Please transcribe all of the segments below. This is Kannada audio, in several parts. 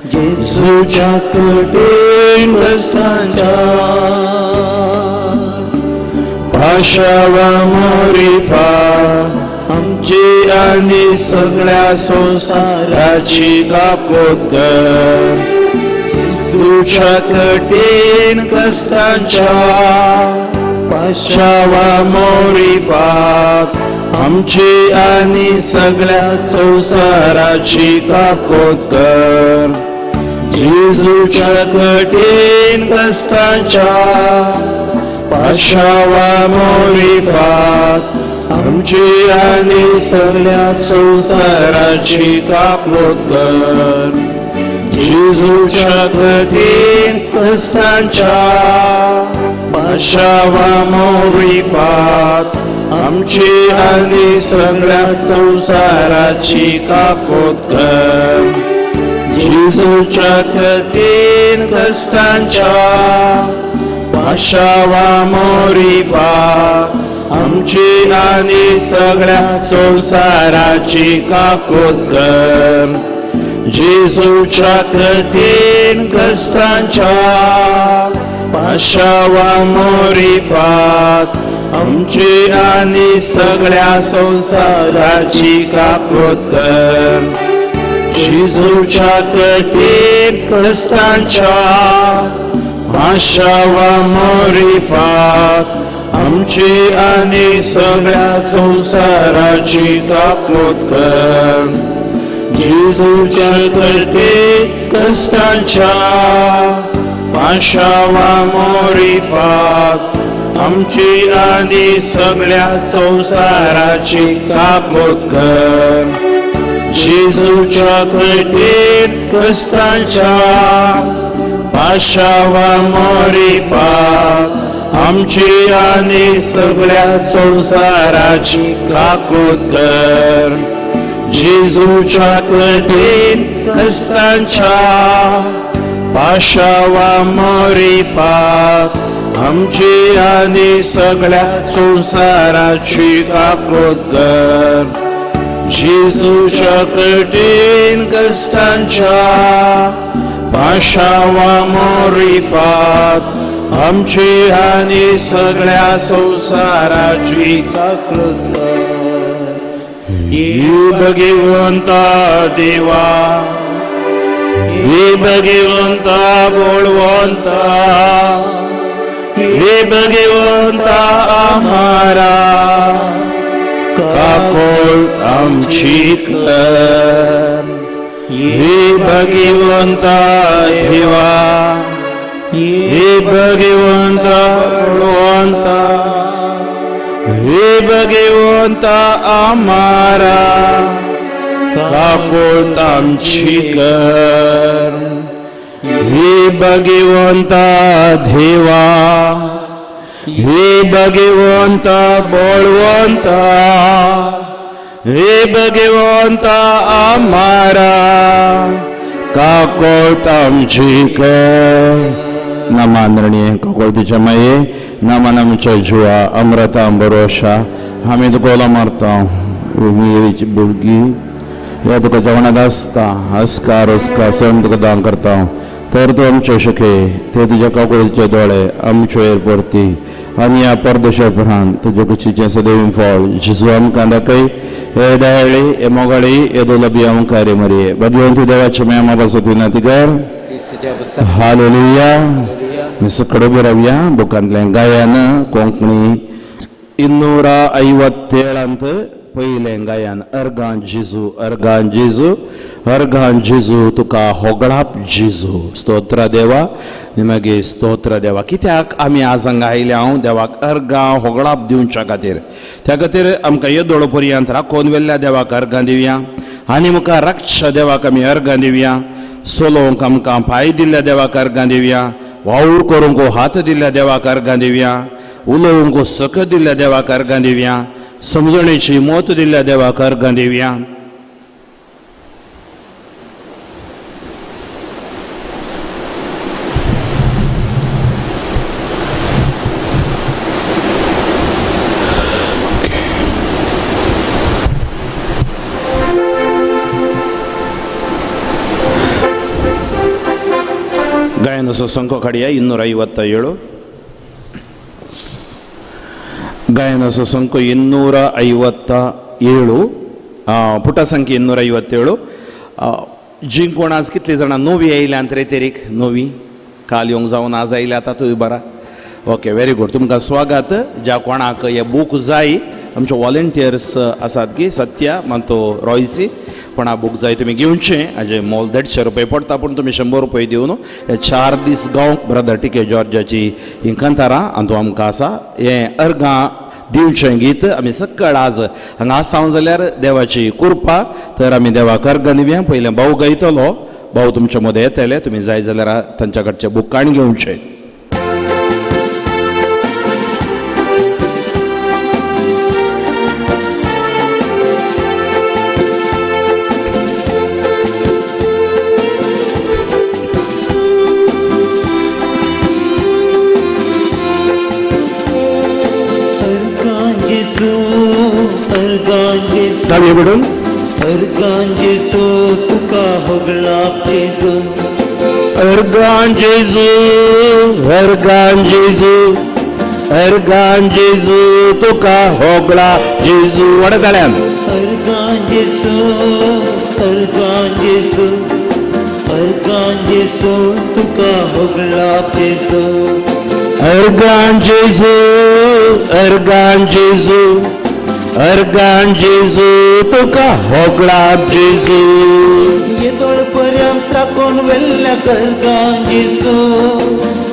जेजूच्या कठीण कष्टांच्या पाशावा मोरीफा आमची आणि सगळ्या संसाराची काकोत कर. जेजूच्या कठीण कष्टांच्या पाशावा मोरीफात आमची आणि सगळ्या संसाराची काकोत कर. जेजूच्या कठीण कष्टांच्या पाशावा मोरीफात आमची आणि सगळ्या संसाराची काकोत कर. जेजूच्या कठीण कष्टांच्या पाशावा मोरीफात आमची आणि सगळ्या संसाराची काकोत कर. जेजूच्या कठीण कष्टांच्या पाशावा मोरीफात आमची आणि सगळ्या संसाराची काकोत कर. जेजूच्या कठीण कष्टांच्या पाशावा मोरीफात आमची आणि सगळ्या संसाराची काकोत कर. जेजूच्या कठीण कष्टांच्या पाशावा मोरीफात आमची आणि सगळ्या संसाराची काकोत कर. जेजूच्या कठीण कष्टांच्या पाशावा मोरीफात आमची आणि सगळ्या संसाराची काकोत कर. जेजूच्या कठीण कष्टांच्या पाशावा मोरीफात आमची आणि सगळ्या संसाराची काकोत कर. जेजूच्या कठीण कष्टांच्या पाशावा मोरीफात आमची आणि सगळ्या संसाराची काकोत कर. जेजूच्या कठीण कष्टांच्या पाशावा मोरीफात आमची आणि सगळ्या संसाराची काकोत कर. हे भगवंता देवा, हे भगवंता बळवंता, हे भगवंता आम्हारा काकोत आमची कर. हे भगवंता देवा, हे भगवंता बळवंता, हे भगवंता आम्हारा काकोत आमची कर. हे भगवंता देवा, हे भगवंता बळवंता, हे भगवंता आम्हारा काकोत आमची कर. नामांदरणीय काकोळतीच्या माये नामान आमच्या जुवा अमृता बरोशा आम्ही तुका मारता उमेदीची भुरगी या तुका जेवणात आसता हस्कार हस्का स्वयं तुका दान करता तर तूं आमचे शके ते तुज्या काकोळीचे दोळे आमचे वयर परती आनी ह्या परदेशांत तुज्या कुशीचें सदैव फळ जेजू आमकां दाखय. हे दयाळी हे मोगाळी हे दोलबी आमकां रे मरे भगवंती देवाचे मेमा पासत विनंती कर. हालेलुया. सकड बरवया बुकांतलें गायन कोंकणी 257 पयलें गायन अर्गान जेजू अर्गान जेजू अर्गान जेजू तुका होगळाप जेजू. स्तोत्र देवा निमागे स्तोत्र देवा. कित्याक आमी आज हांगा आयले हांव देवाक अर्गां होगळाप दिवच्या खातीर त्या खातीर आमकां येदोळ पर्यंत राखून वेल्ल्या देवाक अर्गां दिवया आनी मुखार रक्ष देवाक आमी अर्गां दिवया. सोलोवंक आमकां पांय दिल्ल्या देवाक अर्गां दिवया. वावूर करूंक हात दिल्ल्या देवाक अर्गां दिवया. उलोवंक सकत दिल्ल्या देवाक अर्गां दिवया. समजणेची मोत दिल्ल्या देवाक अर्गां दिवया. ಗಾಯನ ಸಂಖ್ಯೆ ಕಡೆಯ 257 ಗಾಯನ ಸಂಖ್ಯೆ 257 ಪುಟ ಸಂಖ್ಯೆ 257 जिंकोण आज कितले जाणां नवी आयल्या अंतरे तेरीक नवी काल येवंक जावन आज आयल्या आतां तुवें बरा ओके वेरी गुड तुमकां स्वागत ज्या कोणाक हे बूक जाय आमचे वॉलंटियर्स आसात की सत्या मातो रॉयसी कोणा बूक जाय तुमी घेवचें हाजें मोल 150 रुपया पडटा पूण तुमी 100 रुपया दिवन हे 4 दीस गांव ब्रदर टिके जॉर्जाची ही कांतारां हातूंत आमकां आसा हें अर्गां दिवचें गीत आमी सक्कळ आज हांगा आसांव जाल्यार देवाची कृपा तर आमी देवाक अर्गां दिवया पयलें भाऊ गायतलो भाऊ तुमचे मदें येतले तुमी जाय जाल्यार तांच्या कडचे बुकाण घेवचें अर्गांजेसू अर्गांजेसू तुका होगळाप जेजू अर्गांजेसू अर्गांजेसू अर्गांजेसू तुका होगळा जेजू वडताल्यान अर्गांजेसू अर्गांजेसू अर्गांजेसू तुका होगळाप जेजू अर्गांजेसू अर्गांजेसू अर्गांजेसू तुका होगळाप जेजू येदोळपर्यंत राखून वेल्ल्या अर्गांजेसू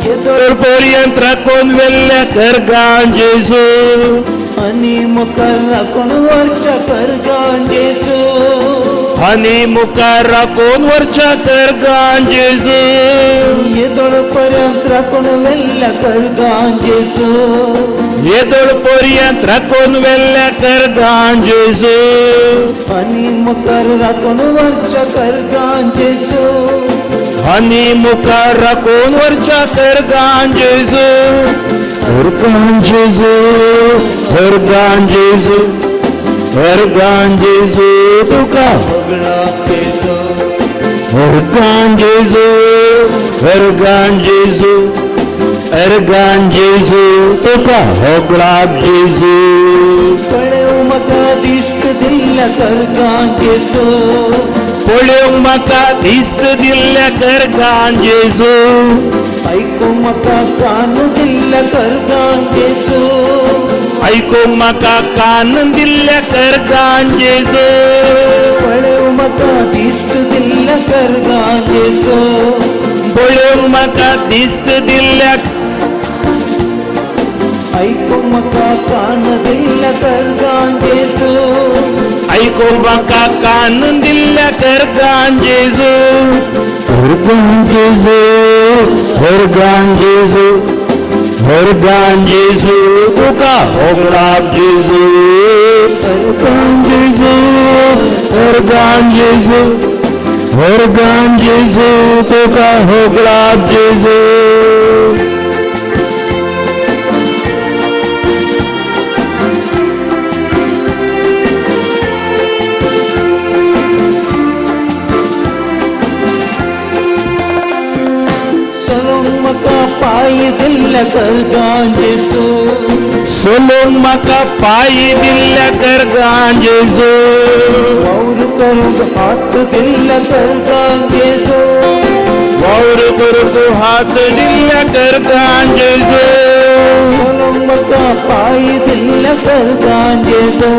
येदोळपर्यंत राखून वेल्ल्या अर्गांजेसू आनी मुखार राखून वरच्या अर्गांजेसू आनी मुखार राखून वरच्या अर्गांजेसू येदोळपर्यंत राखून वेल्ल्या अर्गांजेसू येदोळपर्यंत राखून वेल्ल्या अर्गांजेसू आनी मुखार राखून वरच्या अर्गांजेसू आनी मुखार राखून वरच्या अर्गांजेसू अर्गांजेसू अर्गांजेसू अर्गांजेसू तुका होगळाप जेजू अर्गांजेसू अर्गांजेसू अर्गांजेसू तुका होगळाप जेजू पळेव म्हाका दिश्ट दिल्ल्या अर्गांजेसू पळोवंक म्हाका दिश्ट दिल्ल्या अर्गांजेसू आयकूंक म्हाका कान दिल्ल्या अर्गांजेसू आयकूंक म्हाका कान दिल्ल्या अर्गांजेसू पळेव म्हाका दिश्ट दिल्ल्या अर्गांजेसू पळोवंक म्हाका दिश्ट दिल्ल्या आयकूंक म्हाका कान दिल्ल्या अर्गांजेसू आयकूंक म्हाका कान दिल्ल्या अर्गांजेसू अर्गांजेसू अर्गांजेसू अर्गांजेसू तुका होगळाप जेजू अर्गांजेसू अर्गांजेसू अर्गांजेसू तुका होगळाप जेजू म्हाका पाय दिल्ल्या अर्गांजेसू सोलोंक म्हाका पाय दिल्ल्या अर्गांजेसू वावर करूंक हात दिल्ल्या अर्गांजेसू वावर करूंक हात दिल्ल्या अर्गांजेसू म्हाका पाय दिल्ल्या अर्गांजेसू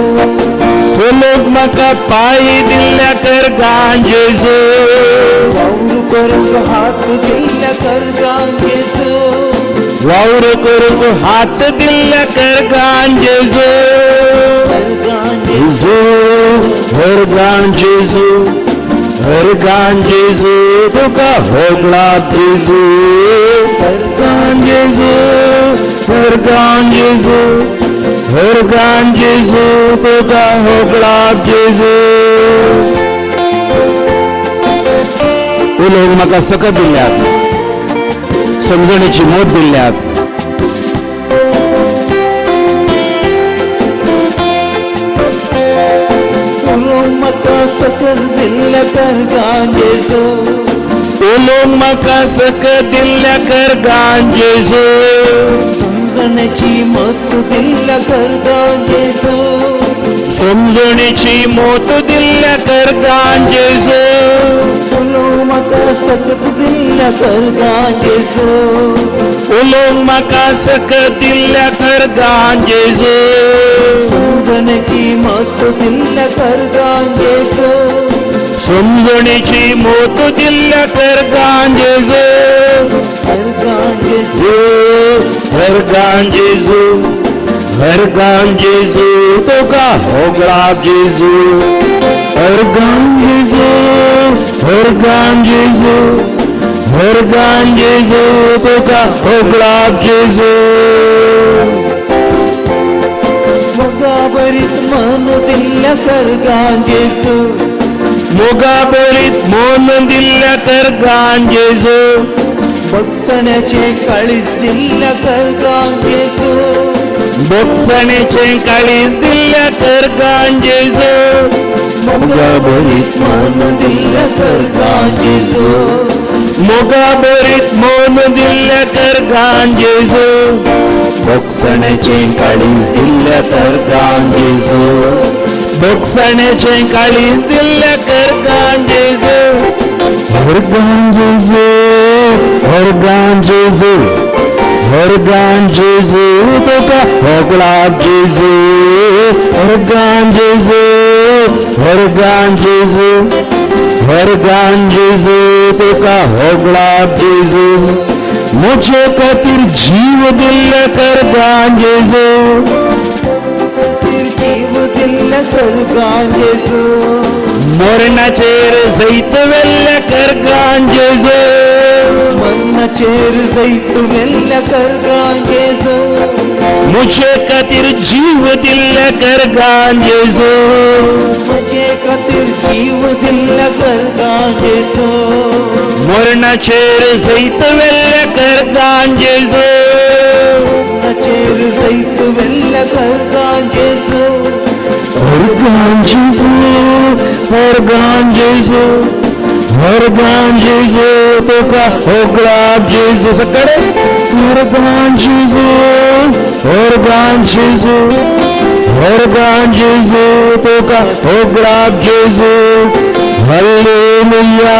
सोलोंक म्हाका पाय दिल्ल्या अर्गांजेसू वावर करूंक हात दिल्ल्या अर्गांजेसू वावर करूंक हात दिल्ल्या अर्गांजेसू अर्गांजेसू अर्गांजेसू अर्गांजेसू तुका होगळाप जेजू अर्गांजेसू अर्गांजेसू अर्गांजेसू तुका होगळाप जेजू उलोवंक म्हाका सकत दिल्यात समजणेची मोद दिल्यात म्हाका सकत दिल्ल्या अर्गांजेसू उलोंग म्हाका सक दिल्ल्या करगान जेजू समजण्याची मत दिल्या करगान जेजू समजणीची मोत दिल्ल्या करगान जेजू उलोंग म्हाका सकत दिल्या करगान जेजू उलोंग म्हाका सक दिल्ल्या करगान जेजू समजण्याची मत दिल्या करगान जेजू समजणीची मोत दिल्ल्या करगान जेजू करगान जेजू करगान जेजू करगान जेजू तुका होगळाप जेजू करगान जेजू करगान जेजू करगान जेजू तुका होगळाप जेजू मोगा बरीत मन दिल्या करगान जेजू मोगा बरीत मोन दिल्ल्या करगान जेजू बक्षण्याचे काळीज दिल्या करगान जेजू बक्षण्याचे काळीज दिल्ल्या करगान जेजू मोगा बरीत मन दिल्या करगान जेजू मोगा बरीत मोन दिल्ल्या करगान जेजू बक्षण्याचे काळीज दिल्ल्या करगान जेजू बक्षण्याचे काळीज दिल्ल्या करगान जेजू करगान जेजू करगान जेजू करगान जेजू तुका होगळाप जेजू करगान जेजू करगान जेजू करगान जेजू तुका होगळाप जेजू मुझे खातीर जीव दिल्ल्या करगान जेजू जीव दिल्या करगान जेजू मरणाचेर जैत वेल्ल्या करगान जेजू मन्नाचेर जैत वेल्ल्या करगान जेजू मुझे खातीर जीव दिल्ल्या करगान जेजू म्हजे खातीर जीव दिल्या करगान जेजू मरणाचेर जैत वेल्ल्या करगान जेजू मन्नाचेर जैत वेल्ल्या करगान जेजू करगान जेजू करगान जेजू करगान जेजू तुका होगळाप जेजू सकडे करगान जेजू करगान जेजू करगान जेजू तुका होगळाप जेजू हल्लेलुया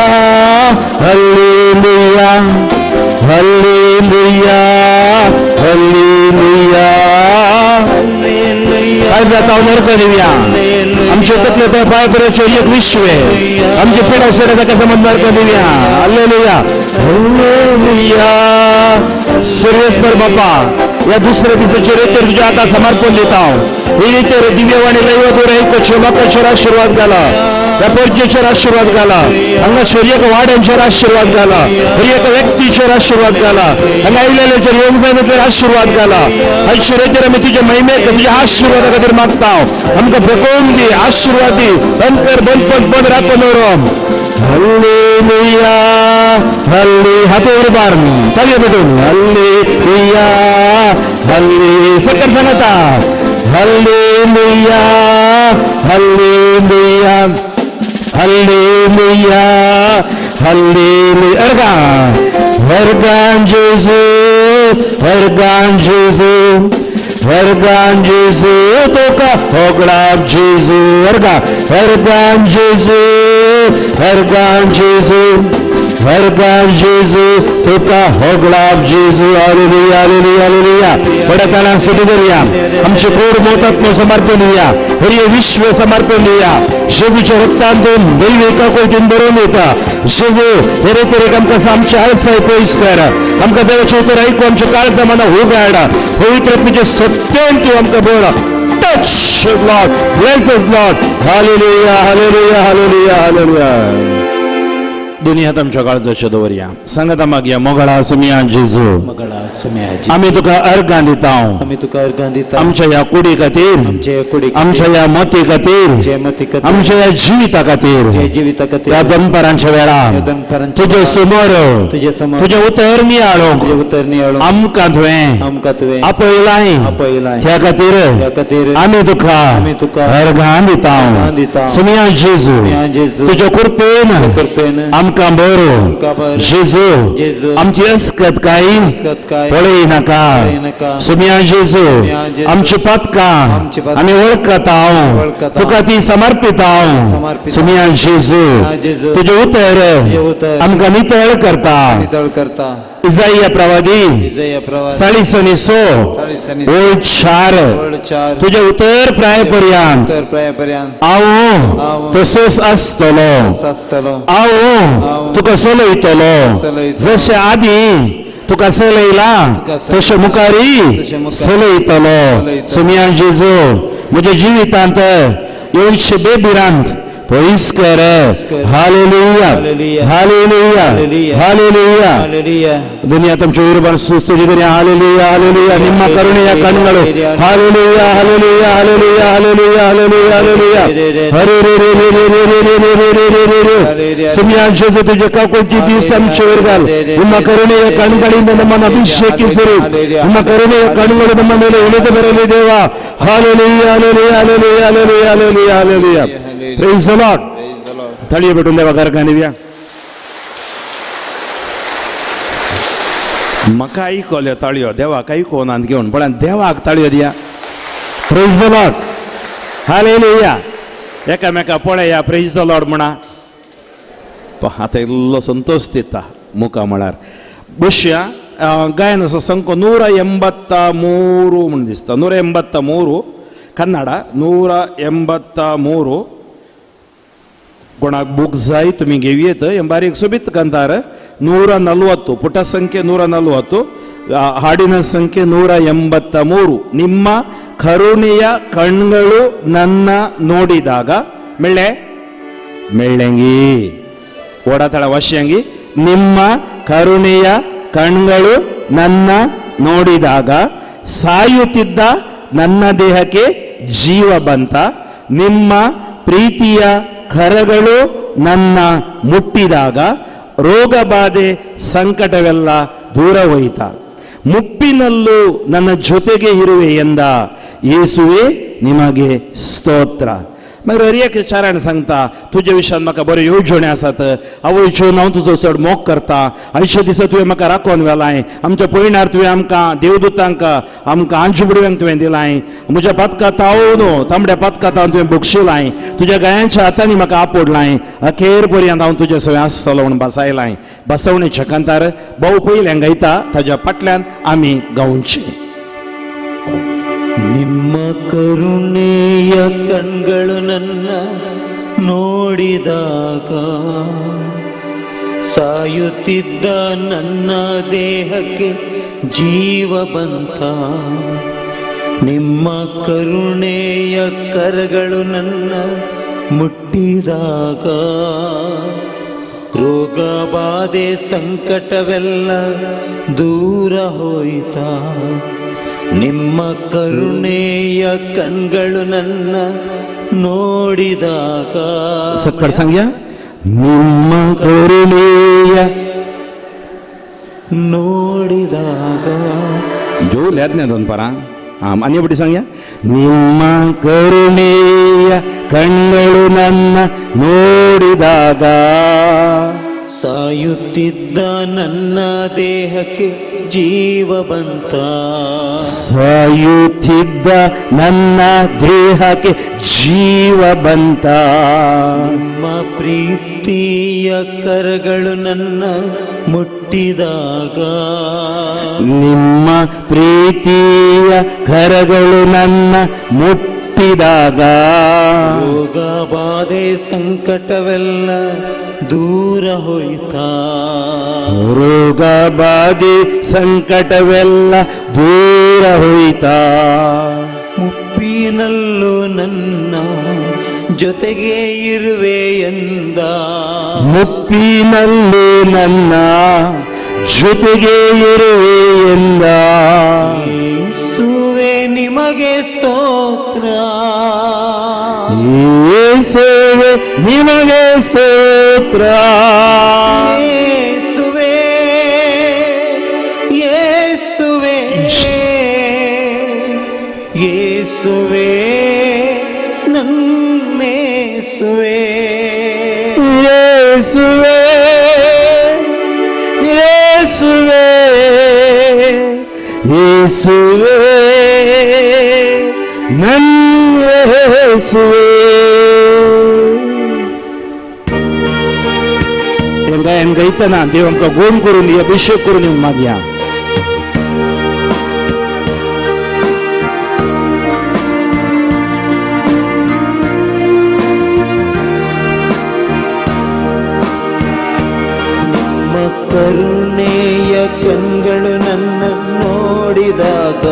हल्लेलुया हल्लेलुया हल्लेलुया काय जाता नरक देऊया आमचे तकले त्या पायपऱ्याचे एक विश्व आहे आमचे पिढा शरीराचा कसा म्हणणार का देऊया हल्लेलुया हल्लेलुया सर्वेश्वर बाप्पा या दुसऱ्या दिवसाचे रेतर तुझ्या आता समर्पण देता ही रेतर दिव्यवाणी दैवदूर एक क्षमाकाचेर आशीर्वाद घाला त्या पोरचेर आशीर्वाद घाला हांगा शर्यक वाड्यांचेर आशीर्वाद घाला हर एक व्यक्तीचेर आशीर्वाद घाला हांगा आयिल्ल्याचेर योगदानाचेर आशीर्वाद घाला आयज शिरेचेर आमी तुजे महिमेक तुज्या आशीर्वादा खातीर मागता आमकां भोगोवन दी आशीर्वाद दी अंतर बंद राखो नोरम हल्लेलुया हल्ले हातोर बार तागे बदून हल्लेलुया हल्ले सकट सांगता हल्लेलुया हल्लेलुया हल्लेलुया हल्लेलुया अर्गान जेजू अर्गान जेजू अर्गान जेजू तुका होगळाप जेजू अर्गान जेजू अर्गान जेजू अर्गान जेजू तुका होगळाप जेजू हालेलुया हालेलुया हालेलुया थोड्या काळान स्तुती करूया आमचे गोड मोतात्म समर्पण दिवया हर विश्व समर्पण दिवया शेगूच्या रक्तांतून दैविक कोयतीन बरोवन येता शेगू हेरे तरेक आमकां आमच्या आळसाय पयस कर आमकां देवाचे उतर आयकून आमच्या काळजा मना उगाड पवित्र आत्म्याचे सत्यान तूं आमकां बोळ touch Lord bless us Lord hallelujah hallelujah hallelujah hallelujah दुनियात आमच्या काळजाच्या दवरया सांगता मागया मोगळा समिया जेजू मगळा सुम्याजी आमी तुका अर्गां दिता आमी तुका अर्गां दिता आमच्या ह्या कुडी खातीर आमचे कुडी आमच्या ह्या मती खातीर जे मती खातीर आमच्या ह्या जिविता खातीर जे जिविता खातीर या दनपारांच्या वेळार दनपारांच्या तुजे समोर तुजे समोर तुजे उतर नियाळोंक तुजे उतर नियाळोंक आमकां तुवें आमकां तुवें आपयलाय आपयलाय त्या खातीर त्या खातीर आमी तुका तुका अर्गां दिता दिता समिया जेजू सुम्या जेजू तुज्या कृपेन कृपेन आमकां बरो आमकां बरो. जेजू जेजू आमची अस्कत काही अस्कतकाय पळय नाका पळयनाका. सुम्या जेजू जेजू आमची पथकां आमची पथकां आमी वळखता हांव वळखता. तुका ती समर्पित हांव समर्पित. सुम्या जेजू जेजू तुजें उतर उतर आमकां नितळ करता नितळ करता. इसाइया प्रवादी इसाया प्रवास 40 40 ओळ 4 तुझे उतर प्राय पर्यंत उत्तर पर्यंत हांव तसोच आसतलो आसतलो. हांव तुका चलयतलो चलयतलो. जशें आदी तुका चलयला तशें मुखारी चलयतलो सुम्या जेजू म्हज्या जिवितांत येवशे बेबिरांत पयस कर हालेलुया हालेलुया हालेलुया हालेलुया. ದುನಿಯಾ ತಮ್ಮ ಚೂರುಬಾರು ಸುಸ್ತುತಿಗರಿ ಹಾಲೆಲೂಯಾ ಹಾಲೆಲೂಯಾ ನಿಮ್ಮ ಕರುಣೆಯ ಕಣ್ಣುಗಳು hallelujah hallelujah hallelujah hallelujah hallelujah hallelujah ಹರಿ ರಿ ರಿ ರಿ ರಿ ರಿ ರಿ ರಿ ರಿ ರಿ ರಿ ರಿ ರಿ ಸುಮ್ಯಾನ್ಶದ ತುಜೆ ಕಾಕೊಚ್ಚಿ ದೀಸ್ತಂ ಚೂರುಗಲ್ ನಿಮ್ಮ ಕರುಣೆಯ ಕಣ್ಣುಗಳಿಂದ ನಮ್ಮನ್ನು ಅಭಿಷೇಕಿಸಿರಿ ನಿಮ್ಮ ಕರುಣೆಯ ಕಣ್ಣುಗಳು ನಮ್ಮ ಮೇಲೆ ಇಳಿದು ಬರಲಿ ದೇವ hallelujah hallelujah hallelujah hallelujah hallelujah hallelujah price the lord ತಳಿಯ ಬಿಟ್ಟು ದೇವ ಕರಕನಿವ್ಯಾ म्हाका आयकल्यो ताळयो देवाक आयकोनात घेवन पण देवाक ताळयो दिया प्रेज द लॉर्ड हालेलुया एकामेका पळया प्रेज द लॉर्ड म्हणा आतां इल्लो संतोष दिता मुखा म्हळ्यार बशया गायन असो संख्या 183 म्हण दिसता 183 कन्नಡ 183 कोणाक बुक जाय तुमी घेवयेत हें बारीक सुबीत कंतार 140 ಪುಟ ಸಂಖ್ಯೆ 140 ಹಾಡಿನ ಸಂಖ್ಯೆ 183 ನಿಮ್ಮ ಕರುಣೆಯ ಕಣ್ಗಳು ನನ್ನ ನೋಡಿದಾಗ ಮೆಳ್ಳಂಗಿ ಓಡಾತಳ ವಶ್ಯಂಗಿ ನಿಮ್ಮ ಕರುಣೆಯ ಕಣ್ಗಳು ನನ್ನ ನೋಡಿದಾಗ ಸಾಯುತ್ತಿದ್ದ ನನ್ನ ದೇಹಕ್ಕೆ ಜೀವ ಬಂತ ನಿಮ್ಮ ಪ್ರೀತಿಯ ಕರಗಳು ನನ್ನ ಮುಟ್ಟಿದಾಗ ರೋಗ ಬಾಧೆ ಸಂಕಟವೆಲ್ಲ ದೂರ ಹೋಯಿತ ಮುಪ್ಪಿನಲ್ಲೂ ನನ್ನ ಜೊತೆಗೆ ಇರುವೆ ಎಂದ ಯೇಸುವೆ ನಿಮಗೆ ಸ್ತೋತ್ರ मागीर हर एक चारान सांगता तुज्या विशयान म्हाका बऱ्यो येवजण्यो आसात आवयच्यो हांव तुजो चड मोग करता आयच्या दिसा तुवें म्हाका राखोन व्हेलाय आमच्या पयणार तुवें आमकां देवदूतांक आमकां आंजबुडव्यांक तुवें दिलाय म्हज्या पथका तावन तांबड्या पथका तावन तुवें बक्षिलाय तुज्या गायांच्या हातांनी म्हाका आपडलाय अखेर पर्यंत हांव तुजे सवय आसतलो म्हूण बसयलाय बसवणेच्या कंतार भाऊ पयल्यान गायता ताज्या फाटल्यान आमी गावचे ನಿಮ್ಮ ಕರುಣೆಯ ಕಣ್ಗಳು ನನ್ನ ನೋಡಿದಾಗ ಸಾಯುತ್ತಿದ್ದ ನನ್ನ ದೇಹಕ್ಕೆ ಜೀವ ಬಂತ ನಿಮ್ಮ ಕರುಣೆಯ ಕರಗಳು ನನ್ನ ಮುಟ್ಟಿದಾಗ ರೋಗ ಬಾಧೆ ಸಂಕಟವೆಲ್ಲ ದೂರ ಹೋಯಿತಾ ನಿಮ್ಮ ಕರುಣೆಯ ಕಣ್ಗಳು ನನ್ನ ನೋಡಿದಾಗ ಸಕ್ಕಡ ಸಂಗ್ಯ ನಿಮ್ಮ ಕರುಣೆಯ ನೋಡಿದಾಗ ಜೋಲ್ ಯಾದ್ನೆ ಅದೊಂದು ಪರ ಅನ್ಯ ಬಿಟ್ಟು ಸಂಗ್ಯ ನಿಮ್ಮ ಕರುಣೆಯ ಕಣ್ಗಳು ನನ್ನ ನೋಡಿದಾಗ ಸಾಯುತ್ತಿದ್ದ ನನ್ನ ದೇಹಕ್ಕೆ ಜೀವ ಬಂತ ಸಾಯುತ್ತಿದ್ದ ನನ್ನ ದೇಹಕ್ಕೆ ಜೀವ ಬಂತ ನಿಮ್ಮ ಪ್ರೀತಿಯ ಕರಗಳು ನನ್ನ ಮುಟ್ಟಿದಾಗ ನಿಮ್ಮ ಪ್ರೀತಿಯ ಕರಗಳು ನನ್ನ ಮುಟ್ಟಿದಾಗ ರೋಗ ಬಾಧೆ ಸಂಕಟವೆಲ್ಲ ದೂರ ಹೋಯ್ತಾ ರೋಗ ಬಾಧೆ ಸಂಕಟವೆಲ್ಲ ದೂರ ಹೋಯ್ತಾ ಮುಪ್ಪಿನಲ್ಲೂ ನನ್ನ ಜೊತೆಗೆ ಇರುವೆ ಎಂದ ಮುಪ್ಪಿನಲ್ಲೂ ನನ್ನ ಜೊತೆಗೆ ಇರುವೆ ಎಂದ ಯೇಸುವೆ ನಿಮಗೆ ಸ್ತೋತ್ರ ಯೇಸುವೆ ನಿಮಗೆ ಸ್ತೋತ್ರ ಯೇಸುವೆ ಯೇಸುವೆ ಯೇಸುವೆ ನನ್ನೇಸುವೆ ಯೇಸುವೆ ಯೇಸುವೇ ಯೇಸುವೇ ನನ್ನ ಯೇಸುವೇ. yang gaitana Dewa amka gom kuru ni abhishek kuru ni magya. ಕರುಣೆಯ ಕಣ್ಗಳು ನನ್ನ ನೋಡಿದಾಗ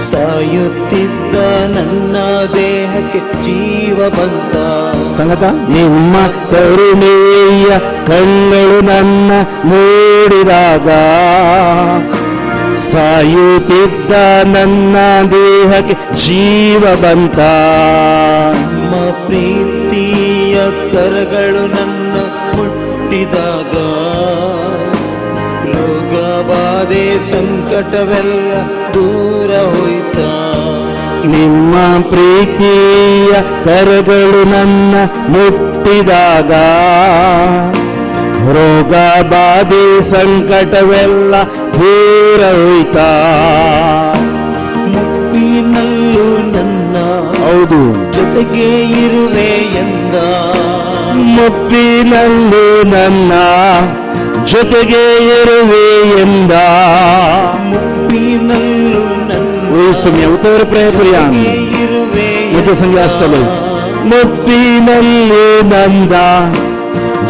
ಸಾಯುತ್ತಿದ್ದ ನನ್ನ ದೇಹಕ್ಕೆ ಜೀವ ಬಂತ. ಸಂಗತ ನಿಮ್ಮ ಕರುಣೆಯ ಕಣ್ಗಳು ನನ್ನ ನೋಡಿದಾಗ ಸಾಯುತ್ತಿದ್ದ ನನ್ನ ದೇಹಕ್ಕೆ ಜೀವ ಬಂತ. ನಿಮ್ಮ ಪ್ರೀತಿಯ ಕರಗಳು ನನ್ನ ಮುಟ್ಟಿದಾಗ ರೋಗ ಬಾಧೆ ಸಂಕಟವೆಲ್ಲ ದೂರ ಹೋಯ್ತ. ನಿಮ್ಮ ಪ್ರೀತಿಯ ಕರಗಳು ನನ್ನ ಮುಟ್ಟಿದಾಗ ರೋಗ ಬಾಧೆ ಸಂಕಟವೆಲ್ಲ ದೂರ ಹೋಯ್ತ. ಮುಪ್ಪಿನಲ್ಲೂ ನನ್ನ ಹೌದು ಜೊತೆಗೆ ಇರುವೆ ಎಂದ. ಮುಪ್ಪಿನಲ್ಲೂ ನನ್ನ ಜೊತೆಗೆ ಇರುವೆ ಎಂದ. ಮುಪ್ಪಿನಲ್ಲೂ ನನ್ನ ಸಮಯ ಉತ್ತರ ಪ್ರಯತ್ನ ಇರುವೆ ಮುಖ್ಯ ಸಂಖ್ಯಾಸ್ತಲು ಮುಪ್ಪಿನಲ್ಲೂ ನಂದ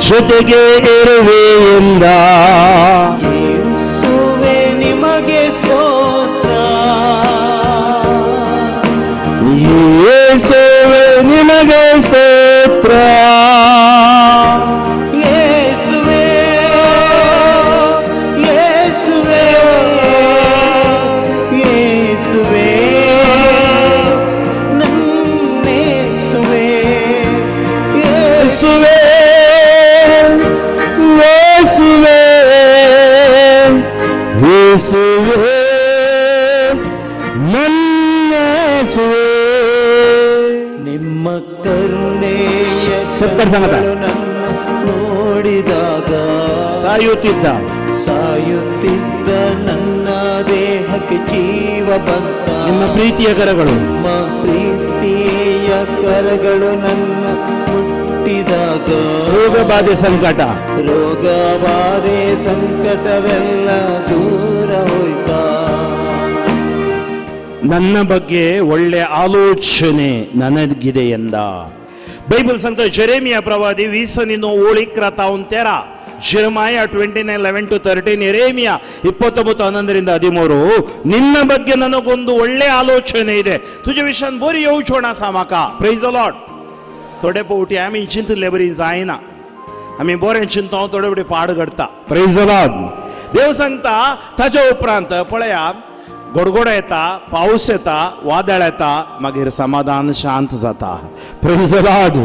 ಜೊತೆಗೆ ಇರುವೆ ಎಂದ. ಯೇಸುವೇ ನಿಮಗೆ ಸ್ತೋತ್ರ. ಯೇಸುವೇ ನಿಮಗೆ ಸ್ತೋತ್ರ. ಯೇಸುವೇ ಯೇಸುವೇ ಯೇಸುವೇ ನನ್ನೇಸುವೇ ಯೇಸುವೇ ಯೇಸುವೇ ಯೇಸುವೇ ನನ್ನ ಯೇಸುವೇ. ನಿಮ್ಮ ಕರುಣೆಯ ಸತ್ಕರ್ ಸಂಗತ. ಕಣ್ಣುಗಳು ನನ್ನ ನೋಡಿದಾಗ ಸಾಯುತ್ತಿದ್ದ ಸಾಯುತ್ತಿದ್ದ ನನ್ನ ದೇಹಕ್ಕೆ ಜೀವ ಬಂತ. ನಿಮ್ಮ ಪ್ರೀತಿಯ ಕರಗಳು ನಿಮ್ಮ ಪ್ರೀತಿಯ ಕರಗಳು ನನ್ನ ಮುಟ್ಟಿದಾಗ ರೋಗ ಬಾಧೆ ಸಂಕಟ ರೋಗ ಬಾಧೆ ಸಂಕಟವೆಲ್ಲ ದೂರ ಹೋಯ್ತ. ನನ್ನ ಬಗ್ಗೆ ಒಳ್ಳೆ ಆಲೋಚನೆ ನನಗಿದೆ ಎಂದ. ಬೈಬಲ್ ಸಂತ ಜೆರೆಮಿಯ ಪ್ರವಾದಿ ವೀಸನಿನೋ ಓಳಿಕ್ರತಾವುನ್ ತೆರ ಜೆರೆಮಾಯ 29:11-13 ಎರೇಮಿಯ 29:11-13 ನಿನ್ನ ಬಗ್ಗೆ ನನಗೊಂದು ಒಳ್ಳೆ ಆಲೋಚನೆ ಇದೆ. तुझ्या विषयान बरी येवचोणा आसा म्हाका. Praise the Lord. थोडे पवटी आमी चिंतले बरी जायना. आमी बरें चिंतो थोडे बडे पाड घडता. Praise the Lord. देव सांगता ताच्या उपरांत पळया गडगड येता, पाऊस येता, वादळ येता, मागीर समाधान शांत जाता. Praise the Lord.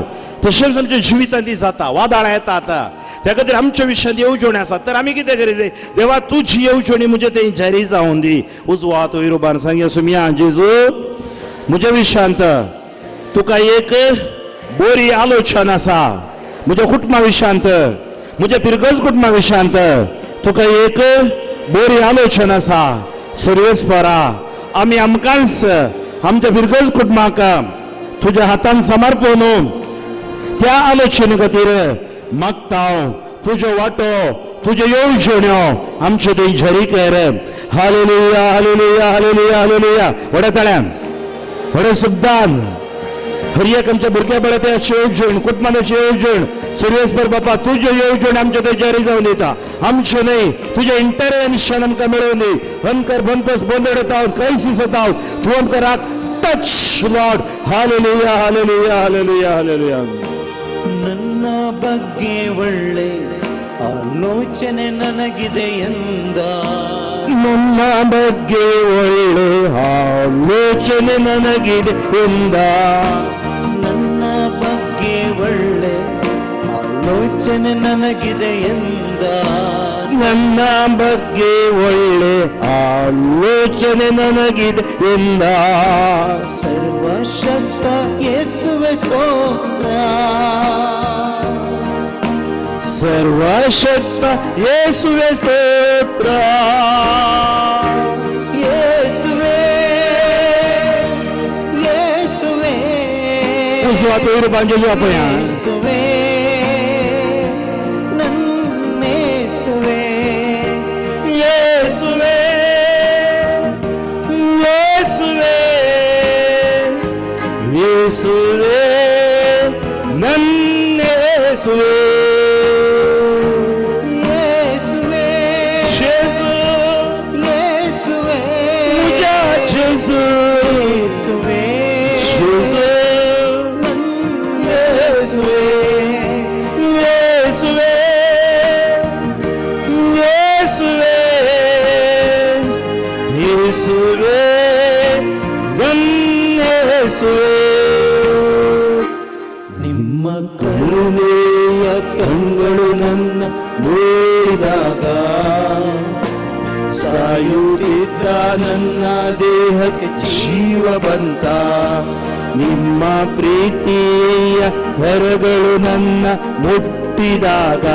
तशेंच आमच्या जिवितांत जाता. वादळ येतात त्या खातीर आमच्या विशयांत येवजोणी आसात तर आमी कितें करचें? देवा तुजी येवजोणी म्हजे थंय जारी जावूं दी. उजवा तो इरोबार सांगया सुमिया जेजू म्हज्या विशयांत तुका एक बरी आलोचना आसा. म्हज्या कुटुंबा विशयांत म्हज्या पिरगज कुटुंबा विशयांत तुका एक बरी आलोचना आसा. सर्वेस्परा आमी आमकांच आमच्या पिरगज कुटुंबाक तुज्या हातान समर्पण त्या आलोचने खातीर मागता तुजो वाटो तुज्यो येवजण्यो आमचे थंय जारी कर. Hallelujah hallelujah hallelujah hallelujah. व्हडे ताळ्यान व्हडे सुद्दान हर एक आमच्या भुरग्या बळे ते येवजण कुटुंबाची येवजण सर्वेस्पर बापा तुज्यो येवजण आमचे थंय जारी जावन दिता. आमचे न्हय तुजें इंटरव्हेन्शन आमकां मेळोवन दी. अंकर बनपस बोंदड येता क्रायसीस येता तूं आमकां राख touch Lord. Hallelujah hallelujah hallelujah hallelujah. ನನ್ನ ಬಗ್ಗೆ ಒಳ್ಳೆ ಆಲೋಚನೆ ನನಗಿದೆ ಎಂದ. ನನ್ನ ಬಗ್ಗೆ ಒಳ್ಳೆ ಆಲೋಚನೆ ನನಗಿದೆ ಎಂದ. ನನ್ನ ಬಗ್ಗೆ ಒಳ್ಳೆ ಆಲೋಚನೆ ನನಗಿದೆ ಎಂದ. ನನ್ನ ಬಗ್ಗೆ ಒಳ್ಳೆ ಆಲೋಚನೆ ನನಗಿದೆ ಎಂದ. ಸರ್ವಶಕ್ತ ಯೇಸುವೆ ಸ್ತೋತ್ರ. ಸರ್ವಶಕ್ತ ಯೇಸುವೆ ಸ್ತೋತ್ರ. ಯೇಸುವೇ ಯೇಸುವೇ Suatu hidup panjang apa ya? ಯೇಸುವೇ ನನ್ನ ಯೇಸುವೇ ಯೇಸುವೇ ಯೇಸುವೇ ಯೇಸುವೇ ನನ್ನ ಯೇಸುವೇ ಯೇಸುವೇ ಯೇಸು ಯೇಸುವೇ ಮುಜಾ ಯೇಸು ಯೇಸುವೇ ಯೇಸು ನನ್ನ ಯೇಸುವೇ ಯೇಸುವೇ ಯೇಸುವೇ ಯೇಸುವೇ ನನ್ನ ಯೇಸುವೇ ನಿಮ್ಮ ಕರುಣೆಯ ಕಂಗಳು ನನ್ನ ನೋಡಿದಾಗ ಸಾಯುತ್ತಿದ್ದ ನನ್ನ ದೇಹಕ್ಕೆ ಜೀವ ಬಂತ. ನಿಮ್ಮ ಪ್ರೀತಿಯ ಕರಗಳು ನನ್ನ ಮುಟ್ಟಿದಾಗ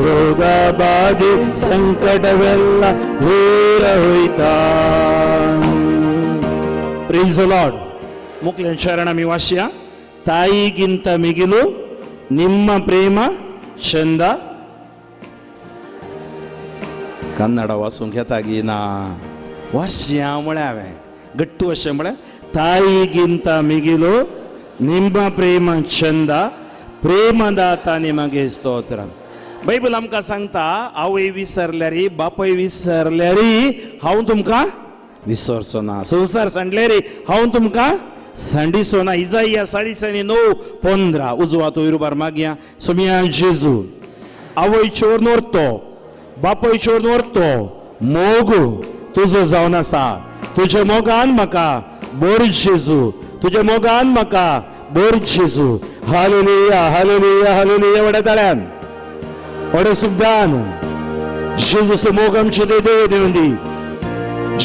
ರೋಗ ಬಾಧೆ ಸಂಕಟವೆಲ್ಲ ದೂರ ಹೋಯ್ತಾ. ಪ್ರೀಸ್ ದ ಲಾರ್ಡ್. ಮುಕ್ಲಿನ ಶರಣ ಮಿ ವಾಸ್ಯ. ತಾಯಿಗಿಂತ ಮಿಗಿಲು ನಿಮ್ಮ ಪ್ರೇಮ ಚಂದ. ಕನ್ನಡ वाचून घेता की ना वाश्या म्हळ्यावे गट्टू अशें म्हळ्यार ताईगिंत मिगिलो ನಿಮ್ಮ ಪ್ರೇಮ ಚಂದ प्रेमदाता निमगे स्तोत्र. बायबल आमकां सांगता आवय विसरल्यारी बापूय विसरल्यारी हांव तुमकां विसरचो ना. संवसार सांडल्यारी हांव तुमकां सांडिचो ना. इजाइया 49:15 उजवा तो इरुबार मागया. सोमिया जेजू आवय चोर नोरतो बापूय चोर नोरतो मोगू तुजो जावन आसा. तुज्या मोगान म्हाका बोर जेजू तुज्या मोगान म्हाका बोर जेजू. Hallelujah hallelujah hallelujah. व्हड्या ताळ्यान व्हड्या सुद्दान जेजूचो मोग आमचे देव देवन दी.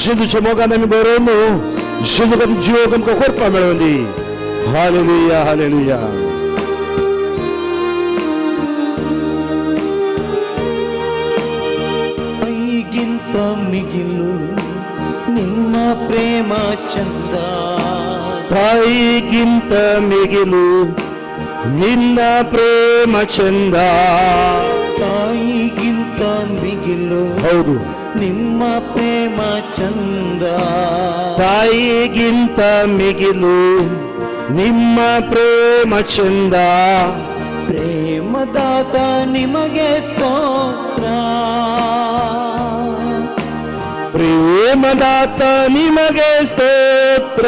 जेजूच्या मोगान आमी बरोवन न्हू जेजूक आमी जिवोक आमकां करपा मेळोवन दी. Hallelujah hallelujah. ತಾಯಿಗಿಂತ ಮಿಗಿಲು ನಿಮ್ಮ ಪ್ರೇಮ ಚಂದ. ತಾಯಿಗಿಂತ ಮಿಗಿಲು ನಿನ್ನ ಪ್ರೇಮ ಚಂದ. ತಾಯಿಗಿಂತ ಮಿಗಿಲು ಹೌದು ನಿಮ್ಮ ಪ್ರೇಮ ಚಂದ. ತಾಯಿಗಿಂತ ಮಿಗಿಲು ನಿಮ್ಮ ಪ್ರೇಮ ಚಂದ. ಪ್ರೇಮದಾತ ನಿಮಗೆ ಸ್ತೋತ್ರ. ಪ್ರೇಮದಾತ ನಿಮಗೆ ಸ್ತೋತ್ರ.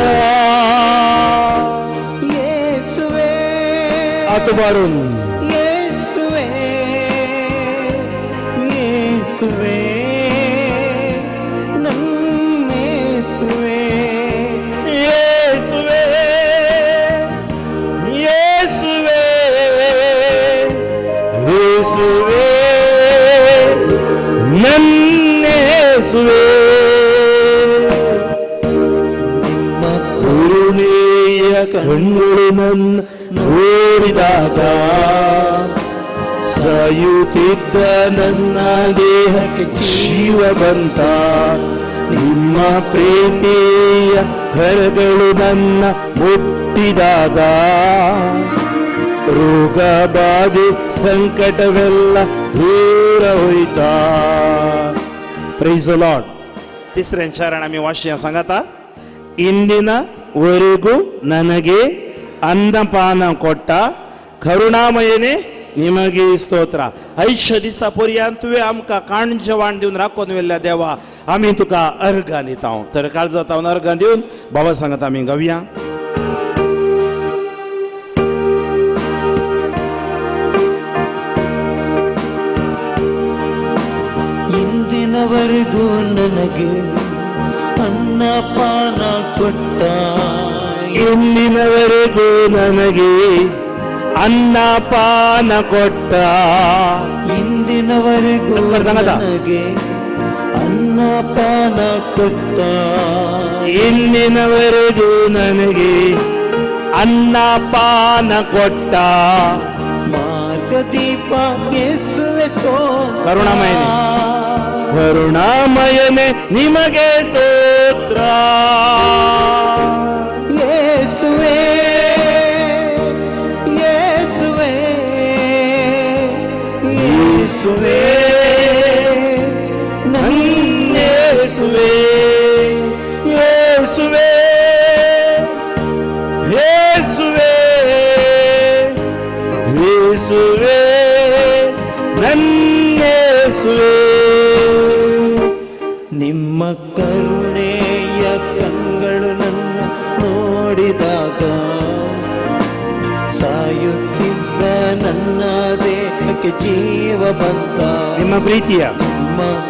ಯೇಸುವೇ ಆತುಬಾರುನ್ ಯೇಸುವೇ ಯೇಸುವೇ ನನ್ನ ಯೇಸುವೇ ಯೇಸುವೇ ಯೇಸುವೇ ಯೇಸುವೇ ನನ್ನ ಯೇಸುವೇ. ನಿಮ್ಮ ಕರುಣೆಯ ಕಣ್ಣುಗಳು ನನ್ನ ನೋಡಿದಾಗ ಸಾಯುತ್ತಿದ್ದ ನನ್ನ ದೇಹಕ್ಕೆ ಜೀವ ಬಂತ. ನಿಮ್ಮ ಪ್ರೀತಿಯ ಕರಗಳು ನನ್ನ ಮುಟ್ಟಿದಾಗ ರೋಗ ಬಾಧೆ ಸಂಕಟವೆಲ್ಲ ದೂರ ಹೋಯ್ತಾ. Price the lord. तिसऱ्या चरण आम्ही वाचया सांगता. ಇಂದಿನವರೆಗೂ ನನಗೆ ಅನ್ನಪಾನ ಕೊಟ್ಟ करुणामयने निमगे स्तोत्र. 80 दिसा पर्यंत तुवें आमकां काण जेवण दिवन राखून व्हेल्ल्या देवा आमी तुका अर्घां दिता. तर काळजांत हांव अर्घां दिवन बाबा सांगता आमी गावया. ಇಂದಿನವರೆಗೂ ನನಗೆ ಅನ್ನಪಾನ ಕೊಟ್ಟ. ಇಂದಿನವರೆಗೂ ನನಗೆ ಅನ್ನಪಾನ ಕೊಟ್ಟ. ಇಂದಿನವರೆಗೂ ನನಗೆ ಅನ್ನಪಾನ ಕೊಟ್ಟ. ಇಂದಿನವರೆಗೂ ನನಗೆ ಅನ್ನಪಾನ ಕೊಟ್ಟ. ಮಾರ್ಗ ದೀಪ ಯೇಸುವೆ ಸ್ತೋತ್ರ. ಕರುಣಾಮಯನೇ, ಕರುಣಾಮಯನೇ ನಿಮಗೆ ಸ್ತೋತ್ರ. ಯೇಸುವೆ ಯೇಸುವೆ ಯೇಸುವೆ ನನ್ನ ಯೇಸುವೇ, ಯೇಸುವೇ, ಯೇಸುವೇ, ಯೇಸುವೇ, ನನ್ನ ಯೇಸುವೇ. ನಿಮ್ಮ ಕರುಣೆಯ ಕಂಗಳು ನನ್ನ ನೋಡಿದಾಗ ಸಾಯುತ್ತಿದ್ದ ನನ್ನ ದೇಹಕ್ಕೆ ಜೀವ ಬಂತ. ನಿಮ್ಮ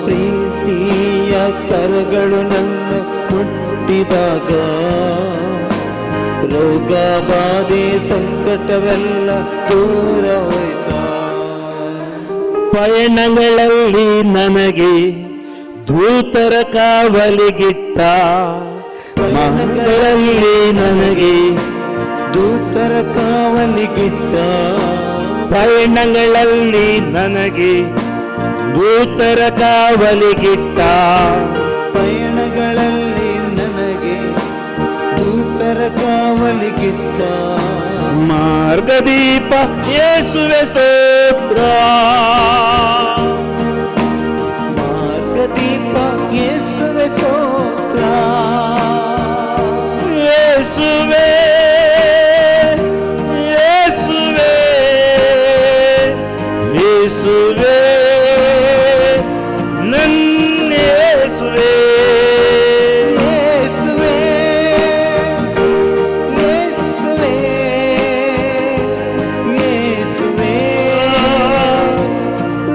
ಪ್ರೀತಿಯ ಕರಗಳು ನನ್ನ ಮುಟ್ಟಿದಾಗ ರೋಗ ಬಾಧೆ ಸಂಕಟವೆಲ್ಲ ದೂರ ಹೋಯ್ತ. ಪಯಣಗಳಲ್ಲಿ ನನಗೆ ದೂತರ ಕಾವಲಿಗಿಟ್ಟ, ಪಯಣಗಳಲ್ಲಿ ನನಗೆ ದೂತರ ಕಾವಲಿಗಿಟ್ಟ. ಪಯಣಗಳಲ್ಲಿ ನನಗೆ ದೂತರ ಕಾವಲಿಗಿಟ್ಟ. ಪಯಣಗಳಲ್ಲಿ ನನಗೆ ದೂತರ ಕಾವಲಿಗಿಟ್ಟ. ಮಾರ್ಗದೀಪ ಯೇಸುವೆ ಸ್ತೋತ್ರ. ಮಾರ್ಗದೀಪ ಯೇಸುವೆ ಸ್ತೋತ್ರ. ಯೇಸುವೆ, ಯೇಸುವೆ, ಯೇಸುವೆ, ನನ್ನ ಯೇಸುವೆ. ಯೇಸುವೆ ಯೇಸುವೆ ಯೇಸುವೆ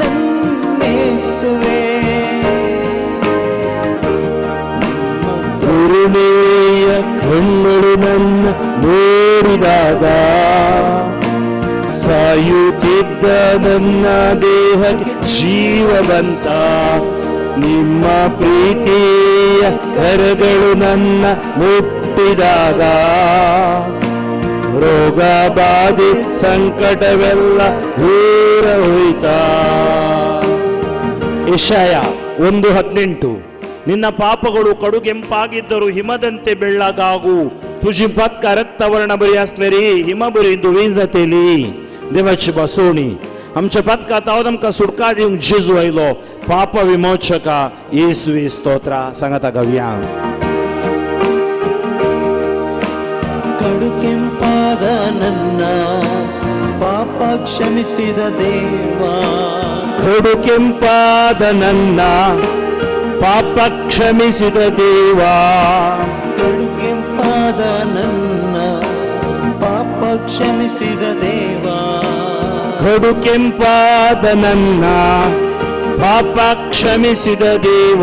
ನನ್ನ ಯೇಸುವೆ. ಕರುಣೆಯ ಕಣ್ಣುಗಳು ನನ್ನ ನೋಡಿದಾಗ ಸಾಯುತ್ತಿದ್ದ ನನ್ನ ದೇಹಕ್ಕೆ ಜೀವ ಬಂತ. ನಿಮ್ಮ ಪ್ರೀತಿಯ ಕರಗಳು ನನ್ನ ಮುಟ್ಟಿದಾಗ ರೋಗ ಬಾಧೆ ಸಂಕಟವೆಲ್ಲ ದೂರ ಹೋಯ್ತಾ. ಯೆಶಾಯ 1:18. ನಿನ್ನ ಪಾಪಗಳು ಕಡುಗೆಂಪಾಗಿದ್ದರೂ ಹಿಮದಂತೆ ಬೆಳ್ಳಗಾಗು, तुझी पत्का रक्तवर्ण बरी असलेली हिमबरी दुविंजतेली. देवाची बसवणी आमच्या पत्का तावद आमकां सुटका दिवंक जेजू आयलो. पाप विमोचका येसुवे स्तोत्र. सांगाता गावया. ಕಡು ಕೆಂಪಾದ ನನ್ನ ಪಾಪ ಕ್ಷಮಿಸಿದ ದೇವ. ಕಡು ಕೆಂಪಾದ ನನ್ನ ಪಾಪ ಕ್ಷಮಿಸಿದ ದೇವ. ಕಡು ಕೆಂಪಾದ ನನ್ನ ಪಾಪ ಕ್ಷಮಿಸಿದ ದೇವ. ಕಡು ಕೆಂಪಾದ ನನ್ನ ಪಾಪ ಕ್ಷಮಿಸಿದ ದೇವ.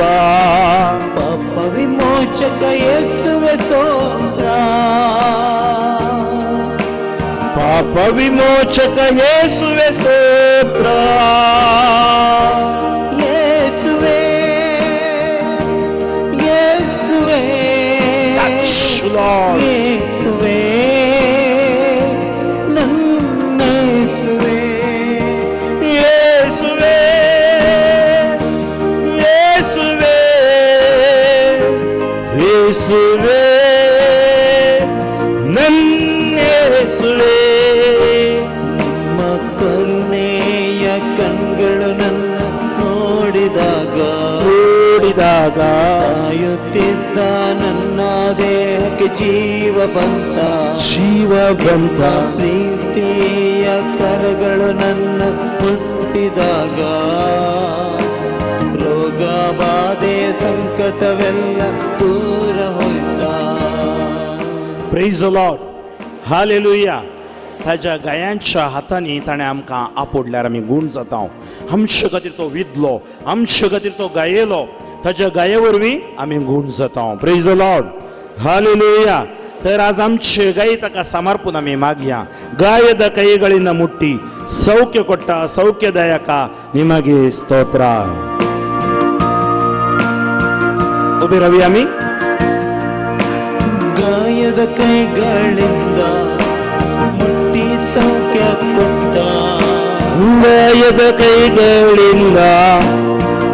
ಪಾಪ ವಿಮೋಚಕ ಯೇಸುವೆ ಸ್ತೋತ್ರ. ಪಾಪ ವಿಮೋಚಕ ಯೇಸುವೆ ಸ್ತೋತ್ರ. ಯೇಸುವೆ ಯೇಸುವೆ Lord. ಯೇಸುವೆ ನನ್ನ ಯೇಸುವೆ. ಯೇಸುವೆ, ಯೇಸುವೆ, ಯೇಸುವೆ, ನನ್ನ ಯೇಸುವೆ. ನಿಮ್ಮ ಕರುಣೆಯ ಕಣ್ಗಳು ನನ್ನ ನೋಡಿದಾಗ ಸಾಯುತ್ತಿದ್ದ ನನ್ನ ದೇಹಕ್ಕೆ ಜೀವ ಬಂತ. ಜೀವ ಬಂತ. ಪ್ರೀತಿಯ ಕರಗಳು ನನ್ನ ಮುಟ್ಟಿದಾಗ ರೋಗ ಬಾಧೆ ಸಂಕಟವೆಲ್ಲ ದೂರ ಹೋಯ್ತ. Praise the Lord. हालेलुया. ताच्या गायांच्या हातांनी ताणें आमकां आपोडल्यार आमी गूण जाता. आमचे खातीर तो विधलो, आमचे खातीर तो गायेलो. ताच्या गाये वरवीं आमी गूण जाता. Praise the Lord. हालेलुया. तर आज आमचे गायी ताका समर्पून आमी मागया. ಗಾಯದ ಕೈಗಳಿಂದ ಮುಟ್ಟಿ ಸೌಖ್ಯ ಕೊಟ್ಟ ಸೌಖ್ಯದಾಯಕ ನಿಮಗೆ ಸ್ತೋತ್ರ. उभे राहूया आमी. ಗಾಯದ ಕೈಗಳಿಂದ ಮುಟ್ಟಿ ಸೌಖ್ಯ ಕೊಟ್ಟ ಗಾಯದ ಕೈಗಳಿಂದ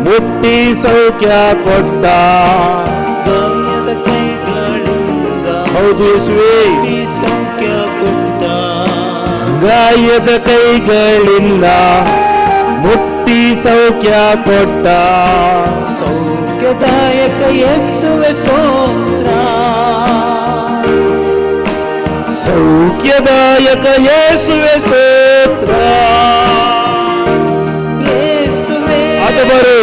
ಮುಟ್ಟಿ ಸೌಖ್ಯ ಕೊಟ್ಟ. ಗಾಯದ ಕೈಗಳಿಂದ ಹೌದು ಯೇಸುವೇ, ಸೌಖ್ಯ ಕೊಟ್ಟ. ಗಾಯದ ಕೈಗಳಿಂದ ಮುಟ್ಟಿ ಸೌಖ್ಯ ಕೊಟ್ಟ. ಸೌಖ್ಯದಾಯಕ ಯೇಸುವೆ ಸ್ತೋತ್ರ. ಸೌಖ್ಯದಾಯಕ ಯೇಸುವೆ ಸ್ತೋತ್ರ. ಯೇಸುವೆ ಅದು ಬರು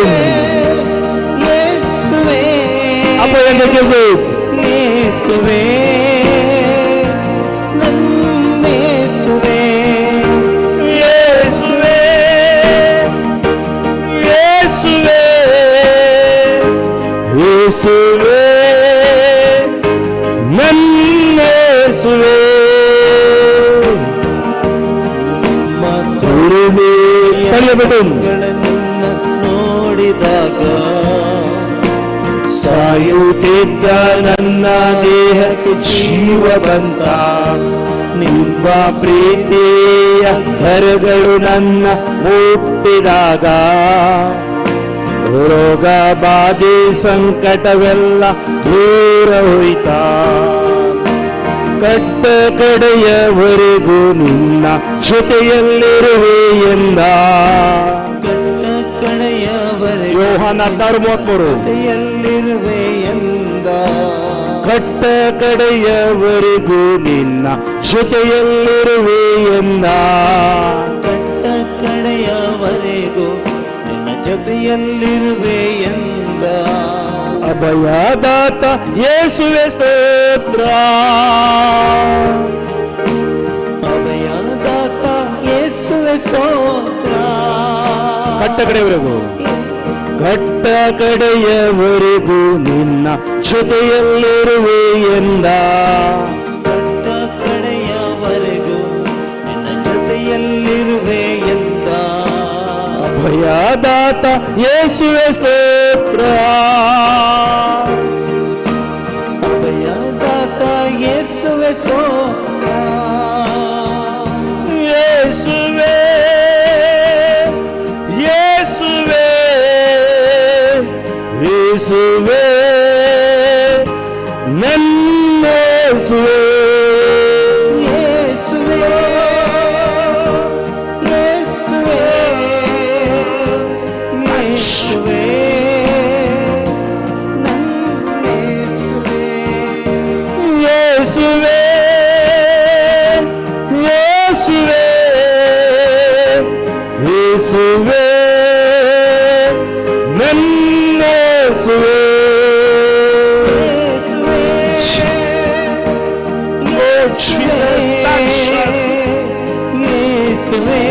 ಯೇಸುವೆ ಅಪ್ಪ ಎಂದಕ್ಕೆ ಯೇಸುವೆ ನನ್ನ ಯೇಸುವೆ ಯೇಸುವೆ ಯೇಸುವೆ ಯೇಸುವೆ ನನ್ನ ಯೇಸುವೆ. ಗಳನ್ನು ನೋಡಿದಾಗ ಸಾಯುತ್ತಿದ್ದ ನನ್ನ ದೇಹಕ್ಕೆ ಜೀವ ಬಂತ. ನಿಮ್ಮ ಪ್ರೀತಿಯ ಕರಗಳು ನನ್ನ ಮುಟ್ಟಿದಾಗ ರೋಗ ಬಾಧೆ ಸಂಕಟವೆಲ್ಲ ದೂರ ಹೋಯ್ತಾ. ಕಟ್ಟ ಕಡೆಯವರೆಗೂ ನಿನ್ನ ಜೊತೆಯಲ್ಲಿರುವೆ ಎಂದ. ಕಟ್ಟ ಕಡೆಯವರೆಗೂ ಯೋಹಾನ 16:33. ಜೊತೆಯಲ್ಲಿರುವೆ ಎಂದ. ಕಟ್ಟ ಕಡೆಯವರೆಗೂ ನಿನ್ನ ಜೊತೆಯಲ್ಲಿರುವೆ ಎಂದ. ಕಟ್ಟ ಕಡೆಯವರೆಗೂ ನಿನ್ನ ಜೊತೆಯಲ್ಲಿರುವೆ ಎಂದ. ಅಭಯದಾತ ಯೇಸುವೆ ಸ್ತೋತ್ರ. ಅಭಯದಾತ ಯೇಸುವೆ ಸ್ತೋತ್ರ. ಕಟ್ಟ ಕಡೆಯವರೆಗೂ ಕಟ್ಟ ಕಡೆಯವರೆಗೂ ನಿನ್ನ ಜೊತೆಯಲ್ಲಿರುವೆ ಎಂದ. ಕಟ್ಟ ಕಡೆಯವರೆಗೂ ನಿನ್ನ ಜೊತೆಯಲ್ಲಿರುವೆ ಎಂದ. ಅಭಯದಾತ ಯೇಸುವೆ ಸ್ತೋತ್ರ. ಅಭಯದಾತ ಯೇಸುವೆ ಸ್ತೋತ್ರ. ಯೇಸುವೆ ಯೇಸುವೆ ಯೇಸುವೆ ನನ್ನ ಯೇಸುವೆ. ಯೇಸುವೆ ಯೇಸುವೆ ಯೇಸುವೆ ನನ್ನ ಯೇಸುವೆ. ಯೇಸುವೆ ಯೇಸುವೆ ಯೇಸುವೆ ನನ್ನ ಯೇಸುವೆ. ಯೇಸುವೆ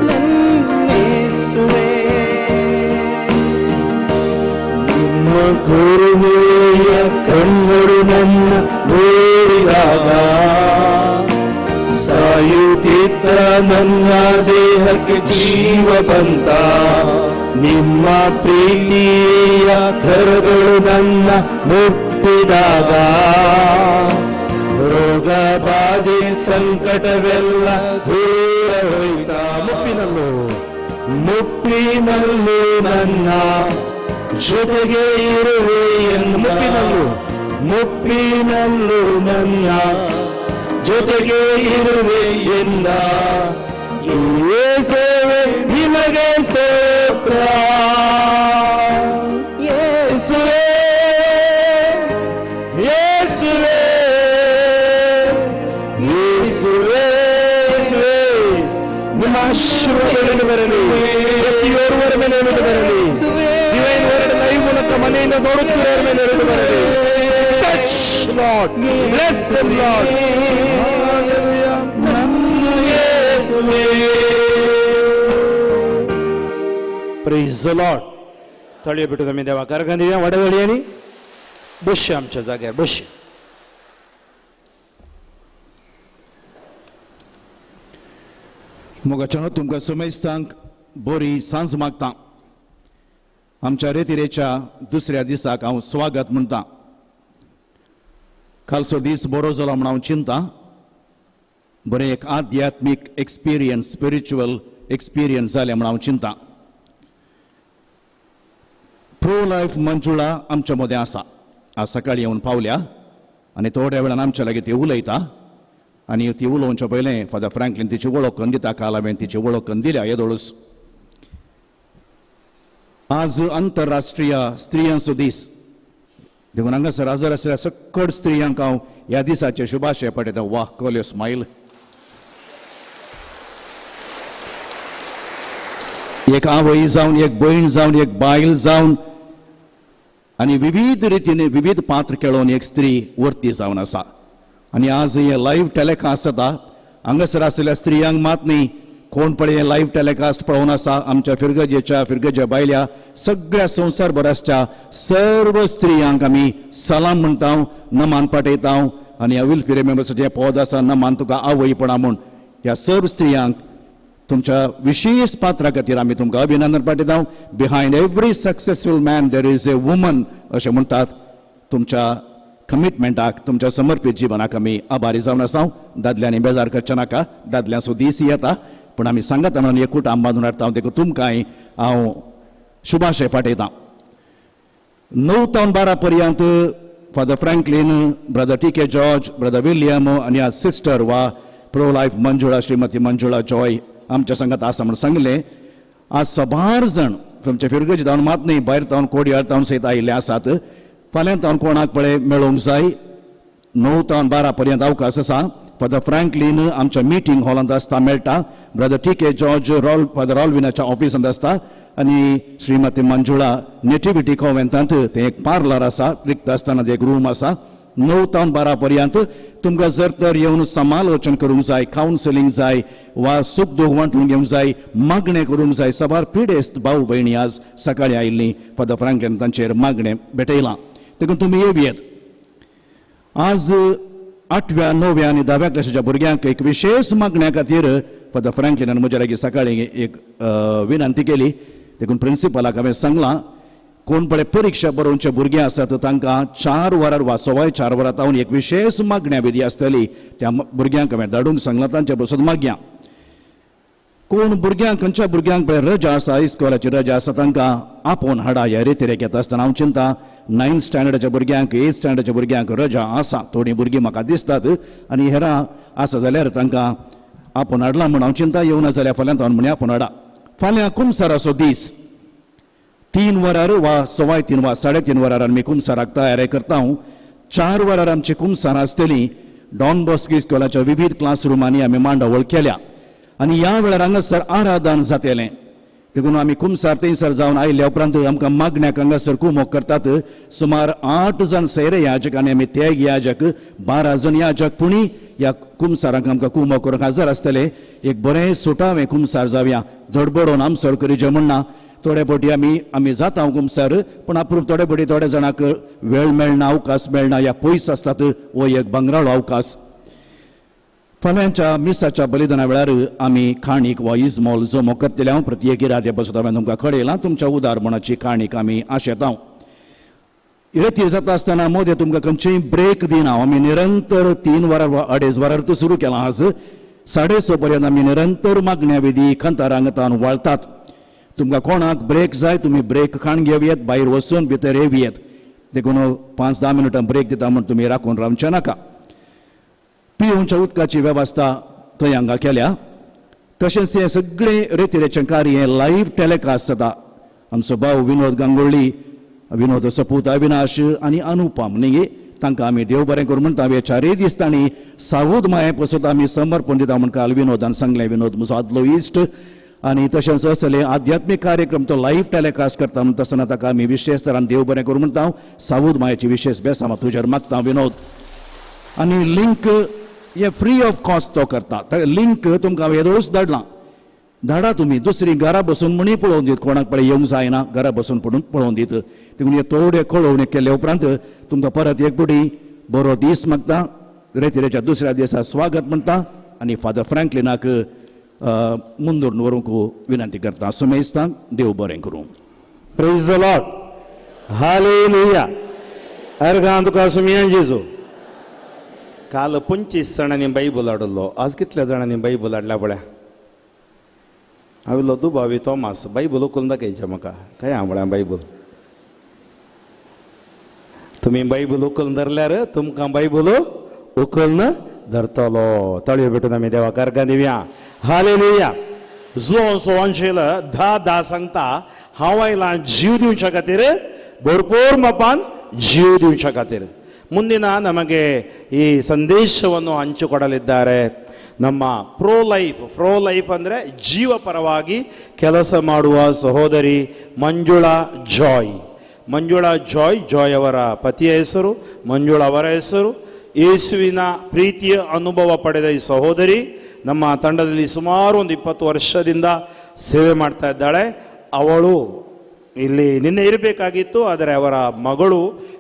ನನ್ನ ಯೇಸುವೆ. ನಿಮ್ಮ ಕರುಣೆಯ ಕಣ್ಣುಗಳು ನನ್ನ ನೋಡಿದಾಗ ಸಾಯುತ್ತಿದ್ದ ನನ್ನ ದೇಹಕ್ಕೆ ಜೀವ ಬಂತ. ನಿಮ್ಮ ಪ್ರೀತಿಯ ಕರಗಳು ನನ್ನ ಮುಟ್ಟಿದಾಗ ರೋಗ ಬಾಧೆ ಸಂಕಟವೆಲ್ಲ ದೂರ ಹೋಯ್ತ. ಮುಪ್ಪಿನಲ್ಲೂ ನನ್ನ ಜೊತೆಗೆ ಇರುವೆ ಎಂದು. ಮುಪ್ಪಿನಲ್ಲೂ ನನ್ನ ಜೊತೆಗೆ ಇರುವೆ ಎಂದ. ಯೇಸುವೆ ನಿಮಗೆ ಸ್ತೋತ್ರ. ಯೇಸುವೆ ಯೇಸುವೆ ಯೇಸುವೆ ಯೇಸುವೆ ನಿಮ್ಮ ಆಶೀರ್ವಾದಗಳು ಬರಲಿ. ಪ್ರತಿಯೊಬ್ಬರ ಮೇಲೆ ಇಳಿದು ಬರಲಿ. ಡಿವೈನ್ ವರ್ಡ್ ಲೈವ್ ಮೂಲಕ ಮನೆಯಿಂದ ನೋಡುತ್ತಿರೋರ ಮೇಲೆ ಇಳಿದು ಬರಲಿ. Touch lord, bless them lord. Hallelujah. ನಮ್ಮ ಯೇಸುವೇ. Praise the Lord. तळी बिटू तुम्ही देवा करगंदी वडवळी आणि बसशे आमच्या जाग्यार बसशे. मोगाच्यानो तुमकां समजतांक बरी सांज मागता. आमच्या रेतिरेच्या दुसऱ्या दिसाक हांव स्वागत म्हणटा. कालचो दीस बरो जालो म्हण हांव चिंता. बरें एक आध्यात्मीक एक्सपिरियन्स स्पिरिच्युअल एक्सपिरियन्स जालें म्हण हांव चिंतां. प्रो लायफ मंजुळा आमच्या मदें आसा. आज सकाळीं येवन पावल्या आनी थोड्या वेळान आमच्या लागीं ती उलयता आनी ती उलोवच्या पयलें फादर फ्रँकलीन तिची वळख करून दिता. काल हांवें तिची वळख करून दिल्या येदोळूस. आज आंतरराष्ट्रीय स्त्रियांचो दीस देखून हांगासर हजर आसलेल्या सकट स्त्रियांक हांव ह्या दिसाचे शुभाशय पठयता. वाह, कॉल स्मायल. एक आवय जावन, एक भयण जावन, एक बायल जावन आनी विविध रितीने विविध पात्र खेळोवन एक स्त्री वर्ती जावन आसा. आनी आज हे लायव्ह टॅलिकास्ट जाता. हांगासर आसलेल्या स्त्रियांक मात न्ही, कोण पळय हे लायव्ह टॅलिकास्ट पळोवन आसा, आमच्या फिरगजेच्या बायल्या सगळ्या संवसारभराच्या सर्व स्त्रियांक आमी सलाम म्हणटा, नमान पाठयता. आनी विल फी रिमेंबर्स जे पद आसा, नमान तुका आवयपणा म्हूण ह्या सर्व स्त्रियांक तुमच्या विशेष पात्रा खातीर आमी तुमकां अभिनंदन पाठयता. Behind every successful man there is a woman अशें म्हणटात. तुमच्या कमिटमेंटाक, तुमच्या समर्पीत जिवनाक आमी आभारी जावन आसा. दादल्यांनी बेजार करचे नाका, दादल्यांचो दीस येता, पूण आमी सांगता म्हणून एक कुटांब बांदून हाडटा. देखून तुमकांय हांव शुभाशय पाठयतां. 9 ते 12 पर्यंत father Franklin, brother TK. George, brother William आनी आज सिस्टर वा प्रो लायफ मंजुळा, श्रीमती मंजुळा जॉय आमच्या संगात आसा म्हणून सांगलें. आज 12 जाण तुमचे फिरगेजी जावन मात न्ही, भायर तावन कोडयार तावन सयत आयिल्ले आसात. फाल्यां तावन कोणाक पळय मेळोवंक जाय. 9 ते 12 पर्यंत अवकाश आसा. फादर फ्रँकलीन आमच्या मिटींग हॉलांत आसता, मेळटा. Brother TK. जॉर्ज फादर रॉल्विनाच्या ऑफिसांत आसता. आनी श्रीमती मंजुळा नेटिविटी कॉन्व्हेंटांत थंय एक पार्लर आसा, रिक्त आसतना एक रूम आसा. 9 ते 12 पर्यंत तुमकां जर तर येवन समालोचन करूंक जाय, कावन्सिलींग जाय वा सूख दूख वांटून घेवंक जाय, मागणें करूंक जाय. सबार पिडेस्त भाऊ भयणी आज सकाळीं आयिल्लीं. फादर फ्रँकलीन तांचेर मागणें भेटयलां. देखून तुमी येवयेत. आज 8व्या, 9व्या आनी 10व्या क्लासीच्या भुरग्यांक एक विशेष मागण्या खातीर फादर फ्रँकलीनान म्हज्या लागीं सकाळीं एक विनंती केली. देखून प्रिंसिपलाक हांवें सांगलां, कोण पळय परीक्षा बरोवचे भुरगे आसात तांकां 4 वरां वा 4 वरां तावन एक विशेष मागण्या विधी आसतली. त्या भुरग्यांक हांवें धाडूंक सांगलां, तांचे बसून मागया. कोण भुरग्यांक, खंयच्या भुरग्यांक पळय रजा आसा, इस्कॉलाची रजा आसा, तांकां आपोवन हाडा. ह्या रितीरेक येता आसतना हांव चिंता 9th स्टँडर्डाच्या भुरग्यांक, 8th स्टँडर्डाच्या भुरग्यांक रजा आसा. थोडीं भुरगीं म्हाका दिसतात आनी हेरां आसा जाल्यार तांकां आपोवन हाडलां म्हूण हांव चिंता. येवना जाल्यार फाल्यां तावन म्हणे आपोवन हाडा. फाल्यां कुमसाराचो दीस 3 वरार वा 3:15 वा 3:30 वरार आमी कुमसाराक तयारी करता. 4 वरार आमची कुमसारां आसतलीं. डॉन बॉस्को इस्कॉलाच्या विविध क्लासरुमांनी आमी मांडावळ केल्या आनी ह्या वेळार हांगासर आराधन जातलें. देखून आमी कुमसार थंयसर जावन आयिल्ल्या उपरांत आमकां मागण्याक हांगासर कुमक करतात. सुमार 8 जाण सैरे याजक आनी आमी तेग याजक, 12 जाण याजक पुणी ह्या कुमसाराक आमकां कुमक करूंक हजर आसतले. एक बरें सुटावें कुमसार जावया, धडबडोवन आमसर करीचें म्हणना. थोडे फावटी आमी जाता कुमसार, पूण आपूण थोडे फावटी थोड्या जाणांक वेळ मेळना, अवकाश मेळना, ह्या पयस आसतात, हो एक बंगराळो अवकाश. फाल्यांच्या मिसाच्या बलिदाना वेळार आमी खाणीक वा इजमोल जमो करतले. हांव प्रत्येक इरादे बसत हांवें तुमकां कळयलां. तुमच्या उदारपणाची खाणीक आमी आशेतां. येती जाता आसतना मोदे तुमकां खंयचेय ब्रेक दिना. आमी निरंतर 3 वरां वा 2.5 वरार तो सुरू केलां. आज 6:30 पर्यंत आमी निरंतर मागण्या विधी खंतारांगतान वळटात. तुमकां कोणाक ब्रेक जाय, तुमी ब्रेक खाण घेवयेत, भायर वचून भितर येवयेत. देखून 5-10 मिनटां ब्रेक दिता म्हूण तुमी राखून रावचे नाका. पिवच्या उदकाची वेवस्था थंय हांगा केल्या. तशेंच हे सगळे रेतीरेचें कार्य हें लायव्ह टॅलिकास्ट जाता. आमचो भाव विनोद गांगुळ्ळी, विनोद सपूत, अविनाश आनी अनुपम न्ही, तांकां आमी देव बरें करूं म्हणटा. हे 4 दीस तांणी सावूद माये पासून आमी समर्पण दिता म्हूण काल विनोदान सांगलें. विनोद म्हजो आदलो इश्ट. आनी तशेंच असले आध्यात्मीक कार्यक्रम तो लायव्ह टॅलिकास्ट करता म्हणून तसना ताका आमी विशेष तरान देव बरें करूं म्हणटा. सावूद मायेची विशेष बेसां तुजेर मागता विनोद. आनी लिंक हे फ्री ऑफ कॉस्ट तो करता. लिंक तुमकां येदोळूच धाडलां. धाडा तुमी. दुसरी घरा बसून म्हणी पळोवन दीत. कोणाक पळय येवंक जायना, घरा बसून पळोवन दीत. देखून हे थोडे कळोवणी केले उपरांत तुमकां परत एक बुडी बरो दीस मागता. रेतीरेच्या दुसऱ्या दिसा स्वागत म्हणटा आनी फादर फ्रँकलिनाक मुंदूर व्हरूंक विनंती करता. सुमेस्तांक देव बरें करूं. Praise the Lord. हालेलुया. अर्गां तुका सुमयान जेजू. काल पंचवीस जाणांनी बायबल हाडलो आज कितल्या जाणांनी बायबल हाडल्या पळय हांवें तूं भावी तोमास बायबल उखलून दाखयचें म्हाका काय म्हळ्यार बायबल तुमी बायबल उखलून धरल्यार तुमकां बायबल उखलून धरतलो तळयो भेटून आमी देवा कारका दिवया हालेलुया जो सोवांशेल धा सांगता हांव आयलां जीव दिवच्या खातीर भरपूर मापान जीव दिवच्या खातीर ಮುಂದಿನ ನಮಗೆ ಈ ಸಂದೇಶವನ್ನು ಹಂಚಿಕೊಡಲಿದ್ದಾರೆ ನಮ್ಮ ಪ್ರೋ ಲೈಫ್ ಅಂದರೆ ಜೀವ ಪರವಾಗಿ ಕೆಲಸ ಮಾಡುವ ಸಹೋದರಿ ಮಂಜುಳಾ ಜಾಯ್ ಅವರ ಪತಿಯ ಹೆಸರು ಮಂಜುಳಾ ಅವರ ಹೆಸರು ಯೇಸುವಿನ ಪ್ರೀತಿಯ ಅನುಭವ ಪಡೆದ ಈ ಸಹೋದರಿ ನಮ್ಮ ತಂಡದಲ್ಲಿ ಸುಮಾರು ಒಂದು 20 ವರ್ಷದಿಂದ ಸೇವೆ ಮಾಡ್ತಾ ಇದ್ದಾಳೆ ಅವಳು ಇಲ್ಲಿ ನಿನ್ನೆ ಇರಬೇಕಾಗಿತ್ತು ಆದರೆ ಅವರ ಮಗಳು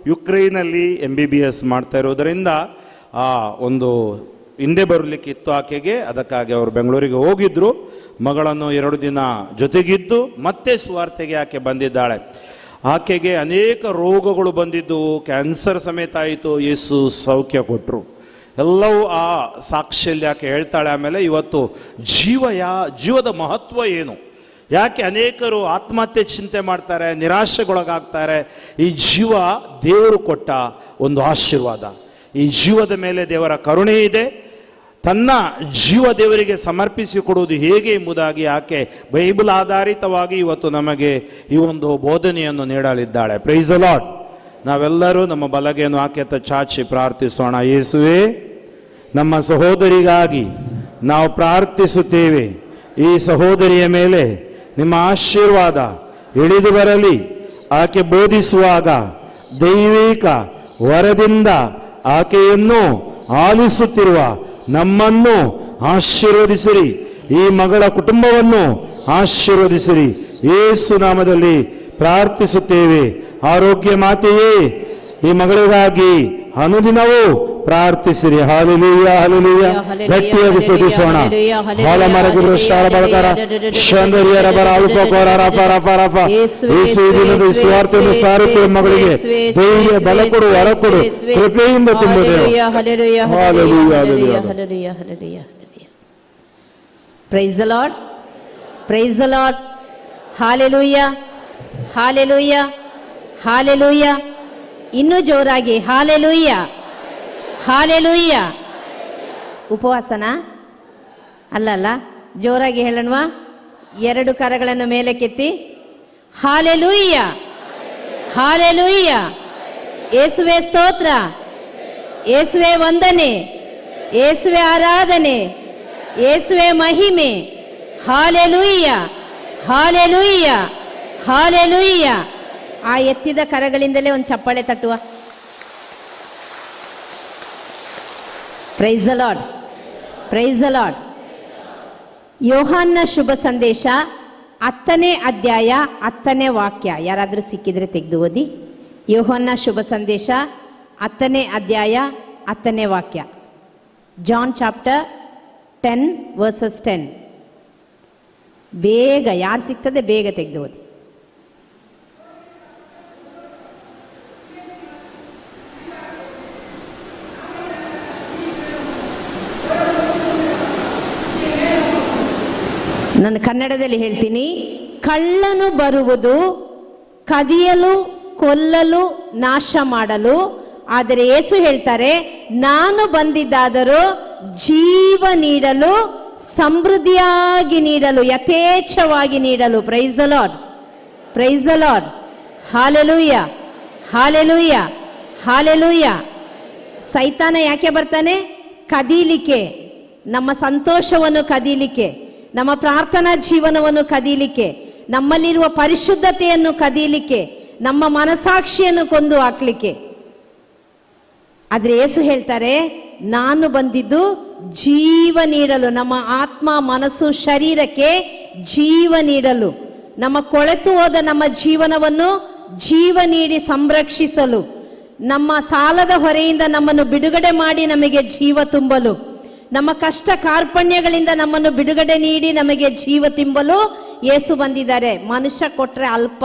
ಯುಕ್ರೇನಲ್ಲಿ MBBS ಮಾಡ್ತಾ ಇರೋದರಿಂದ ಒಂದು ಹಿಂದೆ ಬರಲಿಕ್ಕಿತ್ತು ಆಕೆಗೆ ಅದಕ್ಕಾಗಿ ಅವರು ಬೆಂಗಳೂರಿಗೆ ಹೋಗಿದ್ರು ಮಗಳನ್ನು 2 ದಿನ ಜೊತೆಗಿದ್ದು ಮತ್ತೆ ಸುವಾರ್ತೆಗೆ ಆಕೆ ಬಂದಿದ್ದಾಳೆ ಆಕೆಗೆ ಅನೇಕ ರೋಗಗಳು ಬಂದಿದ್ದವು ಕ್ಯಾನ್ಸರ್ ಸಮೇತ ಆಯಿತು ಯೇಸು ಸೌಖ್ಯ ಕೊಟ್ಟರು ಎಲ್ಲವೂ ಆ ಸಾಕ್ಷಿಯಲ್ಲಿ ಆಕೆ ಹೇಳ್ತಾಳೆ ಆಮೇಲೆ ಇವತ್ತು ಜೀವದ ಮಹತ್ವ ಏನು ಯಾಕೆ ಅನೇಕರು ಆತ್ಮಹತ್ಯೆ ಚಿಂತೆ ಮಾಡ್ತಾರೆ ನಿರಾಶೆಗೊಳಗಾಗ್ತಾರೆ ಈ ಜೀವ ದೇವರು ಕೊಟ್ಟ ಒಂದು ಆಶೀರ್ವಾದ ಈ ಜೀವದ ಮೇಲೆ ದೇವರ ಕರುಣೆ ಇದೆ ತನ್ನ ಜೀವ ದೇವರಿಗೆ ಸಮರ್ಪಿಸಿಕೊಡುವುದು ಹೇಗೆ ಎಂಬುದಾಗಿ ಆಕೆ ಬೈಬಲ್ ಆಧಾರಿತವಾಗಿ ಇವತ್ತು ನಮಗೆ ಈ ಒಂದು ಬೋಧನೆಯನ್ನು ನೀಡಲಿದ್ದಾಳೆ ಪ್ರೈಸ್ ದಿ ಲಾರ್ಡ್ ನಾವೆಲ್ಲರೂ ನಮ್ಮ ಬಲಗೆಯನ್ನು ಆಕೆತ ಚಾಚಿ ಪ್ರಾರ್ಥಿಸೋಣ ಯೇಸುವೇ ನಮ್ಮ ಸಹೋದರಿಗಾಗಿ ನಾವು ಪ್ರಾರ್ಥಿಸುತ್ತೇವೆ ಈ ಸಹೋದರಿಯ ಮೇಲೆ ನಿಮ್ಮ ಆಶೀರ್ವಾದ ಇಳಿದು ಬರಲಿ ಆಕೆ ಬೋಧಿಸುವಾಗ ದೈವಿಕ ವರದಿಂದ ಆಕೆಯನ್ನು ಆಲಿಸುತ್ತಿರುವ ನಮ್ಮನ್ನು ಆಶೀರ್ವದಿಸಿರಿ ಈ ಮಗಳ ಕುಟುಂಬವನ್ನು ಆಶೀರ್ವದಿಸಿರಿ ಯೇಸು ನಾಮದಲ್ಲಿ ಪ್ರಾರ್ಥಿಸುತ್ತೇವೆ ಆರೋಗ್ಯ ಮಾತೆಯೇ ಈ ಮಗಳಿಗಾಗಿ ಅನುದಿನವೂ ಪ್ರಾರ್ಥಿಸಿರಿ ಹಾಲೆಲೂಯಾ ಹಾಲೆಲೂಯಾ ಗಟ್ಟಿಯಾಗಿ ಸ್ತುತಿಸೋಣ ಹಾಲಮರಗುರು ಶಾರಬಳಕರ ಶಂದರಿಯರ ಬರ ಅಲ್ಪಕೋರ ರಫ ರಫ ರಫ ಯೇಸು ದಿನದ ಸ್ವಾರ್ಥವನ್ನು ಸಾರುತ್ತಿರುವ ಮಗಳಿಗೆ ಧೈರ್ಯ ಬಲ ಕೊಡು ವರ ಕೊಡು ಕೃಪೆಯಿಂದ ತುಂಬುದೆ hallelujah hallelujah Hallelujah. Praise the Lord. Praise the Lord. Hallelujah. Hallelujah. Hallelujah. ಇನ್ನೂ ಜೋರಾಗಿ ಹಾಲೆಲೂಯಾ ಹಾಲೆಲೂಯಾ ಉಪವಾಸನ ಅಲ್ಲ ಜೋರಾಗಿ ಹೇಳೋಣವಾ 2 ಕರಗಳನ್ನು ಮೇಲೆ ಕೆತ್ತಿ ಹಾಲೆಲೂಯಾ ಹಾಲೆಲೂಯಾ ಯೇಸುವೇ ಸ್ತೋತ್ರ ಯೇಸುವೇ ವಂದನೆ ಯೇಸುವೇ ಆರಾಧನೆ ಯೇಸುವೇ ಮಹಿಮೆ ಹಾಲೆಲೂಯಾ ಹಾಲೆಲೂಯಾ ಹಾಲೆಲೂಯಾ ಆ ಎತ್ತಿದ ಕರಗಳಿಂದಲೇ ಒಂದು ಚಪ್ಪಾಳೆ ತಟ್ಟುವ praise the Lord praise the Lord ಯೋಹಾನ್ನ ಶುಭ ಸಂದೇಶ 10ನೇ ಅಧ್ಯಾಯ 10ನೇ ವಾಕ್ಯ ಯಾರಾದರೂ ಸಿಕ್ಕಿದ್ರೆ ತೆಗೆದು ಓದಿ ಯೋಹಾನ್ನ ಶುಭ ಸಂದೇಶ 10ನೇ ಅಧ್ಯಾಯ 10ನೇ ವಾಕ್ಯ ಜಾನ್ ಚಾಪ್ಟರ್ 10 ವರ್ಸಸ್ 10 ಬೇಗ ಯಾರು ಸಿಗ್ತದೆ ಬೇಗ ತೆಗೆದು ಓದಿ ನಾನು ಕನ್ನಡದಲ್ಲಿ ಹೇಳ್ತೀನಿ ಕಳ್ಳನು ಬರುವುದು ಕದಿಯಲು ಕೊಲ್ಲಲು ನಾಶ ಮಾಡಲು ಆದರೆ ಯೇಸು ಹೇಳ್ತಾರೆ ನಾನು ಬಂದಿದ್ದಾದರೂ ಜೀವ ನೀಡಲು ಸಮೃದ್ಧಿಯಾಗಿ ನೀಡಲು ಯಥೇಚ್ಛವಾಗಿ ನೀಡಲು price the Lord praise the Lord hallelujah hallelujah hallelujah ಸೈತಾನ ಯಾಕೆ ಬರ್ತಾನೆ ಕದೀಲಿಕ್ಕೆ ನಮ್ಮ ಸಂತೋಷವನ್ನು ಕದೀಲಿಕ್ಕೆ ನಮ್ಮ ಪ್ರಾರ್ಥನಾ ಜೀವನವನ್ನು ಕದೀಲಿಕ್ಕೆ ನಮ್ಮಲ್ಲಿರುವ ಪರಿಶುದ್ಧತೆಯನ್ನು ಕದೀಲಿಕ್ಕೆ ನಮ್ಮ ಮನಸಾಕ್ಷಿಯನ್ನು ಕೊಂದು ಹಾಕ್ಲಿಕ್ಕೆ ಆದ್ರೆ ಯೇಸು ಹೇಳ್ತಾರೆ ನಾನು ಬಂದಿದ್ದು ಜೀವ ನೀಡಲು ನಮ್ಮ ಆತ್ಮ ಮನಸ್ಸು ಶರೀರಕ್ಕೆ ಜೀವ ನೀಡಲು ನಮ್ಮ ಕೊಳೆತು ಹೋದ ನಮ್ಮ ಜೀವನವನ್ನು ಜೀವ ನೀಡಿ ಸಂರಕ್ಷಿಸಲು ನಮ್ಮ ಸಾಲದ ಹೊರೆಯಿಂದ ನಮ್ಮನ್ನು ಬಿಡುಗಡೆ ಮಾಡಿ ನಮಗೆ ಜೀವ ತುಂಬಲು ನಮ್ಮ ಕಷ್ಟ ಕಾರ್ಪಣ್ಯಗಳಿಂದ ನಮ್ಮನ್ನು ಬಿಡುಗಡೆ ನೀಡಿ ನಮಗೆ ಜೀವ ತುಂಬಲು ಯೇಸು ಬಂದಿದ್ದಾರೆ ಮನುಷ್ಯ ಕೊಟ್ರೆ ಅಲ್ಪ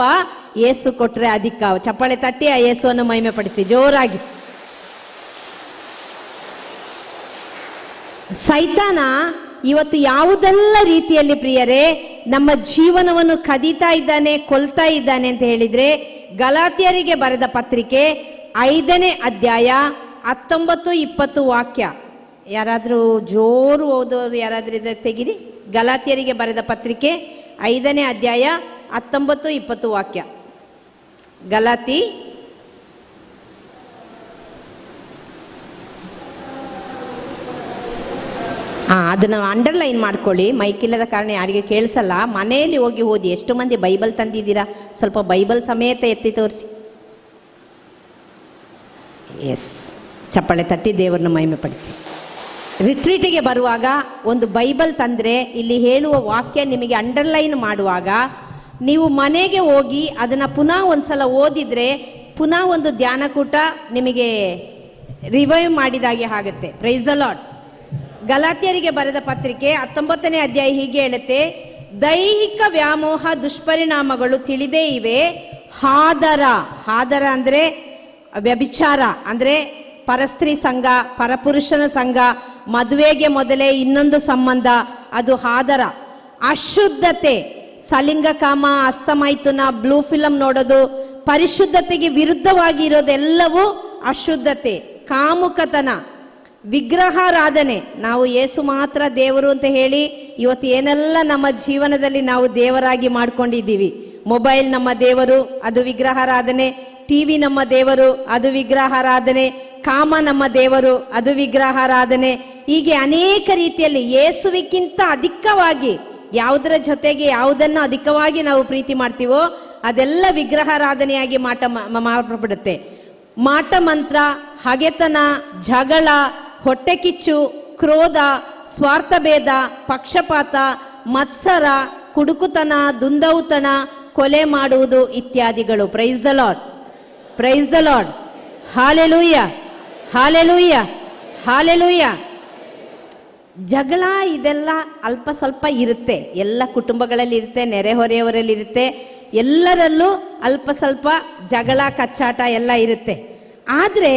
ಯೇಸು ಕೊಟ್ರೆ ಅಧಿಕ ಚಪ್ಪಾಳೆ ತಟ್ಟಿ ಆ ಯೇಸುವನ್ನು ಮಹಿಮೆ ಪಡಿಸಿ ಜೋರಾಗಿ ಸೈತಾನ ಇವತ್ತು ಯಾವುದೆಲ್ಲ ರೀತಿಯಲ್ಲಿ ಪ್ರಿಯರೇ ನಮ್ಮ ಜೀವನವನ್ನು ಕದೀತಾ ಇದ್ದಾನೆ, ಕೊಲ್ತಾ ಇದ್ದಾನೆ ಅಂತ ಹೇಳಿದ್ರೆ, ಗಲಾತ್ಯರಿಗೆ ಬರೆದ ಪತ್ರಿಕೆ 5ನೇ ಅಧ್ಯಾಯ 19-20 ವಾಕ್ಯ. ಯಾರಾದರೂ ಜೋರು ಓದೋರು ಯಾರಾದ್ರೂ ಇದ್ರೆ ತೆಗಿರಿ. ಗಲಾತ್ಯರಿಗೆ ಬರೆದ ಪತ್ರಿಕೆ 5ನೇ ಅಧ್ಯಾಯ 19-20 ವಾಕ್ಯ. ಗಲಾತಿ ಅದನ್ನು ಅಂಡರ್ಲೈನ್ ಮಾಡ್ಕೊಳ್ಳಿ, ಮೈಕ್ ಇಲ್ಲದ ಕಾರಣ ಯಾರಿಗೆ ಕೇಳಿಸಲ್ಲ. ಮನೆಯಲ್ಲಿ ಹೋಗಿ ಓದಿ. ಎಷ್ಟು ಮಂದಿ ಬೈಬಲ್ ತಂದಿದ್ದೀರಾ? ಸ್ವಲ್ಪ ಬೈಬಲ್ ಸಮೇತ ಎತ್ತಿ ತೋರಿಸಿ. ಎಸ್, ಚಪ್ಪಾಳೆ ತಟ್ಟಿ ದೇವರನ್ನ ಮಹಿಮೆಪಡಿಸಿ. ರಿಟ್ರೀಟಿಗೆ ಬರುವಾಗ ಒಂದು ಬೈಬಲ್ ತಂದರೆ ಇಲ್ಲಿ ಹೇಳುವ ವಾಕ್ಯ ನಿಮಗೆ ಅಂಡರ್ಲೈನ್ ಮಾಡುವಾಗ ನೀವು ಮನೆಗೆ ಹೋಗಿ ಅದನ್ನು ಪುನಃ ಒಂದು ಸಲ ಓದಿದರೆ ಪುನಃ ಒಂದು ಧ್ಯಾನಕೂಟ ನಿಮಗೆ ರಿವೈವ್ ಮಾಡಿದಾಗೆ ಆಗುತ್ತೆ. Price the lord. ಗಲಾತ್ಯರಿಗೆ ಬರೆದ ಪತ್ರಿಕೆ 19ನೇ ಅಧ್ಯಾಯ ಹೀಗೆ ಹೇಳುತ್ತೆ, ದೈಹಿಕ ವ್ಯಾಮೋಹ ದುಷ್ಪರಿಣಾಮಗಳು ತಿಳಿದೇ ಇವೆ. ಹಾದರ ಅಂದರೆ ವ್ಯಭಿಚಾರ, ಅಂದರೆ ಪರಸ್ತ್ರೀ ಸಂಘ, ಪರಪುರುಷನ ಸಂಘ, ಮದುವೆಗೆ ಮೊದಲೇ ಇನ್ನೊಂದು ಸಂಬಂಧ, ಅದು ಹಾದರ. ಅಶುದ್ಧತೆ, ಸಲಿಂಗಕಾಮ, ಹಸ್ತಮೈಥುನ, ಬ್ಲೂ ಫಿಲಂ ನೋಡೋದು, ಪರಿಶುದ್ಧತೆಗೆ ವಿರುದ್ಧವಾಗಿ ಇರೋದೆಲ್ಲವೂ ಅಶುದ್ಧತೆ. ಕಾಮುಕತನ, ವಿಗ್ರಹಾರಾಧನೆ. ನಾವು ಯೇಸು ಮಾತ್ರ ದೇವರು ಅಂತ ಹೇಳಿ ಇವತ್ತು ಏನೆಲ್ಲ ನಮ್ಮ ಜೀವನದಲ್ಲಿ ನಾವು ದೇವರಾಗಿ ಮಾಡ್ಕೊಂಡಿದ್ದೀವಿ. ಮೊಬೈಲ್ ನಮ್ಮ ದೇವರು, ಅದು ವಿಗ್ರಹಾರಾಧನೆ. ಟಿವಿ ನಮ್ಮ ದೇವರು, ಅದು ವಿಗ್ರಹಾರಾಧನೆ. ಕಾಮ ನಮ್ಮ ದೇವರು, ಅದು ವಿಗ್ರಹಾರಾಧನೆ. ಹೀಗೆ ಅನೇಕ ರೀತಿಯಲ್ಲಿ ಯೇಸುವಿಗಿಂತ ಅಧಿಕವಾಗಿ ಯಾವುದರ ಜೊತೆಗೆ ಯಾವುದನ್ನು ಅಧಿಕವಾಗಿ ನಾವು ಪ್ರೀತಿ ಮಾಡ್ತೀವೋ ಅದೆಲ್ಲ ವಿಗ್ರಹಾರಾಧನೆಯಾಗಿ ಮಾರ್ಪಡುತ್ತೆ. ಮಾಟ ಮಂತ್ರ, ಹಗೆತನ, ಜಗಳ, ಹೊಟ್ಟೆಕಿಚ್ಚು, ಕ್ರೋಧ, ಸ್ವಾರ್ಥಭೇದ, ಪಕ್ಷಪಾತ, ಮತ್ಸರ, ಕುಡುಕುತನ, ದುಂದೌತಣ, ಕೊಲೆ ಮಾಡುವುದು ಇತ್ಯಾದಿಗಳು. Price the Lord, praise the Lord. Hallelujah, hallelujah, hallelujah. ಜಗಳ ಇದೆಲ್ಲ ಅಲ್ಪ ಸ್ವಲ್ಪ ಇರುತ್ತೆ, ಎಲ್ಲ ಕುಟುಂಬಗಳಲ್ಲಿ ಇರುತ್ತೆ, ನೆರೆಹೊರೆಯವರಲ್ಲಿ ಇರುತ್ತೆ, ಎಲ್ಲರಲ್ಲೂ ಅಲ್ಪ ಸ್ವಲ್ಪ ಜಗಳ ಕಚ್ಚಾಟ ಎಲ್ಲ ಇರುತ್ತೆ. ಆದರೆ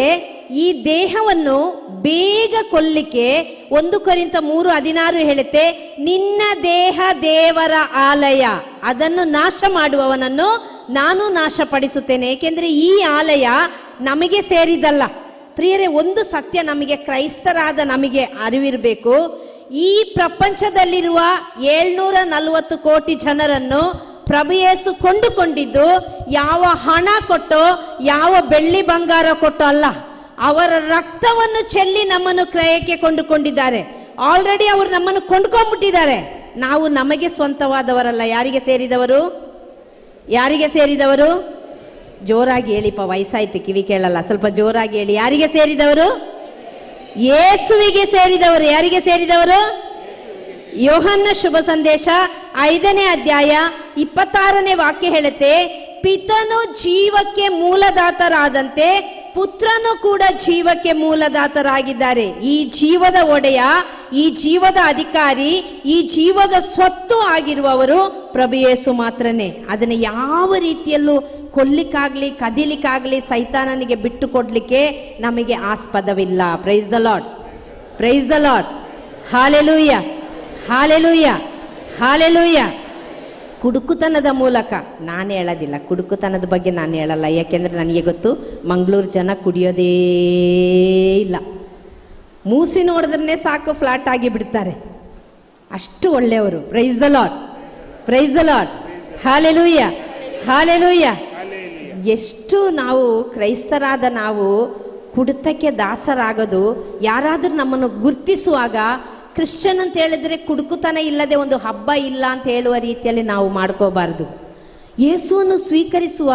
ಈ ದೇಹವನ್ನು ಬೇಗ ಕೊಲ್ಲಿಕ್ಕೆ 1 ಕೊರಿಂಥ 3:16 ಹೇಳುತ್ತೆ, ನಿನ್ನ ದೇಹ ದೇವರ ಆಲಯ, ಅದನ್ನು ನಾಶ ಮಾಡುವವನನ್ನು ನಾನು ನಾಶಪಡಿಸುತ್ತೇನೆ. ಏಕೆಂದರೆ ಈ ಆಲಯ ನಮಗೆ ಸೇರಿದಲ್ಲ. ಪ್ರಿಯರೇ, ಒಂದು ಸತ್ಯ ನಮಗೆ ಕ್ರೈಸ್ತರಾದ ನಮಗೆ ಅರಿವಿರಬೇಕು. ಈ ಪ್ರಪಂಚದಲ್ಲಿರುವ 740 ಕೋಟಿ ಜನರನ್ನು ಪ್ರಭು ಯೇಸು ಕೊಂಡುಕೊಂಡಿದ್ದು ಯಾವ ಹಣ ಕೊಟ್ಟೋ, ಯಾವ ಬೆಳ್ಳಿ ಬಂಗಾರ ಕೊಟ್ಟೋ ಅಲ್ಲ, ಅವರ ರಕ್ತವನ್ನು ಚೆಲ್ಲಿ ನಮ್ಮನ್ನು ಕ್ರಯಕ್ಕೆ ಕೊಂಡುಕೊಂಡಿದ್ದಾರೆ. ಆಲ್ರೆಡಿ ಅವರು ನಮ್ಮನ್ನು ಕೊಂಡ್ಕೊಂಡ್ಬಿಟ್ಟಿದ್ದಾರೆ. ನಾವು ನಮಗೆ ಸ್ವಂತವಾದವರಲ್ಲ. ಯಾರಿಗೆ ಸೇರಿದವರು? ಯಾರಿಗೆ ಸೇರಿದವರು? ಜೋರಾಗಿ ಹೇಳಿಪ್ಪ, ವಯಸ್ಸಾಯ್ತು, ಕಿವಿ ಕೇಳಲ್ಲ, ಸ್ವಲ್ಪ ಜೋರಾಗಿ ಹೇಳಿ. ಯಾರಿಗೆ ಸೇರಿದವರು? ಯೇಸುವಿಗೆ ಸೇರಿದವರು. ಯಾರಿಗೆ ಸೇರಿದವರು? ಯೋಹನ್ನ ಶುಭ ಸಂದೇಶ 5ನೇ ಅಧ್ಯಾಯ 26ನೇ ವಾಕ್ಯ ಹೇಳುತ್ತೆ, ಪಿತನು ಜೀವಕ್ಕೆ ಮೂಲದಾತರಾದಂತೆ ಪುತ್ರನು ಕೂಡ ಜೀವಕ್ಕೆ ಮೂಲದಾತರಾಗಿದ್ದಾರೆ. ಈ ಜೀವದ ಒಡೆಯ, ಈ ಜೀವದ ಅಧಿಕಾರಿ, ಈ ಜೀವದ ಸ್ವತ್ತು ಆಗಿರುವವರು ಪ್ರಭು ಯೇಸು ಮಾತ್ರನೇ. ಅದನ್ನು ಯಾವ ರೀತಿಯಲ್ಲೂ ಕೊಲ್ಲಿಕ್ಕಾಗ್ಲಿ ಕದಿಲಿಕ್ಕಾಗ್ಲಿ ಸೈತಾನನಿಗೆ ಬಿಟ್ಟು ಕೊಡ್ಲಿಕ್ಕೆ ನಮಗೆ ಆಸ್ಪದವಿಲ್ಲ. Praise the Lord, praise the Lord. Hallelujah, hallelujah, hallelujah. ಕುಡುಕುತನದ ಮೂಲಕ ನಾನು ಹೇಳೋದಿಲ್ಲ, ಕುಡುಕುತನದ ಬಗ್ಗೆ ನಾನು ಹೇಳಲ್ಲ. ಯಾಕೆಂದರೆ ನನಗೆ ಗೊತ್ತು, ಮಂಗಳೂರು ಜನ ಕುಡಿಯೋದೇ ಇಲ್ಲ. ಮೂಸಿ ನೋಡಿದ್ರೆ ಸಾಕು ಫ್ಲಾಟ್ ಆಗಿ ಬಿಡ್ತಾರೆ, ಅಷ್ಟು ಒಳ್ಳೆಯವರು. Price the Lord, praise the Lord. Hallelujah, hallelujah. ಎಷ್ಟು ನಾವು ಕ್ರೈಸ್ತರಾದ ನಾವು ಕುಡಿತಕ್ಕೆ ದಾಸರಾಗೋದು. ಯಾರಾದರೂ ನಮ್ಮನ್ನು ಗುರ್ತಿಸುವಾಗ ಕ್ರಿಶ್ಚಿಯನ್ ಅಂತ ಹೇಳಿದ್ರೆ ಕುಡುಕುತನ ಇಲ್ಲದೆ ಒಂದು ಹಬ್ಬ ಇಲ್ಲ ಅಂತ ಹೇಳುವ ರೀತಿಯಲ್ಲಿ ನಾವು ಮಾಡ್ಕೋಬಾರ್ದು. ಯೇಸುವನ್ನು ಸ್ವೀಕರಿಸುವ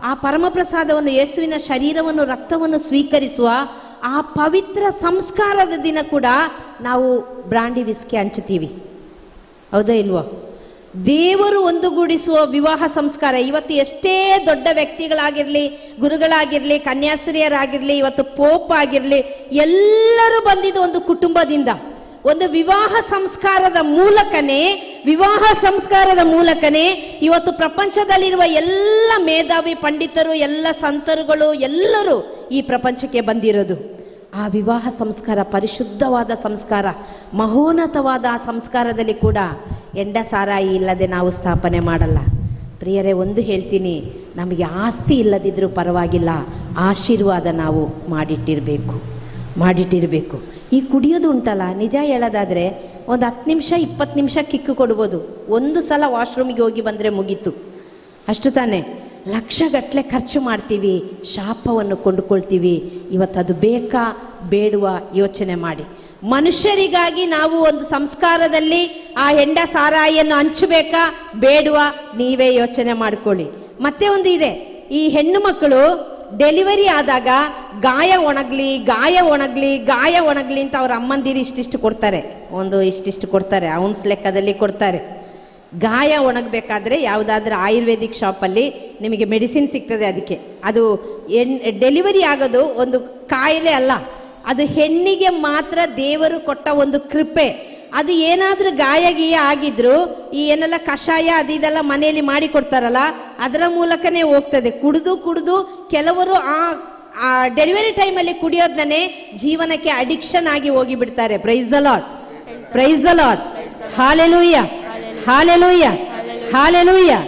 ಆ ಪರಮಪ್ರಸಾದವನ್ನು, ಯೇಸುವಿನ ಶರೀರವನ್ನು ರಕ್ತವನ್ನು ಸ್ವೀಕರಿಸುವ ಆ ಪವಿತ್ರ ಸಂಸ್ಕಾರದ ದಿನ ಕೂಡ ನಾವು ಬ್ರಾಂಡಿ ವಿಸ್ಕಿ ಹಂಚ್ತೀವಿ. ಹೌದಾ ಇಲ್ವೋ? ದೇವರು ಒಂದುಗೂಡಿಸುವ ವಿವಾಹ ಸಂಸ್ಕಾರ. ಇವತ್ತು ಎಷ್ಟೇ ದೊಡ್ಡ ವ್ಯಕ್ತಿಗಳಾಗಿರಲಿ, ಗುರುಗಳಾಗಿರಲಿ, ಕನ್ಯಾಸ್ತ್ರೀಯರಾಗಿರಲಿ, ಇವತ್ತು ಪೋಪ್ ಆಗಿರಲಿ, ಎಲ್ಲರೂ ಬಂದಿದ್ದು ಒಂದು ಕುಟುಂಬದಿಂದ. ಒಂದು ವಿವಾಹ ಸಂಸ್ಕಾರದ ಮೂಲಕನೇ ಇವತ್ತು ಪ್ರಪಂಚದಲ್ಲಿರುವ ಎಲ್ಲ ಮೇಧಾವಿ ಪಂಡಿತರು, ಎಲ್ಲ ಸಂತರುಗಳು ಎಲ್ಲರೂ ಈ ಪ್ರಪಂಚಕ್ಕೆ ಬಂದಿರೋದು. ಆ ವಿವಾಹ ಸಂಸ್ಕಾರ ಪರಿಶುದ್ಧವಾದ ಸಂಸ್ಕಾರ, ಮಹೋನ್ನತವಾದ ಆ ಸಂಸ್ಕಾರದಲ್ಲಿ ಕೂಡ ಎಂಡ ಸಾರಾಯಿ ಇಲ್ಲದೆ ನಾವು ಸ್ಥಾಪನೆ ಮಾಡಲ್ಲ. ಪ್ರಿಯರೇ, ಒಂದು ಹೇಳ್ತೀನಿ, ನಮಗೆ ಆಸ್ತಿ ಇಲ್ಲದಿದ್ದರೂ ಪರವಾಗಿಲ್ಲ, ಆಶೀರ್ವಾದ ನಾವು ಮಾಡಿಟ್ಟಿರಬೇಕು. ಈ ಕುಡಿಯೋದು ಉಂಟಲ್ಲ, ನಿಜ ಹೇಳೋದಾದರೆ ಒಂದು 10 ನಿಮಿಷ 20 ನಿಮಿಷ ಕಿಕ್ಕು ಕೊಡ್ಬೋದು. ಒಂದು ಸಲ ವಾಶ್ರೂಮಿಗೆ ಹೋಗಿ ಬಂದರೆ ಮುಗೀತು, ಅಷ್ಟು ತಾನೇ. ಲಕ್ಷಗಟ್ಟಲೆ ಖರ್ಚು ಮಾಡ್ತೀವಿ, ಶಾಪವನ್ನು ಕೊಂಡುಕೊಳ್ತೀವಿ. ಇವತ್ತದು ಬೇಕಾ ಬೇಡುವ ಯೋಚನೆ ಮಾಡಿ. ಮನುಷ್ಯರಿಗಾಗಿ ನಾವು ಒಂದು ಸಂಸ್ಕಾರದಲ್ಲಿ ಆ ಹೆಂಡ ಸಾರಾಯಿಯನ್ನು ಹಂಚಬೇಕಾ ಬೇಡುವ ನೀವೇ ಯೋಚನೆ ಮಾಡ್ಕೊಳ್ಳಿ. ಮತ್ತೆ ಒಂದು ಇದೆ, ಈ ಹೆಣ್ಣು ಮಕ್ಕಳು ಡೆಲಿವರಿ ಆದಾಗ ಗಾಯ ಒಣಗ್ಲಿ ಅಂತ ಅವ್ರ ಅಮ್ಮಂದಿರು ಇಷ್ಟಿಷ್ಟು ಕೊಡ್ತಾರೆ, ಇಷ್ಟಿಷ್ಟು ಕೊಡ್ತಾರೆ, ಔನ್ಸ್ ಲೆಕ್ಕದಲ್ಲಿ ಕೊಡ್ತಾರೆ. ಗಾಯ ಒಣಗಬೇಕಾದ್ರೆ ಯಾವುದಾದ್ರೂ ಆಯುರ್ವೇದಿಕ್ ಶಾಪಲ್ಲಿ ನಿಮಗೆ ಮೆಡಿಸಿನ್ ಸಿಗ್ತದೆ. ಅದಕ್ಕೆ ಅದು ಡೆಲಿವರಿ ಆಗೋದು ಒಂದು ಕಾಯಿಲೆ ಅಲ್ಲ, ಅದು ಹೆಣ್ಣಿಗೆ ಮಾತ್ರ ದೇವರು ಕೊಟ್ಟ ಒಂದು ಕೃಪೆ. ಅದು ಏನಾದರೂ ಗಾಯ ಆಗಿದ್ರು ಈ ಏನೆಲ್ಲ ಕಷಾಯ ಅದೆಲ್ಲ ಮನೆಯಲ್ಲಿ ಮಾಡಿ ಕೊಡ್ತಾರಲ್ಲ, ಅದರ ಮೂಲಕನೇ ಹೋಗ್ತದೆ. ಕುಡಿದು ಕೆಲವರು ಆ ಡೆಲಿವರಿ ಟೈಮಲ್ಲಿ ಕುಡಿಯೋದನ್ನೇ ಜೀವನಕ್ಕೆ ಅಡಿಕ್ಷನ್ ಆಗಿ ಹೋಗಿಬಿಡ್ತಾರೆ. Praise the Lord, praise the Lord, hallelujah, hallelujah, hallelujah.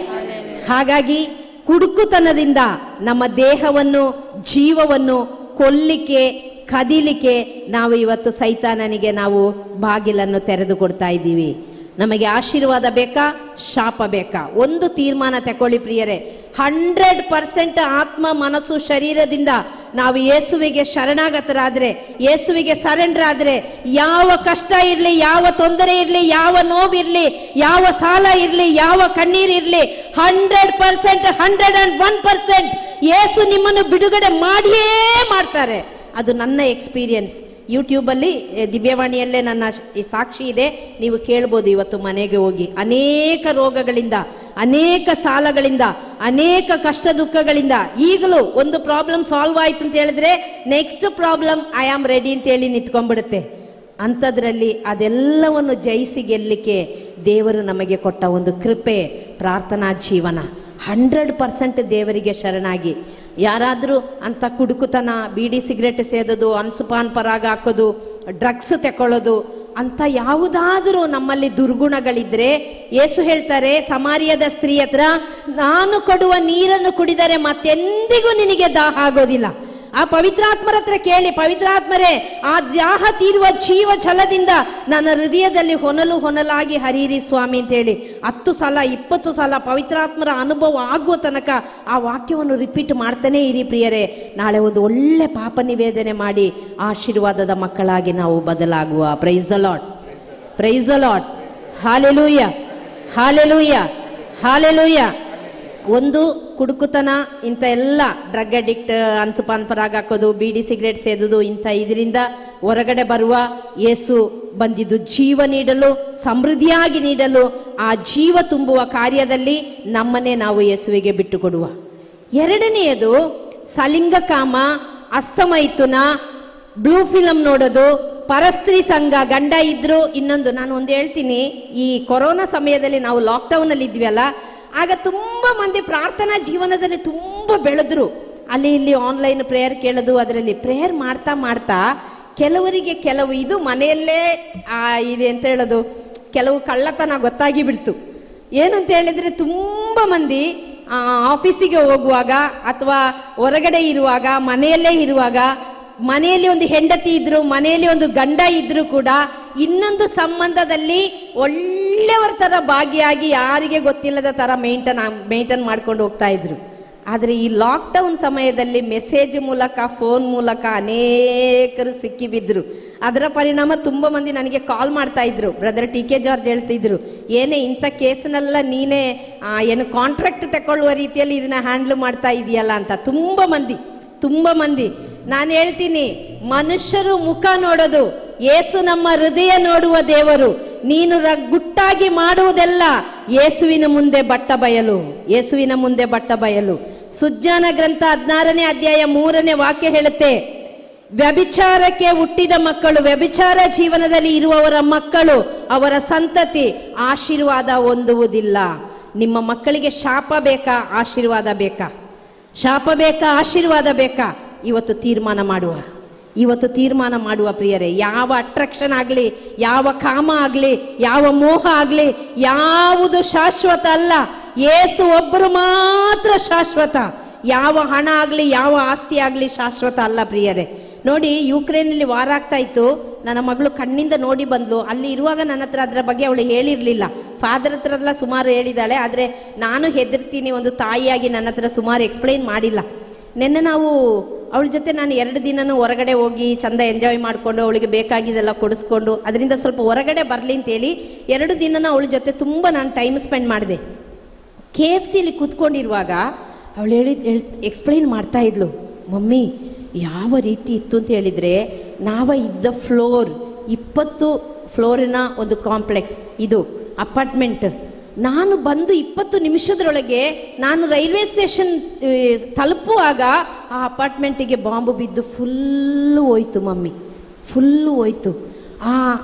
ಹಾಗಾಗಿ ಕುಡುಕುತನದಿಂದ ನಮ್ಮ ದೇಹವನ್ನು, ಜೀವವನ್ನು ಕೊಲ್ಲಿಕ್ಕೆ, ಕದಿಲಿಕ್ಕೆ ನಾವು ಇವತ್ತು ಸೈತಾನನಿಗೆ ನಾವು ಬಾಗಿಲನ್ನು ತೆರೆದು ಕೊಡ್ತಾ ಇದ್ದೀವಿ. ನಮಗೆ ಆಶೀರ್ವಾದ ಬೇಕಾ, ಶಾಪ ಬೇಕಾ? ಒಂದು ತೀರ್ಮಾನ ತಗೊಳ್ಳಿ ಪ್ರಿಯರೇ, 100% ಆತ್ಮ, ಮನಸ್ಸು, ಶರೀರದಿಂದ ನಾವು ಯೇಸುವಿಗೆ ಶರಣಾಗತರಾದರೆ, ಯೇಸುವಿಗೆ ಸರೆಂಡರ್ ಆದರೆ, ಯಾವ ಕಷ್ಟ ಇರಲಿ, ಯಾವ ತೊಂದರೆ ಇರಲಿ, ಯಾವ ನೋವಿರಲಿ, ಯಾವ ಸಾಲ ಇರಲಿ, ಯಾವ ಕಣ್ಣೀರಿರಲಿ, 100%, 101% ಯೇಸು ನಿಮ್ಮನ್ನು ಬಿಡುಗಡೆ ಮಾಡಿಯೇ ಮಾಡ್ತಾರೆ. ಅದು ನನ್ನ ಎಕ್ಸ್ಪೀರಿಯನ್ಸ್. ಯೂಟ್ಯೂಬಲ್ಲಿ ದಿವ್ಯವಾಣಿಯಲ್ಲೇ ನನ್ನ ಸಾಕ್ಷಿ ಇದೆ, ನೀವು ಕೇಳ್ಬೋದು. ಇವತ್ತು ಮನೆಗೆ ಹೋಗಿ ಅನೇಕ ರೋಗಗಳಿಂದ, ಅನೇಕ ಸಾಲಗಳಿಂದ, ಅನೇಕ ಕಷ್ಟ ದುಃಖಗಳಿಂದ, ಈಗಲೂ ಒಂದು ಪ್ರಾಬ್ಲಮ್ ಸಾಲ್ವ್ ಆಯ್ತು ಅಂತ ಹೇಳಿದ್ರೆ next problem I am ready ಅಂತೇಳಿ ನಿಂತ್ಕೊಂಡ್ಬಿಡುತ್ತೆ. ಅಂಥದ್ರಲ್ಲಿ ಅದೆಲ್ಲವನ್ನು ಜಯಿಸಿ ಗೆಲ್ಲಲಿಕ್ಕೆ ದೇವರು ನಮಗೆ ಕೊಟ್ಟ ಒಂದು ಕೃಪೆ ಪ್ರಾರ್ಥನಾ ಜೀವನ. 100% ದೇವರಿಗೆ ಶರಣಾಗಿ. ಯಾರಾದರೂ ಅಂಥ ಕುಡುಕುತನ, ಬೀಡಿ ಸಿಗರೇಟ್ ಸೇದೋದು, ಅನ್ಸುಪಾನ್ ಪರಾಗ ಹಾಕೋದು, ಡ್ರಗ್ಸ್ ತಗೊಳ್ಳೋದು, ಅಂತ ಯಾವುದಾದರೂ ನಮ್ಮಲ್ಲಿ ದುರ್ಗುಣಗಳಿದ್ರೆ ಯೇಸು ಹೇಳ್ತಾರೆ ಸಮಾರ್ಯದ ಸ್ತ್ರೀ ಹತ್ರ, ನಾನು ಕೊಡುವ ನೀರನ್ನು ಕುಡಿದರೆ ಮತ್ತೆಂದಿಗೂ ನಿನಗೆ ದಾಹ ಆಗೋದಿಲ್ಲ. ಆ ಪವಿತ್ರಾತ್ಮರ ಹತ್ರ ಕೇಳಿ, ಪವಿತ್ರಾತ್ಮರೇ ಆ ದಾಹ ತೀರುವ ಜೀವ ಛಲದಿಂದ ನನ್ನ ಹೃದಯದಲ್ಲಿ ಹೊನಲಾಗಿ ಹರಿಯಿರಿ ಸ್ವಾಮಿ ಅಂತೇಳಿ 10 ಸಲ 20 ಸಲ ಪವಿತ್ರಾತ್ಮರ ಅನುಭವ ಆಗುವ ತನಕ ಆ ವಾಕ್ಯವನ್ನು ರಿಪೀಟ್ ಮಾಡ್ತಾನೆ ಇರಿ ಪ್ರಿಯರೇ. ನಾಳೆ ಒಂದು ಒಳ್ಳೆ ಪಾಪ ನಿವೇದನೆ ಮಾಡಿ ಆಶೀರ್ವಾದದ ಮಕ್ಕಳಾಗಿ ನಾವು ಬದಲಾಗುವ. Price the Lord, praise the Lord, hallelujah, hallelujah, hallelujah. ಒಂದು ಕುಡುಕುತನ, ಇಂಥ ಎಲ್ಲ ಡ್ರಗ್ ಅಡಿಕ್ಟ್, ಅನ್ಸುಪಾನ್ ಪರಾಗ ಹಾಕೋದು, ಬೀಡಿ ಸಿಗರೇಟ್ ಸೇದೋದು, ಇಂಥ ಇದರಿಂದ ಹೊರಗಡೆ ಬರುವ ಯೇಸು ಬಂದಿದ್ದು ಜೀವ ನೀಡಲು, ಸಮೃದ್ಧಿಯಾಗಿ ನೀಡಲು, ಆ ಜೀವ ತುಂಬುವ ಕಾರ್ಯದಲ್ಲಿ ನಮ್ಮನ್ನೇ ನಾವು ಯೇಸುವಿಗೆ ಬಿಟ್ಟು ಕೊಡುವ. ಎರಡನೆಯದು ಸಲಿಂಗಕಾಮ, ಅಸ್ತಮೈಥುನ, ಬ್ಲೂ ಫಿಲಮ್ ನೋಡೋದು, ಪರಸ್ತ್ರೀ ಸಂಘ, ಗಂಡ ಇದ್ರು ಇನ್ನೊಂದು. ನಾನು ಒಂದು ಹೇಳ್ತೀನಿ, ಈ ಕೊರೋನಾ ಸಮಯದಲ್ಲಿ ನಾವು ಲಾಕ್ಡೌನಲ್ಲಿ ಇದ್ವಿ ಅಲ್ಲ, ಆಗ ತುಂಬ ಮಂದಿ ಪ್ರಾರ್ಥನಾ ಜೀವನದಲ್ಲಿ ತುಂಬ ಬೆಳೆದ್ರು. ಅಲ್ಲಿ ಇಲ್ಲಿ ಆನ್ಲೈನ್ ಪ್ರೇಯರ್ ಕೇಳೋದು, ಅದರಲ್ಲಿ ಪ್ರೇಯರ್ ಮಾಡ್ತಾ ಮಾಡ್ತಾ ಕೆಲವರಿಗೆ ಕೆಲವು ಇದು ಮನೆಯಲ್ಲೇ ಇದೆ ಅಂತ ಹೇಳೋದು, ಕೆಲವು ಕಳ್ಳತನ ಗೊತ್ತಾಗಿ ಬಿಡ್ತು. ಏನಂತ ಹೇಳಿದರೆ ತುಂಬ ಮಂದಿ ಆಫೀಸಿಗೆ ಹೋಗುವಾಗ ಅಥವಾ ಹೊರಗಡೆ ಇರುವಾಗ, ಮನೆಯಲ್ಲೇ ಇರುವಾಗ, ಮನೆಯಲ್ಲಿ ಒಂದು ಹೆಂಡತಿ ಇದ್ರು, ಮನೆಯಲ್ಲಿ ಒಂದು ಗಂಡ ಇದ್ರು ಕೂಡ ಇನ್ನೊಂದು ಸಂಬಂಧದಲ್ಲಿ ಒಳ್ಳೆಯವರ ಥರ ಭಾಗಿಯಾಗಿ ಯಾರಿಗೆ ಗೊತ್ತಿಲ್ಲದ ಥರ ಮೇಂಟೈನ್ ಮಾಡ್ಕೊಂಡು ಹೋಗ್ತಾ ಇದ್ರು. ಆದರೆ ಈ ಲಾಕ್ಡೌನ್ ಸಮಯದಲ್ಲಿ ಮೆಸೇಜ್ ಮೂಲಕ, ಫೋನ್ ಮೂಲಕ ಅನೇಕರು ಸಿಕ್ಕಿಬಿದ್ರು. ಅದರ ಪರಿಣಾಮ ತುಂಬ ಮಂದಿ ನನಗೆ ಕಾಲ್ ಮಾಡ್ತಾ ಇದ್ರು. ಬ್ರದರ್ ಟಿ ಕೆ ಜಾರ್ಜ್ ಹೇಳ್ತಿದ್ರು, ಏನೇ ಇಂಥ ಕೇಸ್ನೆಲ್ಲ ನೀನೇ ಏನು ಕಾಂಟ್ರಾಕ್ಟ್ ತಗೊಳ್ಳುವ ರೀತಿಯಲ್ಲಿ ಇದನ್ನ ಹ್ಯಾಂಡ್ಲ್ ಮಾಡ್ತಾ ಇದೆಯಲ್ಲ ಅಂತ ತುಂಬ ಮಂದಿ. ನಾನು ಹೇಳ್ತೀನಿ, ಮನುಷ್ಯರು ಮುಖ ನೋಡೋದು, ಯೇಸು ನಮ್ಮ ಹೃದಯ ನೋಡುವ ದೇವರು. ನೀನು ಗುಟ್ಟಾಗಿ ಮಾಡುವುದೆಲ್ಲ ಯೇಸುವಿನ ಮುಂದೆ ಬಟ್ಟ ಬಯಲು, ಯೇಸುವಿನ ಮುಂದೆ ಬಟ್ಟ ಬಯಲು. ಸುಜ್ಞಾನ ಗ್ರಂಥ 16ನೇ ಅಧ್ಯಾಯ 3ನೇ ವಾಕ್ಯ ಹೇಳುತ್ತೆ, ವ್ಯಭಿಚಾರಕ್ಕೆ ಹುಟ್ಟಿದ ಮಕ್ಕಳು, ವ್ಯಭಿಚಾರ ಜೀವನದಲ್ಲಿ ಇರುವವರ ಮಕ್ಕಳು, ಅವರ ಸಂತತಿ ಆಶೀರ್ವಾದ ಹೊಂದುವುದಿಲ್ಲ. ನಿಮ್ಮ ಮಕ್ಕಳಿಗೆ ಶಾಪ ಬೇಕಾ, ಆಶೀರ್ವಾದ ಬೇಕಾ? ಶಾಪ ಬೇಕಾ, ಆಶೀರ್ವಾದ ಬೇಕಾ? ಇವತ್ತು ತೀರ್ಮಾನ ಮಾಡುವ. ಇವತ್ತು ತೀರ್ಮಾನ ಮಾಡುವ ಪ್ರಿಯರೇ. ಯಾವ ಅಟ್ರಾಕ್ಷನ್ ಆಗಲಿ, ಯಾವ ಕಾಮ ಆಗಲಿ, ಯಾವ ಮೋಹ ಆಗಲಿ, ಯಾವುದು ಶಾಶ್ವತ ಅಲ್ಲ. ಯೇಸು ಒಬ್ಬರು ಮಾತ್ರ ಶಾಶ್ವತ. ಯಾವ ಹಣ ಆಗಲಿ, ಯಾವ ಆಸ್ತಿ ಆಗಲಿ ಶಾಶ್ವತ ಅಲ್ಲ ಪ್ರಿಯರೇ. ನೋಡಿ, ಯುಕ್ರೇನಲ್ಲಿ ವಾರ ಆಗ್ತಾ ಇತ್ತು. ನನ್ನ ಮಗಳು ಕಣ್ಣಿಂದ ನೋಡಿ ಬಂದ್ಲು. ಅಲ್ಲಿ ಇರುವಾಗ ನನ್ನ ಹತ್ರ ಅದರ ಬಗ್ಗೆ ಅವಳು ಹೇಳಿರಲಿಲ್ಲ. ಫಾದರ್ ಹತ್ರ ಎಲ್ಲ ಸುಮಾರು ಹೇಳಿದ್ದಾಳೆ, ಆದರೆ ನಾನು ಹೆದರ್ತೀನಿ ಒಂದು ತಾಯಿಯಾಗಿ, ನನ್ನ ಹತ್ರ ಸುಮಾರು ಎಕ್ಸ್ಪ್ಲೈನ್ ಮಾಡಿಲ್ಲ. ನಿನ್ನೆ ನಾವು ಅವಳ ಜೊತೆ ನಾನು 2 ದಿನನೂ ಹೊರಗಡೆ ಹೋಗಿ ಚಂದ ಎಂಜಾಯ್ ಮಾಡಿಕೊಂಡು ಅವಳಿಗೆ ಬೇಕಾಗಿದ್ದೆಲ್ಲ ಕೊಡಿಸ್ಕೊಂಡು ಅದರಿಂದ ಸ್ವಲ್ಪ ಹೊರಗಡೆ ಬರಲಿ ಅಂತೇಳಿ 2 ದಿನನೂ ಅವಳ ಜೊತೆ ತುಂಬ ನಾನು ಟೈಮ್ ಸ್ಪೆಂಡ್ ಮಾಡಿದೆ. KFCಲಿ ಕೂತ್ಕೊಂಡಿರುವಾಗ ಅವಳು ಎಕ್ಸ್ಪ್ಲೈನ್ ಮಾಡ್ತಾ ಇದ್ಲು, ಮಮ್ಮಿ ಯಾವ ರೀತಿ ಇತ್ತು ಅಂತ ಹೇಳಿದರೆ, ಇದ್ದ ಫ್ಲೋರ್ 20 ಫ್ಲೋರಿನ ಒಂದು ಕಾಂಪ್ಲೆಕ್ಸ್, ಇದು ಅಪಾರ್ಟ್ಮೆಂಟ್. ನಾನು ಬಂದು 20 ನಿಮಿಷದೊಳಗೆ ನಾನು ರೈಲ್ವೆ ಸ್ಟೇಷನ್ ತಲುಪುವಾಗ ಆ ಅಪಾರ್ಟ್ಮೆಂಟಿಗೆ ಬಾಂಬು ಬಿದ್ದು ಫುಲ್ಲು ಹೋಯ್ತು ಮಮ್ಮಿ, ಫುಲ್ಲು ಹೋಯ್ತು. ಆ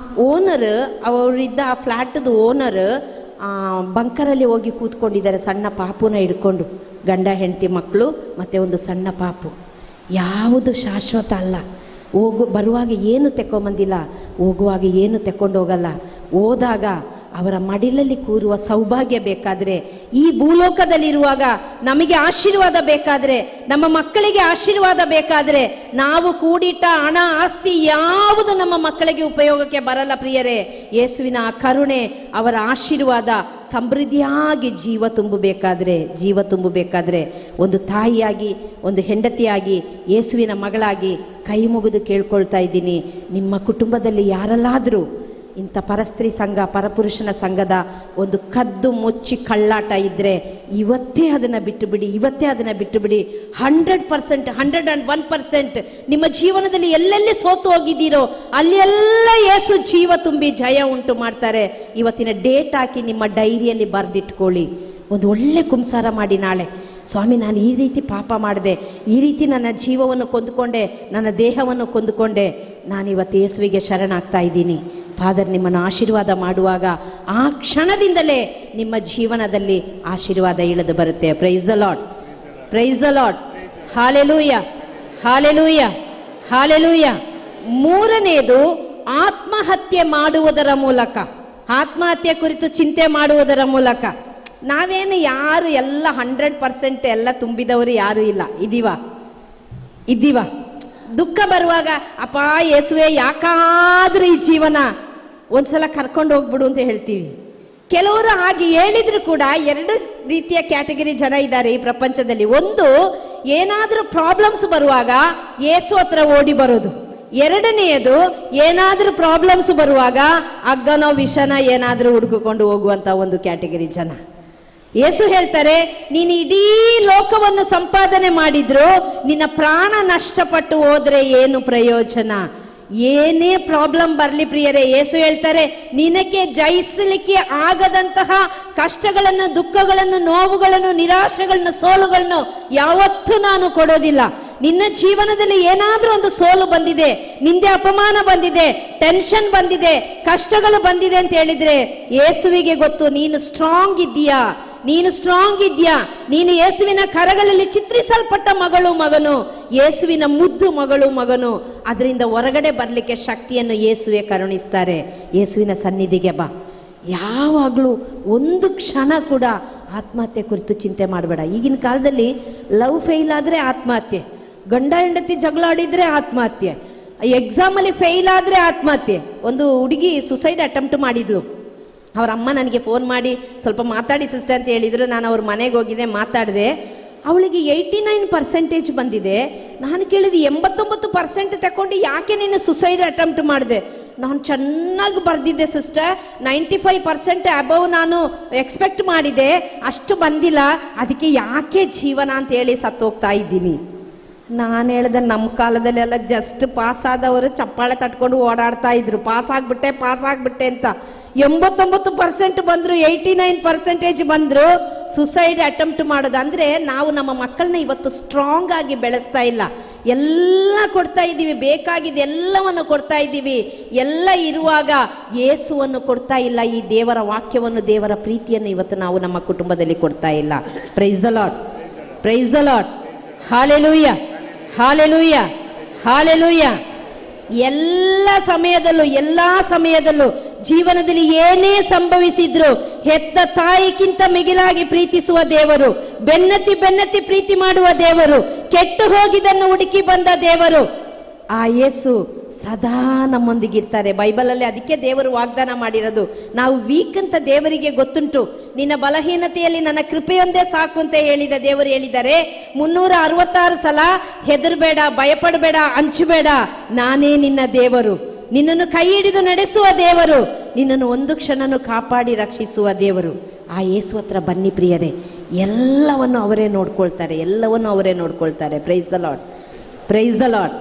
ಓನರ್, ಅವರಿದ್ದ ಆ ಫ್ಲ್ಯಾಟದು ಓನರ್ ಬಂಕರಲ್ಲಿ ಹೋಗಿ ಕೂತ್ಕೊಂಡಿದ್ದಾರೆ ಸಣ್ಣ ಪಾಪುನ ಹಿಡ್ಕೊಂಡು. ಗಂಡ ಹೆಂಡತಿ ಮಕ್ಕಳು ಮತ್ತು ಒಂದು ಸಣ್ಣ ಪಾಪು. ಯಾವುದು ಶಾಶ್ವತ ಅಲ್ಲ. ಬರುವಾಗ ಏನು ತೆಕ್ಕೊಂಬಂದಿಲ್ಲ, ಹೋಗುವಾಗ ಏನು ತೆಕ್ಕೊಂಡು ಹೋಗಲ್ಲ. ಹೋದಾಗ ಅವರ ಮಡಿಲಲ್ಲಿ ಕೂರುವ ಸೌಭಾಗ್ಯ ಬೇಕಾದರೆ, ಈ ಭೂಲೋಕದಲ್ಲಿರುವಾಗ ನಮಗೆ ಆಶೀರ್ವಾದ ಬೇಕಾದರೆ, ನಮ್ಮ ಮಕ್ಕಳಿಗೆ ಆಶೀರ್ವಾದ ಬೇಕಾದರೆ, ನಾವು ಕೂಡಿಟ್ಟ ಹಣ ಆಸ್ತಿ ಯಾವುದು ನಮ್ಮ ಮಕ್ಕಳಿಗೆ ಉಪಯೋಗಕ್ಕೆ ಬರಲ್ಲ ಪ್ರಿಯರೇ. ಯೇಸುವಿನ ಆ ಕರುಣೆ, ಅವರ ಆಶೀರ್ವಾದ ಸಮೃದ್ಧಿಯಾಗಿ ಜೀವ ತುಂಬಬೇಕಾದ್ರೆ ಒಂದು ತಾಯಿಯಾಗಿ, ಒಂದು ಹೆಂಡತಿಯಾಗಿ, ಯೇಸುವಿನ ಮಗಳಾಗಿ ಕೈ ಮುಗಿದು ಕೇಳ್ಕೊಳ್ತಾ ಇದ್ದೀನಿ, ನಿಮ್ಮ ಕುಟುಂಬದಲ್ಲಿ ಯಾರಲ್ಲಾದರೂ ಇಂಥ ಪರಸ್ತ್ರೀ ಸಂಘ, ಪರಪುರುಷನ ಸಂಘದ ಒಂದು ಕದ್ದು ಮುಚ್ಚಿ ಕಳ್ಳಾಟ ಇದ್ದರೆ ಇವತ್ತೇ ಅದನ್ನು ಬಿಟ್ಟುಬಿಡಿ. 100%, 101% ನಿಮ್ಮ ಜೀವನದಲ್ಲಿ ಎಲ್ಲೆಲ್ಲಿ ಸೋತು ಹೋಗಿದ್ದೀರೋ ಅಲ್ಲೆಲ್ಲ ಯೇಸು ಜೀವ ತುಂಬಿ ಜಯ ಉಂಟು ಮಾಡ್ತಾರೆ. ಇವತ್ತಿನ ಡೇಟ್ ಹಾಕಿ ನಿಮ್ಮ ಡೈರಿಯಲ್ಲಿ ಬರೆದಿಟ್ಕೊಳ್ಳಿ. ಒಂದು ಒಳ್ಳೆ ಕುಂಸಾರ ಮಾಡಿ ನಾಳೆ, ಸ್ವಾಮಿ ನಾನು ಈ ರೀತಿ ಪಾಪ ಮಾಡಿದೆ, ಈ ರೀತಿ ನನ್ನ ಜೀವವನ್ನು ಕೊಂದುಕೊಂಡೆ, ನನ್ನ ದೇಹವನ್ನು ಕೊಂದುಕೊಂಡೆ, ನಾನಿವತ್ತು ಯೇಸುವಿಗೆ ಶರಣಾಗ್ತಾ ಇದ್ದೀನಿ. ಫಾದರ್ ನಿಮ್ಮನ್ನು ಆಶೀರ್ವಾದ ಮಾಡುವಾಗ ಆ ಕ್ಷಣದಿಂದಲೇ ನಿಮ್ಮ ಜೀವನದಲ್ಲಿ ಆಶೀರ್ವಾದ ಇಳಿದು ಬರುತ್ತೆ. Praise the Lord, praise the Lord, hallelujah, hallelujah, hallelujah. 3ನೇದು ಆತ್ಮಹತ್ಯೆ ಮಾಡುವುದರ ಮೂಲಕ, ಆತ್ಮಹತ್ಯೆ ಕುರಿತು ಚಿಂತೆ ಮಾಡುವುದರ ಮೂಲಕ. ನಾವೇನು ಯಾರು ಎಲ್ಲ 100% ಎಲ್ಲ ತುಂಬಿದವರು ಯಾರೂ ಇಲ್ಲ. ಇದ್ದೀವ ದುಃಖ ಬರುವಾಗ ಅಪ್ಪ ಯೇಸುವೆ ಯಾಕಾದ್ರೂ ಈ ಜೀವನ ಒಂದ್ಸಲ ಕರ್ಕೊಂಡು ಹೋಗ್ಬಿಡು ಅಂತ ಹೇಳ್ತೀವಿ. ಕೆಲವರು ಹಾಗೆ ಹೇಳಿದ್ರು ಕೂಡ 2 ರೀತಿಯ ಕ್ಯಾಟಗರಿ ಜನ ಇದ್ದಾರೆ ಈ ಪ್ರಪಂಚದಲ್ಲಿ. ಒಂದು, ಏನಾದರೂ ಪ್ರಾಬ್ಲಮ್ಸ್ ಬರುವಾಗ ಯೇಸು ಹತ್ರ ಓಡಿ ಬರೋದು. 2ನೇದು, ಏನಾದರೂ ಪ್ರಾಬ್ಲಮ್ಸ್ ಬರುವಾಗ ಅಗ್ಗನೋ ವಿಷನ ಏನಾದರೂ ಹುಡುಕಿಕೊಂಡು ಹೋಗುವಂತ ಒಂದು ಕ್ಯಾಟಗರಿ ಜನ. ಯೇಸು ಹೇಳ್ತಾರೆ, ನೀನು ಇಡೀ ಲೋಕವನ್ನು ಸಂಪಾದನೆ ಮಾಡಿದ್ರು ನಿನ್ನ ಪ್ರಾಣ ನಷ್ಟಪಟ್ಟು ಹೋದ್ರೆ ಏನು ಪ್ರಯೋಜನ? ಏನೇ ಪ್ರಾಬ್ಲಮ್ ಬರಲಿ ಪ್ರಿಯರೇ, ಯೇಸು ಹೇಳ್ತಾರೆ, ನಿನಗೆ ಜಯಿಸಲಿಕ್ಕೆ ಆಗದಂತಹ ಕಷ್ಟಗಳನ್ನು, ದುಃಖಗಳನ್ನು, ನೋವುಗಳನ್ನು, ನಿರಾಶೆಗಳನ್ನು, ಸೋಲುಗಳನ್ನು ಯಾವತ್ತೂ ನಾನು ಕೊಡೋದಿಲ್ಲ. ನಿನ್ನ ಜೀವನದಲ್ಲಿ ಏನಾದರೂ ಒಂದು ಸೋಲು ಬಂದಿದೆ, ನಿಂದೆ ಅಪಮಾನ ಬಂದಿದೆ, ಟೆನ್ಷನ್ ಬಂದಿದೆ, ಕಷ್ಟಗಳು ಬಂದಿದೆ ಅಂತ ಹೇಳಿದ್ರೆ ಯೇಸುವಿಗೆ ಗೊತ್ತು ನೀನು ಸ್ಟ್ರಾಂಗ್ ಇದ್ದೀಯಾ, ನೀನು ಸ್ಟ್ರಾಂಗ್ ಇದ್ಯಾ. ನೀನು ಯೇಸುವಿನ ಕರಗಳಲ್ಲಿ ಚಿತ್ರಿಸಲ್ಪಟ್ಟ ಮಗನು, ಯೇಸುವಿನ ಮುದ್ದು ಮಗನು. ಅದರಿಂದ ಹೊರಗಡೆ ಬರಲಿಕ್ಕೆ ಶಕ್ತಿಯನ್ನು ಯೇಸುವೆ ಕರುಣಿಸ್ತಾರೆ. ಯೇಸುವಿನ ಸನ್ನಿಧಿಗೆ ಬಾ. ಯಾವಾಗಲೂ ಒಂದು ಕ್ಷಣ ಕೂಡ ಆತ್ಮಹತ್ಯೆ ಕುರಿತು ಚಿಂತೆ ಮಾಡಬೇಡ. ಈಗಿನ ಕಾಲದಲ್ಲಿ ಲವ್ ಫೇಲ್ ಆದರೆ ಆತ್ಮಹತ್ಯೆ, ಗಂಡ ಹೆಂಡತಿ ಜಗಳ ಆಡಿದ್ರೆ ಆತ್ಮಹತ್ಯೆ, ಎಕ್ಸಾಮಲ್ಲಿ ಫೇಲ್ ಆದರೆ ಆತ್ಮಹತ್ಯೆ. ಒಂದು ಹುಡುಗಿ ಸುಸೈಡ್ ಅಟೆಂಪ್ಟ್ ಮಾಡಿದ್ಲು. ಅವರ ಅಮ್ಮ ನನಗೆ ಫೋನ್ ಮಾಡಿ ಸ್ವಲ್ಪ ಮಾತಾಡಿ ಸಿಸ್ಟರ್ ಅಂತ ಹೇಳಿದರು. ನಾನು ಅವ್ರ ಮನೆಗೆ ಹೋಗಿದ್ದೆ, ಮಾತಾಡಿದೆ. ಅವಳಿಗೆ 89% ಬಂದಿದೆ. ನಾನು ಕೇಳಿದೆ 89% ತಗೊಂಡು ಯಾಕೆ ನೀನು ಸುಸೈಡ್ ಅಟೆಂಪ್ಟ್ ಮಾಡಿದೆ? ನಾನು ಚೆನ್ನಾಗಿ ಬರೆದಿದ್ದೆ ಸಿಸ್ಟರ್, 95% ಅಬವ್ ನಾನು ಎಕ್ಸ್ಪೆಕ್ಟ್ ಮಾಡಿದೆ, ಅಷ್ಟು ಬಂದಿಲ್ಲ, ಅದಕ್ಕೆ ಯಾಕೆ ಜೀವನ ಅಂತ ಹೇಳಿ ಸತ್ತೋಗ್ತಾ ಇದ್ದೀನಿ. ನಾನು ಹೇಳ್ದೆ, ನಮ್ಮ ಕಾಲದಲ್ಲೆಲ್ಲ ಜಸ್ಟ್ ಪಾಸ್ ಆದವರು ಚಪ್ಪಾಳೆ ತಟ್ಕೊಂಡು ಓಡಾಡ್ತಾ ಇದ್ರು, ಪಾಸ್ ಆಗ್ಬಿಟ್ಟೆ ಅಂತ. 89% ಬಂದರು, 89% ಬಂದರು ಸುಸೈಡ್ ಅಟೆಂಪ್ಟ್ ಮಾಡೋದು. ಅಂದರೆ ನಾವು ನಮ್ಮ ಮಕ್ಕಳನ್ನ ಇವತ್ತು ಸ್ಟ್ರಾಂಗ್ ಆಗಿ ಬೆಳೆಸ್ತಾ ಇಲ್ಲ. ಎಲ್ಲ ಕೊಡ್ತಾ ಇದ್ದೀವಿ, ಬೇಕಾಗಿದ್ದು ಎಲ್ಲವನ್ನು ಕೊಡ್ತಾ ಇದ್ದೀವಿ. ಎಲ್ಲ ಇರುವಾಗ ಯೇಸುವನ್ನು ಕೊಡ್ತಾ ಇಲ್ಲ. ಈ ದೇವರ ವಾಕ್ಯವನ್ನು, ದೇವರ ಪ್ರೀತಿಯನ್ನು ಇವತ್ತು ನಾವು ನಮ್ಮ ಕುಟುಂಬದಲ್ಲಿ ಕೊಡ್ತಾ ಇಲ್ಲ. Price the Lord, praise the Lord, hallelujah, hallelujah, hallelujah, ಎಲ್ಲ ಸಮಯದಲ್ಲೂ ಜೀವನದಲ್ಲಿ ಏನೇ ಸಂಭವಿಸಿದ್ರು ಹೆತ್ತ ತಾಯಿಗಿಂತ ಮಿಗಿಲಾಗಿ ಪ್ರೀತಿಸುವ ದೇವರು, ಬೆನ್ನತ್ತಿ ಪ್ರೀತಿ ಮಾಡುವ ದೇವರು, ಕೆಟ್ಟು ಹೋಗಿದ್ದನ್ನು ಹುಡುಕಿ ಬಂದ ದೇವರು ಆ ಯೇಸು ಸದಾ ನಮ್ಮೊಂದಿಗಿರ್ತಾರೆ. ಬೈಬಲಲ್ಲಿ ಅದಕ್ಕೆ ದೇವರು ವಾಗ್ದಾನ ಮಾಡಿರೋದು. ನಾವು ವೀಕ್ ಅಂತ ದೇವರಿಗೆ ಗೊತ್ತುಂಟು. ನಿನ್ನ ಬಲಹೀನತೆಯಲ್ಲಿ ನನ್ನ ಕೃಪೆಯೊಂದೇ ಸಾಕು ಅಂತ ಹೇಳಿದ ದೇವರು ಹೇಳಿದ್ದಾರೆ. 366 ಸಲ ಹೆದರಬೇಡ, ಭಯಪಡಬೇಡ, ಅಂಚಬೇಡ, ನಾನೇ ನಿನ್ನ ದೇವರು, ನಿನ್ನನ್ನು ಕೈ ಹಿಡಿದು ನಡೆಸುವ ದೇವರು, ನಿನ್ನನ್ನು ಒಂದು ಕ್ಷಣನೂ ಕಾಪಾಡಿ ರಕ್ಷಿಸುವ ದೇವರು. ಆ ಯೇಸು ಹತ್ರ ಬನ್ನಿ ಪ್ರಿಯರೇ, ಎಲ್ಲವನ್ನು ಅವರೇ ನೋಡ್ಕೊಳ್ತಾರೆ. Praise the Lord, praise the Lord,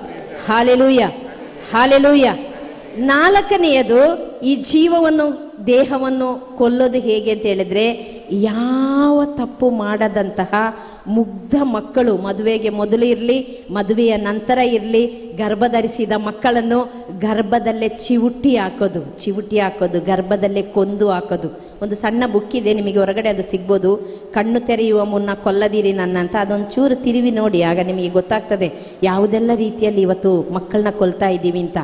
hallelujah, hallelujah. 4ನೆಯದು, ಈ ಜೀವವನ್ನು ದೇಹವನ್ನು ಕೊಲ್ಲೋದು ಹೇಗೆ ಅಂತ ಹೇಳಿದ್ರೆ, ಯಾವ ತಪ್ಪು ಮಾಡದಂತಹ ಮುಗ್ಧ ಮಕ್ಕಳು, ಮದುವೆಗೆ ಮೊದಲು ಇರಲಿ ಮದುವೆಯ ನಂತರ ಇರಲಿ, ಗರ್ಭಧರಿಸಿದ ಮಕ್ಕಳನ್ನು ಗರ್ಭದಲ್ಲೇ ಚಿವುಟಿ ಹಾಕೋದು, ಗರ್ಭದಲ್ಲೇ ಕೊಂದು ಹಾಕೋದು. ಒಂದು ಸಣ್ಣ ಬುಕ್ ಇದೆ, ನಿಮಗೆ ಹೊರಗಡೆ ಅದು ಸಿಗ್ಬೋದು. ಕಣ್ಣು ತೆರೆಯುವ ಮುನ್ನ ಕೊಲ್ಲದಿರಿ ನನ್ನ ಅಂತ. ಅದೊಂದು ಚೂರು ತಿರುವಿ ನೋಡಿ, ಆಗ ನಿಮಗೆ ಗೊತ್ತಾಗ್ತದೆ ಯಾವುದೆಲ್ಲ ರೀತಿಯಲ್ಲಿ ಇವತ್ತು ಮಕ್ಕಳನ್ನ ಕೊಲ್ತಾ ಇದ್ದೀವಿ ಅಂತ.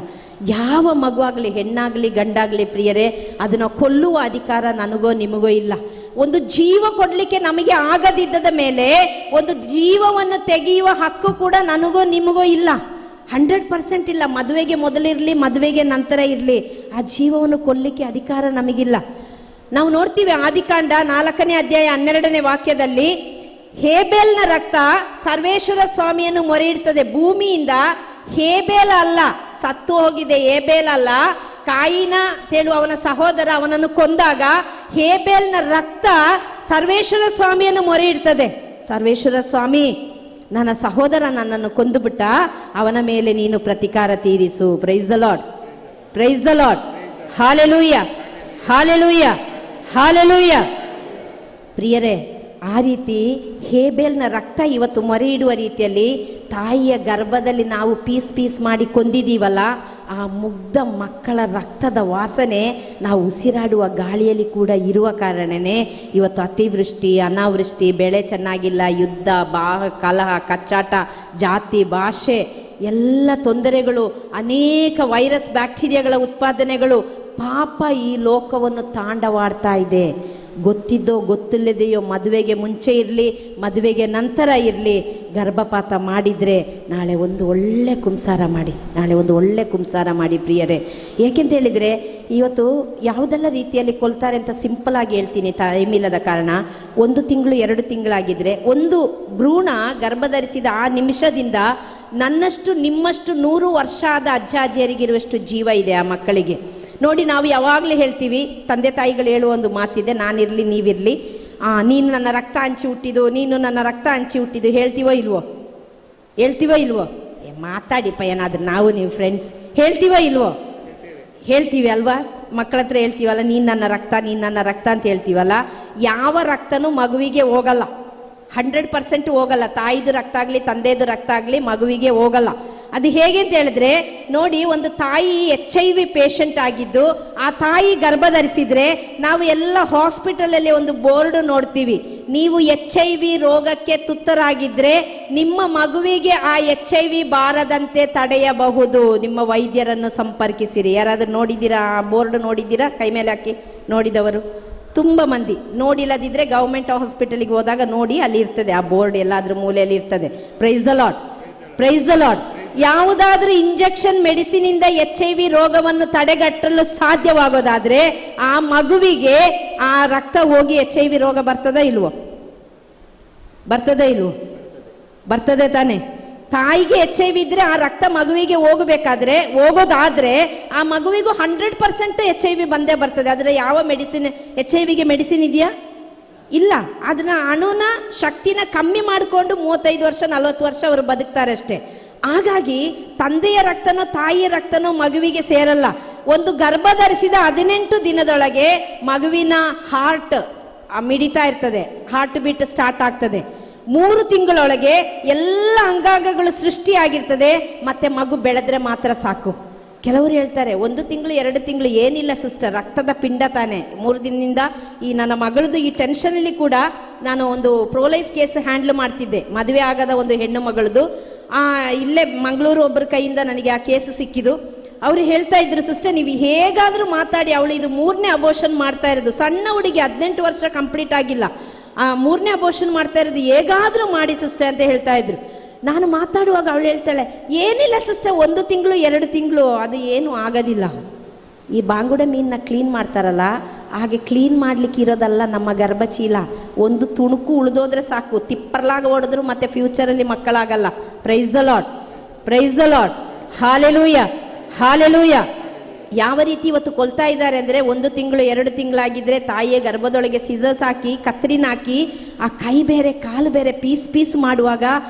ಯಾವ ಮಗುವಾಗಲಿ, ಹೆಣ್ಣಾಗಲಿ ಗಂಡಾಗಲಿ ಪ್ರಿಯರೇ, ಅದನ್ನು ಕೊಲ್ಲುವ ಅಧಿಕಾರ ನನಗೋ ನಿಮಗೋ ಇಲ್ಲ. ಒಂದು ಜೀವ ಕೊಡಲಿಕ್ಕೆ ನಮಗೆ ಆಗದಿದ್ದದ ಮೇಲೆ ಒಂದು ಜೀವವನ್ನು ತೆಗೆಯುವ ಹಕ್ಕು ಕೂಡ ನನಗೋ ನಿಮಗೋ ಇಲ್ಲ. 100% ಇಲ್ಲ. ಮದುವೆಗೆ ಮೊದಲಿರಲಿ ಮದುವೆಗೆ ನಂತರ ಇರಲಿ, ಆ ಜೀವವನ್ನು ಕೊಲ್ಲಲಿಕ್ಕೆ ಅಧಿಕಾರ ನಮಗಿಲ್ಲ. ನಾವು ನೋಡ್ತೀವಿ ಆದಿಕಾಂಡ 4ನೇ ಅಧ್ಯಾಯ 12ನೇ ವಾಕ್ಯದಲ್ಲಿ, ಹೇಬೇಲ್ನ ರಕ್ತ ಸರ್ವೇಶ್ವರ ಸ್ವಾಮಿಯನ್ನು ಮೊರೆ ಇಡ್ತದೆ. ಭೂಮಿಯಿಂದ ಹೇಬೇಲ ಅಲ್ಲ, ಸತ್ತು ಹೋಗಿದೆ ಹೇಬೇಲ್ ಅಲ್ಲ, ಕಾಯಿನ ತೇಳು ಅವನ ಸಹೋದರ ಅವನನ್ನು ಕೊಂದಾಗ ಹೇಬೇಲ್ನ ರಕ್ತ ಸರ್ವೇಶ್ವರ ಸ್ವಾಮಿಯನ್ನು ಮೊರೆ ಇಡ್ತದೆ. ಸರ್ವೇಶ್ವರ ಸ್ವಾಮಿ, ನನ್ನ ಸಹೋದರ ನನ್ನನ್ನು ಕೊಂದುಬಿಟ್ಟ, ಅವನ ಮೇಲೆ ನೀನು ಪ್ರತಿಕಾರ ತೀರಿಸು. Praise the Lord, praise the Lord, hallelujah, hallelujah, hallelujah. ಪ್ರಿಯರೇ, ಆ ರೀತಿ ಹೇಬೇಲ್ನ ರಕ್ತ ಇವತ್ತು ಮೊರೆ ಇಡುವ ರೀತಿಯಲ್ಲಿ ತಾಯಿಯ ಗರ್ಭದಲ್ಲಿ ನಾವು ಪೀಸ್ ಮಾಡಿ ಕೊಂದಿದ್ದೀವಲ್ಲ, ಆ ಮುಗ್ಧ ಮಕ್ಕಳ ರಕ್ತದ ವಾಸನೆ ನಾವು ಉಸಿರಾಡುವ ಗಾಳಿಯಲ್ಲಿ ಕೂಡ ಇರುವ ಕಾರಣನೇ ಇವತ್ತು ಅತಿವೃಷ್ಟಿ, ಅನಾವೃಷ್ಟಿ, ಬೆಳೆ ಚೆನ್ನಾಗಿಲ್ಲ, ಯುದ್ಧ, ಕಲಹ, ಕಚ್ಚಾಟ, ಜಾತಿ, ಭಾಷೆ, ಎಲ್ಲ ತೊಂದರೆಗಳು, ಅನೇಕ ವೈರಸ್ ಬ್ಯಾಕ್ಟೀರಿಯಾಗಳ ಉತ್ಪಾದನೆಗಳು, ಪಾಪ ಈ ಲೋಕವನ್ನು ತಾಂಡವಾಡ್ತಾ ಇದೆ. ಗೊತ್ತಿದ್ದೋ ಗೊತ್ತಿಲ್ಲದೆಯೋ ಮದುವೆಗೆ ಮುಂಚೆ ಇರಲಿ ಮದುವೆಗೆ ನಂತರ ಇರಲಿ ಗರ್ಭಪಾತ ಮಾಡಿದರೆ ನಾಳೆ ಒಂದು ಒಳ್ಳೆ ಕುಂಸಾರ ಮಾಡಿ ಪ್ರಿಯರೇ. ಏಕೆಂತ ಹೇಳಿದರೆ ಇವತ್ತು ಯಾವುದೆಲ್ಲ ರೀತಿಯಲ್ಲಿ ಕೊಲ್ತಾರೆ ಅಂತ ಸಿಂಪಲ್ ಆಗಿ ಹೇಳ್ತೀನಿ, ಟೈಮ್ ಇಲ್ಲದ ಕಾರಣ. 1 ತಿಂಗಳು 2 ತಿಂಗಳಾಗಿದ್ದರೆ ಒಂದು ಭ್ರೂಣ ಗರ್ಭಧರಿಸಿದ ಆ ನಿಮಿಷದಿಂದ ನನ್ನಷ್ಟು ನಿಮ್ಮಷ್ಟು 100 ವರ್ಷ ಆದ ಅಜ್ಜ ಅಜ್ಜಿಯರಿಗಿರುವಷ್ಟು ಜೀವ ಇದೆ ಆ ಮಕ್ಕಳಿಗೆ. ನೋಡಿ, ನಾವು ಯಾವಾಗಲೂ ಹೇಳ್ತೀವಿ, ತಂದೆ ತಾಯಿಗಳು ಹೇಳುವ ಒಂದು ಮಾತಿದೆ, ನಾನಿರಲಿ ನೀವಿರಲಿ, ನೀನು ನನ್ನ ರಕ್ತ ಹಂಚಿ ಹುಟ್ಟಿದ್ದು ಹೇಳ್ತೀವೋ ಇಲ್ವೋ? ಮಾತಾಡಿಪ್ಪ, ಏನಾದರೂ ನಾವು ನೀವು ಫ್ರೆಂಡ್ಸ್ ಹೇಳ್ತೀವೋ ಇಲ್ವೋ? ಹೇಳ್ತೀವಿ ಅಲ್ವಾ? ಮಕ್ಕಳ ಹತ್ರ ಹೇಳ್ತೀವಲ್ಲ, ನೀನು ನನ್ನ ರಕ್ತ ಅಂತ ಹೇಳ್ತೀವಲ್ಲ. ಯಾವ ರಕ್ತನೂ ಮಗುವಿಗೆ ಹೋಗಲ್ಲ, 100% ಹೋಗಲ್ಲ. ತಾಯಿದು ರಕ್ತ ಆಗಲಿ ತಂದೆದು ರಕ್ತ ಆಗಲಿ ಮಗುವಿಗೆ ಹೋಗಲ್ಲ. ಅದು ಹೇಗೆ ಅಂತ ಹೇಳಿದ್ರೆ, ನೋಡಿ, ಒಂದು ತಾಯಿ HIV ಪೇಷಂಟ್ ಆಗಿದ್ದು ಆ ತಾಯಿ ಗರ್ಭಧರಿಸಿದ್ರೆ ನಾವು ಎಲ್ಲ ಹಾಸ್ಪಿಟಲಲ್ಲಿ ಒಂದು ಬೋರ್ಡ್ ನೋಡ್ತೀವಿ, ನೀವು HIV ರೋಗಕ್ಕೆ ತುತ್ತರಾಗಿದ್ರೆ ನಿಮ್ಮ ಮಗುವಿಗೆ ಆ HIV ಬಾರದಂತೆ ತಡೆಯಬಹುದು, ನಿಮ್ಮ ವೈದ್ಯರನ್ನು ಸಂಪರ್ಕಿಸಿರಿ. ಯಾರಾದರೂ ನೋಡಿದ್ದೀರಾ? ಆ ಬೋರ್ಡ್ ನೋಡಿದ್ದೀರಾ? ಕೈ ಮೇಲೆ ಹಾಕಿ ನೋಡಿದವರು ತುಂಬ ಮಂದಿ. ನೋಡಿಲ್ಲದಿದ್ದರೆ ಗೌರ್ಮೆಂಟ್ ಹಾಸ್ಪಿಟಲಿಗೆ ಹೋದಾಗ ನೋಡಿ, ಅಲ್ಲಿ ಇರ್ತದೆ ಆ ಬೋರ್ಡ್, ಎಲ್ಲಾದ್ರೂ ಮೂಲೆಯಲ್ಲಿ ಇರ್ತದೆ. Price the Lord, praise the lord. ಯಾವುದಾದ್ರೂ ಇಂಜೆಕ್ಷನ್ ಮೆಡಿಸಿನಿಂದ HIV ರೋಗವನ್ನು ತಡೆಗಟ್ಟಲು ಸಾಧ್ಯವಾಗೋದಾದ್ರೆ ಆ ಮಗುವಿಗೆ ಆ ರಕ್ತ ಹೋಗಿ HIV ರೋಗ ಬರ್ತದ ಇಲ್ವೋ? ಬರ್ತದೆ ತಾನೆ? ತಾಯಿಗೆ HIV ಇದ್ರೆ ಆ ರಕ್ತ ಮಗುವಿಗೆ ಹೋಗೋದಾದ್ರೆ ಆ ಮಗುವಿಗೂ 100% HIV ಬಂದೇ ಬರ್ತದೆ. ಆದರೆ ಯಾವ ಮೆಡಿಸಿನ್, HIVಗೆ ಮೆಡಿಸಿನ್ ಇದೆಯಾ? ಇಲ್ಲ. ಅದನ್ನ ಅಣುನ ಶಕ್ತಿನ ಕಮ್ಮಿ ಮಾಡಿಕೊಂಡು 35 ವರ್ಷ 40 ವರ್ಷ ಅವರು ಬದುಕ್ತಾರೆ ಅಷ್ಟೇ. ಹಾಗಾಗಿ ತಂದೆಯ ರಕ್ತನೋ ತಾಯಿಯ ರಕ್ತನೋ ಮಗುವಿಗೆ ಸೇರಲ್ಲ. ಒಂದು ಗರ್ಭಧರಿಸಿದ 18 ದಿನದೊಳಗೆ ಮಗುವಿನ ಹಾರ್ಟ್ ಮಿಡಿತಾ ಇರ್ತದೆ, ಹಾರ್ಟ್ ಬೀಟ್ ಸ್ಟಾರ್ಟ್ ಆಗ್ತದೆ. 3 ತಿಂಗಳೊಳಗೆ ಎಲ್ಲ ಅಂಗಾಂಗಗಳು ಸೃಷ್ಟಿಯಾಗಿರ್ತದೆ. ಮತ್ತೆ ಮಗು ಬೆಳೆದ್ರೆ ಮಾತ್ರ ಸಾಕು. ಕೆಲವರು ಹೇಳ್ತಾರೆ 1 ತಿಂಗಳು 2 ತಿಂಗಳು ಏನಿಲ್ಲ ಸಿಸ್ಟರ್, ರಕ್ತದ ಪಿಂಡ ತಾನೆ. 3 ದಿನದಿಂದ ಈ ನನ್ನ ಮಗಳದು ಈ ಟೆನ್ಷನಲ್ಲಿ ಕೂಡ ನಾನು ಒಂದು ಪ್ರೋಲೈಫ್ ಕೇಸ್ ಹ್ಯಾಂಡಲ್ ಮಾಡ್ತಿದ್ದೆ. ಮದುವೆ ಆಗದ ಒಂದು ಹೆಣ್ಣು ಮಗಳದು ಇಲ್ಲೇ ಮಂಗಳೂರು ಒಬ್ಬರ ಕೈಯಿಂದ ನನಗೆ ಆ ಕೇಸ್ ಸಿಕ್ಕಿದ್ದು. ಅವ್ರು ಹೇಳ್ತಾ ಇದ್ರು, ಸಿಸ್ಟರ್ ನೀವು ಹೇಗಾದರೂ ಮಾತಾಡಿ, ಅವಳು ಇದು 3ನೇ ಅಬೋಷನ್ ಮಾಡ್ತಾ ಇರೋದು, ಸಣ್ಣ ಹುಡುಗಿ 18 ವರ್ಷ ಕಂಪ್ಲೀಟ್ ಆಗಿಲ್ಲ, 3ನೇ ಅಬೋಷನ್ ಮಾಡ್ತಾ ಇರೋದು, ಹೇಗಾದರೂ ಮಾಡಿ ಸಿಸ್ಟರ್ ಅಂತ ಹೇಳ್ತಾ ಇದ್ರು. ನಾನು ಮಾತಾಡುವಾಗ ಅವಳು ಹೇಳ್ತಾಳೆ, ಏನಿಲ್ಲ ಸಿಸ್ಟರ್, 1 ತಿಂಗಳು 2 ತಿಂಗಳು ಅದು ಏನು ಆಗೋದಿಲ್ಲ. ಈ ಬಾಂಗುಡೆ ಮೀನನ್ನ ಕ್ಲೀನ್ ಮಾಡ್ತಾರಲ್ಲ, ಹಾಗೆ ಕ್ಲೀನ್ ಮಾಡ್ಲಿಕ್ಕೆ ಇರೋದಲ್ಲ ನಮ್ಮ ಗರ್ಭಚೀಲ. ಒಂದು ತುಣುಕು ಉಳಿದೋದ್ರೆ ಸಾಕು, ತಿಪ್ಪರ್ಲಾಗ ಹೊಡೆದ್ರು ಮತ್ತೆ ಫ್ಯೂಚರಲ್ಲಿ ಮಕ್ಕಳಾಗಲ್ಲ. Praise the Lord, praise the Lord, hallelujah, hallelujah. ಯಾವ ರೀತಿ ಇವತ್ತು ಕೊಲ್ತಾ ಇದ್ದಾರೆ ಅಂದರೆ, 1 ತಿಂಗಳು 2 ತಿಂಗಳಾಗಿದ್ದರೆ ತಾಯಿಯ ಗರ್ಭದೊಳಗೆ ಸಿಸರ್ಸ್ ಹಾಕಿ ಕತ್ರಿನ ಹಾಕಿ ಆ ಕೈ ಬೇರೆ ಕಾಲು ಬೇರೆ ಪೀಸ್ ಮಾಡುವಾಗ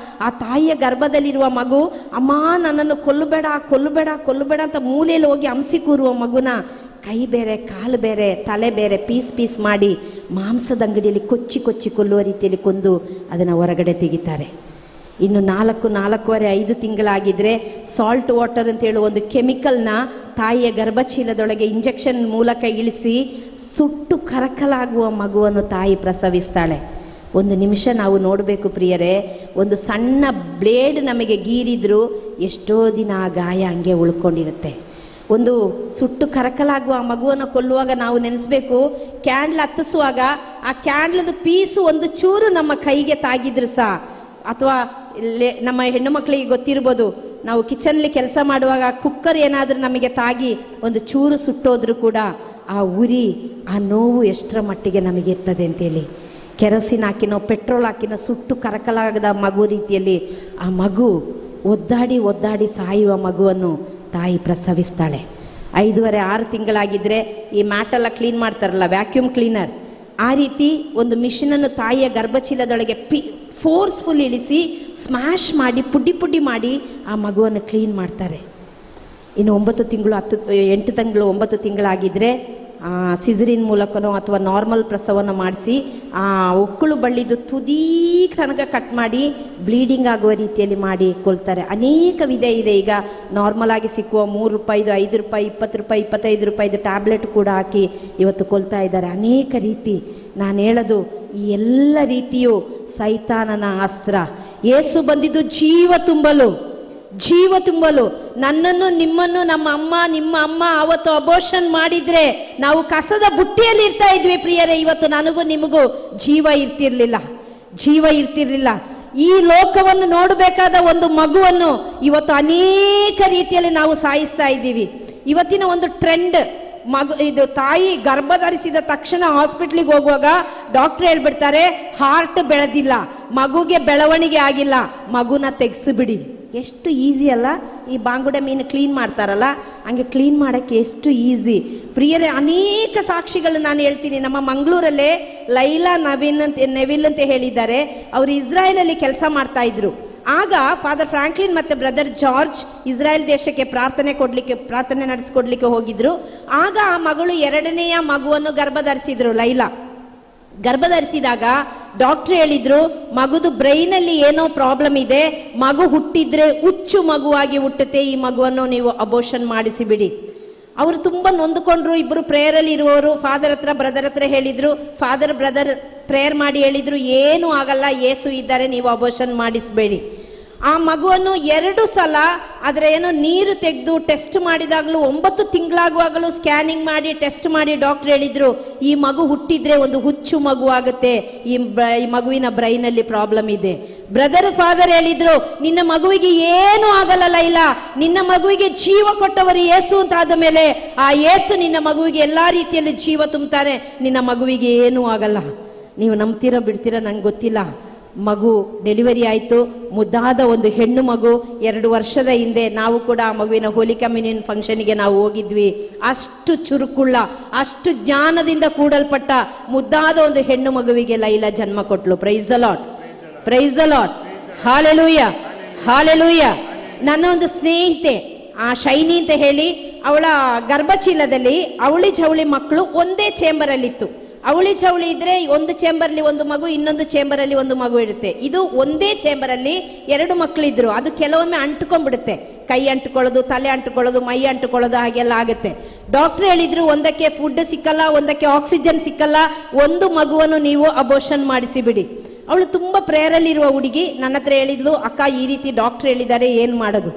ಆ ತಾಯಿಯ ಗರ್ಭದಲ್ಲಿರುವ ಮಗು, ಅಮ್ಮ ನನ್ನನ್ನು ಕೊಲ್ಲಬೇಡ ಕೊಲ್ಲಬೇಡ ಕೊಲ್ಲಬೇಡ ಅಂತ ಮೂಲೆಯಲ್ಲಿ ಹೋಗಿ ಹಂಸಿ ಕೂರುವ ಮಗುನ ಕೈ ಬೇರೆ ಕಾಲು ಬೇರೆ ತಲೆ ಬೇರೆ ಪೀಸ್ ಮಾಡಿ ಮಾಂಸದ ಅಂಗಡಿಯಲ್ಲಿ ಕೊಚ್ಚಿ ಕೊಲ್ಲುವ ರೀತಿಯಲ್ಲಿ ಕೊಂದು ಅದನ್ನು ಹೊರಗಡೆ ತೆಗಿತಾರೆ. ಇನ್ನು 4.5 5 ತಿಂಗಳಾಗಿದ್ದರೆ ಸಾಲ್ಟ್ ವಾಟರ್ ಅಂತ ಹೇಳುವ ಒಂದು ಕೆಮಿಕಲ್ನ ತಾಯಿಯ ಗರ್ಭಚೀಲದೊಳಗೆ ಇಂಜೆಕ್ಷನ್ ಮೂಲಕ ಇಳಿಸಿ ಸುಟ್ಟು ಕರಕಲಾಗುವ ಮಗುವನ್ನು ತಾಯಿ ಪ್ರಸವಿಸ್ತಾಳೆ. 1 ನಿಮಿಷ ನಾವು ನೋಡಬೇಕು ಪ್ರಿಯರೇ, ಒಂದು ಸಣ್ಣ ಬ್ಲೇಡ್ ನಮಗೆ ಗೀರಿದ್ರು ಎಷ್ಟೋ ದಿನ ಆ ಗಾಯ ಹಂಗೆ ಉಳ್ಕೊಂಡಿರುತ್ತೆ. ಒಂದು ಸುಟ್ಟು ಕರಕಲಾಗುವ ಮಗುವನ್ನು ಕೊಲ್ಲುವಾಗ ನಾವು ನೆನೆಸ್ಬೇಕು, ಕ್ಯಾಂಡ್ಲ್ ಹತ್ತಿಸುವಾಗ ಆ ಕ್ಯಾಂಡ್ಲದು ಪೀಸು ಒಂದು ಚೂರು ನಮ್ಮ ಕೈಗೆ ತಾಗಿದ್ರು ಸಹ, ಅಥವಾ ನಮ್ಮ ಹೆಣ್ಣು ಮಕ್ಕಳಿಗೆ ಗೊತ್ತಿರ್ಬೋದು, ನಾವು ಕಿಚನ್ಲಿ ಕೆಲಸ ಮಾಡುವಾಗ ಕುಕ್ಕರ್ ಏನಾದರೂ ನಮಗೆ ತಾಗಿ ಒಂದು ಚೂರು ಸುಟ್ಟೋದ್ರೂ ಕೂಡ ಆ ಉರಿ ಆ ನೋವು ಎಷ್ಟರ ಮಟ್ಟಿಗೆ ನಮಗಿರ್ತದೆ ಅಂತೇಳಿ. ಕೆರೋಸಿನ್ ಹಾಕಿನೋ ಪೆಟ್ರೋಲ್ ಹಾಕಿನೋ ಸುಟ್ಟು ಕರಕಲಾಗದ ಮಗು ರೀತಿಯಲ್ಲಿ ಆ ಮಗು ಒದ್ದಾಡಿ ಸಾಯುವ ಮಗುವನ್ನು ತಾಯಿ ಪ್ರಸವಿಸ್ತಾಳೆ. 5.5 6 ತಿಂಗಳಾಗಿದ್ದರೆ ಈ ಮ್ಯಾಟೆಲ್ಲ ಕ್ಲೀನ್ ಮಾಡ್ತಾರಲ್ಲ, ವ್ಯಾಕ್ಯೂಮ್ ಕ್ಲೀನರ್, ಆ ರೀತಿ ಒಂದು ಮಿಷಿನನ್ನು ತಾಯಿಯ ಗರ್ಭಚೀಲದೊಳಗೆ ಫೋರ್ಸ್ಫುಲ್ ಇಳಿಸಿ ಸ್ಮ್ಯಾಶ್ ಮಾಡಿ ಪುಡಿ ಮಾಡಿ ಆ ಮಗುವನ್ನು ಕ್ಲೀನ್ ಮಾಡ್ತಾರೆ. ಇನ್ನು 9 ತಿಂಗಳು 8 ತಿಂಗಳು 9 ತಿಂಗಳಾಗಿದ್ದರೆ ಸಿಸರಿನ್ ಮೂಲಕನೋ ಅಥವಾ ನಾರ್ಮಲ್ ಪ್ರಸವವನ್ನು ಮಾಡಿಸಿ ಆ ಒಕ್ಕಳು ಬಳ್ಳಿದು ತುದೀ ತನಕ ಕಟ್ ಮಾಡಿ ಬ್ಲೀಡಿಂಗ್ ಆಗುವ ರೀತಿಯಲ್ಲಿ ಮಾಡಿ ಕೊಲ್ತಾರೆ. ಅನೇಕ ವಿಧ ಇದೆ. ಈಗ ನಾರ್ಮಲ್ ಆಗಿ ಸಿಕ್ಕುವ 3 ರೂಪಾಯಿದು 5 ರೂಪಾಯಿ 20 ರೂಪಾಯಿ 25 ರೂಪಾಯಿದು ಟ್ಯಾಬ್ಲೆಟ್ ಕೂಡ ಹಾಕಿ ಇವತ್ತು ಕೊಲ್ತಾ ಇದ್ದಾರೆ. ಅನೇಕ ರೀತಿ. ನಾನು ಹೇಳೋದು, ಈ ಎಲ್ಲ ರೀತಿಯು ಸೈತಾನನ ಅಸ್ತ್ರ. ಯೇಸು ಬಂದಿದ್ದು ಜೀವ ತುಂಬಲು. ನನ್ನನ್ನು ನಿಮ್ಮನ್ನು ನಿಮ್ಮ ಅಮ್ಮ ಅವತ್ತು ಅಬೋಷನ್ ಮಾಡಿದ್ರೆ ನಾವು ಕಸದ ಬುಟ್ಟಿಯಲ್ಲಿ ಇರ್ತಾ ಇದ್ವಿ ಪ್ರಿಯರೇ. ಇವತ್ತು ನನಗೂ ನಿಮಗೂ ಜೀವ ಇರ್ತಿರ್ಲಿಲ್ಲ. ಈ ಲೋಕವನ್ನು ನೋಡಬೇಕಾದ ಒಂದು ಮಗುವನ್ನು ಇವತ್ತು ಅನೇಕ ರೀತಿಯಲ್ಲಿ ನಾವು ಸಾಯಿಸ್ತಾ ಇದ್ದೀವಿ. ಇವತ್ತಿನ ಒಂದು ಟ್ರೆಂಡ್, ಇದು ತಾಯಿ ಗರ್ಭ ಧರಿಸಿದ ತಕ್ಷಣ ಹಾಸ್ಪಿಟ್ಲಿಗೆ ಹೋಗುವಾಗ ಡಾಕ್ಟರ್ ಹೇಳ್ಬಿಡ್ತಾರೆ, ಹಾರ್ಟ್ ಬೆಳೆದಿಲ್ಲ, ಮಗುಗೆ ಬೆಳವಣಿಗೆ ಆಗಿಲ್ಲ, ಮಗುನ ತೆಗೆಸಿಬಿಡಿ. ಎಷ್ಟು ಈಸಿ ಅಲ್ಲ? ಈ ಬಾಂಗುಡೆ ಮೀನು ಕ್ಲೀನ್ ಮಾಡ್ತಾರಲ್ಲ, ಹಂಗೆ ಕ್ಲೀನ್ ಮಾಡೋಕ್ಕೆ ಎಷ್ಟು ಈಸಿ ಪ್ರಿಯರೇ. ಅನೇಕ ಸಾಕ್ಷಿಗಳು ನಾನು ಹೇಳ್ತೀನಿ. ನಮ್ಮ ಮಂಗಳೂರಲ್ಲೇ ಲೈಲಾ ನೆವಿಲ್ ಅಂತ ಹೇಳಿದ್ದಾರೆ. ಅವರು ಇಸ್ರಾಯೇಲಲ್ಲಿ ಕೆಲಸ ಮಾಡ್ತಾ ಇದ್ರು. ಆಗ ಫಾದರ್ ಫ್ರಾಂಕ್ಲಿನ್ ಮತ್ತು ಬ್ರದರ್ ಜಾರ್ಜ್ ಇಸ್ರಾಯೇಲ್ ದೇಶಕ್ಕೆ ಪ್ರಾರ್ಥನೆ ನಡೆಸಿಕೊಡ್ಲಿಕ್ಕೆ ಹೋಗಿದ್ರು. ಆಗ ಆ ಮಗಳು 2ನೆಯ ಮಗುವನ್ನು ಗರ್ಭಧರಿಸಿದ್ರು. ಲೈಲಾ ಗರ್ಭಧರಿಸಿದಾಗ ಡಾಕ್ಟರ್ ಹೇಳಿದ್ರು, ಮಗುದು ಬ್ರೈನಲ್ಲಿ ಏನೋ ಪ್ರಾಬ್ಲಮ್ ಇದೆ, ಮಗು ಹುಟ್ಟಿದ್ರೆ ಹುಚ್ಚು ಮಗುವಾಗಿ ಹುಟ್ಟುತ್ತೆ, ಈ ಮಗುವನ್ನು ನೀವು ಅಬೋಷನ್ ಮಾಡಿಸಿಬಿಡಿ. ಅವರು ತುಂಬ ನೊಂದುಕೊಂಡ್ರು. ಇಬ್ಬರು ಪ್ರೇಯರಲ್ಲಿ ಇರುವವರು ಫಾದರ್ ಹತ್ರ ಬ್ರದರ್ ಹತ್ರ ಹೇಳಿದ್ರು. ಬ್ರದರ್ ಪ್ರೇಯರ್ ಮಾಡಿ ಹೇಳಿದ್ರು, ಏನೂ ಆಗಲ್ಲ, ಯೇಸು ಇದ್ದಾರೆ, ನೀವು ಅಬೋಷನ್ ಮಾಡಿಸಬೇಡಿ. ಆ ಮಗುವನ್ನು 2 ಸಲ ಅದರ ಏನೋ ನೀರು ತೆಗೆದು ಟೆಸ್ಟ್ ಮಾಡಿದಾಗಲೂ 9 ತಿಂಗಳಾಗುವಾಗಲೂ ಸ್ಕ್ಯಾನಿಂಗ್ ಮಾಡಿ ಟೆಸ್ಟ್ ಮಾಡಿ ಡಾಕ್ಟರ್ ಹೇಳಿದ್ರು, ಈ ಮಗು ಹುಟ್ಟಿದ್ರೆ ಒಂದು ಹುಚ್ಚು ಮಗು ಆಗುತ್ತೆ, ಈ ಮಗುವಿನ ಬ್ರೈನಲ್ಲಿ ಪ್ರಾಬ್ಲಮ್ ಇದೆ. ಬ್ರದರ್ ಫಾದರ್ ಹೇಳಿದ್ರು, ನಿನ್ನ ಮಗುವಿಗೆ ಏನೂ ಆಗಲ್ಲ ಲೈಲಾ, ನಿನ್ನ ಮಗುವಿಗೆ ಜೀವ ಕೊಟ್ಟವರು ಯೇಸು ಅಂತ ಆದ ಮೇಲೆ ಆ ಯೇಸು ನಿನ್ನ ಮಗುವಿಗೆ ಎಲ್ಲಾ ರೀತಿಯಲ್ಲಿ ಜೀವ ತುಂಬುತ್ತಾರೆ, ನಿನ್ನ ಮಗುವಿಗೆ ಏನೂ ಆಗಲ್ಲ. ನೀವು ನಂಬ್ತೀರೋ ಬಿಡ್ತೀರೋ ನಂಗೆ ಗೊತ್ತಿಲ್ಲ. ಮಗು ಡೆಲಿವರಿ ಆಯಿತು. ಮುದ್ದಾದ ಒಂದು ಹೆಣ್ಣು ಮಗು. 2 ವರ್ಷದ ಹಿಂದೆ ನಾವು ಕೂಡ ಆ ಮಗುವಿನ ಹೋಲಿ ಕಮ್ಯುನಿಯನ್ ಫಂಕ್ಷನ್ಗೆ ನಾವು ಹೋಗಿದ್ವಿ. ಅಷ್ಟು ಚುರುಕುಳ್ಳ, ಅಷ್ಟು ಜ್ಞಾನದಿಂದ ಕೂಡಲ್ಪಟ್ಟ ಮುದ್ದಾದ ಒಂದು ಹೆಣ್ಣು ಮಗುವಿಗೆ ಲೈಲಾ ಜನ್ಮ ಕೊಟ್ಲು. Praise the Lord, praise the Lord, hallelujah, hallelujah. ನನ್ನ ಒಂದು ಸ್ನೇಹಿತೆ ಶೈನಿ ಅಂತ ಹೇಳಿ, ಅವಳ ಗರ್ಭಚೀಲದಲ್ಲಿ ಅವಳಿ ಜವಳಿ ಮಕ್ಕಳು ಒಂದೇ ಚೇಂಬರಲ್ಲಿತ್ತು. ಅವಳಿ ಚವಳಿ ಇದ್ರೆ ಒಂದು ಚೇಂಬರ್ಲಿ ಒಂದು ಮಗು, ಇನ್ನೊಂದು ಚೇಂಬರಲ್ಲಿ ಒಂದು ಮಗು ಇರುತ್ತೆ. ಇದು ಒಂದೇ ಚೇಂಬರಲ್ಲಿ 2 ಮಕ್ಕಳಿದ್ರು. ಅದು ಕೆಲವೊಮ್ಮೆ ಅಂಟ್ಕೊಂಡ್ಬಿಡುತ್ತೆ, ಕೈ ಅಂಟ್ಕೊಳ್ಳೋದು, ತಲೆ ಅಂಟ್ಕೊಳ್ಳೋದು, ಮೈ ಅಂಟ್ಕೊಳ್ಳೋದು, ಹಾಗೆಲ್ಲ ಆಗುತ್ತೆ. ಡಾಕ್ಟರ್ ಹೇಳಿದ್ರು, ಒಂದಕ್ಕೆ ಫುಡ್ ಸಿಕ್ಕಲ್ಲ, ಒಂದಕ್ಕೆ ಆಕ್ಸಿಜನ್ ಸಿಕ್ಕಲ್ಲ, ಒಂದು ಮಗುವನ್ನು ನೀವು ಅಬೋಷನ್ ಮಾಡಿಸಿಬಿಡಿ. ಅವಳು ತುಂಬ ಪ್ರೇಯರಲ್ಲಿರುವ ಹುಡುಗಿ ನನ್ನ ಹತ್ರ ಹೇಳಿದ್ಲು, ಅಕ್ಕ ಈ ರೀತಿ ಡಾಕ್ಟರ್ ಹೇಳಿದ್ದಾರೆ, ಏನು ಮಾಡೋದು?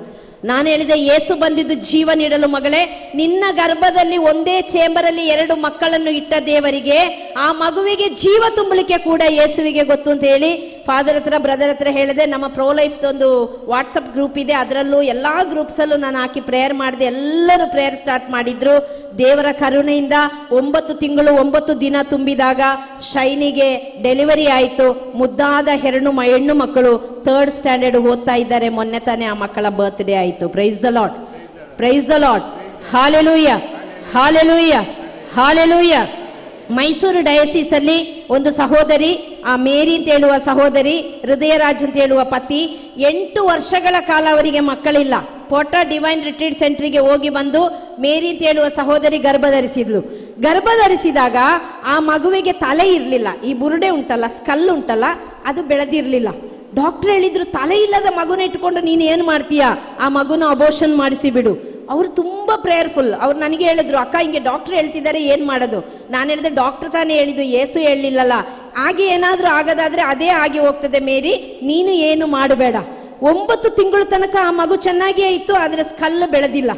ನಾನು ಹೇಳಿದೆ ಯೇಸು ಬಂದಿದ್ದು ಜೀವ ನೀಡಲು ಮಗಳೇ. ನಿನ್ನ ಗರ್ಭದಲ್ಲಿ ಒಂದೇ ಚೇಂಬರಲ್ಲಿ 2 ಮಕ್ಕಳನ್ನು ಇಟ್ಟ ದೇವರಿಗೆ ಆ ಮಗುವಿಗೆ ಜೀವ ತುಂಬಲಿಕ್ಕೆ ಕೂಡ ಯೇಸುವಿಗೆ ಗೊತ್ತು ಅಂತ ಹೇಳಿ ಫಾದರ್ ಹತ್ರ ಬ್ರದರ್ ಹತ್ರ ಹೇಳಿದೆ. ನಮ್ಮ ಪ್ರೋ ಲೈಫ್ ಒಂದು ವಾಟ್ಸಪ್ ಗ್ರೂಪ್ ಇದೆ, ಅದರಲ್ಲೂ ಎಲ್ಲಾ ಗ್ರೂಪ್ಸಲ್ಲೂ ನಾನು ಹಾಕಿ ಪ್ರೇಯರ್ ಮಾಡಿದೆ. ಎಲ್ಲರೂ ಪ್ರೇಯರ್ ಸ್ಟಾರ್ಟ್ ಮಾಡಿದ್ರು. ದೇವರ ಕರುಣೆಯಿಂದ 9 ತಿಂಗಳು 9 ದಿನ ತುಂಬಿದಾಗ ಶೈನಿಗೆ ಡೆಲಿವರಿ ಆಯಿತು. ಮುದ್ದಾದ ಹೆಣ್ಣು ಮಕ್ಕಳು 3rd ಸ್ಟ್ಯಾಂಡರ್ಡ್ ಓದ್ತಾ ಇದ್ದಾರೆ. ಮೊನ್ನೆ ತಾನೇ ಆ ಮಕ್ಕಳ ಬರ್ತ್ಡೇ ಆಯಿತು. Praise the Lord, praise the Lord, hallelujah, hallelujah, hallelujah. Mysuru diocese ಅಲ್ಲಿ ಒಂದು ಸಹೋದರಿ, ಆ ಮೇರಿ ಅಂತ ಹೇಳುವ ಸಹೋದರಿ, ಹೃದಯರಾಜ್ ಅಂತ ಹೇಳುವ ಪತಿ, 8 ವರ್ಷಗಳ ಕಾಲ ಅವರಿಗೆ ಮಕ್ಕಳಿಲ್ಲ. ಪೋಟ ಡಿವೈನ್ ರಿಟ್ರೀಟ್ ಸೆಂಟ್ರಿಗೆ ಹೋಗಿ ಬಂದು ಮೇರಿ ಅಂತ ಹೇಳುವ ಸಹೋದರಿ ಗರ್ಭಧರಿಸಿದ್ಲು. ಗರ್ಭಧರಿಸಿದಾಗ ಆ ಮಗುವಿಗೆ ತಲೆ ಇರಲಿಲ್ಲ. ಈ ಬುರುಡೆ ಉಂಟಲ್ಲ, ಸ್ಕಲ್ ಉಂಟಲ್ಲ, ಅದು ಬೆಳೆದಿರಲಿಲ್ಲ. ಡಾಕ್ಟರ್ ಹೇಳಿದ್ರು, ತಲೆ ಇಲ್ಲದ ಮಗುನ ಇಟ್ಕೊಂಡು ನೀನು ಏನು ಮಾಡ್ತೀಯಾ, ಆ ಮಗುನ ಅಬೋಷನ್ ಮಾಡಿಸಿ ಬಿಡು. ಅವರು ತುಂಬಾ ಪ್ರೇಯರ್ಫುಲ್. ಅವ್ರು ನನಗೆ ಹೇಳಿದ್ರು, ಅಕ್ಕ ಹಿಂಗೆ ಡಾಕ್ಟರ್ ಹೇಳ್ತಿದ್ದಾರೆ, ಏನು ಮಾಡೋದು? ನಾನು ಹೇಳಿದೆ, ಡಾಕ್ಟರ್ ತಾನೇ ಹೇಳಿದ್ದು, ಯೇಸು ಹೇಳಿಲ್ಲಲ್ಲ. ಹಾಗೆ ಏನಾದರೂ ಆಗೋದಾದ್ರೆ ಅದೇ ಆಗಿ ಹೋಗ್ತದೆ ಮೇರಿ, ನೀನು ಏನು ಮಾಡಬೇಡ. 9 ತಿಂಗಳ ತನಕ ಆ ಮಗು ಚೆನ್ನಾಗಿಯೇ ಇತ್ತು, ಆದರೆ ಸ್ಕಲ್ ಬೆಳೆದಿಲ್ಲ.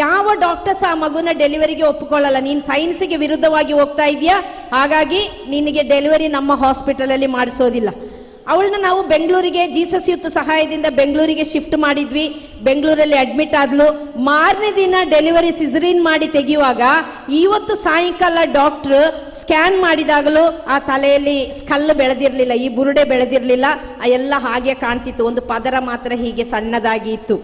ಯಾವ ಡಾಕ್ಟರ್ಸ್ ಆ ಮಗುನ ಡೆಲಿವರಿಗೆ ಒಪ್ಪಿಕೊಳ್ಳಲ್ಲ. ನೀನು ಸೈನ್ಸಿಗೆ ವಿರುದ್ಧವಾಗಿ ಹೋಗ್ತಾ ಇದೆಯಾ, ಹಾಗಾಗಿ ನಿನಗೆ ಡೆಲಿವರಿ ನಮ್ಮ ಹಾಸ್ಪಿಟಲಲ್ಲಿ ಮಾಡಿಸೋದಿಲ್ಲ. ಅವಳನ್ನ ನಾವು ಬೆಂಗಳೂರಿಗೆ ಜೀಸಸ್ ಯೂತ್ ಸಹಾಯದಿಂದ ಬೆಂಗಳೂರಿಗೆ ಶಿಫ್ಟ್ ಮಾಡಿದ್ವಿ. ಬೆಂಗಳೂರಲ್ಲಿ ಅಡ್ಮಿಟ್ ಆದ್ಲು. ಮಾರನೇ ದಿನ ಡೆಲಿವರಿ ಸಿಸರಿನ್ ಮಾಡಿ ತೆಗೆಯುವಾಗ ಇವತ್ತು ಸಾಯಂಕಾಲ ಡಾಕ್ಟರ್ ಸ್ಕ್ಯಾನ್ ಮಾಡಿದಾಗಲೂ ಆ ತಲೆಯಲ್ಲಿ ಸ್ಕಲ್ ಬೆಳೆದಿರಲಿಲ್ಲ, ಈ ಬುರುಡೆ ಬೆಳೆದಿರಲಿಲ್ಲ, ಎಲ್ಲ ಹಾಗೆ ಕಾಣ್ತಿತ್ತು. ಒಂದು ಪದರ ಮಾತ್ರ ಹೀಗೆ ಸಣ್ಣದಾಗಿ ಇತ್ತು.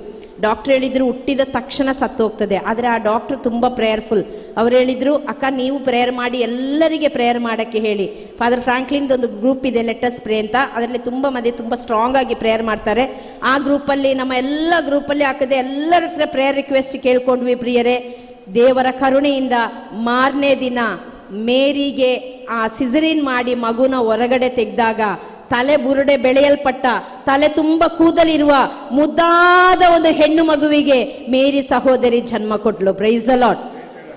ಡಾಕ್ಟರ್ ಹೇಳಿದ್ರು ಹುಟ್ಟಿದ ತಕ್ಷಣ ಸತ್ತು ಹೋಗ್ತದೆ. ಆದರೆ ಆ ಡಾಕ್ಟರ್ ತುಂಬ ಪ್ರೇಯರ್ಫುಲ್. ಅವ್ರು ಹೇಳಿದ್ರು, ಅಕ್ಕ ನೀವು ಪ್ರೇಯರ್ ಮಾಡಿ, ಎಲ್ಲರಿಗೆ ಪ್ರೇಯರ್ ಮಾಡೋಕ್ಕೆ ಹೇಳಿ. ಫಾದರ್ ಫ್ರಾಂಕ್ಲಿನ್ ಒಂದು ಗ್ರೂಪ್ ಇದೆ, ಲೆಟಸ್ ಪ್ರೇ ಅಂತ. ಅದರಲ್ಲಿ ತುಂಬ ಮಂದಿ ತುಂಬ ಸ್ಟ್ರಾಂಗ್ ಆಗಿ ಪ್ರೇಯರ್ ಮಾಡ್ತಾರೆ. ಆ ಗ್ರೂಪಲ್ಲಿ, ನಮ್ಮ ಎಲ್ಲ ಗ್ರೂಪಲ್ಲಿ ಹಾಕಿದೆ, ಎಲ್ಲರ ಹತ್ರ ಪ್ರೇಯರ್ ರಿಕ್ವೆಸ್ಟ್ ಕೇಳ್ಕೊಂಡ್ವಿ. ಪ್ರಿಯರೇ, ದೇವರ ಕರುಣೆಯಿಂದ ಮಾರನೇ ದಿನ ಮೇರಿಗೆ ಆ ಸಿಸರಿನ್ ಮಾಡಿ ಮಗುನ ಹೊರಗಡೆ ತೆಗೆದಾಗ ತಲೆ ಬುರುಡೆ ಬೆಳೆಯಲ್ಪಟ್ಟ, ತಲೆ ತುಂಬ ಕೂದಲಿರುವ ಮುದ್ದಾದ ಒಂದು ಹೆಣ್ಣು ಮಗುವಿಗೆ ಮೇರಿ ಸಹೋದರಿ ಜನ್ಮ ಕೊಟ್ಲು. Praise the Lord,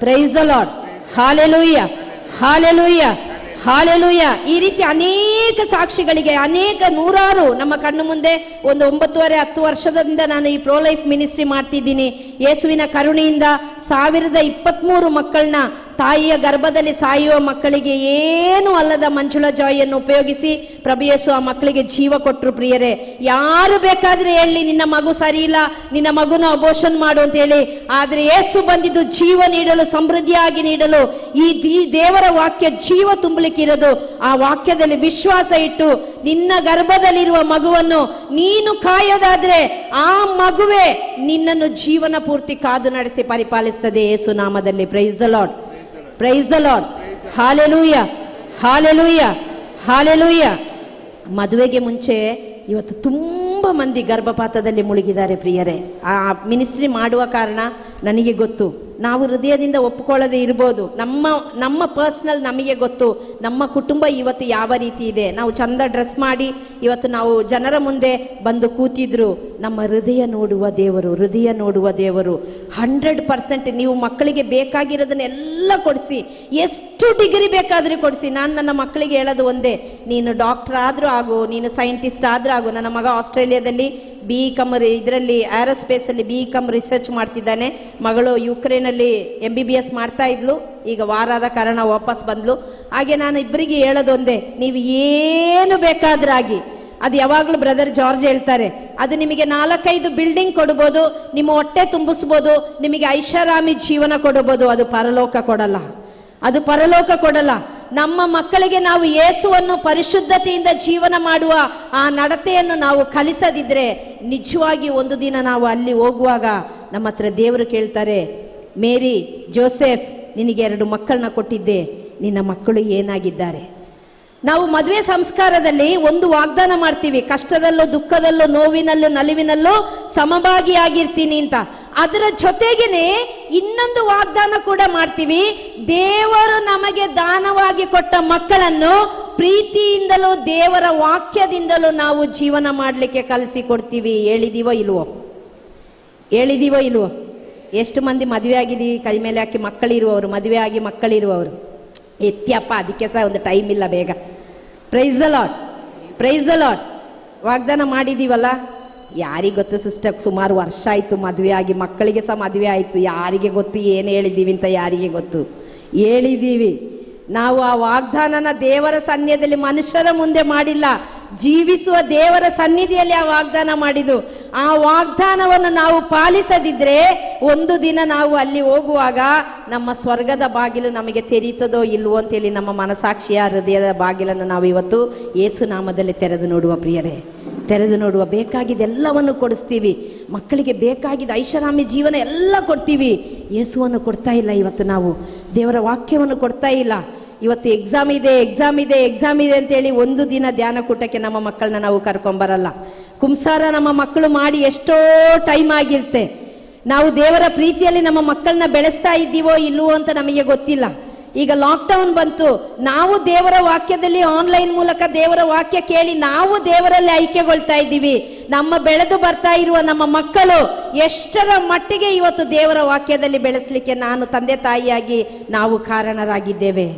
praise the Lord, hallelujah, hallelujah, hallelujah. ಈ ರೀತಿ ಅನೇಕ ಸಾಕ್ಷಿಗಳಿಗೆ, ಅನೇಕ ನೂರಾರು ನಮ್ಮ ಕಣ್ಣು ಮುಂದೆ. ಒಂದು 9.5-10 ವರ್ಷದಿಂದ ನಾನು ಈ ಪ್ರೋ ಲೈಫ್ ಮಿನಿಸ್ಟ್ರಿ ಮಾಡ್ತಿದ್ದೀನಿ. ಯೇಸುವಿನ ಕರುಣೆಯಿಂದ 1023 ಮಕ್ಕಳನ್ನ, ತಾಯಿಯ ಗರ್ಭದಲ್ಲಿ ಸಾಯುವ ಮಕ್ಕಳಿಗೆ ಏನು ಅಲ್ಲದ ಮಂಜುಳ ಜಾಯಿಯನ್ನು ಉಪಯೋಗಿಸಿ ಪ್ರಭು ಯೇಸು ಆ ಮಕ್ಕಳಿಗೆ ಜೀವ ಕೊಟ್ಟರು. ಪ್ರಿಯರೇ, ಯಾರು ಬೇಕಾದ್ರೆ ಹೇಳಿ ನಿನ್ನ ಮಗು ಸರಿ ಇಲ್ಲ, ನಿನ್ನ ಮಗುನ ಅಬೋಷನ್ ಮಾಡು ಅಂತ ಹೇಳಿ. ಆದ್ರೆ ಯೇಸು ಬಂದಿದ್ದು ಜೀವ ನೀಡಲು, ಸಮೃದ್ಧಿಯಾಗಿ ನೀಡಲು. ಈ ದೇವರ ವಾಕ್ಯ ಜೀವ ತುಂಬಲಿಕ್ಕಿರೋದು. ಆ ವಾಕ್ಯದಲ್ಲಿ ವಿಶ್ವಾಸ ಇಟ್ಟು ನಿನ್ನ ಗರ್ಭದಲ್ಲಿರುವ ಮಗುವನ್ನು ನೀನು ಕಾಯೋದಾದ್ರೆ ಆ ಮಗುವೆ ನಿನ್ನನ್ನು ಜೀವನ ಪೂರ್ತಿ ಕಾದು ನಡೆಸಿ ಪರಿಪಾಲಿಸ್ತದೆ ಯೇಸು ನಾಮದಲ್ಲಿ. Price the Lord, praise the Lord, hallelujah, hallelujah, hallelujah. ಮದುವೆಗೆ ಮುಂಚೆ ಇವತ್ತು ತುಂಬ ಮಂದಿ ಗರ್ಭಪಾತದಲ್ಲಿ ಮುಳುಗಿದ್ದಾರೆ. ಪ್ರಿಯರೇ, ಆ ಮಿನಿಸ್ಟ್ರಿ ಮಾಡುವ ಕಾರಣ ನನಗೆ ಗೊತ್ತು. ನಾವು ಹೃದಯದಿಂದ ಒಪ್ಪಿಕೊಳ್ಳದೆ ಇರ್ಬೋದು, ನಮ್ಮ ಪರ್ಸ್ನಲ್ ನಮಗೆ ಗೊತ್ತು. ನಮ್ಮ ಕುಟುಂಬ ಇವತ್ತು ಯಾವ ರೀತಿ ಇದೆ. ನಾವು ಚಂದ ಡ್ರೆಸ್ ಮಾಡಿ ಇವತ್ತು ನಾವು ಜನರ ಮುಂದೆ ಬಂದು ಕೂತಿದ್ರು. ನಮ್ಮ ಹೃದಯ ನೋಡುವ ದೇವರು, ಹೃದಯ ನೋಡುವ ದೇವರು. 100% ನೀವು ಮಕ್ಕಳಿಗೆ ಬೇಕಾಗಿರೋದನ್ನೆಲ್ಲ ಕೊಡಿಸಿ, ಎಷ್ಟು ಡಿಗ್ರಿ ಬೇಕಾದರೂ ಕೊಡಿಸಿ. ನಾನು ನನ್ನ ಮಕ್ಕಳಿಗೆ ಹೇಳೋದು ಒಂದೇ, ನೀನು ಡಾಕ್ಟರ್ ಆದರೂ ಆಗು, ನೀನು ಸೈಂಟಿಸ್ಟ್ ಆದರೂ ಆಗು. ನನ್ನ ಮಗ ಆಸ್ಟ್ರೇಲಿಯಾದಲ್ಲಿ BCom ಇದರಲ್ಲಿ ಏರೋಸ್ಪೇಸಲ್ಲಿ BCom ರಿಸರ್ಚ್ ಮಾಡ್ತಿದ್ದಾನೆ. ಮಗಳು ಯುಕ್ರೇನಲ್ಲಿ MBBS ಮಾಡ್ತಾ ಇದ್ಲು. ಈಗ ವಾರದ ಕಾರಣ ವಾಪಸ್ ಬಂದ್ಲು. ಹಾಗೆ ನಾನು ಇಬ್ಬರಿಗೆ ಹೇಳೋದು ಒಂದೇ, ನೀವು ಏನು ಬೇಕಾದ್ರಾಗಿ, ಅದು ಯಾವಾಗಲೂ ಬ್ರದರ್ ಜಾರ್ಜ್ ಹೇಳ್ತಾರೆ, ಅದು ನಿಮಗೆ 4-5 ಬಿಲ್ಡಿಂಗ್ ಕೊಡ್ಬೋದು, ನಿಮ್ಮ ಹೊಟ್ಟೆ ತುಂಬಿಸ್ಬೋದು, ನಿಮಗೆ ಐಷಾರಾಮಿ ಜೀವನ ಕೊಡಬಹುದು. ಅದು ಪರಲೋಕ ಕೊಡಲ್ಲ, ಅದು ಪರಲೋಕ ಕೊಡಲ್ಲ. ನಮ್ಮ ಮಕ್ಕಳಿಗೆ ನಾವು ಯೇಸುವನ್ನು ಪರಿಶುದ್ಧತೆಯಿಂದ ಜೀವನ ಮಾಡುವ ಆ ನಡತೆಯನ್ನು ನಾವು ಕಲಿಸದಿದ್ರೆ ನಿಜವಾಗಿ ಒಂದು ದಿನ ನಾವು ಅಲ್ಲಿ ಹೋಗುವಾಗ ನಮ್ಮ ಹತ್ರ ದೇವರು ಕೇಳ್ತಾರೆ, ಮೇರಿ, ಜೋಸೆಫ್, ನಿನಗೆ 2 ಮಕ್ಕಳನ್ನ ಕೊಟ್ಟಿದ್ದೆ, ನಿನ್ನ ಮಕ್ಕಳು ಏನಾಗಿದ್ದಾರೆ? ನಾವು ಮದುವೆ ಸಂಸ್ಕಾರದಲ್ಲಿ ಒಂದು ವಾಗ್ದಾನ ಮಾಡ್ತೀವಿ, ಕಷ್ಟದಲ್ಲೂ ದುಃಖದಲ್ಲೂ ನೋವಿನಲ್ಲೂ ನಲಿವಿನಲ್ಲೂ ಸಮಭಾಗಿಯಾಗಿರ್ತೀನಿ ಅಂತ. ಅದರ ಜೊತೆಗೇನೆ ಇನ್ನೊಂದು ವಾಗ್ದಾನ ಕೂಡ ಮಾಡ್ತೀವಿ, ದೇವರು ನಮಗೆ ದಾನವಾಗಿ ಕೊಟ್ಟ ಮಕ್ಕಳನ್ನು ಪ್ರೀತಿಯಿಂದಲೂ ದೇವರ ವಾಕ್ಯದಿಂದಲೂ ನಾವು ಜೀವನ ಮಾಡಲಿಕ್ಕೆ ಕಲಿಸಿಕೊಡ್ತೀವಿ. ಹೇಳಿದೀವೋ ಇಲ್ವೋ? ಹೇಳಿದೀವೋ ಇಲ್ವೋ? ಎಷ್ಟು ಮಂದಿ ಮದುವೆ ಆಗಿದ್ದೀವಿ ಕೈ ಮೇಲೆ ಹಾಕಿ ಮಕ್ಕಳಿರುವವರು, ಮದುವೆ ಆಗಿ ಮಕ್ಕಳಿರುವವರು? ಎತ್ತಿಯಪ್ಪ, ಅದಕ್ಕೆ ಸಹ ಒಂದು ಟೈಮ್ ಇಲ್ಲ ಬೇಗ. Price the Lord, praise the lord. ವಾಗ್ದಾನ ಮಾಡಿದೀವಲ್ಲ, ಯಾರಿಗೆ ಗೊತ್ತು ಸಿಸ್ಟರ್, ಸುಮಾರು ವರ್ಷ ಆಯಿತು ಮದುವೆ ಆಗಿ, ಮಕ್ಕಳಿಗೆ ಸಹ ಮದುವೆ ಆಯಿತು. ಯಾರಿಗೆ ಗೊತ್ತು ಏನು ಹೇಳಿದ್ದೀವಿ ಅಂತ? ಯಾರಿಗೆ ಗೊತ್ತು? ಹೇಳಿದ್ದೀವಿ. ನಾವು ಆ ವಾಗ್ದಾನನ ದೇವರ ಸನ್ನಿಧಿಯಲ್ಲಿ ಮನುಷ್ಯರ ಮುಂದೆ ಮಾಡಿಲ್ಲ, ಜೀವಿಸುವ ದೇವರ ಸನ್ನಿಧಿಯಲ್ಲಿ ಆ ವಾಗ್ದಾನ ಮಾಡಿದ್ದು. ಆ ವಾಗ್ದಾನವನ್ನು ನಾವು ಪಾಲಿಸದಿದ್ರೆ ಒಂದು ದಿನ ನಾವು ಅಲ್ಲಿ ಹೋಗುವಾಗ ನಮ್ಮ ಸ್ವರ್ಗದ ಬಾಗಿಲು ನಮಗೆ ತೆರೀತದೋ ಇಲ್ವೋ ಅಂತೇಳಿ ನಮ್ಮ ಮನಸಾಕ್ಷಿಯ ಹೃದಯದ ಬಾಗಿಲನ್ನು ನಾವು ಇವತ್ತು ಯೇಸು ನಾಮದಲ್ಲಿ ತೆರೆದು ನೋಡುವ ಪ್ರಿಯರೇ, ತೆರೆದು ನೋಡುವ. ಬೇಕಾಗಿದ್ದೆಲ್ಲವನ್ನು ಕೊಡಿಸ್ತೀವಿ, ಮಕ್ಕಳಿಗೆ ಬೇಕಾಗಿದ್ದ ಐಷಾರಾಮಿ ಜೀವನ ಎಲ್ಲ ಕೊಡ್ತೀವಿ. ಯೇಸುವನ್ನು ಕೊಡ್ತಾ ಇಲ್ಲ ಇವತ್ತು ನಾವು, ದೇವರ ವಾಕ್ಯವನ್ನು ಕೊಡ್ತಾ ಇಲ್ಲ. ಇವತ್ತು ಎಕ್ಸಾಮ್ ಇದೆ ಅಂತೇಳಿ ಒಂದು ದಿನ ಧ್ಯಾನ ಕೂಟಕ್ಕೆ ನಮ್ಮ ಮಕ್ಕಳನ್ನ ನಾವು ಕರ್ಕೊಂಬರಲ್ಲ. ಕುಂಸಾರ ನಮ್ಮ ಮಕ್ಕಳು ಮಾಡಿ ಎಷ್ಟೋ ಟೈಮ್ ಆಗಿರುತ್ತೆ. ನಾವು ದೇವರ ಪ್ರೀತಿಯಲ್ಲಿ ನಮ್ಮ ಮಕ್ಕಳನ್ನ ಬೆಳೆಸ್ತಾ ಇದ್ದೀವೋ ಇಲ್ವೋ ಅಂತ ನಮಗೆ ಗೊತ್ತಿಲ್ಲ. ಈಗ ಲಾಕ್ಡೌನ್ ಬಂತು, ನಾವು ದೇವರ ವಾಕ್ಯದಲ್ಲಿ ಆನ್ಲೈನ್ ಮೂಲಕ ದೇವರ ವಾಕ್ಯ ಕೇಳಿ ನಾವು ದೇವರಲ್ಲಿ ಐಕ್ಯಗೊಳ್ತಾ ಇದ್ದೀವಿ. ನಮ್ಮ ಬೆಳೆದು ಬರ್ತಾ ಇರುವ ನಮ್ಮ ಮಕ್ಕಳು ಎಷ್ಟರ ಮಟ್ಟಿಗೆ ಇವತ್ತು ದೇವರ ವಾಕ್ಯದಲ್ಲಿ ಬೆಳೆಸಲಿಕ್ಕೆ ನಾನು ತಂದೆ ತಾಯಿಯಾಗಿ ನಾವು ಕಾರಣರಾಗಿದ್ದೀವಿ.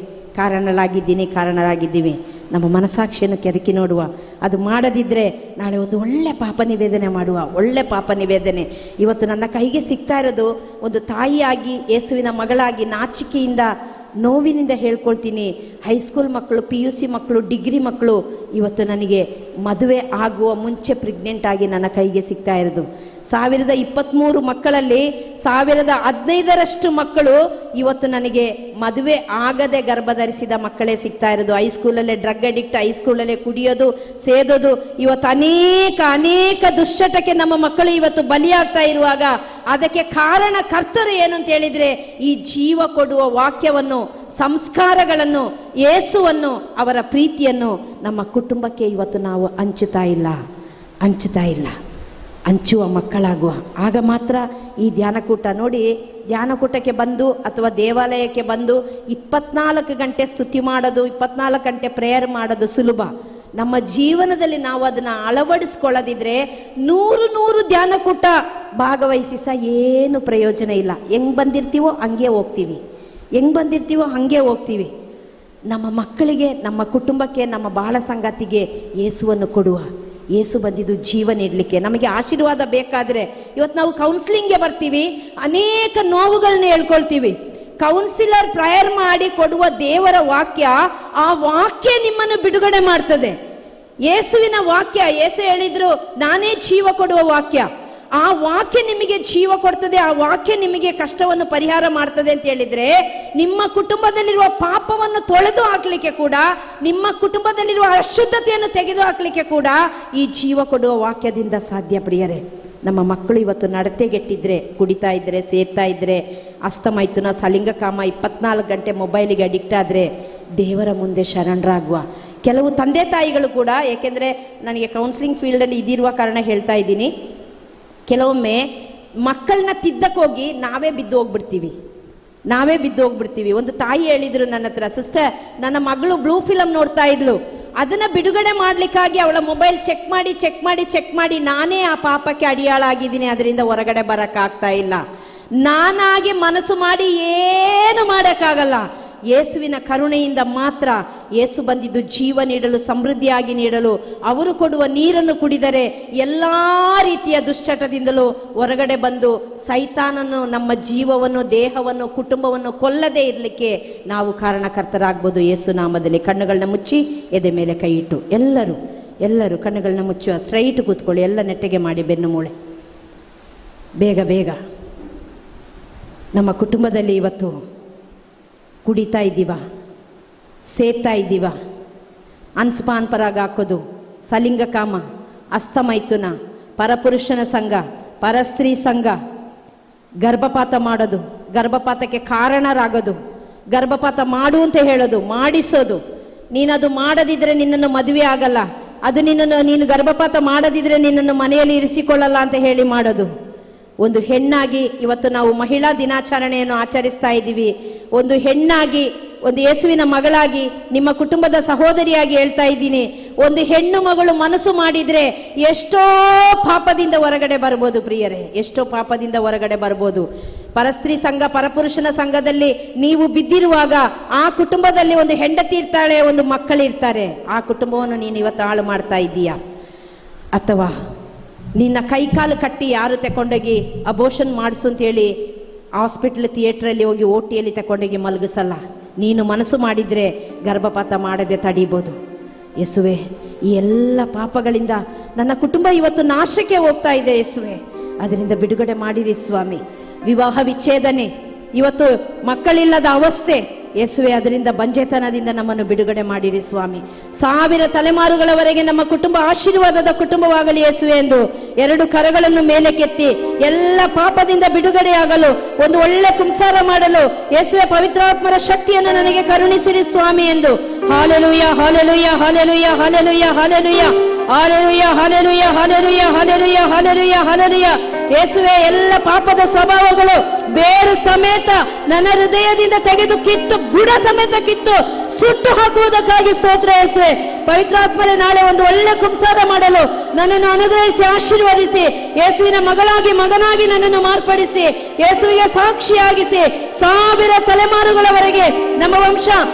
ನಮ್ಮ ಮನಸಾಕ್ಷಿಯನ್ನು ಕೆದಕಿ ನೋಡುವ. ಅದು ಮಾಡದಿದ್ದರೆ ನಾಳೆ ಒಂದು ಒಳ್ಳೆ ಪಾಪ ನಿವೇದನೆ ಮಾಡುವ, ಒಳ್ಳೆ ಪಾಪ ನಿವೇದನೆ. ಇವತ್ತು ನನ್ನ ಕೈಗೆ ಸಿಗ್ತಾ ಇರೋದು ಒಂದು ತಾಯಿಯಾಗಿ, ಯೇಸುವಿನ ಮಗಳಾಗಿ ನಾಚಿಕೆಯಿಂದ ನೋವಿನಿಂದ ಹೇಳ್ಕೊಳ್ತೀನಿ. ಹೈಸ್ಕೂಲ್ ಮಕ್ಕಳು, PUC ಮಕ್ಕಳು, ಡಿಗ್ರಿ ಮಕ್ಕಳು ಇವತ್ತು ನನಗೆ ಮದುವೆ ಆಗುವ ಮುಂಚೆ ಪ್ರೆಗ್ನೆಂಟ್ ಆಗಿ ನನ್ನ ಕೈಗೆ ಸಿಗ್ತಾ ಇರೋದು. 1023 ಮಕ್ಕಳಲ್ಲಿ 1015ರಷ್ಟು ಮಕ್ಕಳು ಇವತ್ತು ನನಗೆ ಮದುವೆ ಆಗದೆ ಗರ್ಭಧರಿಸಿದ ಮಕ್ಕಳೇ ಸಿಗ್ತಾ ಇರೋದು. ಹೈಸ್ಕೂಲಲ್ಲೇ ಡ್ರಗ್ ಅಡಿಕ್ಟ್, ಹೈಸ್ಕೂಲಲ್ಲೇ ಕುಡಿಯೋದು, ಸೇದೋದು, ಇವತ್ತು ಅನೇಕ ದುಶ್ಚಟಕ್ಕೆ ನಮ್ಮ ಮಕ್ಕಳು ಇವತ್ತು ಬಲಿಯಾಗ್ತಾ ಇರುವಾಗ ಅದಕ್ಕೆ ಕಾರಣ ಕರ್ತರು ಏನು ಅಂತ ಹೇಳಿದ್ರೆ, ಈ ಜೀವ ಕೊಡುವ ವಾಕ್ಯವನ್ನು, ಸಂಸ್ಕಾರಗಳನ್ನು, ಯೇಸುವನ್ನು, ಅವರ ಪ್ರೀತಿಯನ್ನು ನಮ್ಮ ಕುಟುಂಬಕ್ಕೆ ಇವತ್ತು ನಾವು ಹಂಚುತ್ತಾ ಇಲ್ಲ. ಹಂಚುವ ಮಕ್ಕಳಾಗುವ. ಆಗ ಮಾತ್ರ ಈ ಧ್ಯಾನಕೂಟ ನೋಡಿ, ಧ್ಯಾನಕೂಟಕ್ಕೆ ಬಂದು ಅಥವಾ ದೇವಾಲಯಕ್ಕೆ ಬಂದು 24 ಗಂಟೆ ಸ್ತುತಿ ಮಾಡೋದು, 24 ಗಂಟೆ ಪ್ರೇಯರ್ ಮಾಡೋದು ಸುಲಭ. ನಮ್ಮ ಜೀವನದಲ್ಲಿ ನಾವು ಅದನ್ನು ಅಳವಡಿಸ್ಕೊಳ್ಳದಿದ್ರೆ 100 ಧ್ಯಾನಕೂಟ ಭಾಗವಹಿಸಿ ಸಹ ಏನು ಪ್ರಯೋಜನ ಇಲ್ಲ. ಹೆಂಗೆ ಬಂದಿರ್ತೀವೋ ಹಂಗೆ ಹೋಗ್ತೀವಿ. ನಮ್ಮ ಮಕ್ಕಳಿಗೆ, ನಮ್ಮ ಕುಟುಂಬಕ್ಕೆ, ನಮ್ಮ ಬಾಳ ಸಂಗಾತಿಗೆ ಯೇಸುವನ್ನು ಕೊಡುವ. ಯೇಸು ಬಂದಿದ್ದು ಜೀವ ನೀಡಲಿಕ್ಕೆ. ನಮಗೆ ಆಶೀರ್ವಾದ ಬೇಕಾದರೆ ಇವತ್ತು ನಾವು ಕೌನ್ಸಿಲಿಂಗ್ಗೆ ಬರ್ತೀವಿ, ಅನೇಕ ನೋವುಗಳನ್ನ ಹೇಳ್ಕೊಳ್ತೀವಿ. ಕೌನ್ಸಿಲರ್ ಪ್ರೇಯರ್ ಮಾಡಿ ಕೊಡುವ ದೇವರ ವಾಕ್ಯ, ಆ ವಾಕ್ಯ ನಿಮ್ಮನ್ನು ಬಿಡುಗಡೆ ಮಾಡ್ತದೆ. ಯೇಸುವಿನ ವಾಕ್ಯ, ಯೇಸು ಹೇಳಿದ್ರು ನಾನೇ ಜೀವ ಕೊಡುವ ವಾಕ್ಯ. ಆ ವಾಕ್ಯ ನಿಮಗೆ ಜೀವ ಕೊಡ್ತದೆ, ಆ ವಾಕ್ಯ ನಿಮಗೆ ಕಷ್ಟವನ್ನು ಪರಿಹಾರ ಮಾಡ್ತದೆ ಅಂತ ಹೇಳಿದ್ರೆ, ನಿಮ್ಮ ಕುಟುಂಬದಲ್ಲಿರುವ ಪಾಪವನ್ನು ತೊಳೆದು ಹಾಕ್ಲಿಕ್ಕೆ ಕೂಡ, ನಿಮ್ಮ ಕುಟುಂಬದಲ್ಲಿರುವ ಅಶುದ್ಧತೆಯನ್ನು ತೆಗೆದು ಹಾಕ್ಲಿಕ್ಕೆ ಕೂಡ ಈ ಜೀವ ಕೊಡುವ ವಾಕ್ಯದಿಂದ ಸಾಧ್ಯ ಪ್ರಿಯರೇ. ನಮ್ಮ ಮಕ್ಕಳು ಇವತ್ತು ನಡತೆಗೆಟ್ಟಿದ್ರೆ, ಕುಡಿತಾ ಇದ್ರೆ, ಸೇರ್ತಾ ಇದ್ರೆ, ಅಸ್ತಮೈಥುನ, ಸಲಿಂಗಕಾಮ, 24 ಗಂಟೆ ಮೊಬೈಲಿಗೆ ಅಡಿಕ್ಟ್ ಆದರೆ ದೇವರ ಮುಂದೆ ಶರಣರಾಗುವ. ಕೆಲವು ತಂದೆ ತಾಯಿಗಳು ಕೂಡ, ಏಕೆಂದರೆ ನನಗೆ ಕೌನ್ಸಿಲಿಂಗ್ ಫೀಲ್ಡಲ್ಲಿ ಇದಿರುವ ಕಾರಣ ಹೇಳ್ತಾ ಇದ್ದೀನಿ, ಕೆಲವೊಮ್ಮೆ ಮಕ್ಕಳನ್ನ ತಿದ್ದಕ್ಕೋಗಿ ನಾವೇ ಬಿದ್ದು ಹೋಗ್ಬಿಡ್ತೀವಿ. ಒಂದು ತಾಯಿ ಹೇಳಿದ್ರು ನನ್ನ ಹತ್ರ, ಸಿಸ್ಟರ್ ನನ್ನ ಮಗಳು ಬ್ಲೂ ಫಿಲಮ್ ನೋಡ್ತಾ ಇದ್ಲು, ಅದನ್ನ ಬಿಡುಗಡೆ ಮಾಡ್ಲಿಕ್ಕಾಗಿ ಅವಳ ಮೊಬೈಲ್ ಚೆಕ್ ಮಾಡಿ ನಾನೇ ಆ ಪಾಪಕ್ಕೆ ಅಡಿಯಾಳಾಗಿದ್ದೀನಿ, ಅದರಿಂದ ಹೊರಗಡೆ ಬರಕ್ಕಾಗ್ತಾ ಇಲ್ಲ. ನಾನಾಗಿ ಮನಸ್ಸು ಮಾಡಿ ಏನು ಮಾಡೋಕ್ಕಾಗಲ್ಲ. ಯೇಸುವಿನ ಕರುಣೆಯಿಂದ ಮಾತ್ರ. ಯೇಸು ಬಂದಿದ್ದು ಜೀವ ನೀಡಲು, ಸಮೃದ್ಧಿಯಾಗಿ ನೀಡಲು. ಅವರು ಕೊಡುವ ನೀರನ್ನು ಕುಡಿದರೆ ಎಲ್ಲ ರೀತಿಯ ದುಶ್ಚಟದಿಂದಲೂ ಹೊರಗಡೆ ಬಂದು ಸೈತಾನನ್ನು, ನಮ್ಮ ಜೀವವನ್ನು, ದೇಹವನ್ನು, ಕುಟುಂಬವನ್ನು ಕೊಲ್ಲದೇ ಇರಲಿಕ್ಕೆ ನಾವು ಕಾರಣಕರ್ತರಾಗ್ಬೋದು. ಯೇಸು ನಾಮದಲ್ಲಿ ಕಣ್ಣುಗಳನ್ನ ಮುಚ್ಚಿ ಎದೆ ಮೇಲೆ ಕೈ ಇಟ್ಟು ಎಲ್ಲರೂ ಕಣ್ಣುಗಳನ್ನ ಮುಚ್ಚುವ. ಸ್ಟ್ರೈಟ್ ಕೂತ್ಕೊಳ್ಳಿ, ಎಲ್ಲ ನೆಟ್ಟಗೆ ಮಾಡಿ, ಬೆನ್ನು ಮೂಳೆ. ಬೇಗ ನಮ್ಮ ಕುಟುಂಬದಲ್ಲಿ ಇವತ್ತು ಕುಡಿತಾ ಇದ್ದೀವ, ಸೇರ್ತಾ ಇದ್ದೀವ, ಅನ್ಸ್ಪಾನ್ ಪರಾಗ ಹಾಕೋದು, ಸಲಿಂಗಕಾಮ, ಅಸ್ತಮೈಥುನ, ಪರಪುರುಷನ ಸಂಘ, ಪರಸ್ತ್ರೀ ಸಂಘ, ಗರ್ಭಪಾತ ಮಾಡೋದು, ಗರ್ಭಪಾತಕ್ಕೆ ಕಾರಣರಾಗೋದು, ಗರ್ಭಪಾತ ಮಾಡು ಅಂತ ಹೇಳೋದು, ಮಾಡಿಸೋದು. ನೀನದು ಮಾಡದಿದ್ರೆ ನಿನ್ನನ್ನು ಮದುವೆ ಆಗಲ್ಲ, ಅದು ನೀನು ಗರ್ಭಪಾತ ಮಾಡದಿದ್ರೆ ನಿನ್ನನ್ನು ಮನೆಯಲ್ಲಿ ಇರಿಸಿಕೊಳ್ಳಲ್ಲ ಅಂತ ಹೇಳಿ ಮಾಡೋದು. ಒಂದು ಹೆಣ್ಣಾಗಿ ಇವತ್ತು ನಾವು ಮಹಿಳಾ ದಿನಾಚರಣೆಯನ್ನು ಆಚರಿಸ್ತಾ ಇದ್ದೀವಿ. ಒಂದು ಹೆಣ್ಣಾಗಿ, ಒಂದು ಯೇಸುವಿನ ಮಗಳಾಗಿ, ನಿಮ್ಮ ಕುಟುಂಬದ ಸಹೋದರಿಯಾಗಿ ಹೇಳ್ತಾ ಇದ್ದೀನಿ, ಒಂದು ಹೆಣ್ಣು ಮಗಳು ಮನಸ್ಸು ಮಾಡಿದ್ರೆ ಎಷ್ಟೋ ಪಾಪದಿಂದ ಹೊರಗಡೆ ಬರ್ಬೋದು ಪ್ರಿಯರೇ, ಎಷ್ಟೋ ಪಾಪದಿಂದ ಹೊರಗಡೆ ಬರ್ಬೋದು. ಪರಸ್ತ್ರೀ ಸಂಘ, ಪರಪುರುಷನ ಸಂಘದಲ್ಲಿ ನೀವು ಬಿದ್ದಿರುವಾಗ ಆ ಕುಟುಂಬದಲ್ಲಿ ಒಂದು ಹೆಂಡತಿ ಇರ್ತಾಳೆ, ಒಂದು ಮಕ್ಕಳಿರ್ತಾರೆ. ಆ ಕುಟುಂಬವನ್ನು ನೀನು ಇವತ್ತು ಹಾಳು ಮಾಡ್ತಾ ಇದ್ದೀಯಾ? ಅಥವಾ ನಿನ್ನ ಕೈಕಾಲು ಕಟ್ಟಿ ಯಾರು ತಗೊಂಡೋಗಿ ಅಬೋಷನ್ ಮಾಡಿಸು ಅಂತೇಳಿ ಹಾಸ್ಪಿಟ್ಲ್ ಥಿಯೇಟ್ರಲ್ಲಿ ಹೋಗಿ ಓಟಿಯಲ್ಲಿ ತಗೊಂಡೋಗಿ ಮಲಗಿಸಲ್ಲ. ನೀನು ಮನಸ್ಸು ಮಾಡಿದರೆ ಗರ್ಭಪಾತ ಮಾಡದೆ ತಡೀಬೋದು. ಯೇಸುವೆ, ಈ ಎಲ್ಲ ಪಾಪಗಳಿಂದ ನನ್ನ ಕುಟುಂಬ ಇವತ್ತು ನಾಶಕ್ಕೆ ಹೋಗ್ತಾ ಇದೆ ಯೇಸುವೆ, ಅದರಿಂದ ಬಿಡುಗಡೆ ಮಾಡಿರಿ ಸ್ವಾಮಿ. ವಿವಾಹ ವಿಚ್ಛೇದನೆ, ಇವತ್ತು ಮಕ್ಕಳಿಲ್ಲದ ಅವಸ್ಥೆ ಯೇಸುವೆ, ಅದರಿಂದ ಬಂಜೆತನದಿಂದ ನಮ್ಮನ್ನು ಬಿಡುಗಡೆ ಮಾಡಿರಿ ಸ್ವಾಮಿ. 1000 ತಲೆಮಾರುಗಳವರೆಗೆ ನಮ್ಮ ಕುಟುಂಬ ಆಶೀರ್ವಾದದ ಕುಟುಂಬವಾಗಲಿ ಯೇಸುವೆ ಎಂದು 2 ಕರಗಳನ್ನು ಮೇಲಕ್ಕೆತ್ತಿ ಎಲ್ಲ ಪಾಪದಿಂದ ಬಿಡುಗಡೆಯಾಗಲು, ಒಂದು ಒಳ್ಳೆ ಕುಂಸಾರ ಮಾಡಲು ಯೇಸುವೆ ಪವಿತ್ರಾತ್ಮರ ಶಕ್ತಿಯನ್ನು ನನಗೆ ಕರುಣಿಸಿರಿ ಸ್ವಾಮಿ ಎಂದು hallelujah hallelujah hallelujah hallelujah hallelujah hallelujah hallelujah hallelujah hallelujah hallelujah hallelujah. ಯೇಸುವೆ, ಎಲ್ಲ ಪಾಪದ ಸ್ವಭಾವಗಳು ಬೇರು ಸಮೇತ ನನ್ನ ಹೃದಯದಿಂದ ತೆಗೆದು ಕಿತ್ತು, ಗುಡ ಸಮೇತ ಕಿತ್ತು ಸುಟ್ಟು ಹಾಕುವುದಕ್ಕಾಗಿ ಸ್ತೋತ್ರ ಯೇಸುವೆ. ಪವಿತ್ರಾತ್ಮರೇ, ನಾಳೆ ಒಂದು ಒಳ್ಳೆ ಕುಂಸಾರ ಮಾಡಲು ನನ್ನನ್ನು ಅನುಗ್ರಹಿಸಿ ಆಶೀರ್ವದಿಸಿ, ಯೇಸುವಿನ ಮಗನಾಗಿ ನನ್ನನ್ನು ಮಾರ್ಪಡಿಸಿ, ಯೇಸುವಿಗೆ ಸಾಕ್ಷಿಯಾಗಿಸಿ 1000 ತಲೆಮಾರುಗಳವರೆಗೆ ನಮ್ಮ ವಂಶ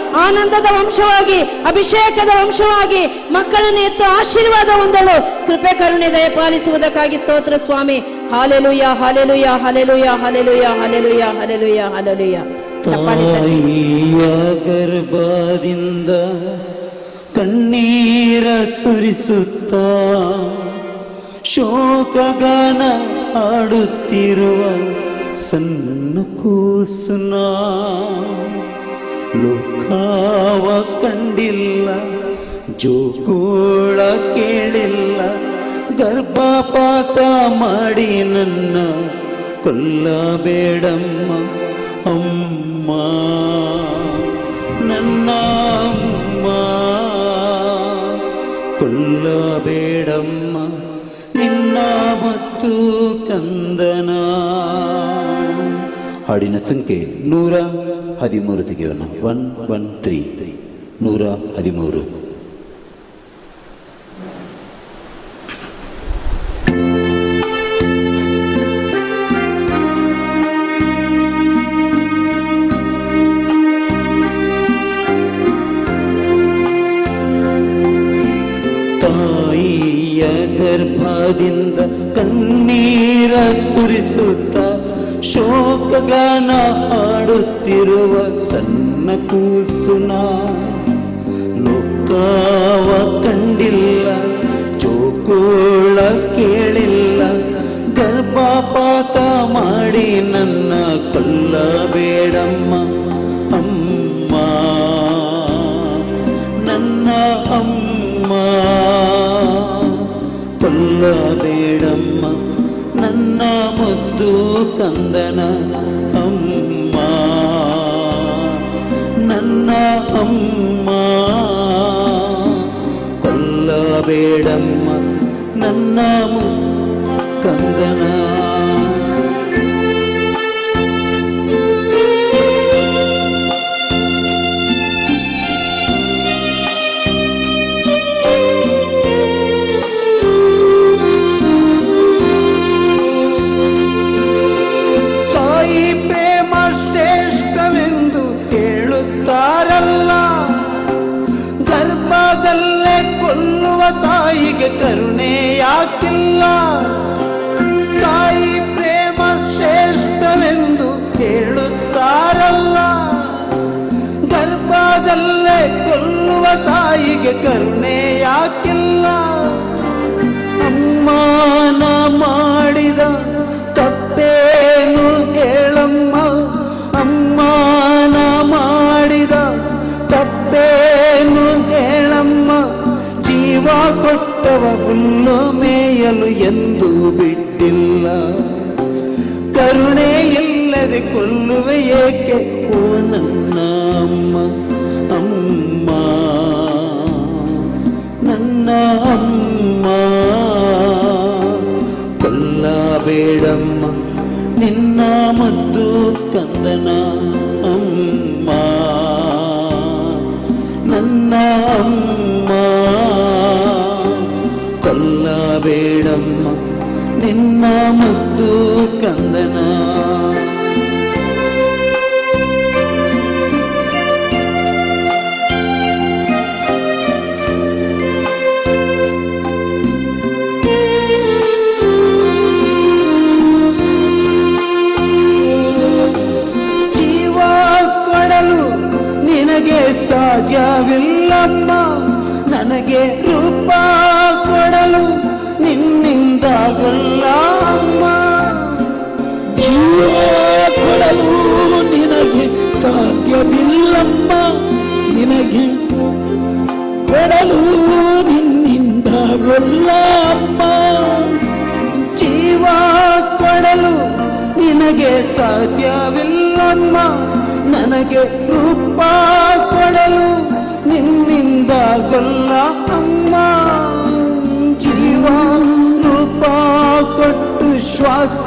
ಆನಂದದ ವಂಶವಾಗಿ, ಅಭಿಷೇಕದ ವಂಶವಾಗಿ ಮಕ್ಕಳನ್ನು ಎತ್ತು ಆಶೀರ್ವಾದ ಹೊಂದಲು ಕೃಪೆ ಕರುಣೆ ದಯಪಾಲಿಸುವುದಕ್ಕಾಗಿ ಸ್ತೋತ್ರ ಸ್ವಾಮಿ. Hallelujah hallelujah hallelujah hallelujah hallelujah hallelujah hallelujah. ತಾಯಿಯ ಗರ್ಭದಿಂದ ಕಣ್ಣೀರ ಸುರಿಸುತ್ತ ಶೋಕಗಾನ ಆಡುತ್ತಿರುವ ಸಣ್ಣ ಕೂಸುನ ಲೋಕವ ಕಂಡಿಲ್ಲ, ಜೋಗೋಳ ಕೇಳಿಲ್ಲ, ಗರ್ಭಪಾತ ಮಾಡಿ ನನ್ನ ಕೊಲ್ಲಬೇಡಮ್ಮ ಅಮ್ಮ, ನನ್ನ ಅಮ್ಮ, ಕೊಲ್ಲಬೇಡಮ್ಮ ನಿನ್ನ ಮತ್ತು ಕಂದನ. ಹಾಡಿನ ಸಂಖ್ಯೆ 113 ತೆಗೆಯೋಣ. 113 113. ತಾಯಿಯ ಗರ್ಭದಿಂದ ಕಣ್ಣೀರ ಸುರಿಸುತ್ತ ಶೋಕಗಾನ ಆಡುತ್ತಿರುವ ಸಣ್ಣ ಕೂಸುನ ಲೋಕವ ಕಂಡಿಲ್ಲ, ಜೋಗೋಳ ಕೇಳಿಲ್ಲ, ಗರ್ಭಪಾತ ಮಾಡಿ ನನ್ನ ಕೊಲ್ಲಬೇಡಮ್ಮ ಅಮ್ಮ, ನನ್ನ ಅಮ್ಮ, ಕೊಲ್ಲಬೇಡಮ್ಮ ನನ್ನ ಮುದ್ದು ಕಂದನ ಅಮ್ಮ, ನನ್ನ ಅಮ್ಮ, ಕೊಲ್ಲಬೇಡಮ್ಮ ನನ್ನ ಕಂದನ. ಗರ್ಭದಲ್ಲೇ ಕೊಲ್ಲುವ ತಾಯಿಗೆ ಕರುಣೆ ಯಾಕಿಲ್ಲ? ತಾಯಿ ಪ್ರೇಮ ಶ್ರೇಷ್ಠವೆಂದು ಹೇಳುತ್ತಾರಲ್ಲ. ಗರ್ಭದಲ್ಲೇ ಕೊಲ್ಲುವ ತಾಯಿಗೆ ಕರುಣೆ ಯಾಕಿಲ್ಲ? ಅಮ್ಮನ ಮಾಡಿದ ತಪ್ಪೇನು ಹೇಳಮ್ಮ, ಅಮ್ಮನ ಮಾಡಿದ ತಪ್ಪೇನು ಹೇಳಮ್ಮ, ಜೀವ ಕೊಟ್ಟವ ಹುಲ್ಲು ಮೇಯಲು ಎಂದು ಬಿಟ್ಟಿಲ್ಲ. ಕರುಣೆ ಇಲ್ಲದೆ ಕೊಲ್ಲುವೆ ಏಕೆ ಓ ನನ್ನ ಅಮ್ಮ, ಅಮ್ಮ, ನನ್ನ ಅಮ್ಮ, ಕೊಲ್ಲಬೇಡಮ್ಮ ನಿನ್ನ ಮುದ್ದು ಕಂದನ ಅಮ್ಮ, ನನ್ನ ಅಮ್ಮ, ಕೊಲ್ಲಬೇಡಮ್ಮ ನಿನ್ನ ಮುದ್ದು ಕಂದನ. ನಿನ್ನಿಂದಾಗಲ್ಲ ಅಮ್ಮ. ಜೀವ ಕೊಡಲು ನಿನಗೆ ಸಾಧ್ಯವಿಲ್ಲಮ್ಮ, ನಿನಗೆ ಕೊಡಲು ನಿನ್ನಿಂದಾಗಲ್ಲ ಅಮ್ಮ. ಜೀವ ಕೊಡಲು ನಿನಗೆ ಸಾಧ್ಯವಿಲ್ಲಮ್ಮ, ನನಗೆ ರೂಪ ಕೊಡಲು ನಿನ್ನಿಂದಾಗಲ್ಲ ಅಮ್ಮ. ಜೀವ ರೂಪ ಕೊಟ್ಟು ಶ್ವಾಸ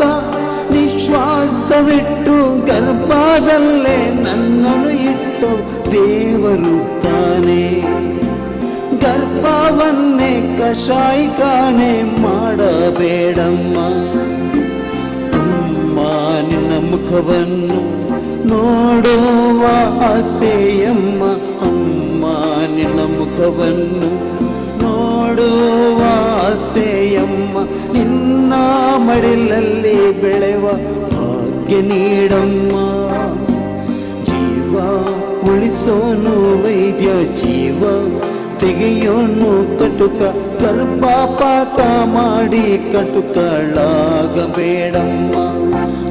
ನಿಶ್ವಾಸವಿಟ್ಟು ಗರ್ಭದಲ್ಲೇ ನನ್ನನ್ನು ಇಟ್ಟು ದೇವರು ತಾನೇ. ಗರ್ಭವನ್ನೇ ಕಷಾಯಿಖಾನೆ ಮಾಡಬೇಡಮ್ಮ. ಅಮ್ಮ ನಿನ್ನ ಮುಖವನ್ನು ನೋಡುವ ಆಸೆಯಮ್ಮ. ಅಮ್ಮ ನಿನ್ನ ಮುಖವನ್ನು ನೋಡುವ ಆಸೆಯಮ್ಮ. ನಿನ್ನ ಮಡಿಲಲ್ಲಿ ಬೆಳೆವ ಭಾಗ್ಯ ನೀಡಮ್ಮ. ಜೀವ ಉಳಿಸೋನು ವೈದ್ಯ, ಜೀವ ತೆಗೆಯೋನು ಕಟುಕ. ಗರ್ಭಪಾತ ಮಾಡಿ ಕಟುಕಳಾಗಬೇಡಮ್ಮ.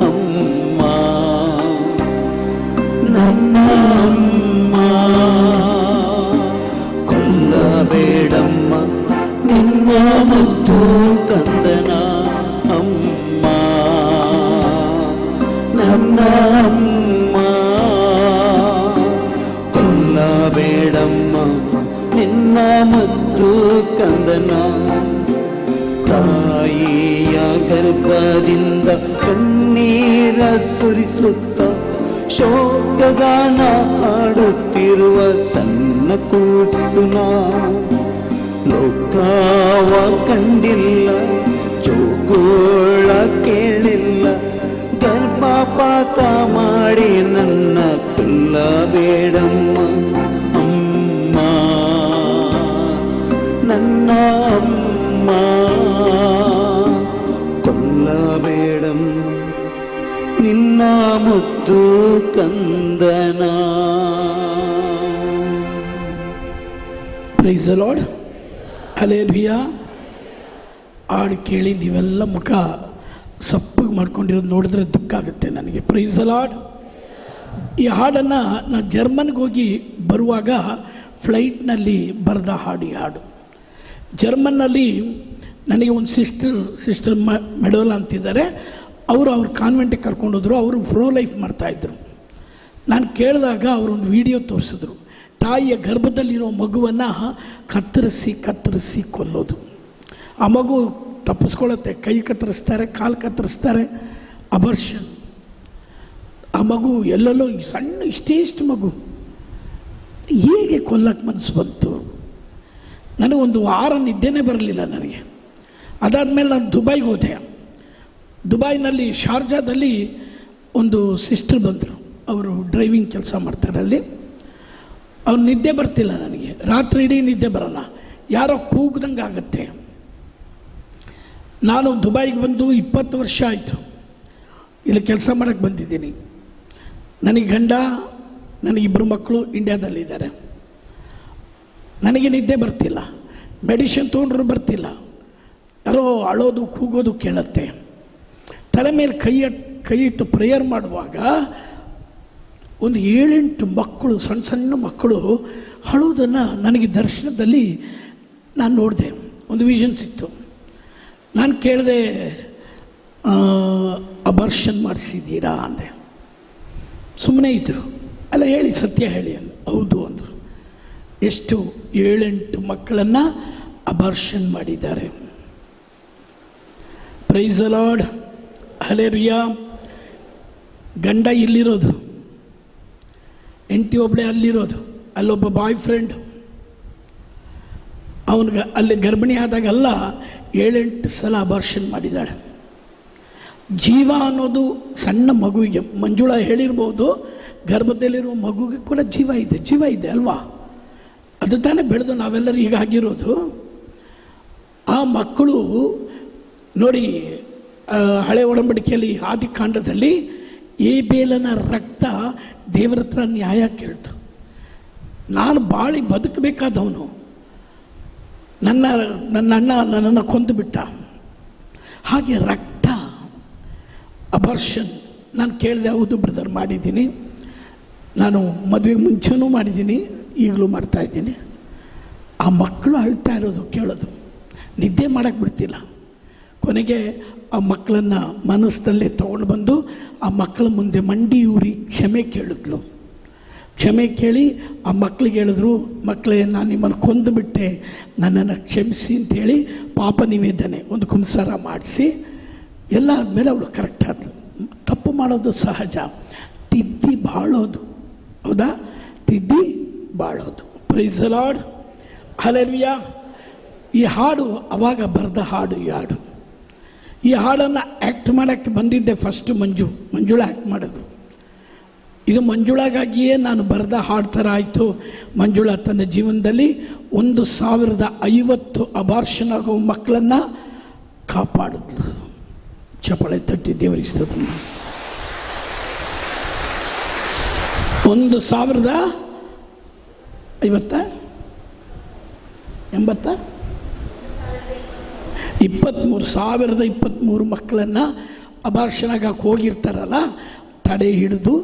ಅಮ್ಮ ನನ್ನ ಅಮ್ಮ, ಕೊಲ್ಲಬೇಡಮ್ಮ ನಿನ್ನ ಮುದ್ದು ಕಂದನ. ಅಮ್ಮ ನನ್ನ ಅಮ್ಮ, ಕೊಲ್ಲಬೇಡಮ್ಮ ನಿನ್ನ ಮುದ್ದು ಕಂದನ. ತಾಯಿಯ ಗರ್ಭದಿಂದ ಕಣ್ಣೀರ ಸುರಿಸುತ್ತ ಶೋಕಗಾನ ಹಾಡುತ್ತಿರುವ ಸಣ್ಣ ಕೂಸುನ. ಲೋಕವ ಕಂಡಿಲ್ಲ, ಜೋಗೋಳ ಕೇಳಿಲ್ಲ, ಗರ್ಭಪಾತ ಮಾಡಿ ನನ್ನ ಕೊಲ್ಲಬೇಡಮ್ಮ. ಅಮ್ಮ ನನ್ನ ಅಮ್ಮ, ಕೊಲ್ಲಬೇಡಮ್ಮ ನಿನ್ನ ಮುದ್ದು ಕಂದನ. Praise the Lord, hallelujah. ಹಾಡು ಕೇಳಿ ನೀವೆಲ್ಲ ಮುಖ ಸಪ್ಪಗೆ ಮಾಡ್ಕೊಂಡಿರೋದು ನೋಡಿದ್ರೆ ದುಃಖ ಆಗುತ್ತೆ ನನಗೆ. Price the lord. ಈ ಹಾಡನ್ನು ನಾನು ಜರ್ಮನ್ಗೆ ಹೋಗಿ ಬರುವಾಗ ಫ್ಲೈಟ್ನಲ್ಲಿ ಬರೆದ ಹಾಡು. ಈ ಹಾಡು ಜರ್ಮನ್ನಲ್ಲಿ ನನಗೆ ಒಂದು ಸಿಸ್ಟರ್ ಮೆಡೋಲಾ ಅಂತಿದ್ದಾರೆ. ಅವರು ಅವ್ರ ಕಾನ್ವೆಂಟಿಗೆ ಕರ್ಕೊಂಡೋದ್ರು. ಅವರು ಫ್ರೋ ಲೈಫ್ ಮಾಡ್ತಾಯಿದ್ರು. ನಾನು ಕೇಳಿದಾಗ ಅವರೊಂದು ವಿಡಿಯೋ ತೋರಿಸಿದ್ರು. ತಾಯಿಯ ಗರ್ಭದಲ್ಲಿರೋ ಮಗುವನ್ನು ಕತ್ತರಿಸಿ ಕೊಲ್ಲೋದು. ಆ ಮಗು ತಪ್ಪಿಸ್ಕೊಳ್ಳುತ್ತೆ, ಕೈ ಕತ್ತರಿಸ್ತಾರೆ, ಕಾಲು ಕತ್ತರಿಸ್ತಾರೆ, ಅಬರ್ಷನ್. ಆ ಮಗು ಎಲ್ಲೆಲ್ಲೋ ಸಣ್ಣ ಇಷ್ಟು ಮಗು ಹೇಗೆ ಕೊಲ್ಲಕ್ಕೆ ಮನಸ್ಸು ಬಂತು? ನನಗೊಂದು ವಾರ ನಿದ್ದೆನೇ ಬರಲಿಲ್ಲ ನನಗೆ. ಅದಾದಮೇಲೆ ನಾನು ದುಬೈಗೆ ಹೋದೆ. ದುಬೈನಲ್ಲಿ ಶಾರ್ಜಾದಲ್ಲಿ ಒಂದು ಸಿಸ್ಟರ್ ಬಂದರು. ಅವರು ಡ್ರೈವಿಂಗ್ ಕೆಲಸ ಮಾಡ್ತಾರೆ ಅಲ್ಲಿ. ಅವ್ರು ನಿದ್ದೆ ಬರ್ತಿಲ್ಲ ನನಗೆ, ರಾತ್ರಿ ಇಡೀ ನಿದ್ದೆ ಬರಲ್ಲ, ಯಾರೋ ಕೂಗ್ದಂಗೆ ಆಗುತ್ತೆ. ನಾನು ದುಬೈಗೆ ಬಂದು 20 ವರ್ಷ ಆಯಿತು, ಇಲ್ಲಿ ಕೆಲಸ ಮಾಡೋಕ್ಕೆ ಬಂದಿದ್ದೀನಿ. ನನಗೆ ಗಂಡ, ನನಗಿಬ್ಬರು ಮಕ್ಕಳು ಇಂಡಿಯಾದಲ್ಲಿದ್ದಾರೆ. ನನಗೆ ನಿದ್ದೆ ಬರ್ತಿಲ್ಲ, ಮೆಡಿಷನ್ ತೊಗೊಂಡ್ರೂ ಬರ್ತಿಲ್ಲ. ಯಾರೋ ಅಳೋದು ಕೂಗೋದು ಕೇಳುತ್ತೆ. ತಲೆ ಮೇಲೆ ಕೈ ಇಟ್ಟು ಪ್ರೇಯರ್ ಮಾಡುವಾಗ ಒಂದು 7-8 ಮಕ್ಕಳು, ಸಣ್ಣ ಮಕ್ಕಳು ಅಳೋದನ್ನು ನನಗೆ ದರ್ಶನದಲ್ಲಿ ನಾನು ನೋಡಿದೆ. ಒಂದು ವಿಷನ್ ಸಿಕ್ತು. ನಾನು ಕೇಳಿದೆ, ಅಬರ್ಷನ್ ಮಾಡಿಸಿದ್ದೀರಾ ಅಂದೆ. ಸುಮ್ಮನೆ ಇದ್ದರು. ಅಲ್ಲ ಹೇಳಿ, ಸತ್ಯ ಹೇಳಿ ಅಂದು. ಹೌದು ಅಂದರು. ಎಷ್ಟು? 7-8 ಮಕ್ಕಳನ್ನು ಅಬರ್ಷನ್ ಮಾಡಿದ್ದಾರೆ. Price the Lord, hallelujah. ಗಂಡ ಇಲ್ಲಿರೋದು, ಹೆಂಡತಿ ಒಬ್ಬಳೇ ಅಲ್ಲಿರೋದು. ಅಲ್ಲೊಬ್ಬ ಬಾಯ್ ಫ್ರೆಂಡ್, ಅವನಿಗೆ ಅಲ್ಲಿ ಗರ್ಭಿಣಿ ಆದಾಗೆಲ್ಲ 7-8 ಸಲ ಅಬಾರ್ಷನ್ ಮಾಡಿದ್ದಾಳೆ. ಜೀವ ಅನ್ನೋದು ಸಣ್ಣ ಮಗುವಿಗೆ, ಮಂಜುಳಾ ಹೇಳಿರ್ಬೋದು, ಗರ್ಭದಲ್ಲಿರುವ ಮಗುವಿಗೆ ಕೂಡ ಜೀವ ಇದೆ ಅಲ್ವಾ? ಅದು ತಾನೇ ಬೆಳೆದು ನಾವೆಲ್ಲರೂ ಈಗ ಆಗಿರೋದು. ಆ ಮಕ್ಕಳು ನೋಡಿ, ಹಳೆ ಒಡಂಬಡಿಕೆಯಲ್ಲಿ ಆದಿಕಾಂಡದಲ್ಲಿ ಏಬೇಲನ ರಕ್ತ ದೇವರ ಹತ್ರ ನ್ಯಾಯ ಕೇಳ್ತು. ನಾನು ಬಾಳಿ ಬದುಕಬೇಕಾದವನು, ನನ್ನ ಅಣ್ಣ ನನ್ನನ್ನು ಕೊಂದು ಬಿಟ್ಟ. ಹಾಗೆ ರಕ್ತ ಅಬಾರ್ಷನ್ ನಾನು ಕೇಳಿದೆ, ಹೌದು ಬ್ರದರ್ ಮಾಡಿದ್ದೀನಿ, ನಾನು ಮದುವೆಗೆ ಮುಂಚೆನೂ ಮಾಡಿದ್ದೀನಿ, ಈಗಲೂ ಮಾಡ್ತಾಯಿದ್ದೀನಿ. ಆ ಮಕ್ಕಳು ಅಳ್ತಾ ಇರೋದು ಕೇಳೋದು, ನಿದ್ದೆ ಮಾಡೋಕ್ಕೆ ಬಿಡ್ತಿಲ್ಲ. ಕೊನೆಗೆ ಆ ಮಕ್ಕಳನ್ನು ಮನಸ್ಸಲ್ಲೇ ತೊಗೊಂಡು ಬಂದು ಆ ಮಕ್ಕಳ ಮುಂದೆ ಮಂಡಿ ಊರಿ ಕ್ಷಮೆ ಕೇಳಿದ್ಲು. ಕ್ಷಮೆ ಕೇಳಿ ಆ ಮಕ್ಕಳಿಗೆ ಹೇಳಿದ್ರು, ಮಕ್ಕಳೇ ನಾನು ನಿಮ್ಮನ್ನು ಕೊಂದುಬಿಟ್ಟೆ, ನನ್ನನ್ನು ಕ್ಷಮಿಸಿ ಅಂಥೇಳಿ ಪಾಪ ನಿವೇದನೆ ಒಂದು ಕುಂಸಾರ ಮಾಡಿಸಿ ಎಲ್ಲ ಆದಮೇಲೆ ಅವಳು ಕರೆಕ್ಟ್ ಆದಳು. ತಪ್ಪು ಮಾಡೋದು ಸಹಜ, ತಿದ್ದಿ ಬಾಳೋದು, ಹೌದಾ? ತಿದ್ದಿ ಬಾಳೋದು. Praise the Lord, hallelujah. ಈ ಹಾಡು ಅವಾಗ ಬರೆದ ಹಾಡು. ಈ ಹಾಡನ್ನು ಆ್ಯಕ್ಟ್ ಮಾಡೋಕ್ಕೆ ಬಂದಿದ್ದೆ ಫಸ್ಟು ಮಂಜುಳಾ ಆ್ಯಕ್ಟ್ ಮಾಡೋದು. ಇದು ಮಂಜುಳಾಗಾಗಿಯೇ ನಾನು ಬರೆದ ಹಾಡು ಥರ ಆಯಿತು. ಮಂಜುಳಾ ತನ್ನ ಜೀವನದಲ್ಲಿ 1050 ಅಬಾರ್ಷನ್ ಆಗೋ ಮಕ್ಕಳನ್ನು ಕಾಪಾಡಿದ್ಲು. ಚಪ್ಪಾಳೆ ತಟ್ಟಿ ದೇವರಿಗೆ ಸ್ತೋತ್ರ. 23,023 ಮಕ್ಕಳನ್ನು ಅಬಾರ್ಷನಾಗ ಹೋಗಿರ್ತಾರಲ್ಲ, ತಡೆ ಹಿಡಿದು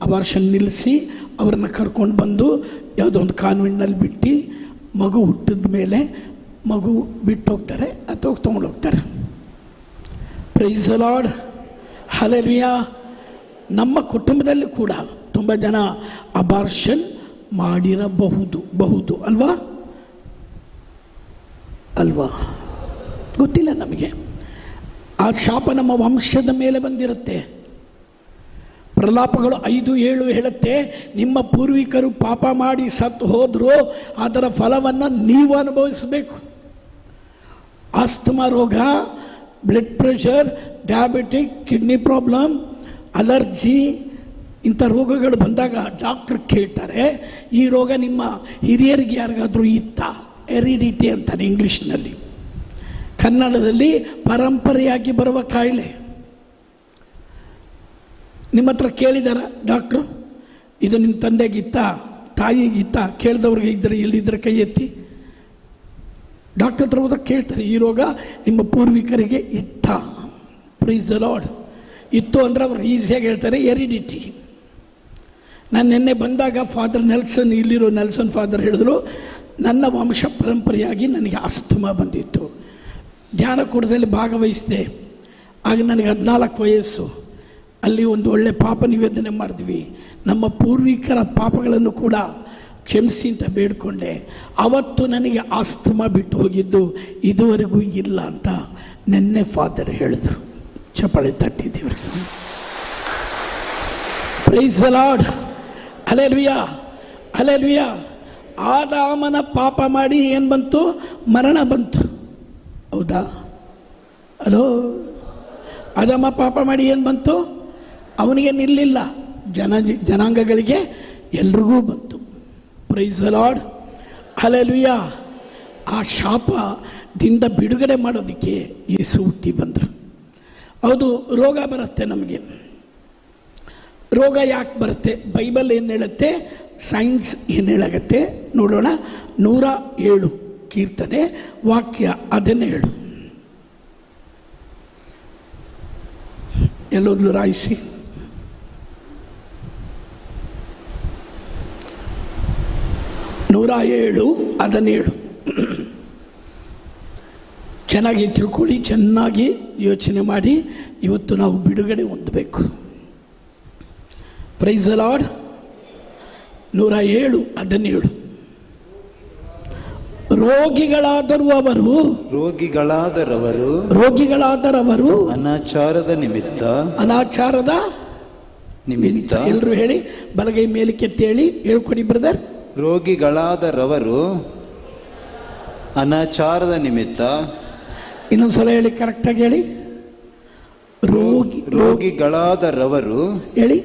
ಅಬಾರ್ಷನ್ ನಿಲ್ಲಿಸಿ ಅವ್ರನ್ನ ಕರ್ಕೊಂಡು ಬಂದು ಯಾವುದೋ ಒಂದು ಕಾನ್ವೆಂಟ್ನಲ್ಲಿ ಬಿಟ್ಟು ಮಗು ಹುಟ್ಟಿದ ಮೇಲೆ ಮಗು ಬಿಟ್ಟು ಹೋಗ್ತಾರೆ ಅಥವಾ ತೊಗೊಂಡು ಹೋಗ್ತಾರೆ. Praise the Lord, hallelujah. ನಮ್ಮ ಕುಟುಂಬದಲ್ಲಿ ಕೂಡ ತುಂಬ ಜನ ಅಬಾರ್ಷನ್ ಮಾಡಿರಬಹುದು ಅಲ್ವಾ ಗೊತ್ತಿಲ್ಲ ನಮಗೆ. ಆ ಶಾಪ ನಮ್ಮ ವಂಶದ ಮೇಲೆ ಬಂದಿರುತ್ತೆ. ಪ್ರಲಾಪಗಳು 5:7 ಹೇಳುತ್ತೆ, ನಿಮ್ಮ ಪೂರ್ವಿಕರು ಪಾಪ ಮಾಡಿ ಸತ್ತು ಹೋದರೂ ಅದರ ಫಲವನ್ನು ನೀವು ಅನುಭವಿಸಬೇಕು. ಆಸ್ತಮಾ ರೋಗ, blood pressure, diabetic, kidney problem, allergy, ಇಂಥ ರೋಗಗಳು ಬಂದಾಗ ಡಾಕ್ಟ್ರ್ ಕೇಳ್ತಾರೆ, ಈ ರೋಗ ನಿಮ್ಮ ಹಿರಿಯರಿಗೆ ಯಾರಿಗಾದರೂ ಇತ್ತಾ? ಹೆರಿಡಿಟಿ ಅಂತಾರೆ ಇಂಗ್ಲೀಷ್ನಲ್ಲಿ. ಕನ್ನಡದಲ್ಲಿ ಪರಂಪರೆಯಾಗಿ ಬರುವ ಕಾಯಿಲೆ. ನಿಮ್ಮ ಹತ್ರ ಕೇಳಿದಾರ ಡಾಕ್ಟ್ರು, ಇದು ನಿಮ್ಮ ತಂದೆಗಿತ್ತಾ, ತಾಯಿಗಿತ್ತಾ? ಕೇಳಿದವ್ರಿಗೆ ಇದ್ದರೆ ಎಲ್ಲಿದ್ದರೆ ಕೈ ಎತ್ತಿ. ಡಾಕ್ಟರ್ ಹತ್ರ ಹೋದ್ರೆ ಕೇಳ್ತಾರೆ, ಈ ರೋಗ ನಿಮ್ಮ ಪೂರ್ವಿಕರಿಗೆ ಇತ್ತಾ? Praise the Lord. ಇತ್ತು ಅಂದರೆ ಅವ್ರು ಈಸಿಯಾಗಿ ಹೇಳ್ತಾರೆ ಹೆರಿಡಿಟಿ. ನಾನು ನಿನ್ನೆ ಬಂದಾಗ ಫಾದರ್ ನೆಲ್ಸನ್, ಇಲ್ಲಿರೋ ನೆಲ್ಸನ್ ಫಾದರ್ ಹೇಳಿದ್ರು, ನನ್ನ ವಂಶ ಪರಂಪರೆಯಾಗಿ ನನಗೆ ಆಸ್ತಮಾ ಬಂದಿತ್ತು. ಧ್ಯಾನಕೂಟದಲ್ಲಿ ಭಾಗವಹಿಸಿದೆ. ಆಗ ನನಗೆ 14 ವಯಸ್ಸು. ಅಲ್ಲಿ ಒಂದು ಒಳ್ಳೆ ಪಾಪ ನಿವೇದನೆ ಮಾಡಿದ್ವಿ. ನಮ್ಮ ಪೂರ್ವಿಕರ ಪಾಪಗಳನ್ನು ಕೂಡ ಕ್ಷಮಿಸಿ ಅಂತ ಬೇಡ್ಕೊಂಡೆ. ಅವತ್ತು ನನಗೆ ಆಸ್ತಮಾ ಬಿಟ್ಟು ಹೋಗಿದ್ದು ಇದುವರೆಗೂ ಇಲ್ಲ ಅಂತ ನೆನ್ನೆ ಫಾದರ್ ಹೇಳಿದ್ರು. ಚಪ್ಪಾಳೆ ತಟ್ಟಿದ್ದೀವಿ. Praise the Lord, hallelujah, hallelujah. ಆದಾಮನ ಪಾಪ ಮಾಡಿ ಏನು ಬಂತು? ಮರಣ ಬಂತು. ಹೌದಾ? ಹಲೋ. ಆದಾಮ ಪಾಪ ಮಾಡಿ ಏನು ಬಂತು? ಅವನಿಗೆ ನಿಲ್ಲಿಲ್ಲ, ಜನಾಂಗಗಳಿಗೆ ಎಲ್ರಿಗೂ ಬಂತು. Praise the Lord, hallelujah. ಆ ಶಾಪದಿಂದ ಬಿಡುಗಡೆ ಮಾಡೋದಕ್ಕೆ ಯೇಸು ಹುಟ್ಟಿ ಬಂದರು. ಹೌದು, ರೋಗ ಬರುತ್ತೆ ನಮಗೆ. ರೋಗ ಯಾಕೆ ಬರುತ್ತೆ? ಬೈಬಲ್ ಏನು ಹೇಳುತ್ತೆ, ಸೈನ್ಸ್ ಏನು ಹೇಳಾಗತ್ತೆ ನೋಡೋಣ. 107 ಕೀರ್ತನೆ ವಾಕ್ಯ 17. ಎಲ್ಲೋದ್ಲು ರಾಯಿಸಿ. ನೂರ 17 ಚೆನ್ನಾಗಿ ತಿಳ್ಕೊಳ್ಳಿ, ಚೆನ್ನಾಗಿ ಯೋಚನೆ ಮಾಡಿ. ಇವತ್ತು ನಾವು ಬಿಡುಗಡೆ ಹೊಂದಬೇಕು. Praise the Lord. 107:17. ರೋಗಿಗಳಾದರವರು ಅನಾಚಾರದ ನಿಮಿತ್ತ ಎಲ್ಲರೂ ಹೇಳಿ, ಬಲಗೈ ಮೇಲಕ್ಕೆ ಹೇಳಿ, ಹೇಳ್ಕೊಡಿ ಬ್ರದರ್. ರೋಗಿಗಳಾದರವರು ಅನಾಚಾರದ ನಿಮಿತ್ತ. ಇನ್ನೊಂದ್ಸಲ ಹೇಳಿ, ಕರೆಕ್ಟಾಗಿ ಹೇಳಿ. ರೋಗಿಗಳಾದರವರು ಹೇಳಿ.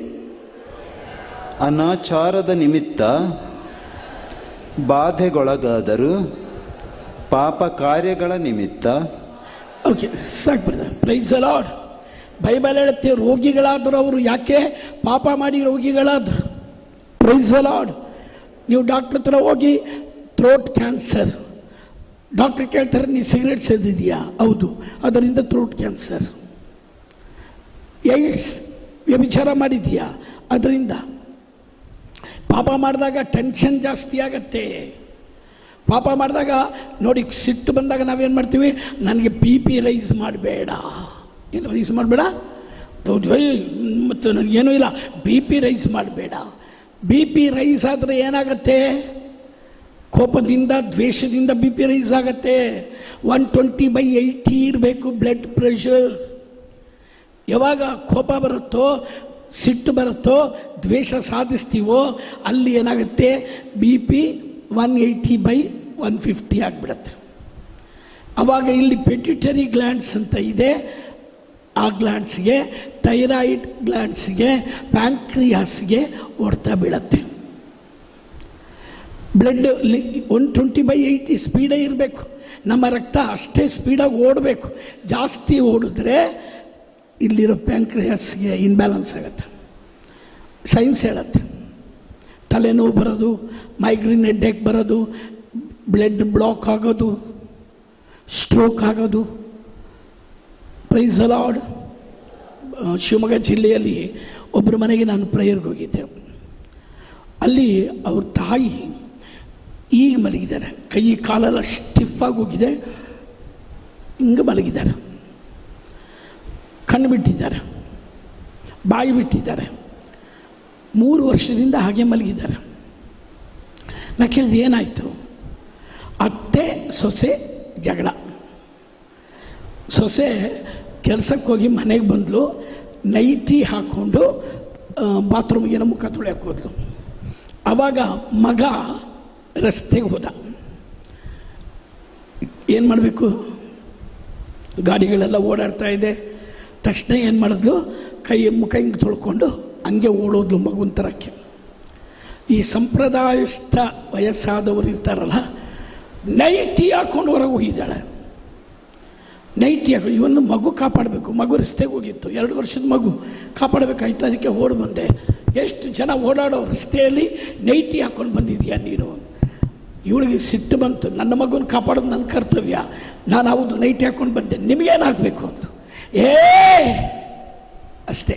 ಅನಾಚಾರದ ನಿಮಿತ್ತ ಬಾಧೆಗೊಳಗಾದರು, ಪಾಪ ಕಾರ್ಯಗಳ ನಿಮಿತ್ತ. ಓಕೆ, ಸಾಕು brother. Praise the Lord. Bible ಹೇಳುತ್ತೆ ರೋಗಿಗಳಾದರು. ಅವರು ಯಾಕೆ ಪಾಪ ಮಾಡಿ ರೋಗಿಗಳಾದರು? Praise the Lord. ನೀವು ಡಾಕ್ಟರ್ ಹತ್ರ ಹೋಗಿ ಥ್ರೋಟ್ ಕ್ಯಾನ್ಸರ್, ಡಾಕ್ಟ್ರ್ ಕೇಳ್ತಾರೆ, ನೀ ಸಿಗರೇಟ್ ಸೇದಿದೆಯಾ? ಹೌದು. ಅದರಿಂದ ಥ್ರೋಟ್ ಕ್ಯಾನ್ಸರ್. ಏಡ್ಸ್, ವ್ಯಭಿಚಾರ ಮಾಡಿದೆಯಾ? ಅದರಿಂದ. ಪಾಪ ಮಾಡಿದಾಗ ಟೆನ್ಷನ್ ಜಾಸ್ತಿ ಆಗತ್ತೆ. ಪಾಪ ಮಾಡಿದಾಗ ನೋಡಿ, ಸಿಟ್ಟು ಬಂದಾಗ ನಾವೇನು ಮಾಡ್ತೀವಿ? ನನಗೆ BP ರೈಸ್ ಮಾಡಬೇಡ. ಏನು ರೈಸ್ ಮಾಡಬೇಡ? ಹೌದು, ಮತ್ತು ನನಗೇನೂ ಇಲ್ಲ, BP ರೈಸ್ ಮಾಡಬೇಡ. BP ರೈಸ್ ಆದರೆ ಏನಾಗತ್ತೆ? ಕೋಪದಿಂದ, ದ್ವೇಷದಿಂದ BP ರೈಸ್ ಆಗತ್ತೆ. 120/80 ಇರಬೇಕು ಬ್ಲಡ್ ಪ್ರೆಷರ್. ಯಾವಾಗ ಕೋಪ ಬರುತ್ತೋ, ಸಿಟ್ಟು ಬರುತ್ತೋ, ದ್ವೇಷ ಸಾಧಿಸ್ತೀವೋ, ಅಲ್ಲಿ ಏನಾಗುತ್ತೆ? BP 180/150 ಆಗಿಬಿಡತ್ತೆ. ಆವಾಗ ಇಲ್ಲಿ ಪೆಟ್ಯೂಟರಿ ಗ್ಲ್ಯಾಂಡ್ಸ್ ಅಂತ ಇದೆ, ಆ ಗ್ಲ್ಯಾಂಡ್ಸ್ಗೆ, ಥೈರಾಯ್ಡ್ ಗ್ಲ್ಯಾಂಡ್ಸ್ಗೆ, ಪ್ಯಾಂಕ್ರಿಯಾಸ್ಗೆ ಹೊಡ್ತಾ ಬೀಳತ್ತೆ. ಬ್ಲಡ್ 120/80 ಸ್ಪೀಡೇ ಇರಬೇಕು. ನಮ್ಮ ರಕ್ತ ಅಷ್ಟೇ ಸ್ಪೀಡಾಗಿ ಓಡಬೇಕು. ಜಾಸ್ತಿ ಓಡಿದ್ರೆ ಇಲ್ಲಿರೋ ಪ್ಯಾಂಕ್ರಿಯಾಸ್ಗೆ ಇನ್ಬ್ಯಾಲೆನ್ಸ್ ಆಗುತ್ತೆ. ಸೈನ್ಸ್ ಹೇಳುತ್ತೆ. ತಲೆನೋವು ಬರೋದು, ಮೈಗ್ರೇನ್ ಹೆಡ್ಡೇಕ್ ಬರೋದು, ಬ್ಲಡ್ ಬ್ಲಾಕ್ ಆಗೋದು, ಸ್ಟ್ರೋಕ್ ಆಗೋದು. Praise the Lord. ಶಿವಮೊಗ್ಗ ಜಿಲ್ಲೆಯಲ್ಲಿ ಒಬ್ಬರ ಮನೆಗೆ ನಾನು ಪ್ರೇಯರ್ಗೆ ಹೋಗಿದ್ದೆ. ಅಲ್ಲಿ ಅವ್ರ ತಾಯಿ ಈಗ ಮಲಗಿದ್ದಾರೆ. ಕೈ ಕಾಲೆಲ್ಲ ಸ್ಟಿಫಾಗಿ ಹೋಗಿದೆ, ಹಿಂಗೆ ಮಲಗಿದ್ದಾರೆ. ಕಣ್ಣು ಬಿಟ್ಟಿದ್ದಾರೆ, ಬಾಯಿ ಬಿಟ್ಟಿದ್ದಾರೆ. 3 ವರ್ಷದಿಂದ ಹಾಗೆ ಮಲಗಿದ್ದಾರೆ. ನಾ ಕೇಳಿದೆ, ಏನಾಯಿತು? ಅತ್ತೆ ಸೊಸೆ ಜಗಳ. ಸೊಸೆ ಕೆಲಸಕ್ಕೆ ಹೋಗಿ ಮನೆಗೆ ಬಂದಳು, ನೈಟಿ ಹಾಕ್ಕೊಂಡು ಬಾತ್ರೂಮಿಗೆ ಮುಖ ತೊಳೆಯೋಕೆ ಹೋದ್ಲು. ಆವಾಗ ಮಗ ರಸ್ತೆಗೆ ಹೋದ. ಏನು ಮಾಡಬೇಕು? ಗಾಡಿಗಳೆಲ್ಲ ಓಡಾಡ್ತಾ ಇದೆ. ತಕ್ಷಣ ಏನು ಮಾಡಿದ್ಲು? ಮುಖ ಹಿಂಗೆ ತೊಳ್ಕೊಂಡು ಹಂಗೆ ಓಡೋದ್ಲು ಮಗುನ ತರಕ್ಕೆ. ಈ ಸಂಪ್ರದಾಯಸ್ಥ ವಯಸ್ಸಾದವರು ಇರ್ತಾರಲ್ಲ, ನೈಟಿ ಹಾಕ್ಕೊಂಡು ಹೊರಗೆ ಹೋಗಿದ್ದಾಳೆ. ನೈಟಿ ಹಾಕಿ ಇವನ್ನು ಮಗು ಕಾಪಾಡಬೇಕು. ಮಗು ರಸ್ತೆಗೆ ಹೋಗಿತ್ತು, 2 ವರ್ಷದ ಮಗು, ಕಾಪಾಡಬೇಕಾಯ್ತು. ಅದಕ್ಕೆ ಓಡಿ ಬಂದೆ. ಎಷ್ಟು ಜನ ಓಡಾಡೋ ರಸ್ತೆಯಲ್ಲಿ ನೈಟಿ ಹಾಕ್ಕೊಂಡು ಬಂದಿದ್ದೀಯಾ ನೀನು? ಇವಳಿಗೆ ಸಿಟ್ಟು ಬಂತು. ನನ್ನ ಮಗುನ ಕಾಪಾಡೋದು ನನ್ನ ಕರ್ತವ್ಯ. ನಾನು ಹೌದು ನೈಟಿ ಹಾಕ್ಕೊಂಡು ಬಂದೆ, ನಿಮಗೇನಾಗಬೇಕು ಅಂದರು. ಅಷ್ಟೇ.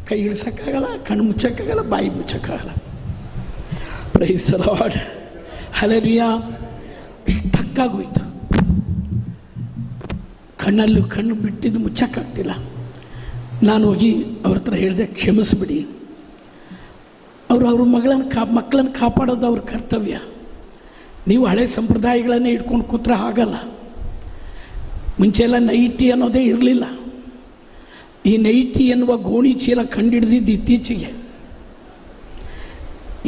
ಕೈ ಇಳಿಸೋಕ್ಕಾಗಲ್ಲ, ಕಣ್ಣು ಮುಚ್ಚೋಕ್ಕಾಗಲ್ಲ, ಬಾಯಿ ಮುಚ್ಚೋಕ್ಕಾಗಲ್ಲ. Praise the Lord. Hallelujah. Stuck ಆಗೋಯ್ತು. ಕಣ್ಣಲ್ಲೂ ಕಣ್ಣು ಬಿಟ್ಟಿದ್ದು ಮುಚ್ಚೋಕ್ಕಾಗ್ತಿಲ್ಲ. ನಾನು ಹೋಗಿ ಅವ್ರ ಹತ್ರ ಹೇಳಿದೆ, ಕ್ಷಮಿಸ್ಬಿಡಿ. ಅವ್ರ ಮಕ್ಕಳನ್ನು ಕಾಪಾಡೋದು ಅವ್ರ ಕರ್ತವ್ಯ. ನೀವು ಹಳೆ ಸಂಪ್ರದಾಯಗಳನ್ನೇ ಇಟ್ಕೊಂಡು ಕೂತ್ರೆ ಆಗಲ್ಲ. ಮುಂಚೆಲ್ಲ ನೈಟಿ ಅನ್ನೋದೇ ಇರಲಿಲ್ಲ. ಈ ನೈಟಿ ಎನ್ನುವ ಗೋಣಿ ಚೀಲ ಕಂಡಿಡ್ದಿದ್ದು ಇತ್ತೀಚೆಗೆ.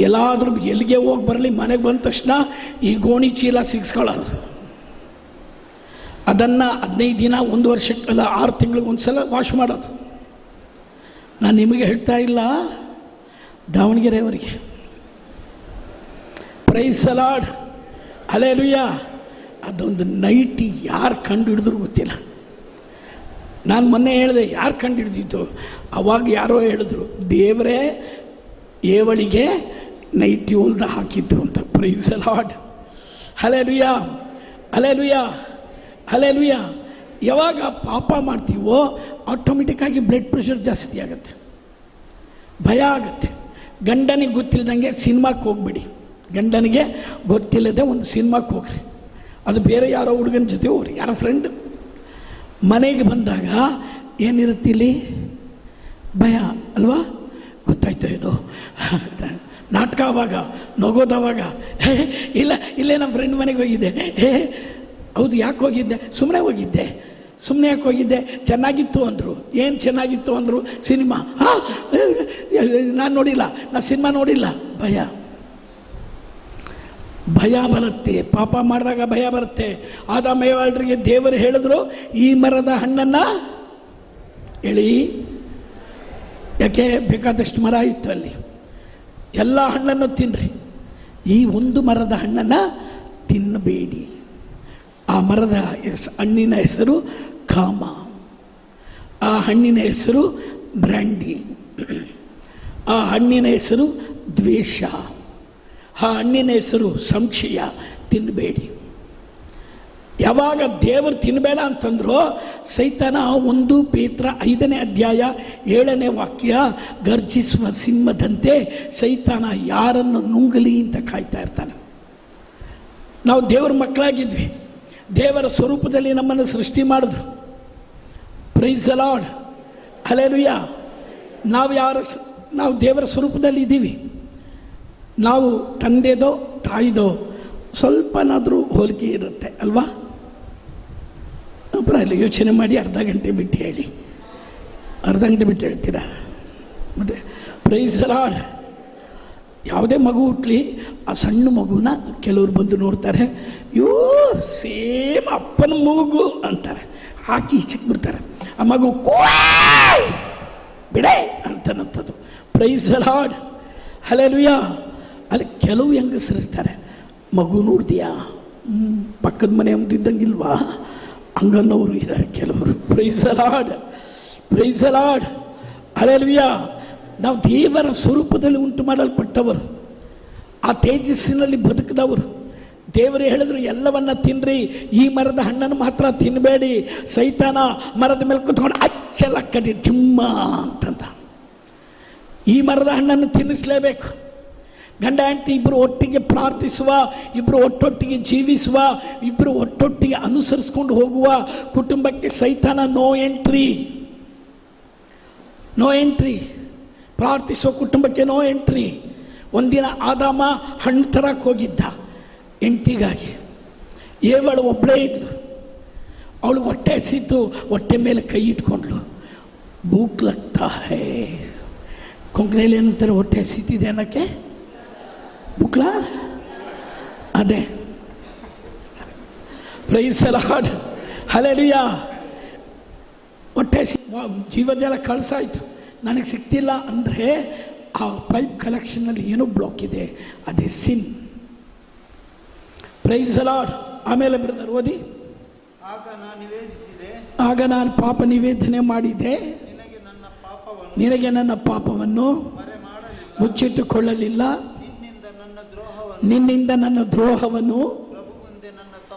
ಎಲ್ಲಾದರೂ ಎಲ್ಲಿಗೆ ಹೋಗಿ ಬರಲಿ, ಮನೆಗೆ ಬಂದ ತಕ್ಷಣ ಈ ಗೋಣಿ ಚೀಲ ಸಿಗಿಸ್ಕೊಳ್ಳೋದು. ಅದನ್ನು 15 ದಿನ, 1 ವರ್ಷಕ್ಕೆಲ್ಲ 6 ತಿಂಗಳಿಗೆ ಒಂದು ಸಲ ವಾಶ್ ಮಾಡೋದು. ನಾನು ನಿಮಗೆ ಹೇಳ್ತಾ ಇಲ್ಲ, ದಾವಣಗೆರೆಯವರಿಗೆ. Praise the Lord. ಹಲ್ಲೆಲೂಯಾ. ಅದೊಂದು ನೈಟಿ ಯಾರು ಕಂಡು ಹಿಡಿದ್ರು ಗೊತ್ತಿಲ್ಲ. ನಾನು ಮೊನ್ನೆ ಹೇಳಿದೆ, ಯಾರು ಕಂಡು ಹಿಡ್ದಿತ್ತು? ಅವಾಗ ಯಾರೋ ಹೇಳಿದ್ರು, ದೇವರೇ ಏವಳಿಗೆ ನೈಟಿ ಹೊಲ್ದ ಹಾಕಿತ್ತು ಅಂತ. Price the Lord. Hallelujah, hallelujah, hallelujah. ಯಾವಾಗ ಪಾಪ ಮಾಡ್ತೀವೋ ಆಟೋಮೆಟಿಕ್ಕಾಗಿ ಬ್ಲಡ್ ಪ್ರೆಷರ್ ಜಾಸ್ತಿ ಆಗುತ್ತೆ, ಭಯ ಆಗುತ್ತೆ. ಗಂಡನಿಗೆ ಗೊತ್ತಿಲ್ಲದಂಗೆ ಸಿನಿಮಾಕ್ಕೆ ಹೋಗ್ಬಿಡಿ. ಗಂಡನಿಗೆ ಗೊತ್ತಿಲ್ಲದೆ ಒಂದು ಸಿನಿಮಾಕ್ಕೆ ಹೋಗ್ರಿ. ಅದು ಬೇರೆ ಯಾರೋ ಹುಡುಗನ ಜೊತೆ ಹೋಗ್ರಿ, ಯಾರೋ ಫ್ರೆಂಡ್. ಮನೆಗೆ ಬಂದಾಗ ಏನಿರುತ್ತೆ ಇಲ್ಲಿ? ಭಯ ಅಲ್ವಾ? ಗೊತ್ತಾಯ್ತು ಏನೋ ನಾಟಕ. ಆವಾಗ ನಗೋದವಾಗ, ಇಲ್ಲ ನಮ್ಮ ಫ್ರೆಂಡ್ ಮನೆಗೆ ಹೋಗಿದ್ದೆ. ಹೌದು, ಯಾಕೆ ಹೋಗಿದ್ದೆ? ಸುಮ್ಮನೆ ಹೋಗಿದ್ದೆ. ಸುಮ್ಮನೆ ಯಾಕೆ ಹೋಗಿದ್ದೆ? ಚೆನ್ನಾಗಿತ್ತು ಅಂದರು. ಏನು ಚೆನ್ನಾಗಿತ್ತು ಅಂದರು? ಸಿನಿಮಾ. ನಾನು ನೋಡಿಲ್ಲ, ನಾನು ಸಿನಿಮಾ ನೋಡಿಲ್ಲ. ಭಯ ಬರುತ್ತೆ. ಪಾಪ ಮಾಡಿದಾಗ ಭಯ ಬರುತ್ತೆ. ಆದಾಮ ಏವಾಳರಿಗೆ ದೇವರು ಹೇಳಿದ್ರು, ಈ ಮರದ ಹಣ್ಣನ್ನು ಎಳಿ. ಯಾಕೆ? ಬೇಕಾದಷ್ಟು ಮರ ಇತ್ತು ಅಲ್ಲಿ, ಎಲ್ಲ ಹಣ್ಣನ್ನು ತಿನ್ನಿರಿ, ಈ ಒಂದು ಮರದ ಹಣ್ಣನ್ನು ತಿನ್ನಬೇಡಿ. ಆ ಮರದ ಹಣ್ಣಿನ ಹೆಸರು ಕಾಮ, ಆ ಹಣ್ಣಿನ ಹೆಸರು ಬ್ರ್ಯಾಂಡಿ, ಆ ಹಣ್ಣಿನ ಹೆಸರು ದ್ವೇಷ, ಆ ಹಣ್ಣಿನ ಹೆಸರು ಸಂಶಯ, ತಿನ್ನಬೇಡಿ. ಯಾವಾಗ ದೇವರು ತಿನ್ನಬೇಡ ಅಂತಂದ್ರು, ಸೈತಾನ 1 ಪೇತ್ರ 5ನೇ ಅಧ್ಯಾಯ 7ನೇ ವಾಕ್ಯ, ಗರ್ಜಿಸುವ ಸಿಂಹದಂತೆ ಸೈತಾನ ಯಾರನ್ನು ನುಂಗಲಿ ಅಂತ ಕಾಯ್ತಾ ಇರ್ತಾನೆ. ನಾವು ದೇವರ ಮಕ್ಕಳಾಗಿದ್ವಿ, ದೇವರ ಸ್ವರೂಪದಲ್ಲಿ ನಮ್ಮನ್ನು ಸೃಷ್ಟಿ ಮಾಡಿದ್ರು. Price the Lord, hallelujah. ನಾವು ದೇವರ ಸ್ವರೂಪದಲ್ಲಿ ಇದ್ದೀವಿ. ನಾವು ತಂದೆದೋ ತಾಯಿದೋ ಸ್ವಲ್ಪನಾದರೂ ಹೋಲಿಕೆ ಇರುತ್ತೆ ಅಲ್ವಾ? ಅಲ್ಲ, ಯೋಚನೆ ಮಾಡಿ ಅರ್ಧ ಗಂಟೆ ಬಿಟ್ಟು ಹೇಳಿ. ಅರ್ಧ ಗಂಟೆ ಬಿಟ್ಟು ಹೇಳ್ತೀರಾ? ಮತ್ತು ಪ್ರೈಸ್ ದ ಲಾರ್ಡ್. ಯಾವುದೇ ಮಗು ಹುಟ್ಟಲಿ, ಆ ಸಣ್ಣ ಮಗುನ ಕೆಲವರು ಬಂದು ನೋಡ್ತಾರೆ, ಯೋ ಸೇಮ್ ಅಪ್ಪನ ಮಗು ಅಂತಾರೆ, ಹಾಕಿ ಚಿಕ್ಬಿಡ್ತಾರೆ. ಆ ಮಗು ಬಿಡೆ ಅಂತನಂಥದ್ದು. Praise the Lord, hallelujah. ಅಲ್ಲಿ ಕೆಲವು ಹೆಂಗಸರಿರ್ತಾರೆ, ಮಗು ನೋಡ್ತೀಯಾ, ಪಕ್ಕದ ಮನೆ ಇದ್ದಂಗಿಲ್ವಾ ಹಂಗನ್ನೋರು ಇದ್ದಾರೆ ಕೆಲವರು. Price the Lord, praise the Lord, hallelujah. ನಾವು ದೇವರ ಸ್ವರೂಪದಲ್ಲಿ ಉಂಟು ಮಾಡಲ್ಪಟ್ಟವರು, ಆ ತೇಜಸ್ಸಿನಲ್ಲಿ ಬದುಕಿದವರು. ದೇವರು ಹೇಳಿದ್ರು, ಎಲ್ಲವನ್ನ ತಿನ್ನಿರಿ, ಈ ಮರದ ಹಣ್ಣನ್ನು ಮಾತ್ರ ತಿನ್ನಬೇಡಿ. ಸೈತಾನ ಮರದ ಮೇಲೆ ಕೂತ್ಕೊಂಡು ಅಚ್ಚಲ ಕಡಿ ತಿಮ್ಮ ಅಂತಂದ. ಈ ಮರದ ಹಣ್ಣನ್ನು ತಿನ್ನಿಸಲೇಬೇಕು. ಗಂಡ ಹೆಂಡತಿ ಇಬ್ಬರು ಒಟ್ಟಿಗೆ ಪ್ರಾರ್ಥಿಸುವ, ಇಬ್ಬರು ಒಟ್ಟೊಟ್ಟಿಗೆ ಜೀವಿಸುವ, ಇಬ್ಬರು ಒಟ್ಟೊಟ್ಟಿಗೆ ಅನುಸರಿಸ್ಕೊಂಡು ಹೋಗುವ ಕುಟುಂಬಕ್ಕೆ ಸೈತಾನ ನೋ ಎಂಟ್ರಿ, ನೋ ಎಂಟ್ರಿ. ಪ್ರಾರ್ಥಿಸುವ ಕುಟುಂಬಕ್ಕೆ ನೋ ಎಂಟ್ರಿ. ಒಂದಿನ ಆದಾಮ ಹಣ್ಣು ತರಕ್ಕೆ ಹೋಗಿದ್ದ ಹೆಂಡತಿಗಾಗಿ. ಏವಳು ಒಬ್ಬಳೇ ಇದ್ಲು, ಅವಳು ಹೊಟ್ಟೆ ಹಸಿತು, ಹೊಟ್ಟೆ ಮೇಲೆ ಕೈ ಇಟ್ಕೊಂಡ್ಳು. ಭೂಕ್ ಲಗ್ತಾ ಹೇ, ಕೊಂಕಣಿಯಲ್ಲಿ ಏನಂತಾರೆ, ಹೊಟ್ಟೆ ಹಸಿತಿದೆ ಅನ್ನೋಕ್ಕೆ ಬುಕ್ಲ, ಅದೇ. Price the Lord, hallelujah. ಹೊಟ್ಟೆ ಜೀವಜಲ ಕಳ್ಸಾಯ್ತು, ನನಗೆ ಸಿಗ್ತಿಲ್ಲ ಅಂದರೆ ಆ ಪೈಪ್ ಕಲೆಕ್ಷನ್ನಲ್ಲಿ ಏನೋ ಬ್ಲಾಕ್ ಇದೆ, ಅದೇ ಸಿನ್. Praise the Lord. ಆಮೇಲೆ ಬ್ರದರ್ ಓದಿ. ಆಗ ನಾನು ಪಾಪ ನಿವೇದನೆ ಮಾಡಿದೆ, ನಿನಗೆ ನನ್ನ ಪಾಪವನ್ನು ಮುಚ್ಚಿಟ್ಟುಕೊಳ್ಳಲಿಲ್ಲ, ನಿನ್ನಿಂದ ನನ್ನ ದ್ರೋಹವನ್ನು,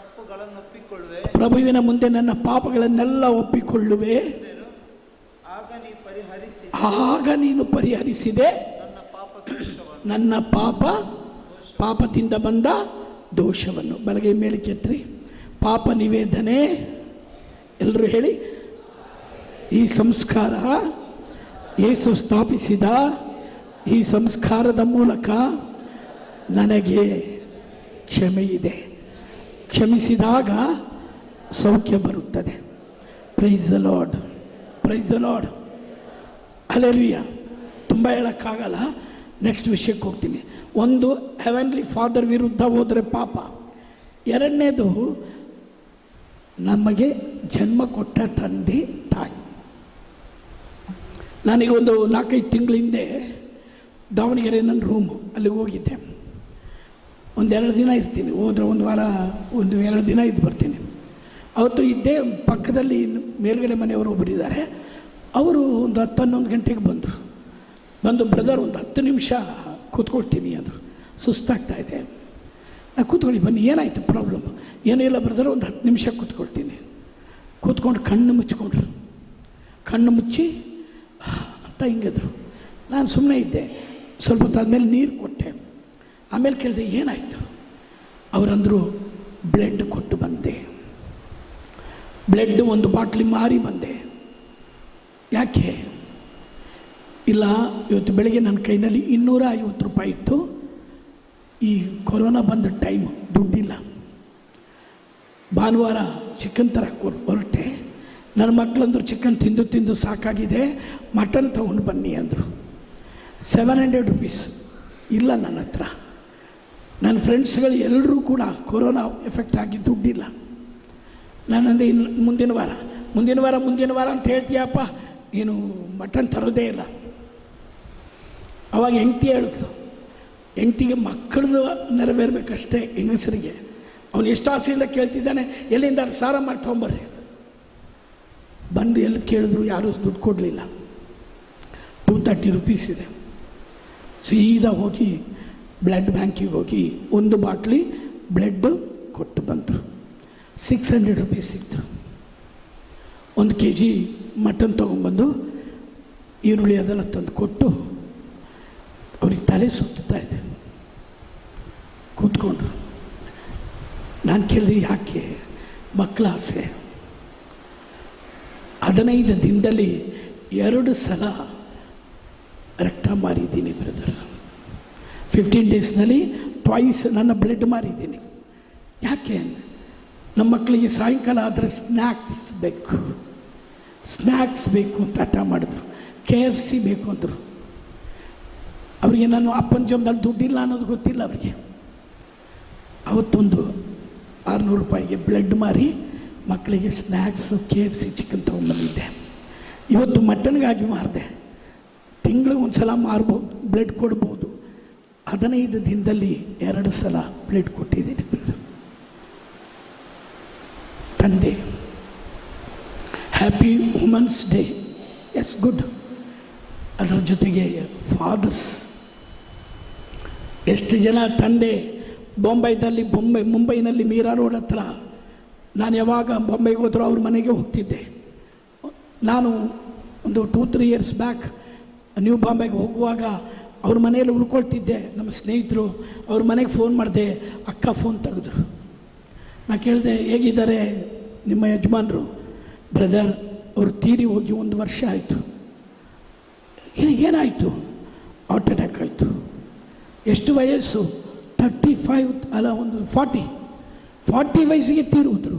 ಪ್ರಭುವಿನ ಮುಂದೆ ನನ್ನ ಪಾಪಗಳನ್ನೆಲ್ಲ ಒಪ್ಪಿಕೊಳ್ಳುವೆ. ಆಗ ನೀನು ಪರಿಹರಿಸಿದೆ ನನ್ನ ಪಾಪದಿಂದ ಬಂದ ದೋಷವನ್ನು. ಬಲಗೈ ಮೇಲೆ ಕೆತ್ರಿ. ಪಾಪ ನಿವೇದನೆ, ಎಲ್ಲರೂ ಹೇಳಿ. ಈ ಸಂಸ್ಕಾರ ಯೇಸು ಸ್ಥಾಪಿಸಿದ ಈ ಸಂಸ್ಕಾರದ ಮೂಲಕ ನನಗೆ ಕ್ಷಮೆ ಇದೆ. ಕ್ಷಮಿಸಿದಾಗ ಸೌಖ್ಯ ಬರುತ್ತದೆ. Price the Lord, praise the Lord, hallelujah. ತುಂಬ ಹೇಳೋಕ್ಕಾಗಲ್ಲ, ನೆಕ್ಸ್ಟ್ ವಿಷಯಕ್ಕೆ ಹೋಗ್ತೀನಿ. ಒಂದು, ಹೆವೆನ್ಲಿ ಫಾದರ್ ವಿರುದ್ಧ ಹೋದರೆ ಪಾಪ. ಎರಡನೇದು, ನಮಗೆ ಜನ್ಮ ಕೊಟ್ಟ ತಂದೆ ತಾಯಿ. ನಾನೀಗ ಒಂದು 4-5 ತಿಂಗಳ ಹಿಂದೆ ದಾವಣಗೆರೆ ನನ್ನ ರೂಮು, ಅಲ್ಲಿಗೆ ಹೋಗಿದ್ದೆ. 1-2 ದಿನ ಇರ್ತೀನಿ, ಹೋದರೆ 1 ವಾರ 1-2 ದಿನ ಇದ್ದು ಬರ್ತೀನಿ. ಅವತ್ತು ಇದ್ದೆ, ಪಕ್ಕದಲ್ಲಿ ಮೇಲ್ಗಡೆ ಮನೆಯವರು ಒಬ್ಬರಿದ್ದಾರೆ, ಅವರು ಒಂದು 10-11 ಗಂಟೆಗೆ ಬಂದು ಬ್ರದರ್ ಒಂದು 10 ನಿಮಿಷ ಕೂತ್ಕೊಳ್ತೀನಿ ಅಂದರು. ಸುಸ್ತಾಗ್ತಾಯಿದೆ. ನಾನು ಕೂತ್ಕೊಳ್ಳಿ ಬನ್ನಿ, ಏನಾಯಿತು ಪ್ರಾಬ್ಲಮ್? ಏನೂ ಇಲ್ಲ ಬ್ರದರ್, ಒಂದು 10 ನಿಮಿಷ ಕೂತ್ಕೊಳ್ತೀನಿ. ಕೂತ್ಕೊಂಡು ಕಣ್ಣು ಮುಚ್ಕೊಂಡ್ರು, ಕಣ್ಣು ಮುಚ್ಚಿ ಅಂತ ಹಿಂಗಿದ್ರು. ನಾನು ಸುಮ್ಮನೆ ಇದ್ದೆ. ಸ್ವಲ್ಪ ಹೊತ್ತಾದ್ಮೇಲೆ ನೀರು ಕೊಟ್ಟೆ. ಆಮೇಲೆ ಕೇಳಿದೆ ಏನಾಯಿತು? ಅವರಂದರು, ಬ್ಲಡ್ ಕೊಟ್ಟು ಬಂದೆ, ಬ್ಲಡ್ 1 ಬಾಟ್ಲಿ ಮಾರಿ ಬಂದೆ. ಯಾಕೆ? ಇಲ್ಲ, ಇವತ್ತು ಬೆಳಗ್ಗೆ ನನ್ನ ಕೈನಲ್ಲಿ 250 ರೂಪಾಯಿ ಇತ್ತು. ಈ ಕೊರೋನಾ ಬಂದ ಟೈಮು, ದುಡ್ಡಿಲ್ಲ. ಭಾನುವಾರ ಚಿಕನ್ ತರಕ್ಕೆ ಹೊರಟೆ. ನನ್ನ ಮಕ್ಕಳಂದ್ರು ಚಿಕನ್ ತಿಂದು ಸಾಕಾಗಿದೆ, ಮಟನ್ ತೊಗೊಂಡು ಬನ್ನಿ ಅಂದರು. 700 ರೂಪೀಸ್ ಇಲ್ಲ ನನ್ನ ಹತ್ರ. ನನ್ನ ಫ್ರೆಂಡ್ಸ್ಗಳು ಎಲ್ಲರೂ ಕೂಡ ಕೊರೋನಾ ಎಫೆಕ್ಟ್ ಆಗಿ ದುಡ್ಡಿಲ್ಲ. ನಾನಂದೆ ಮುಂದಿನ ವಾರ ಅಂತ ಹೇಳ್ತೀಯಪ್ಪ, ನೀನು ಮಟನ್ ತರೋದೇ ಇಲ್ಲ. ಅವಾಗ ಹೆಂಡ್ತಿ ಹೇಳಿದ್ರು, ಹೆಂಡ್ತಿಗೆ ಮಕ್ಕಳದು ನೆರವೇರಬೇಕಷ್ಟೇ ಹೆಂಗಸರಿಗೆ. ಅವನು ಎಷ್ಟು ಆಸೆಯಿಂದ ಕೇಳ್ತಿದ್ದಾನೆ, ಎಲ್ಲಿಂದ ಸಾರ ಮಾಡಿ ತೊಗೊಂಬರ್ರಿ. ಬಂದು ಎಲ್ಲಿ ಕೇಳಿದ್ರು ಯಾರೂ ದುಡ್ಡು ಕೊಡಲಿಲ್ಲ. 230 ರೂಪೀಸ್ ಇದೆ. ಸೀದಾ ಹೋಗಿ ಬ್ಲಡ್ ಬ್ಯಾಂಕಿಗೆ ಹೋಗಿ ಒಂದು ಬಾಟ್ಲಿ ಬ್ಲಡ್ ಕೊಟ್ಟು ಬಂದರು. 600 ರುಪೀಸ್ ಸಿಕ್ತು. 1 kg ಮಟನ್ ತೊಗೊಂಬಂದು ಈರುಳ್ಳಿ ಅದೆಲ್ಲ ತಂದು ಕೊಟ್ಟು ಅವ್ರಿಗೆ ತಲೆ ಸುತ್ತಾ ಇದೆ. ಕೂತ್ಕೊಂಡ್ರು. ನಾನು ಕೇಳಿದೆ, ಯಾಕೆ? ಮಕ್ಕಳ ಆಸೆ. 15 ದಿನದಲ್ಲಿ 2 ಸಲ ರಕ್ತ ಮಾರಿದ್ದೀನಿ ಬ್ರದರ್. 15 ಡೇಸ್ನಲ್ಲಿ ಟ್ವೈಸ್ ನನ್ನ ಬ್ಲಡ್ ಮಾರಿದ್ದೀನಿ. ಯಾಕೆ? ನಮ್ಮ ಮಕ್ಕಳಿಗೆ ಸಾಯಂಕಾಲ ಆದರೆ ಸ್ನ್ಯಾಕ್ಸ್ ಬೇಕು ಅಂತ ಹಠ ಮಾಡಿದ್ರು. KFC ಬೇಕು ಅಂದರು. ಅವರಿಗೆ ನಾನು ಅಪ್ಪನ ಜೊತೆಯಲ್ಲಿ ದುಡ್ಡಿಲ್ಲ ಅನ್ನೋದು ಗೊತ್ತಿಲ್ಲ ಅವರಿಗೆ. ಅವತ್ತೊಂದು 600 ರೂಪಾಯಿಗೆ ಬ್ಲಡ್ ಮಾರಿ ಮಕ್ಕಳಿಗೆ ಸ್ನ್ಯಾಕ್ಸ್ KFC ಚಿಕನ್ ತೊಗೊಂಡ್ಬಂದಿದ್ದೆ. ಇವತ್ತು ಮಟನ್ಗಾಗಿ ಮಾರಿದೆ. ತಿಂಗಳಿಗೆ 1 ಸಲ ಮಾರ್ಬೋದು, ಬ್ಲಡ್ ಕೊಡ್ಬೋದು. 15 ದಿನದಲ್ಲಿ 2 ಸಲ ಬ್ಲಡ್ ಕೊಟ್ಟಿದ್ದೀನಿ. ತಂದೆ, happy women's day, yes good. ಅದರ ಜೊತೆಗೆ ಫಾದರ್ಸ್, ಎಷ್ಟು ಜನ ತಂದೆ ಮುಂಬೈನಲ್ಲಿ ಮೀರಾ ರೋಡ್ ಹತ್ರ ನಾನು ಯಾವಾಗ ಬಾಂಬೆಗೆ ಹೋದರೂ ಅವ್ರ ಮನೆಗೆ ಹೋಗ್ತಿದ್ದೆ. ನಾನು ಒಂದು 2-3 ಇಯರ್ಸ್ ಬ್ಯಾಕ್ ನ್ಯೂ ಬಾಂಬೆಗೆ ಹೋಗುವಾಗ ಅವ್ರ ಮನೆಯಲ್ಲಿ ಉಳ್ಕೊಳ್ತಿದ್ದೆ. ನಮ್ಮ ಸ್ನೇಹಿತರು ಅವ್ರ ಮನೆಗೆ ಫೋನ್ ಮಾಡಿದೆ, ಅಕ್ಕ ಫೋನ್ ತೆಗೆದ್ರು. ನಾನು ಕೇಳಿದೆ, ಹೇಗಿದ್ದಾರೆ ನಿಮ್ಮ ಯಜಮಾನರು? ಬ್ರದರ್, ಅವರು ತೀರಿ ಹೋಗಿ 1 ವರ್ಷ ಆಯಿತು. ಏನಾಯಿತು? ಹಾರ್ಟ್ ಅಟ್ಯಾಕ್ ಆಯಿತು. ಎಷ್ಟು ವಯಸ್ಸು? 35 ಅಲ್ಲ, ಒಂದು 40 ವಯಸ್ಸಿಗೆ ತೀರುವುದರು.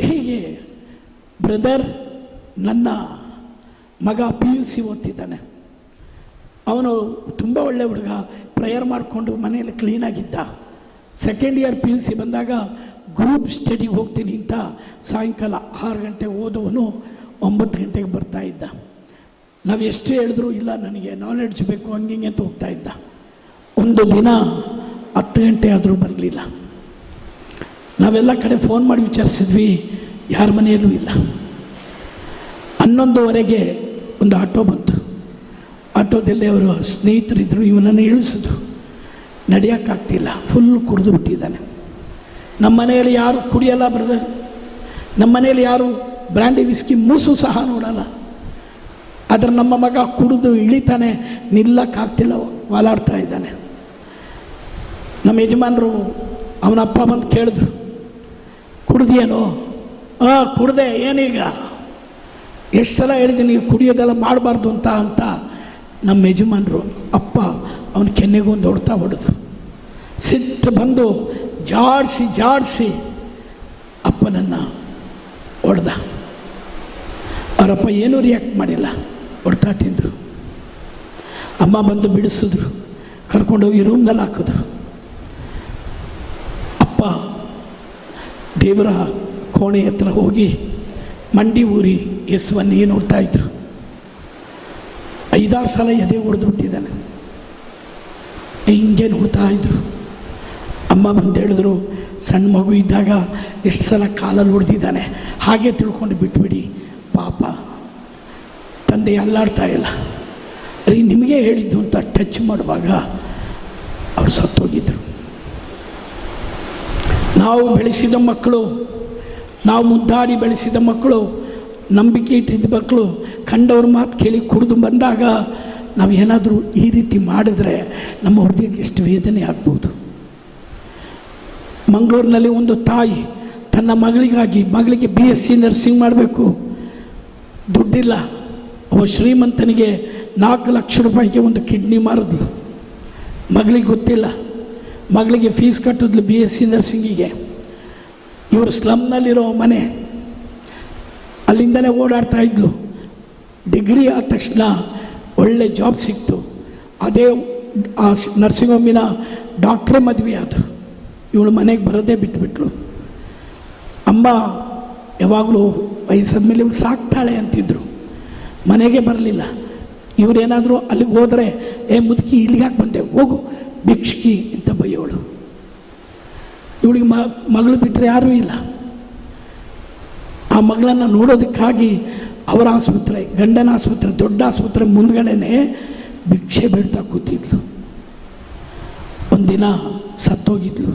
ಹೇಗೆ? ಬ್ರದರ್, ನನ್ನ ಮಗ PUC ಓದ್ತಿದ್ದಾನೆ. ಅವನು ತುಂಬ ಒಳ್ಳೆ ಹುಡುಗ, ಪ್ರೇಯರ್ ಮಾಡಿಕೊಂಡು ಮನೆಯಲ್ಲಿ ಕ್ಲೀನಾಗಿದ್ದ. 2nd ಇಯರ್ PUC ಬಂದಾಗ ಗ್ರೂಪ್ ಸ್ಟಡಿಗೆ ಹೋಗ್ತೀನಿ ಅಂತ ಸಾಯಂಕಾಲ 6 ಗಂಟೆಗೆ ಓದೋವನು 9 ಗಂಟೆಗೆ ಬರ್ತಾಯಿದ್ದ. ನಾವು ಎಷ್ಟು ಹೇಳಿದ್ರು, ಇಲ್ಲ ನನಗೆ ನಾಲೆಡ್ಜ್ ಬೇಕು ಹಂಗೆ ಅಂತ ಹೋಗ್ತಾ ಇದ್ದ. ಒಂದು ದಿನ 10 ಗಂಟೆ ಆದರೂ ಬರಲಿಲ್ಲ. ನಾವೆಲ್ಲ ಕಡೆ ಫೋನ್ ಮಾಡಿ ವಿಚಾರಿಸಿದ್ವಿ, ಯಾರ ಮನೆಯಲ್ಲೂ ಇಲ್ಲ. 11:15 ಒಂದು ಆಟೋ ಬಂತು. ಆಟೋದಲ್ಲಿ ಅವರು ಸ್ನೇಹಿತರಿದ್ದರು. ಇವನನ್ನು ಇಳಿಸಿದ್ರು. ನಡೆಯೋಕ್ಕಾಗ್ತಿಲ್ಲ, ಫುಲ್ ಕುಡಿದು ಬಿಟ್ಟಿದ್ದಾನೆ. ನಮ್ಮ ಮನೆಯಲ್ಲಿ ಯಾರು ಕುಡಿಯಲ್ಲ ಬ್ರದರ್. ನಮ್ಮ ಮನೆಯಲ್ಲಿ ಯಾರು ಬ್ರ್ಯಾಂಡಿ ವಿಸ್ಕಿ ಮೂಸು ಸಹ ನೋಡಲ್ಲ. ಆದರೆ ನಮ್ಮ ಮಗ ಕುಡಿದು ಇಳಿತಾನೆ, ನಿಲ್ಲಕ್ಕಾಗ್ತಿಲ್ಲ, ವಾಲಾಡ್ತಾ ಇದ್ದಾನೆ. ನಮ್ಮ ಯಜಮಾನರು ಅವನ ಅಪ್ಪ ಬಂದು ಕೇಳಿದ್ರು, ಕುಡ್ದೇನೋ? ಕುಡ್ದೆ. ಏನೀಗ? ಎಷ್ಟು ಸಲ ಹೇಳಿದ್ದೀನಿ ಕುಡಿಯೋದೆಲ್ಲ ಮಾಡಬಾರ್ದು ಅಂತ ನಮ್ಮ ಯಜಮಾನರು ಅಪ್ಪ ಅವನ ಕೆನ್ನೆಗೊಂದು ಹೊಡ್ತಾ ಹೊಡೆದ್ರು. ಸಿಟ್ಟು ಬಂದು ಜಾಡಿಸಿ ಅಪ್ಪನನ್ನು ಹೊಡೆದ. ಅವರಪ್ಪ ಏನೂ ರಿಯಾಕ್ಟ್ ಮಾಡಿಲ್ಲ, ಹೊಡ್ತಾ ತಿಂದರು. ಅಮ್ಮ ಬಂದು ಬಿಡಿಸಿದ್ರು, ಕರ್ಕೊಂಡೋಗಿ ರೂಮ್ನಲ್ಲಿ ಹಾಕಿದ್ರು. ಅಪ್ಪ ದೇವರ ಕೋಣೆ ಹತ್ರ ಹೋಗಿ ಮಂಡಿ ಊರಿ ಯೇಸುವನ್ನೇ ನೋಡ್ತಾ ಇದ್ರು. 5-6 ಸಲ ಎದೆ ಹೊಡೆದು ಬಿಟ್ಟಿದ್ದಾನೆ. ಹಿಂಗೆ ನೋಡ್ತಾ ಇದ್ರು. ಅಮ್ಮ ಬಂದು ಹೇಳಿದ್ರು, ಸಣ್ಣ ಮಗು ಇದ್ದಾಗ ಎಷ್ಟು ಸಲ ಕಾಲಲ್ಲಿ ಹೊಡೆದಿದ್ದಾನೆ, ಹಾಗೆ ತಿಳ್ಕೊಂಡು ಬಿಟ್ಬಿಡಿ ಪಾಪ. ತಂದೆ ಅಲ್ಲಾಡ್ತಾ ಇಲ್ಲ. ರೀ, ನಿಮಗೆ ಹೇಳಿದ್ದು ಅಂತ ಟಚ್ ಮಾಡುವಾಗ ಅವ್ರು ಸತ್ತೋಗಿದ್ರು. ನಾವು ಬೆಳೆಸಿದ ಮಕ್ಕಳು, ನಾವು ಮುದ್ದಾಡಿ ಬೆಳೆಸಿದ ಮಕ್ಕಳು, ನಂಬಿಕೆ ಇಟ್ಟಿದ್ದ ಮಕ್ಕಳು ಕಂಡವ್ರ ಮಾತು ಕೇಳಿ ಕುಡಿದು ಬಂದಾಗ ನಾವು ಏನಾದರೂ ಈ ರೀತಿ ಮಾಡಿದ್ರೆ ನಮ್ಮ ಹೃದಯಕ್ಕೆ ಎಷ್ಟು ವೇದನೆ ಆಗ್ಬೋದು. ಮಂಗಳೂರಿನಲ್ಲಿ ಒಂದು ತಾಯಿ ತನ್ನ ಮಗಳಿಗೆ BSc ನರ್ಸಿಂಗ್ ಮಾಡಬೇಕು, ದುಡ್ಡಿಲ್ಲ. ಒಬ್ಬ ಶ್ರೀಮಂತನಿಗೆ 4 ಲಕ್ಷ ರೂಪಾಯಿಗೆ ಒಂದು ಕಿಡ್ನಿ ಮಾರಿದ್ಲು. ಮಗಳಿಗೆ ಗೊತ್ತಿಲ್ಲ. ಮಗಳಿಗೆ ಫೀಸ್ ಕಟ್ಟಿದ್ಲು BSc ನರ್ಸಿಂಗಿಗೆ. ಇವರು ಸ್ಲಮ್ನಲ್ಲಿರೋ ಮನೆ, ಅಲ್ಲಿಂದನೇ ಓಡಾಡ್ತಾ ಇದ್ಲು. ಡಿಗ್ರಿ ಆದ ತಕ್ಷಣ ಒಳ್ಳೆ ಜಾಬ್ ಸಿಕ್ತು. ಅದೇ ಆ ನರ್ಸಿಂಗ್ ಹೋಮಿನ ಡಾಕ್ಟ್ರೇ ಮದುವೆ ಆದರು. ಇವಳು ಮನೆಗೆ ಬರೋದೇ ಬಿಟ್ಬಿಟ್ಲು. ಅಮ್ಮ ಯಾವಾಗಲೂ ವಯಸ್ಸಾದ ಮೇಲೆ ಇವಳು ಸಾಕ್ತಾಳೆ ಅಂತಿದ್ರು. ಮನೆಗೆ ಬರಲಿಲ್ಲ. ಇವರೇನಾದರೂ ಅಲ್ಲಿಗೆ ಹೋದರೆ, ಮುದುಕಿ ಇಲ್ಲಿಗೆ ಯಾಕೆ ಬಂದೆ, ಹೋಗು ಭಿಕ್ಷುಕಿ ಅಂತ ಬೈಯೋಳು. ಇವಳಿಗೆ ಮಗಳು ಬಿಟ್ಟರೆ ಯಾರೂ ಇಲ್ಲ. ಆ ಮಗಳನ್ನು ನೋಡೋದಕ್ಕಾಗಿ ಅವರ ಆಸ್ಪತ್ರೆ, ಗಂಡನ ಆಸ್ಪತ್ರೆ, ದೊಡ್ಡ ಆಸ್ಪತ್ರೆ ಮುಂದ್ಗಡೆನೆ ಭಿಕ್ಷೆ ಬೇಡ್ತಾ ಕೂತಿದ್ಲು. ಒಂದಿನ ಸತ್ತೋಗಿದ್ಲು.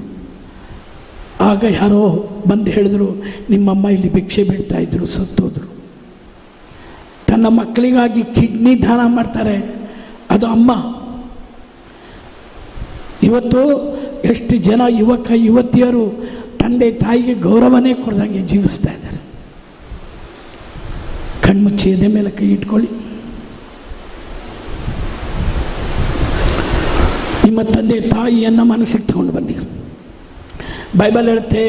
ಆಗ ಯಾರೋ ಬಂದು ಹೇಳಿದ್ರು, ನಿಮ್ಮಮ್ಮ ಇಲ್ಲಿ ಭಿಕ್ಷೆ ಬಿಡ್ತಾ ಇದ್ರು, ಸತ್ತೋದ್ರು. ತನ್ನ ಮಕ್ಕಳಿಗಾಗಿ ಕಿಡ್ನಿ ದಾನ ಮಾಡ್ತಾರೆ, ಅದು ಅಮ್ಮ. ಇವತ್ತು ಎಷ್ಟು ಜನ ಯುವಕ ಯುವತಿಯರು ತಂದೆ ತಾಯಿಗೆ ಗೌರವನೇ ಕೊಡ್ದಂಗೆ ಜೀವಿಸ್ತಾ ಇದ್ದಾರೆ. ಕಣ್ಮುಚ್ಚಿ ಎದೆ ಮೇಲೆ ಕೈ ಇಟ್ಕೊಳ್ಳಿ. ನಿಮ್ಮ ತಂದೆ ತಾಯಿಯನ್ನು ಮನಸ್ಸಿಗೆ ತಗೊಂಡು ಬನ್ನಿ. ಬೈಬಲ್ ಹೇಳುತ್ತೆ,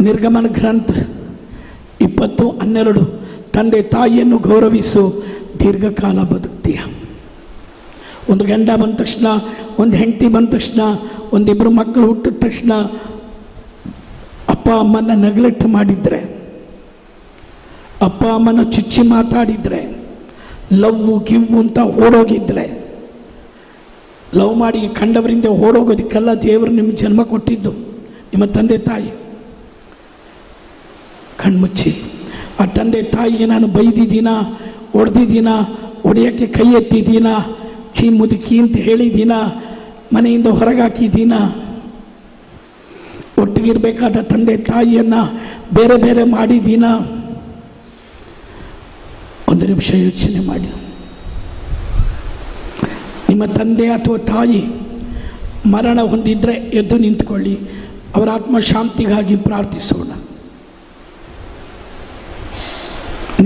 ನಿರ್ಗಮನ ಗ್ರಂಥ 20:12, ತಂದೆ ತಾಯಿಯನ್ನು ಗೌರವಿಸು, ದೀರ್ಘಕಾಲ ಬದುಕ್ತೀಯ. ಒಂದು ಗಂಡ ಬಂದ ತಕ್ಷಣ, ಒಂದು ಹೆಂಡತಿ ಬಂದ ತಕ್ಷಣ, ಒಂದಿಬ್ಬರು ಮಕ್ಕಳು ಹುಟ್ಟಿದ ತಕ್ಷಣ ಅಪ್ಪ ಅಮ್ಮನ ನೆಗ್ಲೆಕ್ಟ್ ಮಾಡಿದರೆ, ಅಪ್ಪ ಅಮ್ಮನ ಚುಚ್ಚಿ ಮಾತಾಡಿದರೆ, ಲವ್ವು ಗಿವ್ವು ಅಂತ ಓಡೋಗಿದ್ರೆ, ಲವ್ ಮಾಡಿ ಕಂಡವರಿಂದ ಓಡೋಗೋದಕ್ಕೆಲ್ಲ ದೇವರು ನಿಮ್ಗೆ ಜನ್ಮ ಕೊಟ್ಟಿದ್ದು ನಿಮ್ಮ ತಂದೆ ತಾಯಿ. ಕಣ್ಮುಚ್ಚಿ, ಆ ತಂದೆ ತಾಯಿಗೆ ನಾನು ಬೈದಿದ್ದೀನ, ಹೊಡೆದಿದ್ದೀನ, ಹೊಡೆಯೋಕ್ಕೆ ಕೈ ಎತ್ತಿದ್ದೀನ, ಚೀ ಮುದುಕಿ ಅಂತ ಹೇಳಿದ್ದೀನ, ಮನೆಯಿಂದ ಹೊರಗಾಕಿದ್ದೀನ, ಒಟ್ಟಿಗಿರಬೇಕಾದ ತಂದೆ ತಾಯಿಯನ್ನು ಬೇರೆ ಬೇರೆ ಮಾಡಿದ್ದೀನ? ಒಂದು ನಿಮಿಷ ಯೋಚನೆ ಮಾಡಿ. ನಿಮ್ಮ ತಂದೆ ಅಥವಾ ತಾಯಿ ಮರಣ ಹೊಂದಿದ್ರೆ ಎದ್ದು ನಿಂತ್ಕೊಳ್ಳಿ, ಅವರ ಆತ್ಮಶಾಂತಿಗಾಗಿ ಪ್ರಾರ್ಥಿಸೋಣ.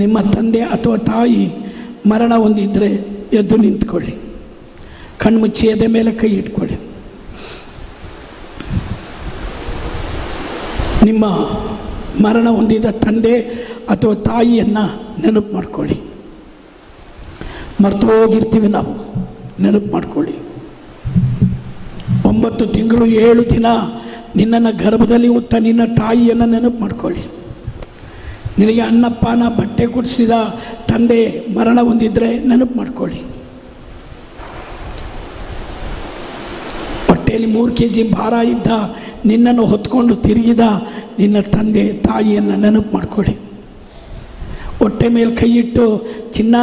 ನಿಮ್ಮ ತಂದೆ ಅಥವಾ ತಾಯಿ ಮರಣ ಹೊಂದಿದ್ರೆ ಎದ್ದು ನಿಂತ್ಕೊಳ್ಳಿ, ಕಣ್ಮುಚ್ಚಿ ಎದೆ ಮೇಲೆ ಕೈ ಇಟ್ಕೊಳ್ಳಿ. ನಿಮ್ಮ ಮರಣ ಹೊಂದಿದ ತಂದೆ ಅಥವಾ ತಾಯಿಯನ್ನು ನೆನಪು ಮಾಡ್ಕೊಳ್ಳಿ. ಮರೆತು ಹೋಗಿರ್ತೀವಿ ನಾವು, ನೆನಪು ಮಾಡ್ಕೊಳ್ಳಿ. 9 ತಿಂಗಳು 7 ದಿನ ನಿನ್ನನ್ನು ಗರ್ಭದಲ್ಲಿ ಹೊತ್ತ ನಿನ್ನ ತಾಯಿಯನ್ನು ನೆನಪು ಮಾಡ್ಕೊಳ್ಳಿ. ನಿನಗೆ ಅನ್ನಪಾನ ಬಟ್ಟೆ ಕೊಡಿಸಿದ ತಂದೆ ಮರಣ ಹೊಂದಿದ್ರೆ ನೆನಪು ಮಾಡ್ಕೊಳ್ಳಿ. ಹೊಟ್ಟೆಯಲ್ಲಿ 3 kg ಭಾರ ಇದ್ದ ನಿನ್ನನ್ನು ಹೊತ್ಕೊಂಡು ತಿರುಗಿದ ನಿನ್ನ ತಂದೆ ತಾಯಿಯನ್ನು ನೆನಪು ಮಾಡ್ಕೊಳ್ಳಿ. ಹೊಟ್ಟೆ ಮೇಲೆ ಕೈ ಇಟ್ಟು ಚಿನ್ನ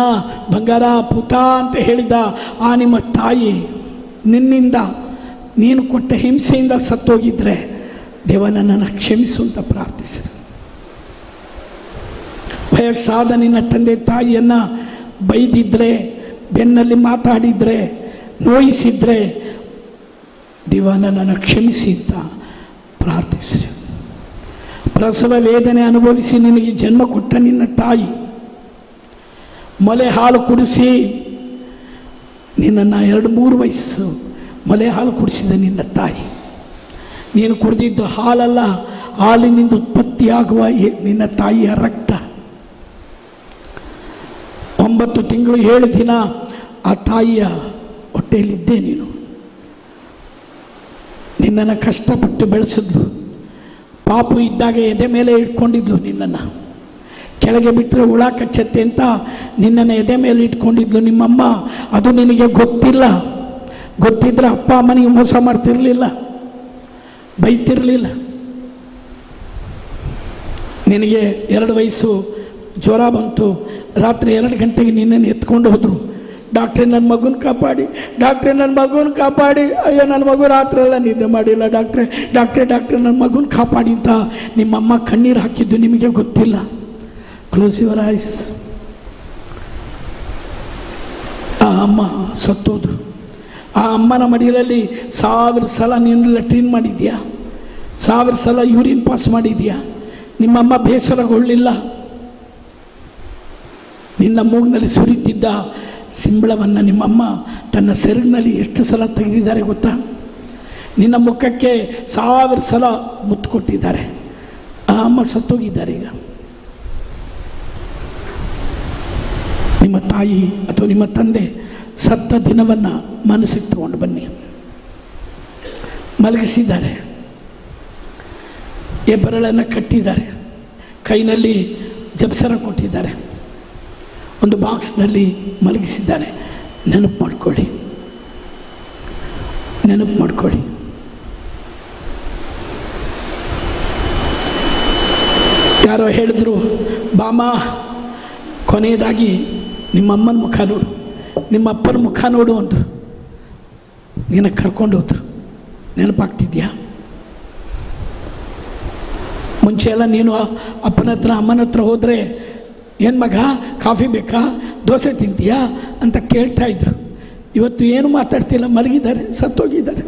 ಬಂಗಾರ ಪುತ ಅಂತ ಹೇಳಿದ ಆ ನಿಮ್ಮ ತಾಯಿ ನಿನ್ನಿಂದ ನೀನು ಕೊಟ್ಟ ಹಿಂಸೆಯಿಂದ ಸತ್ತೋಗಿದ್ರೆ ದೇವ ನನ್ನನ್ನು ಕ್ಷಮಿಸು ಅಂತ ಪ್ರಾರ್ಥಿಸಿರಿ. ವಯಸ್ಸಾದ ನಿನ್ನ ತಂದೆ ತಾಯಿಯನ್ನು ಬೈದಿದ್ರೆ, ಬೆನ್ನಲ್ಲಿ ಮಾತಾಡಿದರೆ, ನೋಯಿಸಿದರೆ ದೇವ ನನ್ನನ್ನು ಕ್ಷಮಿಸಿ ಅಂತ ಪ್ರಾರ್ಥಿಸಿರಿ. ಪ್ರಸವ ವೇದನೆ ಅನುಭವಿಸಿ ನಿನಗೆ ಜನ್ಮ ಕೊಟ್ಟ ನಿನ್ನ ತಾಯಿ, ಮೊಲೆ ಹಾಲು ಕುಡಿಸಿ ನಿನ್ನನ್ನು 2-3 ವಯಸ್ಸು ಮೊಲೆ ಹಾಲು ಕುಡಿಸಿದ ನಿನ್ನ ತಾಯಿ, ನೀನು ಕುಡಿದಿದ್ದು ಹಾಲಲ್ಲ, ಹಾಲಿನಿಂದ ಉತ್ಪತ್ತಿಯಾಗುವ ನಿನ್ನ ತಾಯಿಯ ರಕ್ತ. 9 ತಿಂಗಳು 7 ದಿನ ಆ ತಾಯಿಯ ಹೊಟ್ಟೆಯಲ್ಲಿದ್ದೆ ನೀನು. ನಿನ್ನನ್ನು ಕಷ್ಟಪಟ್ಟು ಬೆಳೆಸಿದ್ಲು. ಪಾಪು ಇದ್ದಾಗ ಎದೆ ಮೇಲೆ ಇಟ್ಕೊಂಡಿದ್ಲು, ನಿನ್ನನ್ನು ಕೆಳಗೆ ಬಿಟ್ಟರೆ ಹುಳ ಕಚ್ಚತ್ತೆ ಅಂತ ನಿನ್ನನ್ನು ಎದೆ ಮೇಲೆ ಇಟ್ಕೊಂಡಿದ್ಲು ನಿಮ್ಮಮ್ಮ. ಅದು ನಿನಗೆ ಗೊತ್ತಿಲ್ಲ. ಗೊತ್ತಿದ್ರೆ ಅಪ್ಪ ಅಮ್ಮನಿಗೆ ಮೋಸ ಮಾಡ್ತಿರಲಿಲ್ಲ, ಬೈತಿರಲಿಲ್ಲ. ನಿನಗೆ 2 ವಯಸ್ಸು ಜ್ವರ ಬಂತು, ರಾತ್ರಿ 2 ಗಂಟೆಗೆ ನಿನ್ನನ್ನು ಎತ್ಕೊಂಡು ಹೋದರು. ಡಾಕ್ಟ್ರೇ ನನ್ನ ಮಗುನ ಕಾಪಾಡಿ, ಡಾಕ್ಟ್ರೇ ನನ್ನ ಮಗುನ ಕಾಪಾಡಿ. ಅಯ್ಯೋ ನನ್ನ ಮಗು ರಾತ್ರಿ ಎಲ್ಲ ನಿದ್ದೆ ಮಾಡಿಲ್ಲ ಡಾಕ್ಟ್ರೇ, ಡಾಕ್ಟ್ರೇ ಡಾಕ್ಟ್ರೇ ನನ್ನ ಮಗುನ ಕಾಪಾಡಿ ಅಂತ ನಿಮ್ಮಮ್ಮ ಕಣ್ಣೀರು ಹಾಕಿದ್ದು ನಿಮಗೆ ಗೊತ್ತಿಲ್ಲ. Close your eyes. ಆ ಅಮ್ಮ ಸತ್ತೋದ್ರು. ಆ ಅಮ್ಮನ ಮಡಿಲಲ್ಲಿ 1000 ಸಲ ನೀನು ಲೆಟ್ರಿನ್ ಮಾಡಿದ್ಯಾ, 1000 ಸಲ ಯೂರಿನ್ ಪಾಸ್ ಮಾಡಿದ್ಯಾ. ನಿಮ್ಮಮ್ಮ ಬೇಸರಗೊಳ್ಳಿಲ್ಲ. ನಿನ್ನ ಮೂಗಿನಲ್ಲಿ ಸುರಿತಿದ್ದ ಸಿಂಬಳವನ್ನು ನಿಮ್ಮಮ್ಮ ತನ್ನ ಸೆರಗಿನಲ್ಲಿ ಎಷ್ಟು ಸಲ ತೆಗೆದಿದ್ದಾರೆ ಗೊತ್ತಾ? ನಿನ್ನ ಮುಖಕ್ಕೆ 1000 ಸಲ ಮುತ್ತು ಕೊಟ್ಟಿದ್ದಾರೆ. ಆ ಅಮ್ಮ ಸತ್ತೋಗಿದ್ದಾರೆ. ಈಗ ನಿಮ್ಮ ತಾಯಿ ಅಥವಾ ನಿಮ್ಮ ತಂದೆ ಸತ್ತ ದಿನವನ್ನು ಮನಸ್ಸಿಗೆ ತಗೊಂಡು ಬನ್ನಿ. ಮಲಗಿಸಿದ್ದಾರೆ, ಹೆಬ್ಬೆರಳನ್ನು ಕಟ್ಟಿದ್ದಾರೆ, ಕೈನಲ್ಲಿ ಜಪ್ಸರ ಕೊಟ್ಟಿದ್ದಾರೆ, ಒಂದು ಬಾಕ್ಸ್ನಲ್ಲಿ ಮಲಗಿಸಿದ್ದಾರೆ. ನೆನಪು ಮಾಡ್ಕೊಳ್ಳಿ, ನೆನಪು ಮಾಡ್ಕೊಳ್ಳಿ. ಯಾರೋ ಹೇಳಿದ್ರು, ಬಾಮ ಕೊನೆಯದಾಗಿ ನಿಮ್ಮಮ್ಮನ ಮುಖ ನೋಡು, ನಿಮ್ಮ ಅಪ್ಪನ ಮುಖ ನೋಡು ಅಂದರು. ನಿನ್ನ ಕರ್ಕೊಂಡು ಹೋದ್ರು. ನೆನಪಾಗ್ತಿದ್ಯಾ? ಮುಂಚೆ ಎಲ್ಲ ನೀನು ಅಪ್ಪನ ಹತ್ರ ಅಮ್ಮನ ಹತ್ರ ಹೋದರೆ ಏನು ಮಗ ಕಾಫಿ ಬೇಕಾ, ದೋಸೆ ತಿಂತೀಯಾ ಅಂತ ಕೇಳ್ತಾ ಇದ್ರು. ಇವತ್ತು ಏನು ಮಾತಾಡ್ತಿಲ್ಲ, ಮಲಗಿದ್ದಾರೆ, ಸತ್ತೋಗಿದ್ದಾರೆ.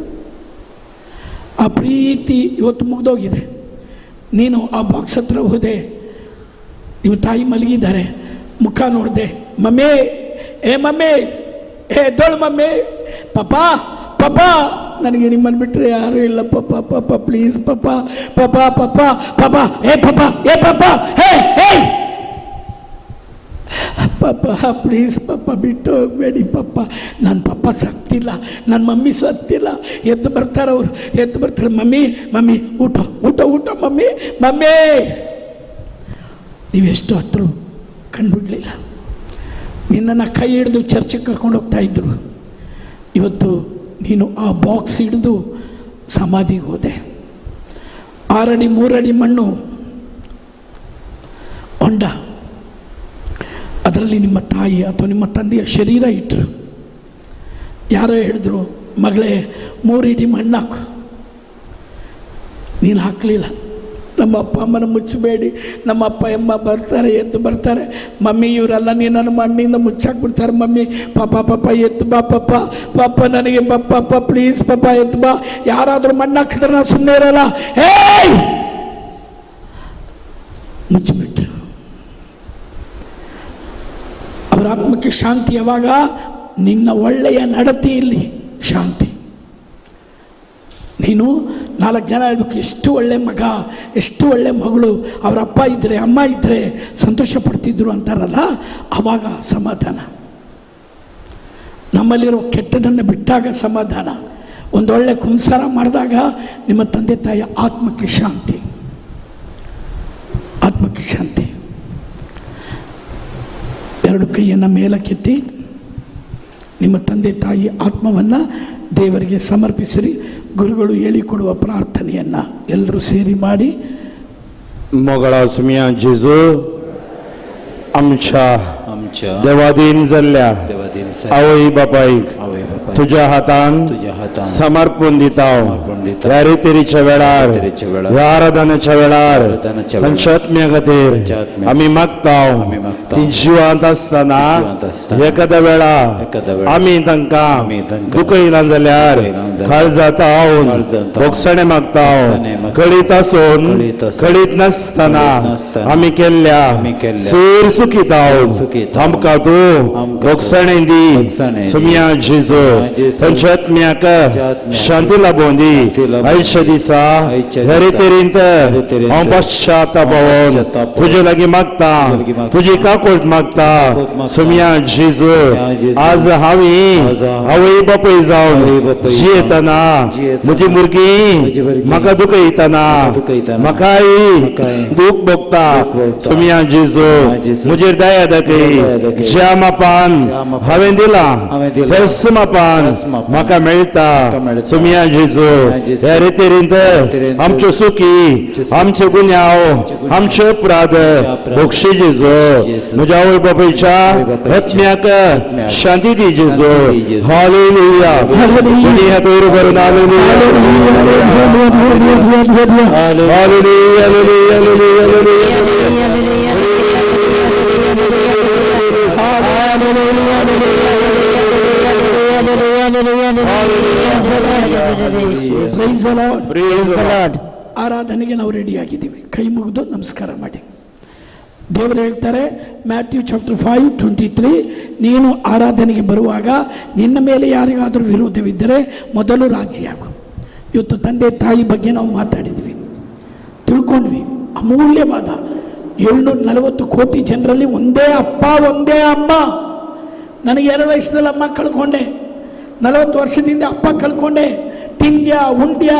ಆ ಪ್ರೀತಿ ಇವತ್ತು ಮುಗ್ದೋಗಿದೆ. ನೀನು ಆ ಬಾಕ್ಸ್ ಹತ್ರ ಹೋದೆ, ನಿಮ್ಮ ತಾಯಿ ಮಲಗಿದ್ದಾರೆ, ಮುಖ ನೋಡಿದೆ, ಮಮ್ಮಿ ಮಮ್ಮಿ ಎದ್ದೋಳು ಮಮ್ಮಿ, ಪಾಪಾ ಪಾಪಾ, ನನಗೆ ನಿಮ್ಮನ್ನು ಬಿಟ್ಟರೆ ಯಾರೂ ಇಲ್ಲ ಪಾಪ, ಪಾಪ ಪ್ಲೀಸ್ ಪಾಪ, ಪಾಪ ಪಾಪ ಪಾಪ, ಪಾಪ ಪಾಪ, ಹೇ ಪಾಪ ಪ್ಲೀಸ್ ಪಾಪ, ಬಿಟ್ಟು ಹೋಗಬೇಡಿ ಪಾಪ, ನನ್ನ ಪಾಪ ಸತ್ತಿಲ್ಲ, ನನ್ನ ಮಮ್ಮಿ ಸತ್ತಿಲ್ಲ. ಎದ್ದು ಬರ್ತಾರೆ ಅವರು, ಎದ್ದು ಬರ್ತಾರೆ, ಮಮ್ಮಿ ಮಮ್ಮಿ ಊಟ ಊಟ ಊಟ ಮಮ್ಮಿ ಮಮ್ಮಿ. ನೀವೆಷ್ಟು ಹತ್ರ ಕಂಡುಬಿಡಲಿಲ್ಲ. ನಿನ್ನನ್ನು ಕೈ ಹಿಡಿದು ಚರ್ಚಿಗೆ ಕರ್ಕೊಂಡು ಹೋಗ್ತಾ ಇದ್ರು. ಇವತ್ತು ನೀನು ಆ ಬಾಕ್ಸ್ ಹಿಡಿದು ಸಮಾಧಿಗೆ ಹೋದೆ. 6 ಅಡಿ 3 ಅಡಿ ಮಣ್ಣು ಹೊಂಡ, ಅದರಲ್ಲಿ ನಿಮ್ಮ ತಾಯಿ ಅಥವಾ ನಿಮ್ಮ ತಂದೆಯ ಶರೀರ ಇಟ್ಟರು. ಯಾರೋ ಹೇಳಿದ್ರು, ಮಗಳೇ 3 ಇಡಿ ಮಣ್ಣು ಹಾಕು. ನೀನು ಹಾಕಲಿಲ್ಲ. ನಮ್ಮ ಅಪ್ಪ ಅಮ್ಮನ ಮುಚ್ಚಬೇಡಿ, ನಮ್ಮ ಅಪ್ಪ ಅಮ್ಮ ಬರ್ತಾರೆ, ಎದ್ದು ಬರ್ತಾರೆ, ಮಮ್ಮಿ ಇವರೆಲ್ಲ ನೀನನ್ನು ಮಣ್ಣಿಂದ ಮುಚ್ಚಾಕ್ಬಿಡ್ತಾರೆ, ಮಮ್ಮಿ ಪಾಪ ಪಾಪ ಎತ್ತು ಬಾ ಪಾಪ, ಪಾಪ ನನಗೆ ಪಾಪ ಪ್ಲೀಸ್ ಪಾಪ ಎತ್ತು ಬಾ. ಯಾರಾದರೂ ಮಣ್ಣು ಹಾಕಿದ್ರೆ ನಾನು ಸುಮ್ಮನೆ ಇರಲ್ಲ. ಮುಚ್ಚಿಬಿಟ್ರು. ಅವರ ಆತ್ಮಕ್ಕೆ ಶಾಂತಿ ಯಾವಾಗ? ನಿನ್ನ ಒಳ್ಳೆಯ ನಡತೆಯಲ್ಲಿ ಶಾಂತಿ. ನೀನು 4 ಜನ ಹೇಳ್ಬೇಕು, ಎಷ್ಟು ಒಳ್ಳೆ ಮಗ, ಎಷ್ಟು ಒಳ್ಳೆ ಮಗಳು, ಅವರ ಅಪ್ಪ ಇದ್ದರೆ ಅಮ್ಮ ಇದ್ದರೆ ಸಂತೋಷ ಪಡ್ತಿದ್ರು ಅಂತಾರಲ್ಲ, ಆವಾಗ ಸಮಾಧಾನ. ನಮ್ಮಲ್ಲಿರೋ ಕೆಟ್ಟದನ್ನು ಬಿಟ್ಟಾಗ ಸಮಾಧಾನ. ಒಂದೊಳ್ಳೆ ಕುಂಸಾರ ಮಾಡಿದಾಗ ನಿಮ್ಮ ತಂದೆ ತಾಯಿಯ ಆತ್ಮಕ್ಕೆ ಶಾಂತಿ, ಆತ್ಮಕ್ಕೆ ಶಾಂತಿ. 2 ಕೈಯನ್ನು ಮೇಲಕ್ಕೆತ್ತಿ ನಿಮ್ಮ ತಂದೆ ತಾಯಿ ಆತ್ಮವನ್ನು ದೇವರಿಗೆ ಸಮರ್ಪಿಸಿರಿ. ಗುರುಗಳು ಹೇಳಿಕೊಡುವ ಪ್ರಾರ್ಥನೆಯನ್ನು ಎಲ್ಲರೂ ಸೇರಿ ಮಾಡಿ. मोगळा जेजू आमच्या देवादीन जाल्ल्या आवय बापायक तुझ्या हातान समर्पण दिताव. ह्या रितीच्या वेळार, ह्या आराधनेच्या वेळार तांच्या आत्म्या खातीर आमी मागताव. ती जिवांत आसतना एखाद्या वेळा आमी तांकां दुखयना जाल्यार काळजांत आवन भोगसणे मागताव. कळीत आसून कळीत नासतना आमी केल्ल्या सर सुखिताव. आमकां तूं भोगसणे दी सुमया जेजू. तांच्या आत्म्याक शांती लाभोवन दी. आयच्या दिसा ह्या रितींत हांव पश्चातापावन तुजे लागीं मागता, तुजी काकूट मागता सुमया जेजू. आज हांवी आवय बापूय जावन जियेतना म्हजी भुरगीं म्हाका दुखयतना, म्हाकाय दूख भोगता सुमया जेजू. म्हजेर दया दाखय. ज्या मापान हांवें दिलां तेच मापान म्हाका मेळटा सुमया जेजू. ह्या रितींत आमच्यो सुखी, आमचे गुन्यांव, आमचे अपराध भोगशी जेजू. म्हज्या आवय बापूयच्या आत्म्याक शांती दी जेजू. हालेलुया. दुनिया तोर भरून हालेलुया. Hallelujah hallelujah hallelujah. ಆರಾಧನೆಗೆ ನಾವು ರೆಡಿ ಆಗಿದ್ದೀವಿ. ಕೈ ಮುಗಿದು ನಮಸ್ಕಾರ ಮಾಡಿ. ದೇವರು ಹೇಳ್ತಾರೆ ಮ್ಯಾಥ್ಯೂ ಚಾಪ್ಟರ್ 5:23, ನೀನು ಆರಾಧನೆಗೆ ಬರುವಾಗ ನಿನ್ನ ಮೇಲೆ ಯಾರಿಗಾದರೂ ವಿರೋಧವಿದ್ದರೆ ಮೊದಲು ರಾಜಿಯಾಗು. ಇವತ್ತು ತಂದೆ ತಾಯಿ ಬಗ್ಗೆ ನಾವು ಮಾತಾಡಿದ್ವಿ, ತಿಳ್ಕೊಂಡ್ವಿ. ಅಮೂಲ್ಯವಾದ 740 ಕೋಟಿ ಜನರಲ್ಲಿ ಒಂದೇ ಅಪ್ಪ ಒಂದೇ ಅಮ್ಮ. ನನಗೆ 2 ವಯಸ್ಸದಲ್ಲಿ ಅಮ್ಮ ಕಳ್ಕೊಂಡೆ, 40 ವರ್ಷದಿಂದ ಅಪ್ಪ ಕಳ್ಕೊಂಡೆ. ತಿಂದ್ಯಾ ಉಂಡ್ಯಾ,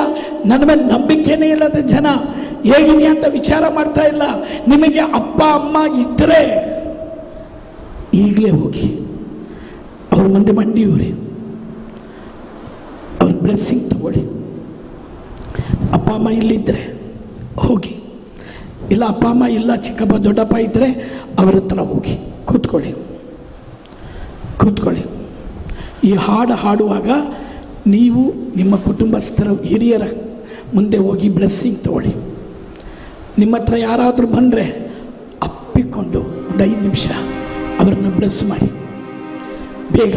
ನನ್ನ ಮೇಲೆ ನಂಬಿಕೆನೇ ಇಲ್ಲದ ಜನ ಹೇಗಿದೆಯಾ ಅಂತ ವಿಚಾರ ಮಾಡ್ತಾ ಇಲ್ಲ. ನಿಮಗೆ ಅಪ್ಪ ಅಮ್ಮ ಇದ್ದರೆ ಈಗಲೇ ಹೋಗಿ ಅವ್ರ ಮುಂದೆ ಮಂಡಿಯೂರಿ, ಅವ್ರ ಬ್ಲೆಸ್ಸಿಂಗ್ ತಗೊಳ್ಳಿ. ಅಪ್ಪ ಅಮ್ಮ ಇಲ್ಲಿದ್ದರೆ ಹೋಗಿ, ಇಲ್ಲ ಅಪ್ಪ ಅಮ್ಮ ಇಲ್ಲ ಚಿಕ್ಕಪ್ಪ ದೊಡ್ಡಪ್ಪ ಇದ್ದರೆ ಅವರ ಹತ್ರ ಹೋಗಿ ಕೂತ್ಕೊಳ್ಳಿ. ಈ ಹಾಡು ಹಾಡುವಾಗ ನೀವು ನಿಮ್ಮ ಕುಟುಂಬಸ್ಥರ ಹಿರಿಯರ ಮುಂದೆ ಹೋಗಿ ಬ್ಲೆಸ್ಸಿಂಗ್ ತಗೊಳ್ಳಿ. ನಿಮ್ಮ ಹತ್ರ ಯಾರಾದರೂ ಬಂದರೆ ಅಪ್ಪಿಕೊಂಡು ಒಂದು 5 ನಿಮಿಷ ಅವರನ್ನು ಬ್ಲೆಸ್ ಮಾಡಿ. ಬೇಗ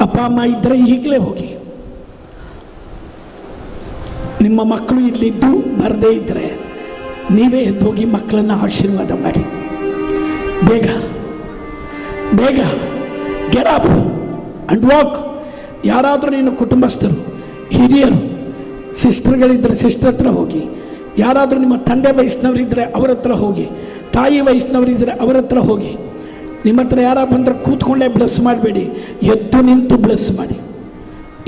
ಅಪ್ಪ ಅಮ್ಮ ಇದ್ದರೆ ಈಗಲೇ ಹೋಗಿ. ನಿಮ್ಮ ಮಕ್ಕಳು ಇಲ್ಲಿದ್ದು ಬರದೇ ಇದ್ದರೆ ನೀವೇ ಎದ್ದು ಹೋಗಿ ಮಕ್ಕಳನ್ನು ಆಶೀರ್ವಾದ ಮಾಡಿ. ಬೇಗ ಬೇಗ ಗೆಟ್ ಅಪ್ ಅಂಡ್ ವಾಕ್. ಯಾರಾದರೂ ನಿನ್ನ ಕುಟುಂಬಸ್ಥರು ಹಿರಿಯರು ಸಿಸ್ಟರ್ಗಳಿದ್ದರೆ ಸಿಸ್ಟರ್ ಹತ್ರ ಹೋಗಿ. ಯಾರಾದರೂ ನಿಮ್ಮ ತಂದೆ ವಯಸ್ಸಿನವರಿದ್ದರೆ ಅವರ ಹತ್ರ ಹೋಗಿ. ತಾಯಿ ವಯಸ್ಸಿನವರಿದ್ದರೆ ಅವರ ಹತ್ರ ಹೋಗಿ. ನಿಮ್ಮ ಹತ್ರ ಯಾರು ಬಂದರೆ ಕೂತ್ಕೊಂಡೇ ಬ್ಲೆಸ್ ಮಾಡಬೇಡಿ, ಎದ್ದು ನಿಂತು ಬ್ಲೆಸ್ ಮಾಡಿ.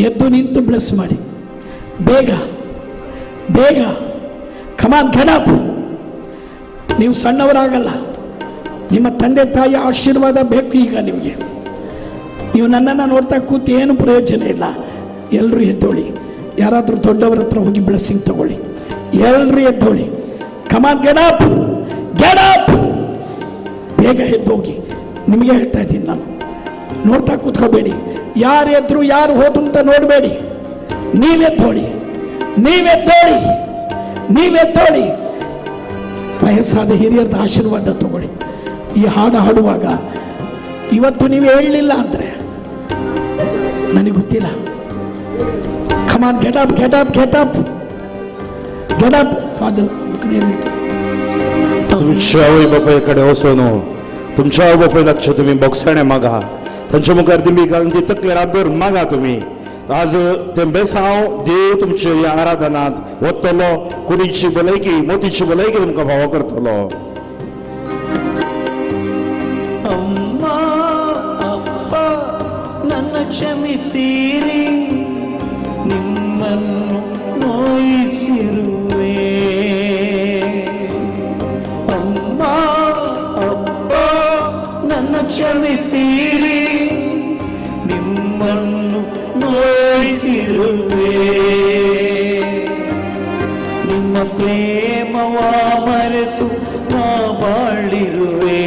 ಎದ್ದು ನಿಂತು ಬ್ಲೆಸ್ ಮಾಡಿ. ಬೇಗ ಬೇಗ ಕಮಾನ್ ಗೆಟ್ ಅಪ್. ನೀವು ಸಣ್ಣವರಾಗಲ್ಲ. ನಿಮ್ಮ ತಂದೆ ತಾಯಿ ಆಶೀರ್ವಾದ ಬೇಕು ಈಗ ನಿಮಗೆ. ನೀವು ನನ್ನನ್ನು ನೋಡ್ತಾ ಕೂತು ಏನು ಪ್ರಯೋಜನ ಇಲ್ಲ. ಎಲ್ಲರೂ ಎದ್ದೋಳಿ. ಯಾರಾದರೂ ದೊಡ್ಡವರ ಹತ್ರ ಹೋಗಿ ಬ್ಲೆಸ್ಸಿಂಗ್ ತಗೊಳ್ಳಿ. ಎಲ್ಲರೂ ಎದ್ದೋಳಿ. Come on get up, get up. ಬೇಗ ಎದ್ದೋಗಿ. ನಿಮಗೆ ಹೇಳ್ತಾ ಇದ್ದೀನಿ ನಾನು. ನೋಡ್ತಾ ಕೂತ್ಕೋಬೇಡಿ. ಯಾರು ಎದ್ರು ಯಾರು ಹೋದ್ರು ಅಂತ ನೋಡಬೇಡಿ. ನೀವೆದ್ದೋಳಿ, ನೀವೆದ್ದೋಳಿ, ನೀವೆದ್ದೋಳಿ. ವಯಸ್ಸಾದ ಹಿರಿಯರದ ಆಶೀರ್ವಾದ ತಗೊಳ್ಳಿ. ಈ ಹಾಡು ಹಾಡುವಾಗ ಇವತ್ತು ನೀವು ಹೇಳಲಿಲ್ಲ ಅಂದರೆ ನನಗೆ ಗೊತ್ತಿಲ್ಲ. ಕಮಾನ್ get up, get up, get up, get up. Father तुमच्या आवय बापायकडे वचून तुमच्या आवय बापाय लक्ष तुम्ही बोगसाणे मागा. तांच्या मुखार तुम्ही घालून ती तकले रातभर मागा तुम्ही. आज ते बेसांव देव तुमच्या ह्या आराधनांत वतलो. कुडीची भलायकी मोतीची भलायकी तुमकां फावो करतलो. ಅಮ್ಮ ಅಪ್ಪ ನನ್ನ ಕ್ಷಮಿಸಿರಿ, ನಿಮ್ಮನ್ನು ನೋಯಿಸಿರುವೆ. ಅಮ್ಮ ಅಪ್ಪ ನನ್ನ ಕ್ಷಮಿಸಿರಿ, ನಿಮ್ಮನ್ನು ನೋಯಿಸಿರುವೆ. ನಿಮ್ಮ ಪ್ರೇಮವ ಮರೆತು ನಾ ಬಾಳಿರುವೆ.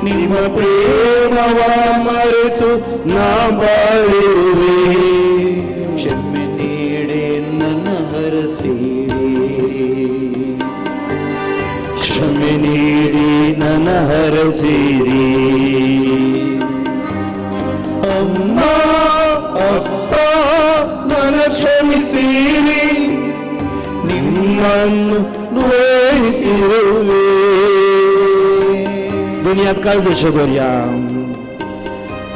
ನಿಮ್ಮ ಪ್ರೇಮವ ಮರೆತು ನಾ ಬಾಳಿರುವೆ. ಕ್ಷಮೆ ನೀಡೆ ನನ್ನ ಹರಸಿರಿ, ಕ್ಷಮೆ ನೀಡಿ ನನ್ನ ಹರಸಿರಿ. ಅಮ್ಮ ಅಪ್ಪ ನನ್ನ ಕ್ಷಮಿಸಿರಿ, ನಿಮ್ಮನ್ನು ನೋಯಿಸಿರುವೆ. दुनियात काळजाच्या दर्या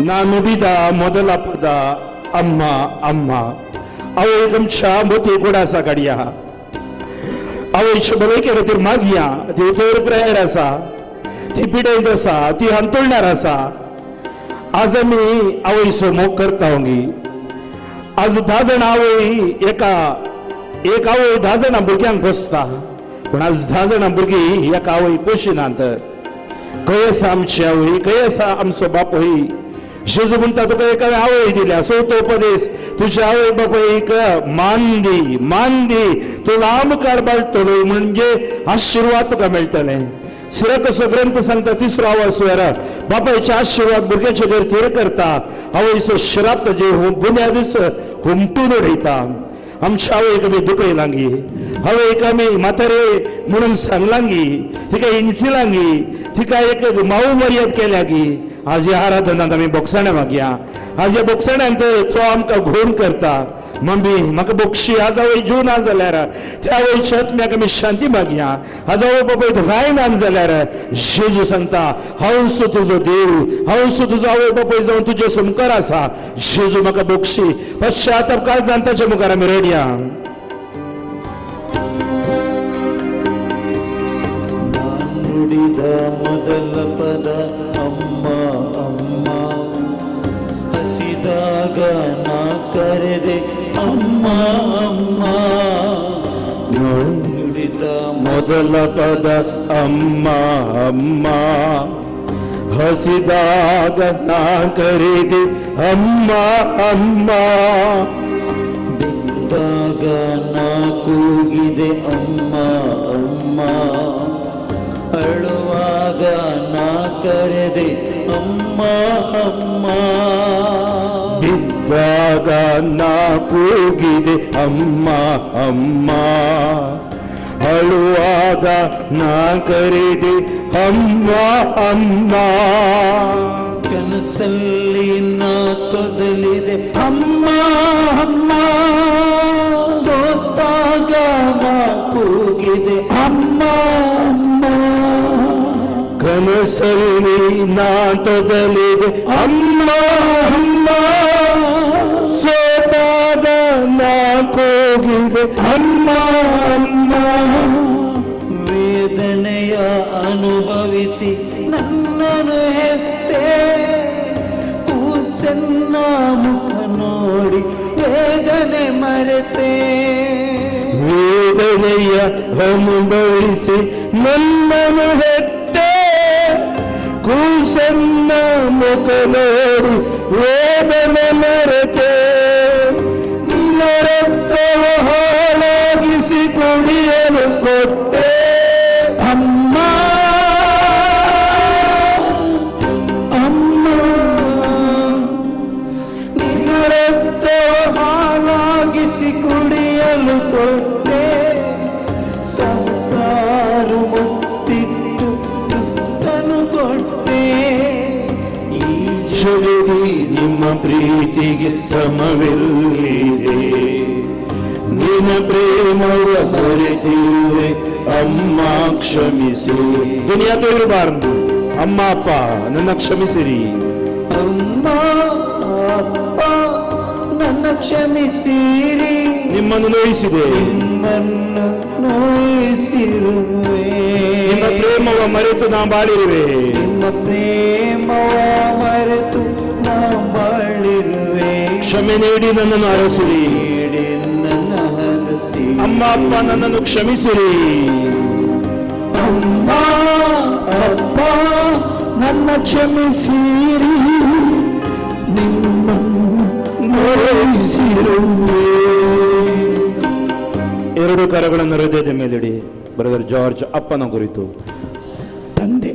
ना ನುಡಿದ ಮೊದಲ ಪದ ಅಮ್ಮ ಅಮ್ಮ. आवय तुमच्या मोती गोडासा गाडया. आवयच्या भलायके खातीर मागया. ती उतर प्रेयर आसा, ती पिडयत आसा, ती हांतोळणार आसा. आज आमी आवयचो मोग करता होंगी. आज 10 जाण आवय एक आवय 10 जाणां भुरग्यांक पोसता. पूण आज 10 जाणां भुरगीं एका आवय पोशिनात. खंय आसा आमची आवय, खंय आसा आमचो बापूय. जेजू म्हणटा तुका एका आवय दिल्या. चवथो उपदेश, तुज्या आवय बापायक मान दी, मान दी. तूं लांब काळ बाळटलो म्हणजे आशिर्वाद तुका मेळटले. सिरकसो ग्रंथ सांगता 3रो स्वर बापायचे आशिर्वाद भुरग्याचे घर थीर करता. आवयचो श्राप ताजे बुन्यादीस हुमटून उडयता. आमच्या आवयक आमी दुखयलांगी, आवयक आमी म्हातारे म्हणून सांगलांगी, तिका हिंसिलांगी, तिका एक माऊ मर्याद केल्यागी. आज ह्या आराधनांत आमी बोगसाणे मागया. आज ह्या बोगसाण्यांत तो आमकां घोण करता. मम्मी म्हाका बोगशी. आज आवय जीव ना जाल्यार त्या आवयच्या आत्म्याक आमी शांती मागया. आज आवय बापाय दोगांय ना जाल्यार जेजू सांगता हांव सो तुजो देव, हांव सो तुजो आवय बापाय जावन तुजे मुखार आसा. जेजू म्हाका बोगशी. पश्चाताप काळजांत ताच्या मुखार आमी रेडया. ನುಡಿದ ಮೊದಲ ಪದ ಅಮ್ಮ ಅಮ್ಮ. ಹಸಿದಾಗ ನಾ ಕರೆದೆ ಅಮ್ಮ ಅಮ್ಮ. ನುಡಿದ ಮೊದಲ ಪದ ಅಮ್ಮ ಅಮ್ಮ. ಹಸಿದಾಗ ನಾ ಕರೆದೆ ಅಮ್ಮ ಅಮ್ಮ. ಬಿದ್ದಾಗ ನಾ ಕೂಗಿದೆ ಅಮ್ಮ ಅಮ್ಮ. ಅಳುವಾಗ ನಾ ಕರೆದೆ ಅಮ್ಮ ಅಮ್ಮ. ಬಿದ್ದಾಗ ಸೋತಾಗ ನಾ ಕೂಗಿದೆ ಅಮ್ಮ ಅಮ್ಮ, ಅಳುವಾಗ ನಾ ಕರೆದೆ ಅಮ್ಮ ಅಮ್ಮ. ಕನಸಲ್ಲಿ ನಾ ತೊದಲಿದೆ ಅಮ್ಮ ಅಮ್ಮ, ಸೋತಾಗ ನಾ ಕೂಗಿದೆ ಅಮ್ಮ ಅಮ್ಮ, ಕನಸಲ್ಲಿ ನಾ ತೊದಲಿದೆ ಅಮ್ಮ ಅಮ್ಮ, ಸೋತಾಗ ನಾ ಕೂಗಿದೆ ಅಮ್ಮ ಅಮ್ಮ. ವೇದನೆಯ ಅನುಭವಿಸಿ ನನ್ನನ್ನು ಹೆತ್ತೆ, ಕೂಸನ್ನ ಮುಖ ನೋಡಿ ವೇದನೆ ಮರೆತೆ. ವೇದನೆಯ ಅನುಭವಿಸಿ ನನ್ನನ್ನು ಹೆತ್ತೆ, ಕೂಸನ್ನ ಮುಖ ನೋಡಿ ವೇದನೆ ಮರೆತೆ. ನಿನ್ನ ರಕ್ತವ ಹಾಳಾಗಿಸಿ ಕುಡಿಯಲು ಕೊಟ್ಟೆ ಅಮ್ಮ ಅಮ್ಮ, ನಿನ್ನ ರಕ್ತವ ಹಾಳಾಗಿಸಿ ಕುಡಿಯಲು ಕೊಟ್ಟೆ. ಸಂಸಾರ ಮುತ್ತಿಟ್ಟು ತುತ್ತನು ಕೊಟ್ಟೆ. ಈ ಜಗದಿ ನಿಮ್ಮ ಪ್ರೀತಿಗೆ ಸಮವಿಲ್ಲಿದೆ, ನಿನ್ನ ಪ್ರೇಮವ ಮರೆತಿರುವೆ ಅಮ್ಮ ಕ್ಷಮಿಸಿ. ದುನಿಯಾ ತೋರಿರಬಾರದು. ಅಮ್ಮ ಅಪ್ಪ ನನ್ನ ಕ್ಷಮಿಸಿರಿ. ಅಮ್ಮ ಅಪ್ಪ ನನ್ನ ಕ್ಷಮಿಸಿರಿ, ನಿಮ್ಮನ್ನು ನೋಯಿಸಿದೆ, ನಿಮ್ಮನ್ನು ನೋಯಿಸಿರುವೆ. ನಿಮ್ಮ ಪ್ರೇಮವ ಮರೆತು ನಾ ಬಾಳಿರುವೆ. ನಿಮ್ಮ ಪ್ರೇಮವ ಮರೆತು ನಾ ಬಾಳಿರುವೆ. ಕ್ಷಮೆ ನೀಡಿ ನನ್ನನ್ನು ಅರಸಿರಿ. ನೀಡಿ ನನ್ನ ಹರಸಿ. ಅಮ್ಮ ಅಪ್ಪ ನನ್ನನ್ನು ಕ್ಷಮಿಸಿರಿ. ಅಮ್ಮ ಅಪ್ಪ ನನ್ನ ಕ್ಷಮಿಸಿರಿ, ನಿಮ್ಮನ್ನು ನೋಯಿಸಿರುವೆ. ಎರಡು ಕರಗಳನ್ನು ಹೃದಯದ ಮೇಲಿಡಿ. ಬ್ರದರ್ ಜಾರ್ಜ್ ಅಪ್ಪನ ಕುರಿತು. ತಂದೆ,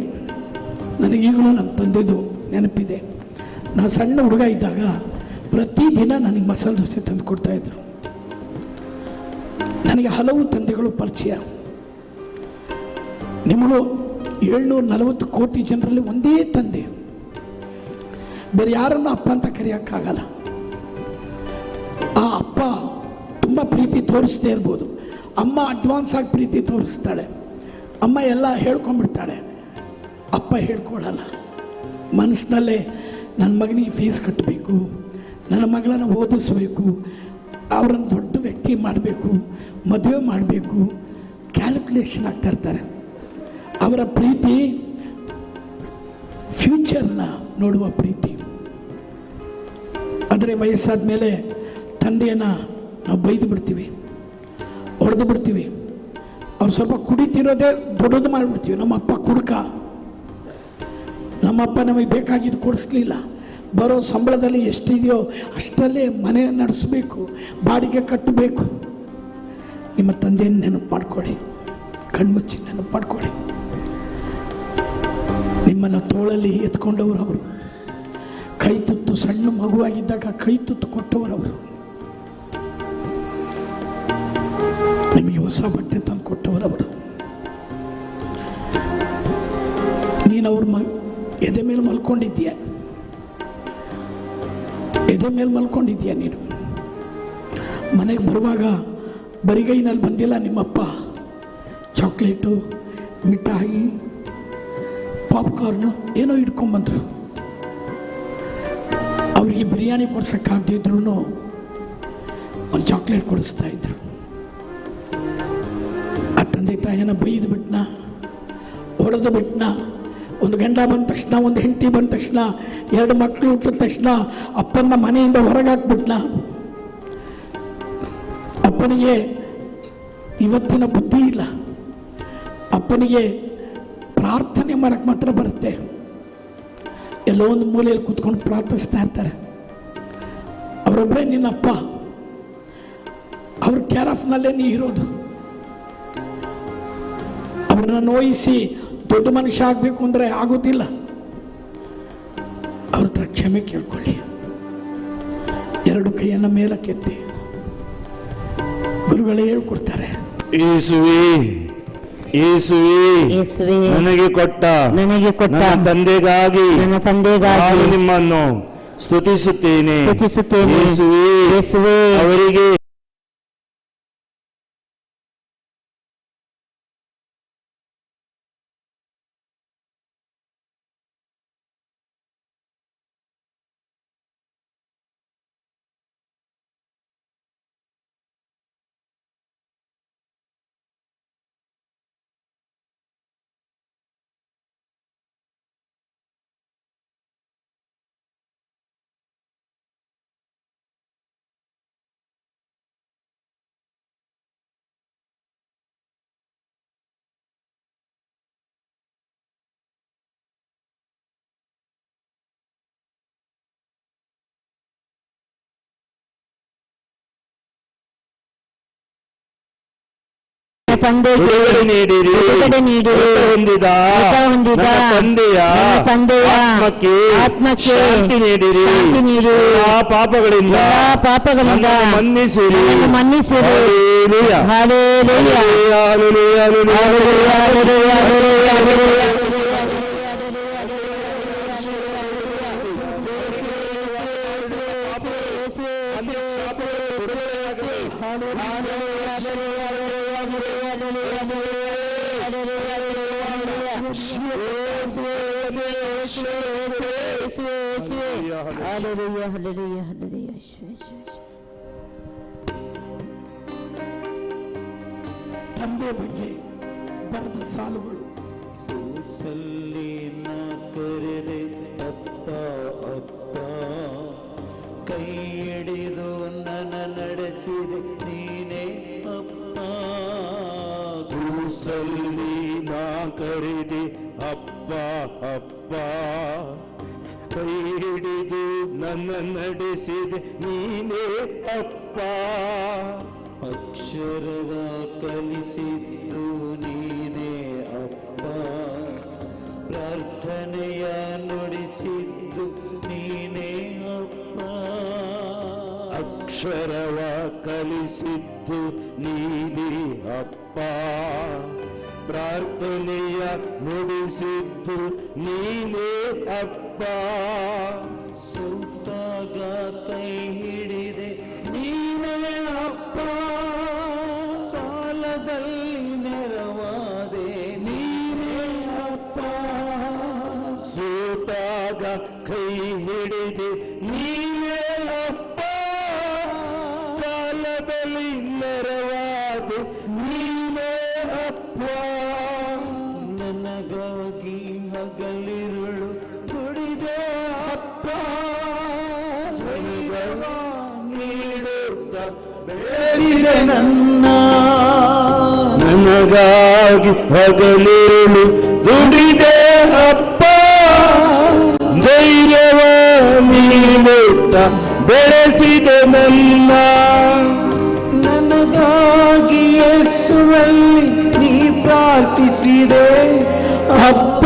ನನಗೀಗಲೂ ನಮ್ಮ ತಂದೆದು ನೆನಪಿದೆ. ನಾ ಸಣ್ಣ ಹುಡುಗ ಇದ್ದಾಗ ಪ್ರತಿದಿನ ನನಗೆ ಮಸಾಲೆ ದೋಸೆ ತಂದು ಕೊಡ್ತಾಯಿದ್ರು. ನನಗೆ ಹಲವು ತಂದೆಗಳು ಪರಿಚಯ. ನಿಮಗೂ 740 ಕೋಟಿ ಜನರಲ್ಲಿ ಒಂದೇ ತಂದೆ, ಬೇರೆ ಯಾರನ್ನು ಅಪ್ಪ ಅಂತ ಕರೆಯೋಕ್ಕಾಗಲ್ಲ. ಆ ಅಪ್ಪ ತುಂಬ ಪ್ರೀತಿ ತೋರಿಸ್ದೇ ಇರ್ಬೋದು, ಅಮ್ಮ ಅಡ್ವಾನ್ಸ್ ಆಗಿ ಪ್ರೀತಿ ತೋರಿಸ್ತಾಳೆ. ಅಮ್ಮ ಎಲ್ಲ ಹೇಳ್ಕೊಂಡ್ಬಿಡ್ತಾಳೆ, ಅಪ್ಪ ಹೇಳ್ಕೊಳ್ಳಲ್ಲ. ಮನಸ್ಸಿನಲ್ಲೇ ನನ್ನ ಮಗನಿಗೆ ಫೀಸ್ ಕಟ್ಟಬೇಕು, ನನ್ನ ಮಗಳನ್ನು ಓದಿಸ್ಬೇಕು, ಅವರನ್ನು ದೊಡ್ಡ ವ್ಯಕ್ತಿ ಮಾಡಬೇಕು, ಮದುವೆ ಮಾಡಬೇಕು, ಕ್ಯಾಲ್ಕುಲೇಷನ್ ಆಗ್ತಾ ಇರ್ತಾರೆ. ಅವರ ಪ್ರೀತಿ ಫ್ಯೂಚರ್ನ ನೋಡುವ ಪ್ರೀತಿ. ಆದರೆ ವಯಸ್ಸಾದ ಮೇಲೆ ತಂದೆಯನ್ನು ನಾವು ಬೈದು ಬಿಡ್ತೀವಿ, ಹೊಡೆದು ಬಿಡ್ತೀವಿ. ಅವ್ರು ಸ್ವಲ್ಪ ಕುಡಿತಿರೋದೇ ದೊಡ್ಡದು ಮಾಡಿಬಿಡ್ತೀವಿ. ನಮ್ಮಪ್ಪ ಕುಡುಕ, ನಮ್ಮಪ್ಪ ನಮಗೆ ಬೇಕಾಗಿದ್ದು ಕೊಡಿಸ್ಲಿಲ್ಲ. ಬರೋ ಸಂಬಳದಲ್ಲಿ ಎಷ್ಟಿದೆಯೋ ಅಷ್ಟರಲ್ಲೇ ಮನೆ ನಡೆಸಬೇಕು, ಬಾಡಿಗೆ ಕಟ್ಟಬೇಕು. ನಿಮ್ಮ ತಂದೆಯನ್ನು ನೆನಪು ಮಾಡ್ಕೊಳ್ಳಿ, ಕಣ್ಮುಚ್ಚಿ ನೆನಪು ಮಾಡ್ಕೊಳ್ಳಿ. ನಿಮ್ಮನ್ನು ತೋಳಲ್ಲಿ ಎತ್ಕೊಂಡವರು ಅವರು, ಕೈ ತುತ್ತು ಸಣ್ಣ ಮಗುವಾಗಿದ್ದಾಗ ಕೈ ತುತ್ತು ಕೊಟ್ಟವರು ಅವರು, ನಿಮಗೆ ಹೊಸ ಬಟ್ಟೆ ತಂದು ಕೊಟ್ಟವರು ಅವರು. ನೀನು ಅವ್ರ ಎದೆ ಮೇಲೆ ಮಲ್ಕೊಂಡಿದ್ದೀಯ, ಎದೆ ಮೇಲೆ ಮಲ್ಕೊಂಡಿದ್ದೀಯ. ನೀನು ಮನೆಗೆ ಬರುವಾಗ ಬರಿಗೈನಲ್ಲಿ ಬಂದಿಲ್ಲ ನಿಮ್ಮಪ್ಪ. ಚಾಕ್ಲೇಟು, ಮಿಠಾಯಿ, ಪಾಪ್ಕಾರ್ನು ಏನೋ ಇಟ್ಕೊಂಡ್ಬಂದರು. ಅವರಿಗೆ ಬಿರಿಯಾನಿ ಕೊಡ್ಸೋಕ್ಕಾಗದಿದ್ರು ಒಂದು ಚಾಕ್ಲೇಟ್ ಕೊಡಿಸ್ತಾ ಇದ್ರು. ಆ ತಂದೆ ತಾಯಿನ ಬೈದು ಬಿಟ್ನ, ಹೊಡೆದು ಬಿಟ್ನ. ಒಂದು ಗಂಡ ಬಂದ ತಕ್ಷಣ, ಒಂದು ಹೆಂಡತಿ ಬಂದ ತಕ್ಷಣ, 2 ಮಕ್ಕಳು ಹುಟ್ಟಿದ ತಕ್ಷಣ ಅಪ್ಪನ ಮನೆಯಿಂದ ಹೊರಗೆ ಹಾಕ್ಬಿಟ್ನ. ಅಪ್ಪನಿಗೆ ಇವತ್ತಿನ ಬುದ್ಧಿ ಇಲ್ಲ. ಅಪ್ಪನಿಗೆ ಪ್ರಾರ್ಥನೆ ಮಾಡೋಕ್ಕೆ ಮಾತ್ರ ಬರುತ್ತೆ. ಎಲ್ಲೋ ಒಂದು ಮೂಲೆಯಲ್ಲಿ ಕೂತ್ಕೊಂಡು ಪ್ರಾರ್ಥಿಸ್ತಾ ಇರ್ತಾರೆ. ಅವರೊಬ್ಬರೇ ನಿನ್ನಪ್ಪ, ಅವ್ರ ಕೇರ್ ಆಫ್ನಲ್ಲೇ ನೀ ಇರೋದು. ಅವ್ರನ್ನ ನೋಯಿಸಿ ದೊಡ್ಡ ಮನುಷ್ಯ ಆಗಬೇಕು ಅಂದರೆ ಆಗೋದಿಲ್ಲ. ಅವ್ರ ಹತ್ರ ಕ್ಷಮೆ ಕೇಳ್ಕೊಳ್ಳಿ. ಎರಡು ಕೈಯನ್ನು ಮೇಲಕ್ಕೆತ್ತಿ ಗುರುಗಳೇ ಹೇಳ್ಕೊಡ್ತಾರೆ. ಯೇಸುವೇ ಯೇಸುವೇ ಯೇಸುವೇ ನನಗೆ ಕೊಟ್ಟ ನನ್ನ ತಂದೆಗಾಗಿ ನಾನು ನಿಮ್ಮನ್ನು ಸ್ತುತಿಸುತ್ತೇನೆ. ಯೇಸುವೇ ಅವರಿಗೆ ತಂದೆಗೆ ಬಿಡುಗಡೆ ನೀಡಿ ಹೊಂದಿದ ತಂದೆಯ ಆತ್ಮಕ್ಕೆ ಶಾಂತಿ ನೀಡಿರಿ. ಪಾಪಗಳಿಂದ ಮನ್ನಿಸಿರಿ. ಹಲ್ಲೆಲೂಯಾ. ಹಲ್ಲೆಲೂಯಾ. ತಂದೆ ಬಗ್ಗೆ ಬರೆದ ಸಾಲುಗಳು. ಸಲ್ಲಿನ ಕರೆದೆ ಅಪ್ಪ ಅಪ್ಪ, ಕೈ ಹಿಡಿದು ನನ್ನ ನಡೆಸಿದೆ ನೀನೇ ಅಪ್ಪ. ಕೂಸಲ್ಲಿ ನಾ ಕರೆದೆ ಅಪ್ಪ ಅಪ್ಪ, ಕೈ ಹಿಡಿದು ನನ್ನ ನಡೆಸಿದೆ ನೀನೇ ಅಪ್ಪ. ಅಕ್ಷರವ ಕಲಿಸಿದ್ದು ನೀನೇ ಅಪ್ಪ, ಪ್ರಾರ್ಥನೆಯ ನುಡಿಸಿದ್ದು ನೀನೇ ಅಪ್ಪ. ಅಕ್ಷರವ ಕಲಿಸಿದ್ದು ನೀನೇ ಅಪ್ಪ, ಪ್ರಾರ್ಥನೆಯ ನುಡಿಸಿದ್ದು ನೀನೇ ಅಪ್ಪ. ಸೌತಾಗ ಕೈ ಹಿಡಿದೆ ನೀನೇ ಅಪ್ಪ, ಸಾಲದಲ್ಲಿ ನೆರವಾದೆ ನೀನೇ ಅಪ್ಪ. ಸೋತಾಗ ಕೈ ಹಿಡಿದೆ ನೀನೇ ಅಪ್ಪ, ಸಾಲದಲ್ಲಿ ನೆರವಾದೆ ನೀನೇ ಅಪ್ಪ. ನನಗಾಗಿ ಹಗಲಿರುಳು ದುಡಿದೆ ಅಪ್ಪ, ನೀಡುತ್ತ ಬೆಳೆಸಿದೆ ನನ್ನ. ನನಗಾಗಿ ಹಗಲಿರುಳು ದುಡಿದೆ ಅಪ್ಪ, ಧೈರ್ಯವ ನೀಡುತ್ತ ಬೆಳೆಸಿದೆ ನನ್ನ. ನನಗಾಗಿ ಯೇಸುವಲ್ಲಿ ನೀ ಪ್ರಾರ್ಥಿಸಿದೆ ಅಪ್ಪ.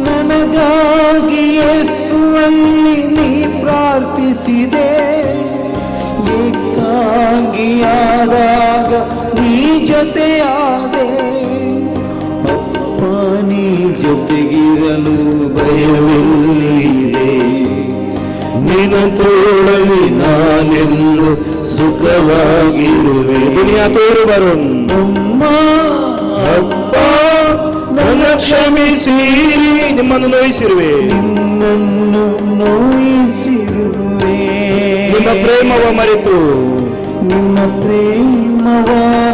ನನಗಾಗಿ ಯೇಸುವಲ್ಲಿ ನೀ ಪ್ರಾರ್ಥಿಸಿದೆ, ಏಕಾಂಗಿಯಾದಾಗ ನೀ ಜೊತೆಯಾದೆ ಅಪ್ಪ. ನೀ ಜೊತೆಗಿರಲು ಭಯವಿಲ್ಲಿದೆ, ನಿನ್ನ ತೋಳಲಿ ನಾನೆಂದು ಸುಖವಾಗಿರುವೆ. ದುನಿಯಾ ತೋರು ಬರು ಅಮ್ಮ ಅಪ್ಪ, ನನ್ನ ಕ್ಷಮಿಸಿರಿ. ನಿಮ್ಮನ್ನು ನೋಯಿಸಿರುವೆ, ನಿನ್ನನ್ನು ನೋಯಿಸಿರುವೆ. ನಿಮ್ಮ ಪ್ರೇಮವ ಮರೆತು ನಿಮ್ಮ ಪ್ರೇಮವ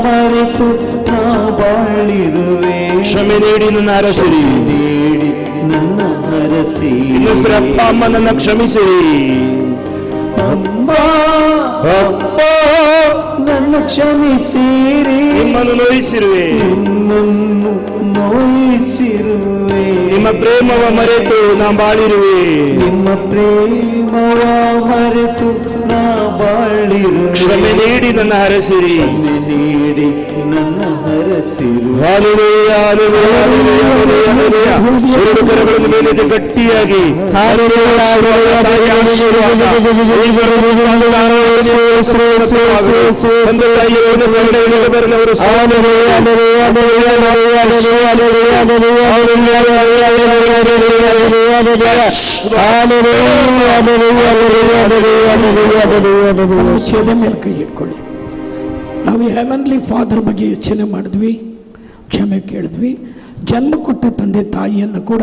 ಮರೆತು ನಾ ಬಾಳಿರುವೆ. ಕ್ಷಮೆ ನೀಡಿ ನನ್ನ ಅರಸಿರಿ. ನೀಡಿ ನನ್ನ ಹರಸಿ. ಇನ್ನೊಬ್ಬರ ಅಪ್ಪ ಅಮ್ಮ ನನ್ನ ಕ್ಷಮಿಸಿರಿ. ಅಮ್ಮ ಅಪ್ಪ, ನನ್ನ ಕ್ಷಮಿಸಿರಿ. ನಿಮ್ಮನ್ನು ನೋಯಿಸಿರುವೆ, ನಿನ್ನನ್ನು ನೋಯಿಸಿರುವೆ. ನಮಿಸಿರುವೆ. ನಿಮ್ಮ ಪ್ರೇಮವ ಮರೆತು ನಾ ಬಾಳಿರುವೆ. ನಿಮ್ಮ ಪ್ರೇಮವ ಮರೆತು ನಾ ಬಾಳಿರುವೆ. ಕ್ಷಮೆ ನೀಡಿ ನನ್ನ ಹರಸಿರಿ. ಕ್ಷಮೆ ನೀಡಿ ನನ್ನ ಹರಸಿರು. Hallelujah, hallelujah, hallelujah, hallelujah, hallelujah. ಎರಡು ಕರಗಳನ್ನು ಮೇಲೆದ್ದು ಗಟ್ಟಿಯಾಗಿ ಛೇದ ಮೇಲೆ ಕೈ ಇಟ್ಕೊಳ್ಳಿ. ನಾವು ಹೆವನ್ಲಿ ಫಾದರ್ ಬಗ್ಗೆ ಯೋಚನೆ ಮಾಡಿದ್ವಿ, ಕ್ಷಮೆ ಕೇಳಿದ್ವಿ. ಜನ್ಮ ಕೊಟ್ಟ ತಂದೆ ತಾಯಿಯನ್ನು ಕೂಡ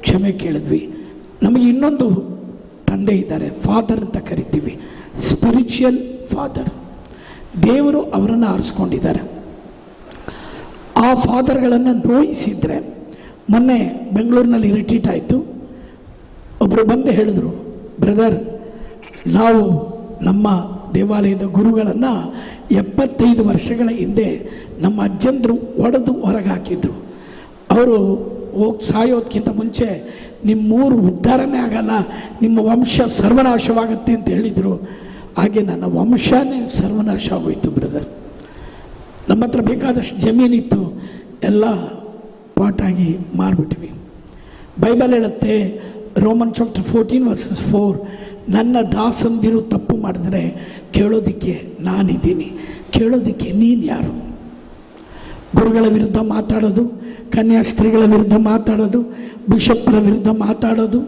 ಕ್ಷಮೆ ಕೇಳಿದ್ವಿ. ನಮಗೆ ಇನ್ನೊಂದು ತಂದೆ ಇದ್ದಾರೆ, ಫಾದರ್ ಅಂತ ಕರಿತೀವಿ, ಸ್ಪಿರಿಚುವಲ್ ಫಾದರ್. ದೇವರು ಅವರನ್ನು ಆರಿಸ್ಕೊಂಡಿದ್ದಾರೆ. ಆ ಫಾದರ್ಗಳನ್ನು ನೋಯಿಸಿದರೆ, ಮೊನ್ನೆ ಬೆಂಗಳೂರಿನಲ್ಲಿ ರಿಟ್ರೀಟ್ ಆಯಿತು, ಒಬ್ಬರು ಬಂದು ಹೇಳಿದ್ರು, ಬ್ರದರ್ ನಾವು ನಮ್ಮ ದೇವಾಲಯದ ಗುರುಗಳನ್ನು 75 ವರ್ಷಗಳ ಹಿಂದೆ ನಮ್ಮ ಅಜ್ಜಂದರು ಹೊಡೆದು ಹೊರಗೆ ಹಾಕಿದ್ರು. ಅವರು ಹೋಗಿ ಸಾಯೋದಕ್ಕಿಂತ ಮುಂಚೆ ನಿಮ್ಮೂರು ಉದ್ಧಾರನೇ ಆಗಲ್ಲ, ನಿಮ್ಮ ವಂಶ ಸರ್ವನಾಶವಾಗುತ್ತೆ ಅಂತ ಹೇಳಿದರು. ಹಾಗೆ ನನ್ನ ವಂಶನೇ ಸರ್ವನಾಶ ಆಗೋಯ್ತು ಬ್ರದರ್. ನಮ್ಮ ಹತ್ರ ಬೇಕಾದಷ್ಟು ಜಮೀನಿತ್ತು, ಎಲ್ಲ ಪಾಟಾಗಿ ಮಾರ್ಬಿಟ್ವಿ. ಬೈಬಲ್ ಹೇಳುತ್ತೆ, ರೋಮನ್ ಚಾಪ್ಟರ್ 14:4, ನನ್ನ ದಾಸಂದಿರು ತಪ್ಪು ಮಾಡಿದ್ರೆ ಕೇಳೋದಕ್ಕೆ ನಾನಿದ್ದೀನಿ, ಕೇಳೋದಕ್ಕೆ ನೀನು ಯಾರು? ಗುರುಗಳ ವಿರುದ್ಧ ಮಾತಾಡೋದು, ಕನ್ಯಾಸ್ತ್ರೀಗಳ ವಿರುದ್ಧ ಮಾತಾಡೋದು, ಬಿಷಪ್ಪರ ವಿರುದ್ಧ ಮಾತಾಡೋದು,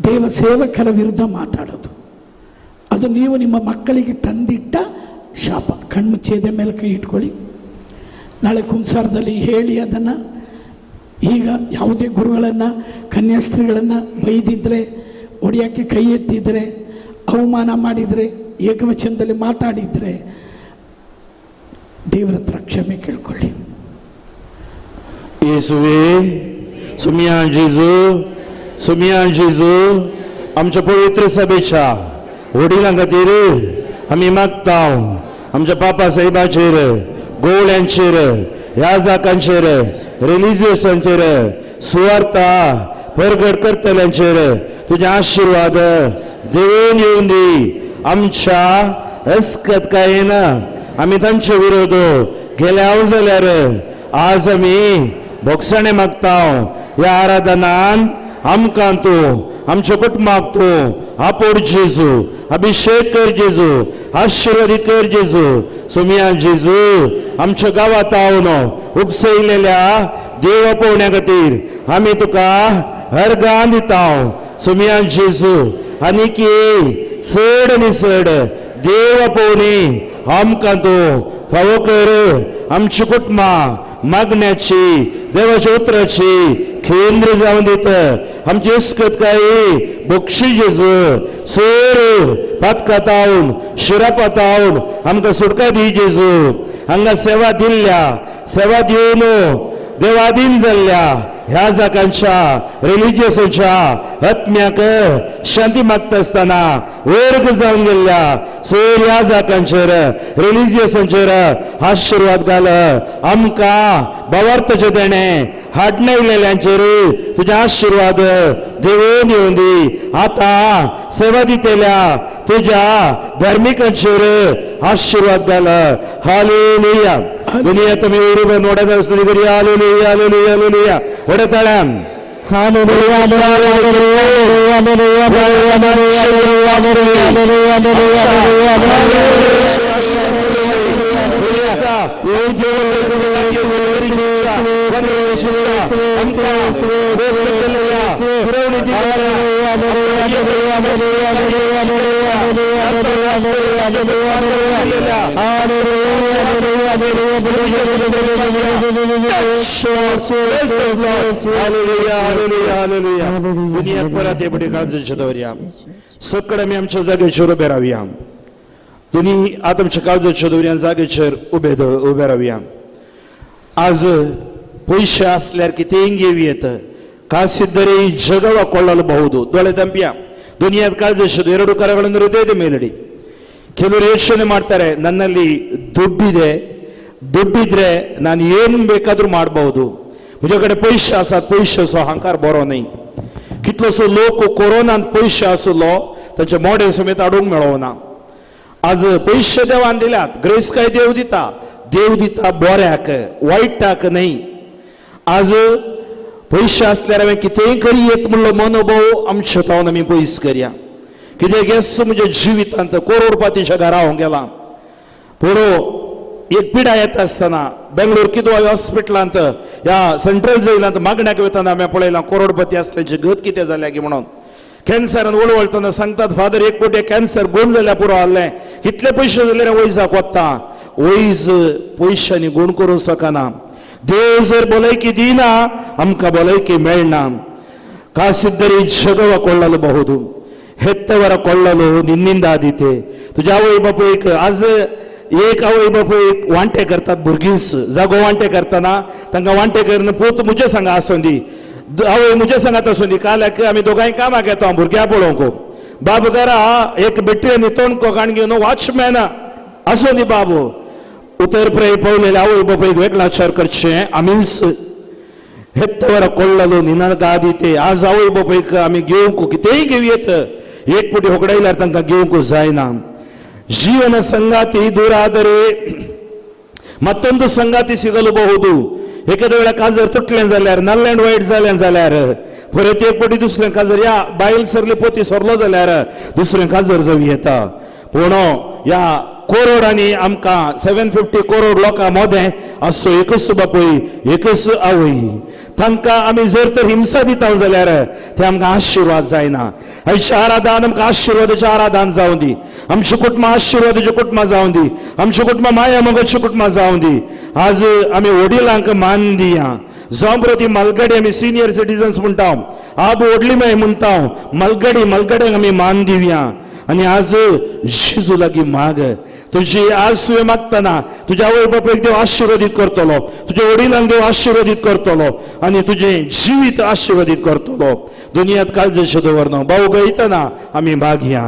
ದೇವ ಸೇವಕರ ವಿರುದ್ಧ ಮಾತಾಡೋದು, ಅದು ನೀವು ನಿಮ್ಮ ಮಕ್ಕಳಿಗೆ ತಂದಿಟ್ಟ ಶಾಪ. ಕಣ್ಮುಚ್ಚೇದ ಮೇಲೆ ಕೈ ಇಟ್ಕೊಳ್ಳಿ. ನಾಳೆ ಕುಂಸಾರದಲ್ಲಿ ಹೇಳಿ ಅದನ್ನು. ಈಗ ಯಾವುದೇ ಗುರುಗಳನ್ನು ಕನ್ಯಾಸ್ತ್ರೀಗಳನ್ನು ಬೈದಿದ್ರೆ, ಹೊಡೆಯೋಕ್ಕೆ ಕೈ ಎತ್ತಿದರೆ, ಅವಮಾನ ಮಾಡಿದರೆ, ಏಕವಚನದಲ್ಲಿ ಮಾತಾಡಿದರೆ ದೇವರ ಹತ್ರ ಕ್ಷಮೆ ಕೇಳ್ಕೊಳ್ಳಿ. येसुवे, सुमियान जेजू आमच्या पवित्र सभेच्या वडिलां खातीर आमी मागता. आमच्या पापा साहेबाचेर, गोवळ्यांचेर, याजकांचेर, रिलिजियसांचेर, सुवार्ता प्रगट करतल्यांचेर तुझे आशीर्वाद देऊन येऊन दी. आमच्या अस्कतकायेन आमी तांचे विरोध गेले हांव जाल्यार आज आमी भोगसणे मागता. ह्या आराधनान आमकां तूं, आमच्या कुटुंबाक तूं आपोड जेजू, अभिषेक कर जेजू, आशीर्वादीत कर जेजू. सुमियान जेजू आमच्या गांवांत हांव उपसयलेल्या देव पळोवण्या खातीर आमी तुका अर्गां दिता. सुमियान जेजू आनीक चड आनी चड देव पळोवणी आमकां तूं फावो कर. आमची कुटुंबां मागण्याची, देवाच्या उतराची केंद्र जावन दित. आमची इस्कतकाय बक्षी जेजू सोर पातकातावन शिरापातावन आमकां सुटका दी जेजू. हांगा सेवा दिल्ल्या, सेवा दिवन देवाधीन जाल्ल्या ह्या जागांच्या रिलिजियसांच्या आत्म्याक शांती मागता आसतना वर्ग जावन गेल्ल्या सोर ह्या जागांचेर, रिलिजियसांचेर आशीर्वाद घाल. आमकां भावार्थाचे देणे हाडणयलेल्यांचेर तुझे आशीर्वाद देवून येवन दी. आतां सेवा दितेल्या तुझ्या धार्मिकांचेर आशीर्वाद घाल. हालेलुया. दुनिया तुम्ही उडीवर नोडत असलेली तरी हालेलुया, हालेलुया, हालेलुया. ओढताळ्या हालेलुया, हालेलुया, हालेलुया, दुनिया परत एवढी काळजीची दवरया. सकड आमी आमच्या जागेचेर उबे रावया. दोनी आतांच्या काळजाच्या दवरया, जागेचेर उबे रावया. आज पयशे आसल्यार कितेंय घेवयेत. ಕಾಸಿದ್ದರೆ ಈ ಜಗವ ಕೊಳ್ಳಲಬಹುದು. ದೊಳೆ ದಂಪ್ಯ ದುನಿಯಾದ ಕಾಳಜಿ ಎರಡು ಕರಗಳನ್ನು ಹೃದಯದ ಮೇಲಿಡಿ. ಕೆಲವರು ಯೋಚನೆ ಮಾಡ್ತಾರೆ, ನನ್ನಲ್ಲಿ ದುಡ್ಡಿದೆ, ದುಡ್ಡಿದ್ರೆ ನಾನು ಏನು ಬೇಕಾದ್ರೂ ಮಾಡಬಹುದು. तुजे कडेन पयशे आसात, पयशाचो अहंकार बरो न्ही. कितलोसो लोक कोरोनांत पयशे आसलो तांचे मोडे समेत हाडूंक मेळोना. आज पयशे देवान दिल्यात, ग्रेस काय देव दिता बऱ्याक, वायटाक न्ही. आज पयशे आसल्यार हांवें कितेंय करियेत म्हणलो मनोभाव आमचे तावन आमी पयस करया. कित्याक येस म्हज्या जिवितांत करोडपतीच्या घरा हांव गेलां. पूण एक पिडा येता आसतना बेंगळूर किदवाय हॉस्पिटलांत ह्या सेंट्रल जेलांत मागण्याक वतना हांवें पळयलां करोडपती आसल्याची गत कितें जाल्या की म्हणून. कॅन्सरान वळवळतना सांगतात, फादर 1 कोटी कॅन्सर गुण जाल्यार पुरो आहलें, कितले पयशे जाल्यार वैजाक वता. वैज पयशांनी गुण करूं शकना. देव जर भलायकी दिना आमकां भलायकी मेळना. ಕಾಸಿದ್ದರೆ ಜಗವ ಕೊಳ್ಳಲಬಹುದು, ಹೆತ್ತವರ ಕೊಳ್ಳಲು ನಿನ್ನಿಂದ ಆದೀತೆ. तुझ्या आवय बापूक आज एक आवय बापूक वांटे करतात भुरगींच, जागो वांटे करतना तांकां वांटे करून पोत मुजे सांगा आसोंदी, आवय मुजे सांगात आसोंदी. काल्याक आमी दोगांय कामाक येता भुरग्यां पळोवंक. बाब घरा एक बेट्टी तोंड कोकाण घेवन वॉचमॅन आसोंदी बाबू. उतर प्रे पळयलेले आवय बापूक वेगळाचार करचे आमीच. ಹೆತ್ತವರ ಕೊಳ್ಳಲು ನಿನಗಾದೀತೆ. आज आवय बापूक आमी घेवंक कितेंय घेवयेत, एक पुटी होकडायल्यार तांकां घेवंक जायना. ಜೀವನ ಸಂಗಾತಿ ದೂರ ಆದರೆ ಮತ್ತೊಂದು ಸಂಗಾತಿ ಸಿಗಲಬಹುದು. एखाद्या वेळा काजर तुटलें जाल्यार, नल्लें वायट जालें जाल्यार परत एक पटी दुसरें काजर या बायल सरली पोती सरलो जाल्यार दुसरें काजर जावं येता. पूण ह्या कोरोडांनी आमकां 750 करोड लोकां मोदें असो एकच बापूय, एकच आवय. तांकां आमी जर तर हिंसा दिता जाल्यार ते आमकां आशिर्वाद जायना. आयचें आराधन आमकां आशिर्वादाचें आराधन जावं दी. आमचें कुटुंबां आशिर्वादाचें कुटुंबां जावं दी. आमचें कुटुंबां माया मोगाचें कुटुंबां जावं दी. आज आमी वडिलांक मान दिया. जावं बरो ती मलगडी आमी सिनियर सिटीजन्स म्हणटा, आब व्हडली माय म्हणटा, मलगड्यांक आमी मान दिवया. आनी आज जेजू लागीं माग. तुजी आज तुवें मागतना तुज्या आवय बापूक देव आशिर्वादीत करतलो, तुज्या वडिलांक देव आशिर्वादीत करतलो आनी तुजें जिवीत आशिर्वादीत करतलो. दुनियांत काळजेचें दवरना. भाऊ गयतना आमी मागया.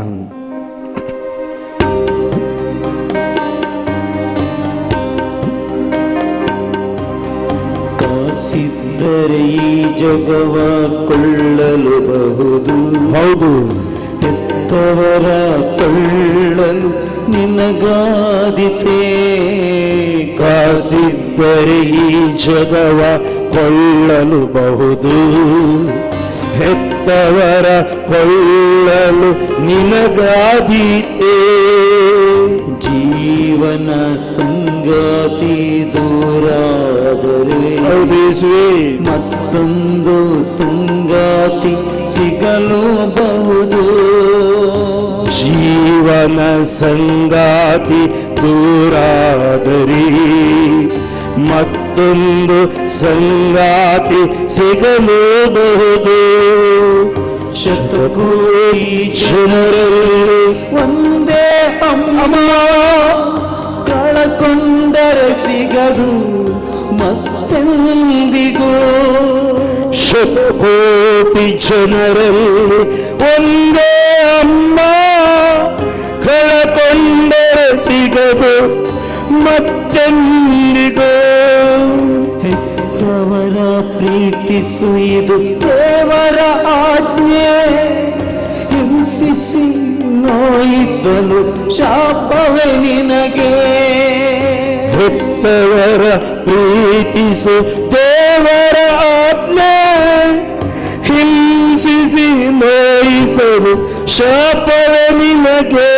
ಕಾಸಿದ್ದರೆ ಈ ಜಗವ ಕೊಳ್ಳಲಬಹುದು, ಹೌದು. ಹೆತ್ತವರ ಕೊಳ್ಳಲು ನಿನಗಾದಿತೆ. ಕಾಸಿದ್ದರೆ ಈ ಜಗವ ಕೊಳ್ಳಲು ಬಹುದು, ಹೆತ್ತವರ ಕೊಳ್ಳಲು ನಿನಗಾದೀತೆ. ಜೀವನ ಸಂಗಾತಿ ದೂರಾದರೆ ಮತ್ತೊಂದು ಸಂಗಾತಿ ಸಿಗಲೂಬಹುದು. ಜೀವನ ಸಂಗಾತಿ ದೂರಾದರೆ ಮತ್ತೊಂದು ಸಂಗಾತಿ ಸಿಗಲೂಬಹುದು. ಶತಕೋಟಿ ಜನರಲ್ಲಿ ಒಂದೇ ಅಮ್ಮ, ಕಳಕೊಂಡರೆ ಸಿಗದು ಮತ್ತೆಂದಿಗೂ. ಶತಕೋಟಿ ಜನರಲ್ಲಿ ಒಂದೇ ಅಮ್ಮ, ಕಳಕೊಂಡರೆ ಸಿಗದು ಮತ್ತೆಂದಿಗೂ. ಹೆತ್ತವರ ಪ್ರೀತಿಸು ಇದು ದೇವರ ಆಜ್ಞೆ. ಹಿಂಸಿಸಿ ನೋಯಿಸಲು ಶಾಪವೇ ನಿನಗೆ. ಹೆತ್ತವರ ಪ್ರೀತಿಸು ದೇವರ ಆಜ್ಞೆ, ಹಿಂಸಿಸಿ ನೋಯಿಸಲು ಶಾಪವೇ ನಿನಗೆ.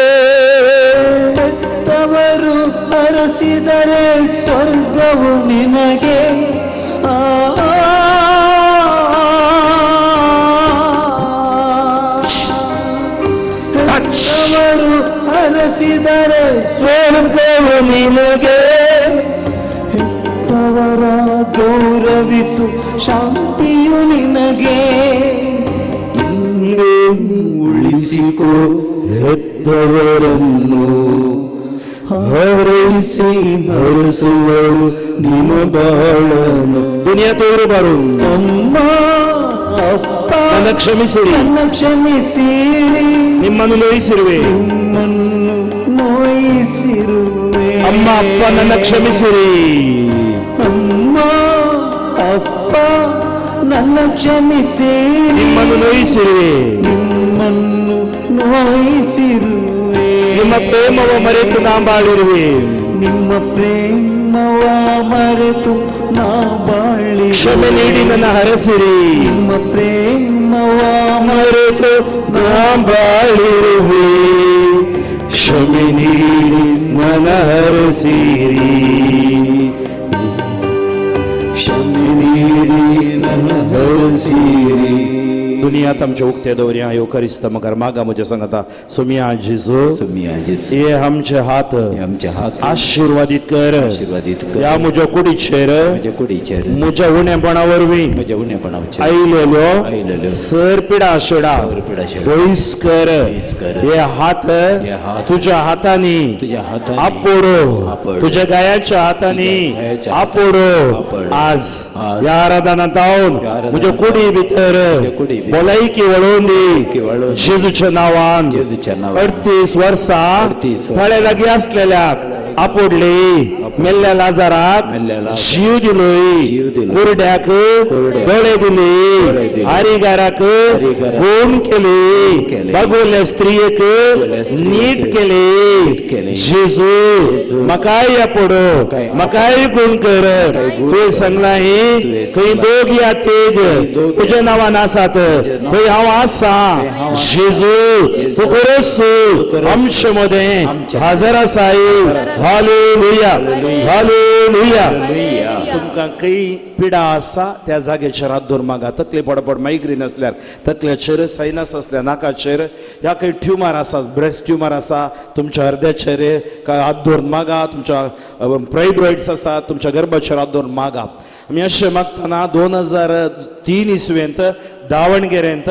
ಹೆತ್ತವರು ಹರಸಿದರೆ ಸ್ವರ್ಗವು ನಿನಗೆ. ಹೆತ್ತವರು ಹರಸಿದರೆ ಸ್ವರ್ಗವು ನಿನಗೆ. ಹೆತ್ತವರ ಗೌರವಿಸು ಶಾಂತಿಯು ನಿನಗೆ. ಇನ್ನೇ ಉಳಿಸಿಕೋ ಹೆತ್ತವರನ್ನು, ಹರಸಿ ಹರಸುವರು ನಿನ್ನ ಬಾಳನು. ದುನಿಯಾ ತೋರು ಬಾರು. ಅಮ್ಮ ಅಪ್ಪ ನನ್ನ ಕ್ಷಮಿಸಿರಿ, ನನ್ನ ಕ್ಷಮಿಸಿರಿ, ನಿಮ್ಮನ್ನು ನೋಯಿಸಿರುವೆ. ನಿಮ್ಮನ್ನು ನೋಯಿಸಿರುವೆ. ಅಮ್ಮ ಅಪ್ಪ ನನ್ನ ಕ್ಷಮಿಸಿರಿ. ಅಮ್ಮ ಅಪ್ಪ ನನ್ನ ಕ್ಷಮಿಸಿರಿ ನಿಮ್ಮನ್ನು ನೋಯಿಸಿರುವೆ ನಿಮ್ಮನ್ನು ನೋಯಿಸಿರುವೆ ನಿಮ್ಮ ಪ್ರೇಮವ ಮರೆತು ನಾ ಬಾಳಿರುವೆ ನಿಮ್ಮ ಪ್ರೇಮವ ಮರೆತು ನಾ ಬಾಳಿ ಕ್ಷಮೆ ನೀಡಿ ನನ್ನ ಹರಸಿರಿ ನಿಮ್ಮ ಪ್ರೇಮವ ಮರೆತು ನಾ ಬಾಳಿರುವೆ ಕ್ಷಮೆ ನೀಡಿ ನನ್ನ ಹರಸಿರಿ ಕ್ಷಮೆ ನೀಡಿ ನನ್ನ हरसिरी दुनियात आमच्या उक्ते दौऱ्या योकरिस्त मगर मागा म्हज्या सांगाता सुमिया जिजू ये आमचे हात आमचे हात आशीर्वादित कर आशीर्वादित कर या म्हज्या कुडीचेर म्हज्या कुडीचेर म्हज्या उणेपणा वरवीं म्हज्या उणेपणाचेर आयलेल्यो सर पिडा शेडा पिडा शेडा पयस कर कर. हे हात तुझ्या हातांनी तुझ्या हातांनी आपोडो आपोडो. तुझ्या गायाच्या हातांनी तुझ्या गायाच्या आपोडो आपोडो. आज आज. या आराधनात हांव या आराधनात म्हज्या कुडी भितर म्हज्या कुडी भितर भलायकी वळोवन भलायकी वळोवन दी जेजूच्या नांवान जेजूच्या नांवान 38 वर्सां 38 वर्सां थळे लागीं असलेल्याक आपोडली मेल्ल्या लाजाराक मेल्ल्या लाजाराक जीव दिलोय जीव दिलोय. कुरड्याक कुरड्याक गळे दिले दिले. आरिगाराक आरिगाराक गुण केले केले. बागोल्या स्त्रियेक स्त्रियेक नीट नीट केले केले. जेजू म्हाकाय आपोडो म्हाकाय म्हाकाय गुण कर तुवें सांगला ही तुवें खंय दोग या तेग दोग तुज्या नांवान आसात थंय हांव आसा जेजू तूं खरोच आमचे मदें हजर आसाय हालेलुया हालेलुया तुमकां खंय पिडा आसा त्या जागेचेर हात धरून मागा तकले पडपड मायग्रेन असल्यार तकल्याचेर सायनस असल्या नाकाचेर ह्या खंय ट्युमर आसा ब्रेस्ट ट्युमर आसा तुमच्या हृदयाचेर हात धरून मागा तुमच्या फायब्रॉइड्स आसा तुमच्या गर्भाचेर हात धरून मागा आमी अशें मागतना 2003 इसवेंत दावणगेरेंत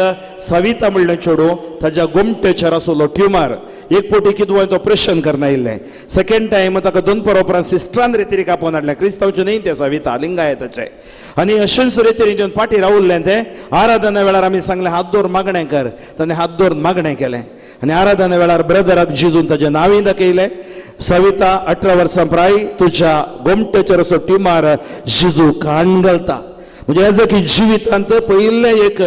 सविता म्हणलें चेडूं ताच्या गुमटेचेर आसलो ट्युमर एक पोटी कितें तो ऑपरेशन करना येयल्लें सेकंड टायम ताका 2 परां उपरांत सिस्टरान रेतीरी कापोवन हाडलें क्रिस्तांवचें न्ही तें सविता लिंगायताचें आनी अशेंच रेतीरी दिवन फाटीं रावल्लें तें आराधना वेळार आमी सांगलें हात धरून मागणें कर ताणें हात धरून मागणें केलें आनी आराधना वेळार ब्रदराक जिजून ताचें नांवय दाखयलें सविता 18 वर्सां प्राय तुज्या गोमटेचेर असो ट्युमर जिजू काण घालता म्हणजे ह्या जकी जिवितांत पयिल्लें एक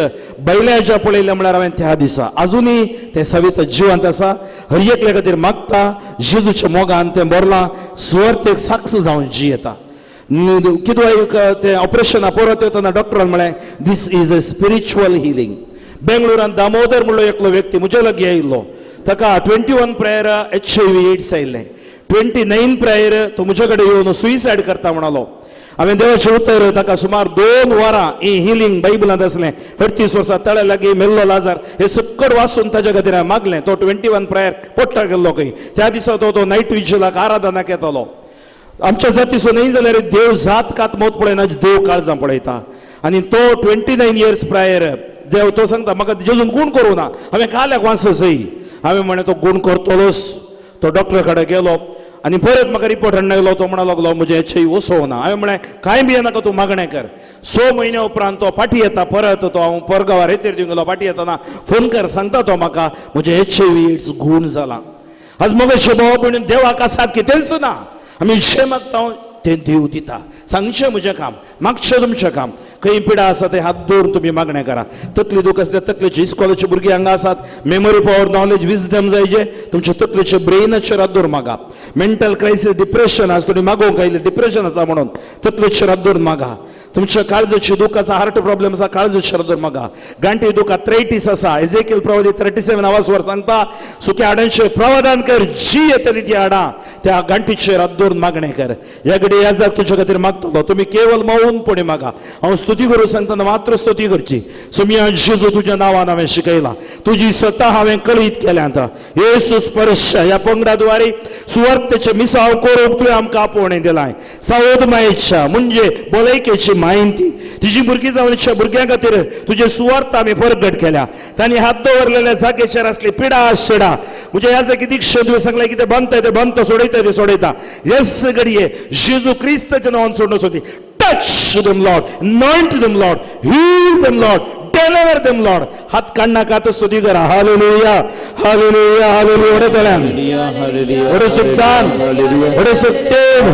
बैलाच्या पळयलें म्हळ्यार हांवें त्या दिसा अजुनूय तें सविता जिवंत आसा हर एकल्या खातीर मागता जेजूच्या मोगान तें बरलां सुवार्थेक साक्ष जावन जियेता कितें तें ऑपरेशना परत येतना डॉक्टरान म्हळें this is a spiritual healing बेंगळुरान दामोदर म्हणलो एकलो व्यक्ती म्हजे लागीं येयल्लो ताका 21 प्रायर HIV एड्स आयिल्लें 29 प्रायर तो म्हजे कडेन येवन सुइसायड करता म्हणालो हांवें देवाचें उतर ताका सुमार 2 वरां ही हिलींग बायबलांत आसलें 38 वर्सां तळे लागीं मेल्लो लाजार हे सक्कड वाचून ताच्या खातीर हांवें मागलें तो 21 प्रायर पडटा गेल्लो खंय त्या दिसा तो नायट विजलाक आराधनाक येतालो आमच्या जातीचो न्ही जाल्यार देव जात कात मत पळयना देव काळजां पळयता आनी तो 29 इयर्स प्रायर देव तो सांगता म्हाका जेजून गुण करूं ना हांवें काल्याक वाचसय हांवें म्हणें तो गुण करतलोच तो डॉक्टरा कडेन गेलो आनी परत म्हाका रिपोर्ट हाडून येयलो तो म्हणूंक लागलो म्हजें HIV वसोना हांवें म्हळें कांय बी नाका तूं मागणें कर 6 म्हयन्या उपरांत तो फाटीं येता परत तो हांव परगांवां रेतीर दिवंक गेलो फाटीं येतना फोन कर सांगता तो म्हाका म्हजें HIV एड्स गूण जाला आज मोगाचे भाव भयणी देवाक आसात कितेंच ना आमी जें मागता तें देव दिता सांगचें म्हजें काम मागचें तुमचें काम खंय पिडा आसा ते हात धरून तुमी मागणें करा तकली दूख आसल्या तकलेची इस्कॉलाची भुरगीं हांगा आसात मेमरी पॉवर नॉलेज विजडम जाय जे तुमच्या तकलेचे ब्रेनाचेर हात धरून मागा मेंटल क्रायसीस डिप्रेशन आसा तुमी मागोवंक आयले डिप्रेशन आसा म्हणून तकलेचेर हात धरून मागा तुमच्या काळजाची दूख आसा हार्ट प्रॉब्लेम आसा काळजाचेर धरून मागा गांठी दूख आर्थरायटीस आसा एजेकियल प्रवादी 37 वर सांगता सुक्या हाडांचेर प्रवादान कर जी येतली ती हाडां त्या गांठीचेर हात धरून मागणें कर ह्या घडी ह्या जाग तुज्या खातीर मागतलो तुमी केवळ मौनपणी मागा हांव स्तुती करूं सांगतना मात्र स्तुती करची सुमिया जेजू तुज्या नांवान हांवें शिकयलां तुजी स्वता हांवें कळीत केल्यांत येसू स्पर्श ह्या पंगडाद्वारे सुवार्थेचे मिसाळ करून तुवें आमकां आपोवणें दिलाय सावध मायेच्या म्हणजे भलायकेची माहिती तिची भुरगीं जावनच्या भुरग्यां खातीर तुजे सुवार्थ आमी परगट केल्या तांणी हात दवरलेल्या जागेचेर आसली पिडा शेडा म्हणजे ह्या जागी दिक्षा तुवें सांगलें कितें बांदता तें बांदता सोडयता तें सोडयता हेच घडये जेजू क्रिस्ताच्या नांवान सोडून सोदी touch them Lord anoint them Lord heal them Lord whenever them, Lord. हात काढ नका तर स्तुती करा. Hallelujah hallelujah hallelujah. ओढे तळ्यान ओढे सुद्दान ओढे सत्यम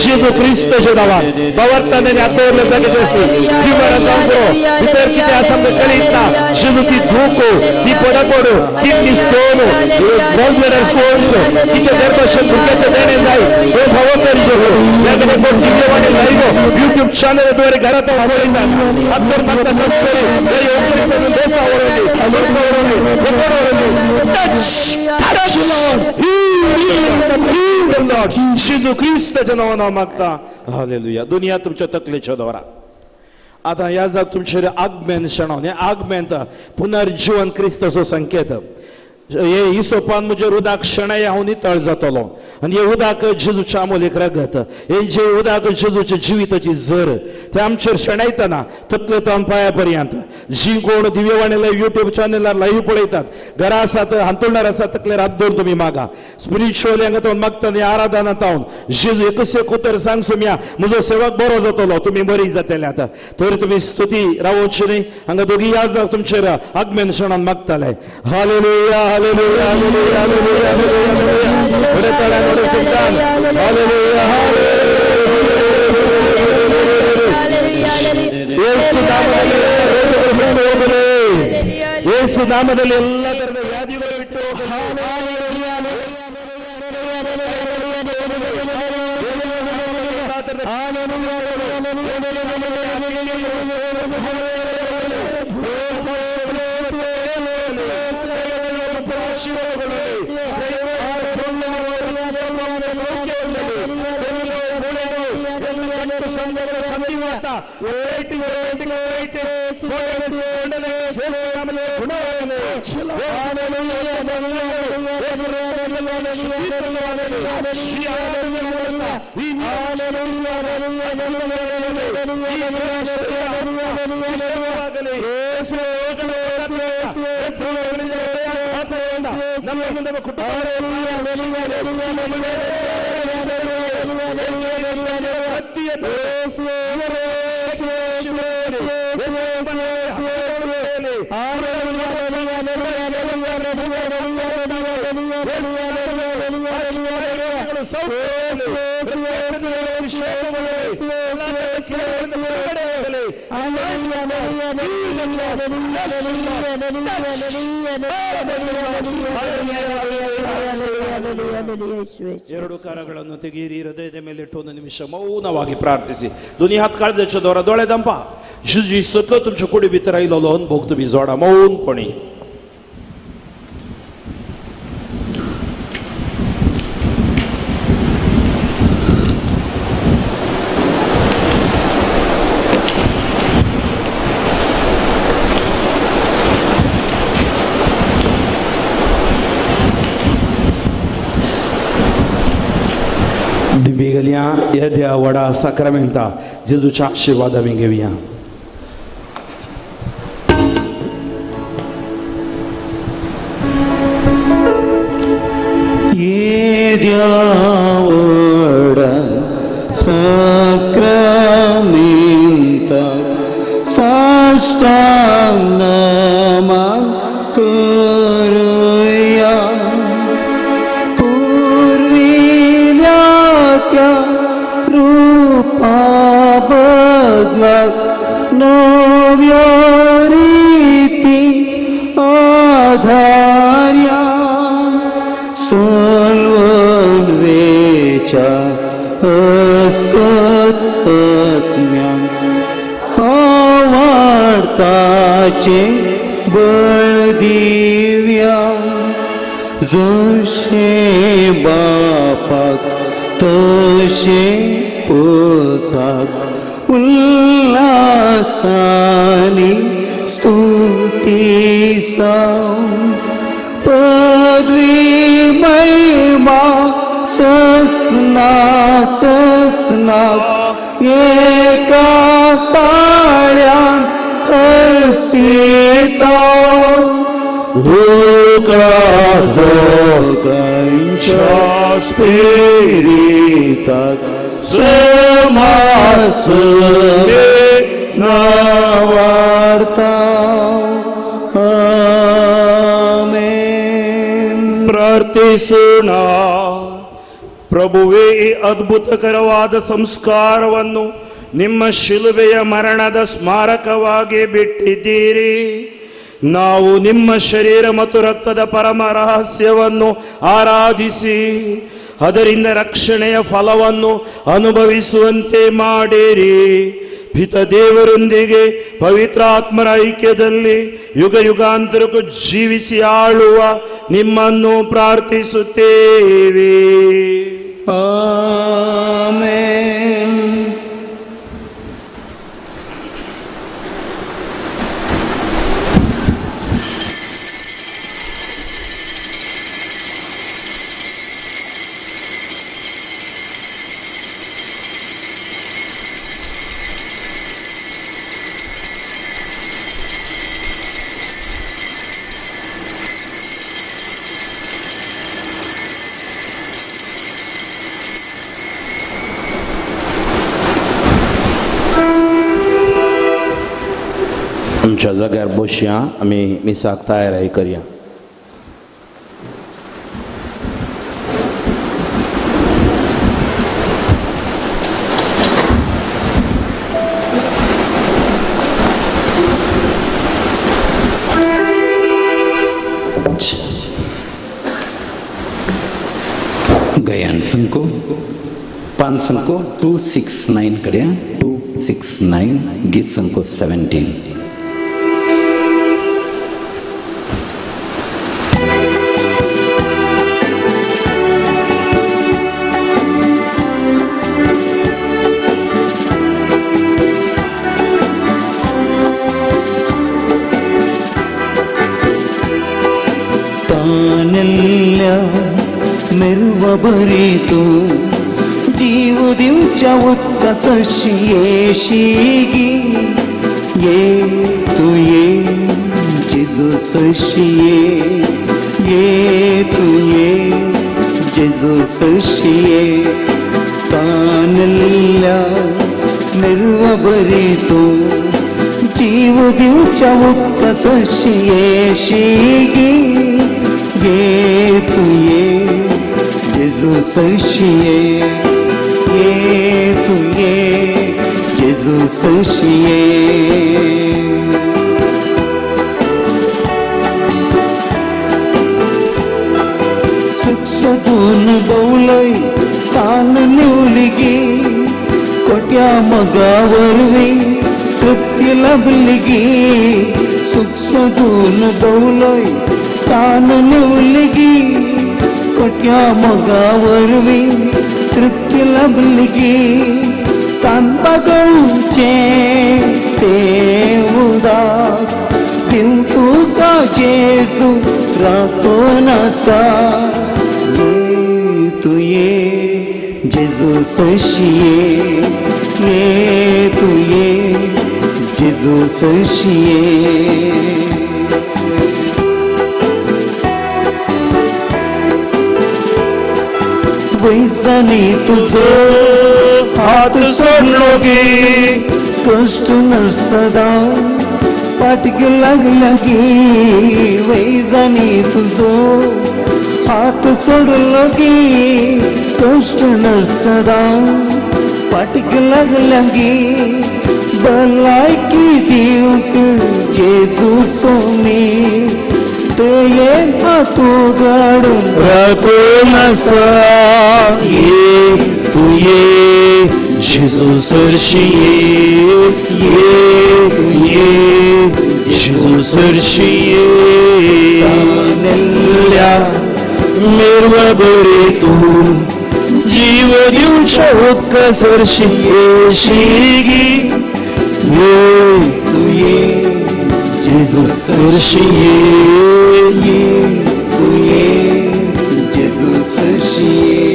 शिव ख्रिस्ताच्या नावात बावरताने आतोरले जागेचे असते की बरं सांगतो भितर किती असं करीत ना शिव की धोको की पडपडो की निस्तोनो ब्रॉडलेडर स्टोन्स की ते दर्शन दुःखाचे देणे जाईल हे भावतर जो याकडे कोणती देवाने लाईव्ह YouTube चॅनल द्वारे घरात आवडतात अत्तर मात्र नसरे हे योग्य देशावरले शिजू ख्रिस्ताच्या नावानं मागता. हालेलुया. दुनिया तुमच्या तकलेच्या द्वारा आता या जाग तुमचे आगमन क्षण आगमन पुनर्जीवन क्रिस्ताचो संकेत हे हिसोपान म्हणजे उदाक क्षण हांव तळ जातलो आणि हे उदाक जेजूच्या अमोलीक रगत हे जे उदाक जेजूच्या जिविताची झर ते आमचेर शेणायतना ततले तो पाया पर्यंत जी कोण दिव्यवाणी लाईव्ह युट्यूब चॅनलार लाईव्ह पळयतात घरा आसात हांतुरणार आसात तकलेर हात धरून तुम्ही मागा स्पिरिच्युअली हांगा तो मागता आराधनात हांव जेजू एकच कुतर सांग सुम्या म्हजो सेवक बरो जातलो तुम्ही बरी जातले आता तर तुम्ही स्तुती रावोची न्ही हांगा दोगी या जाग तुमचेर आगमन क्षणान मागताले. Hallelujah hallelujah hallelujah hallelujah hallelujah. ओढे तळ्यान ओढे सुद्दान हालेलुया ಯೇಸು ನಾಮದಲ್ಲಿ ಎಲ್ಲ ತರದ ವ್ಯಾಧಿಗಳು ಬಿಟ್ಟು ಎರಡು ಕರಗಳನ್ನು ತೆಗೆಯಿರಿ ಹೃದಯದ ಮೇಲೆ ಇಟ್ಟು ಒಂದು ನಿಮಿಷ ಮೌನವಾಗಿ ಪ್ರಾರ್ಥಿಸಿ दोन्ही हात काळजाच्या दोरा डोळे दंपा जी सतत तुमच्या कुडी भितर आयलो अनुभव तुम्ही जोडा मौनपणी. दिव्यगल्या येद्या वडा साक्रामेंता जेजूच्या आशीर्वाद आम्ही घेऊया. येद्या वडा साक्रामेंता साष्टांग नमन करूया. रूपा बदलत नव्या रीती आधार्या सल्वन्वेच्या अस्कत आत्म्यान आवाडताचे बळदिव्या जशे बापाक तशे पुताक उल्हासानी स्तुतीसा पदवी महिमा ससना ससना एका ताळ्यान हसीता दोघांच्या स्पिरिताक समासमे नावार्ता. ಪ್ರಾರ್ಥಿಸೋಣ. ಪ್ರಭುವೇ, ಈ ಅದ್ಭುತಕರವಾದ ಸಂಸ್ಕಾರವನ್ನು ನಿಮ್ಮ ಶಿಲುಬೆಯ ಮರಣದ ಸ್ಮಾರಕವಾಗಿ ಬಿಟ್ಟಿದ್ದೀರಿ. ನಾವು ನಿಮ್ಮ ಶರೀರ ಮತ್ತು ರಕ್ತದ ಪರಮ ರಹಸ್ಯವನ್ನು ಆರಾಧಿಸಿ ಅದರಿಂದ ರಕ್ಷಣೆಯ ಫಲವನ್ನು ಅನುಭವಿಸುವಂತೆ ಮಾಡಿರಿ. ಪಿತ ದೇವರೊಂದಿಗೆ ಪವಿತ್ರಾತ್ಮರ ಐಕ್ಯದಲ್ಲಿ ಯುಗ ಯುಗಾಂತರಕ್ಕೂ ಜೀವಿಸಿ ಆಳುವ ನಿಮ್ಮನ್ನು ಪ್ರಾರ್ಥಿಸುತ್ತೇವೆ. ಆಮೆನ್. आमच्या जाग्यार बसया, आमी मिसाक तयारी करया. गयान संको 5 संको 269 कड्या 269 गीत संको 17. ತಾನೆಲ್ಲ ಮೆರುವ ಬರಿತು ಜೀವ ದಿವ್ಚ ಉತ್ಕರ್ಷಿ ಯೇಶಿಗಿ ಏತು ಯೇ ಜಿಸು ಸಶಿಯೇ ಏತು ಯೇ ಜಿಸು ಸಶಿಯೇ ತಾನೆಲ್ಲ ಮೆರುವ ಬರಿತು ಜೀವ ದಿವ್ಚ ಉತ್ಕರ್ಷಿ ಯೇಶಿಗಿ ಏತು ಯೇ ಜಿಸು ಸಶಿಯೇ ಏತು ಯೇ ಜಿಸು ಸಶಿಯೇ सुखसदून बौलय कान निवलिगी कोट्या मगावरवी तृप्ती लभलिगी. सुखसदून बौलय कान निवलिगी कोट्या मगावरवी तृप्ती लभलिगी. कांतागौचे तेवुदा दिल तुका जेसू रातो नसा तू ये जेजू सशिये ये तू ये जेजू सशिये. वैसानी तुझो हात सोडलोगी कष्ट नसदा पाठीक लागलगी. वैसानी तुझो हात सोडलोगी कष्ट नसदा पाठीक लागलगी. भलायकी दिवक जेजू सोमी ते ये हातू गाडून रातो नसा ये तू ये जेजू सरशिये ये जेजू सरशिये. तानेल्या मेरवा बरे तू जीव दिवच्या उत्कर्षी येशिगी ये तू ये जेजू सरशिये ये तू ये जेजू सशिये.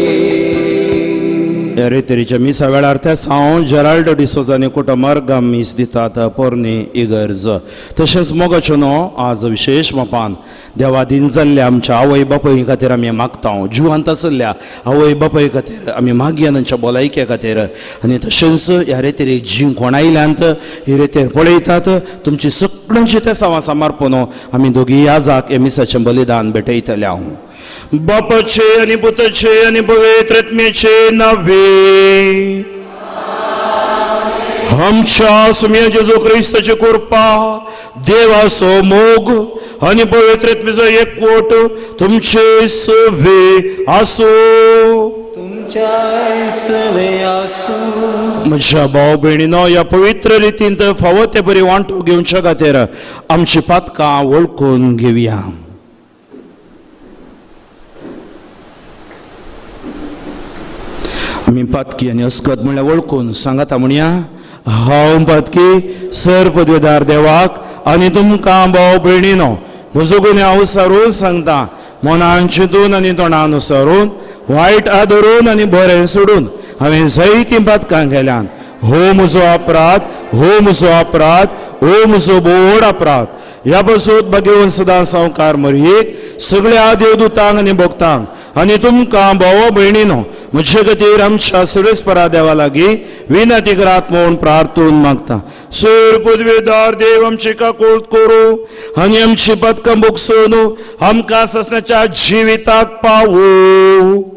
ह्या रेतेरीच्या मिसा वेळार त्या हांव जेराल्ड डिसोजानी कुटुंबार गाम मीस दितात पोरणी इगर्ज. तशेंच मोगाचेनो आज विशेष मोपान देवा दिन जाल्ल्या आमच्या आवय बापाय खातीर आमी मागता. जिवांत आसल्या आवय बापाय खातीर आमी मागया तांच्या भलायके खातीर. आनी तशेंच ह्या रेतेरीक जी कोण आयल्यांत ही रेतेर पळयतात तुमची सगळी सगळ्यांची त्या सावासा मारपून आमी दोगी याजाक हे मिसाचें बलिदान भेटयतले हांव बापाचे आनी पुताचे आनी पवित्र आत्म्याचे नावे आमच्या सुम्या जेजू क्रिस्ताची कृपा देवाचो मोग आनी पवित्र आत्म्याचो एकवट तुमचे सवे आसो म्हज्या भाव भयणीनो ह्या पवित्र रितीन फावो ते बरी वांटो घेवच्या खातीर आमची पातकां वळखून घेवया. आमी पातकी आनी अस्कत म्हळ्यार वळखून सांगाता म्हणया हांव पातकी सर पदवेदार देवाक आनी तुमकां भाव भयणीनो म्हजो गुन्यांव हांव सारून सांगता मनान चिंतून आनी तोंडान उसरून वायट आदरून आनी बरें सोडून हांवें जायतीं पातकां केल्यान हो म्हजो अपराध हो म्हजो अपराध हो म्हजो बोड अपराध ह्या पासून भगवंत सदां संवकार मरयेक सगळ्या देवदूतांक आनी भक्तांक आनी तुमकां भाव भयणीनो म्हजे खातीर आमच्या सर्वेस्परा देवा लागीं विनती करात म्हूण प्रार्थून मागता. सर पदवेदार देव आमची काकूळ करूं आनी आमची पदकां भोगसून आमकां ससनाच्या जिविताक पावो.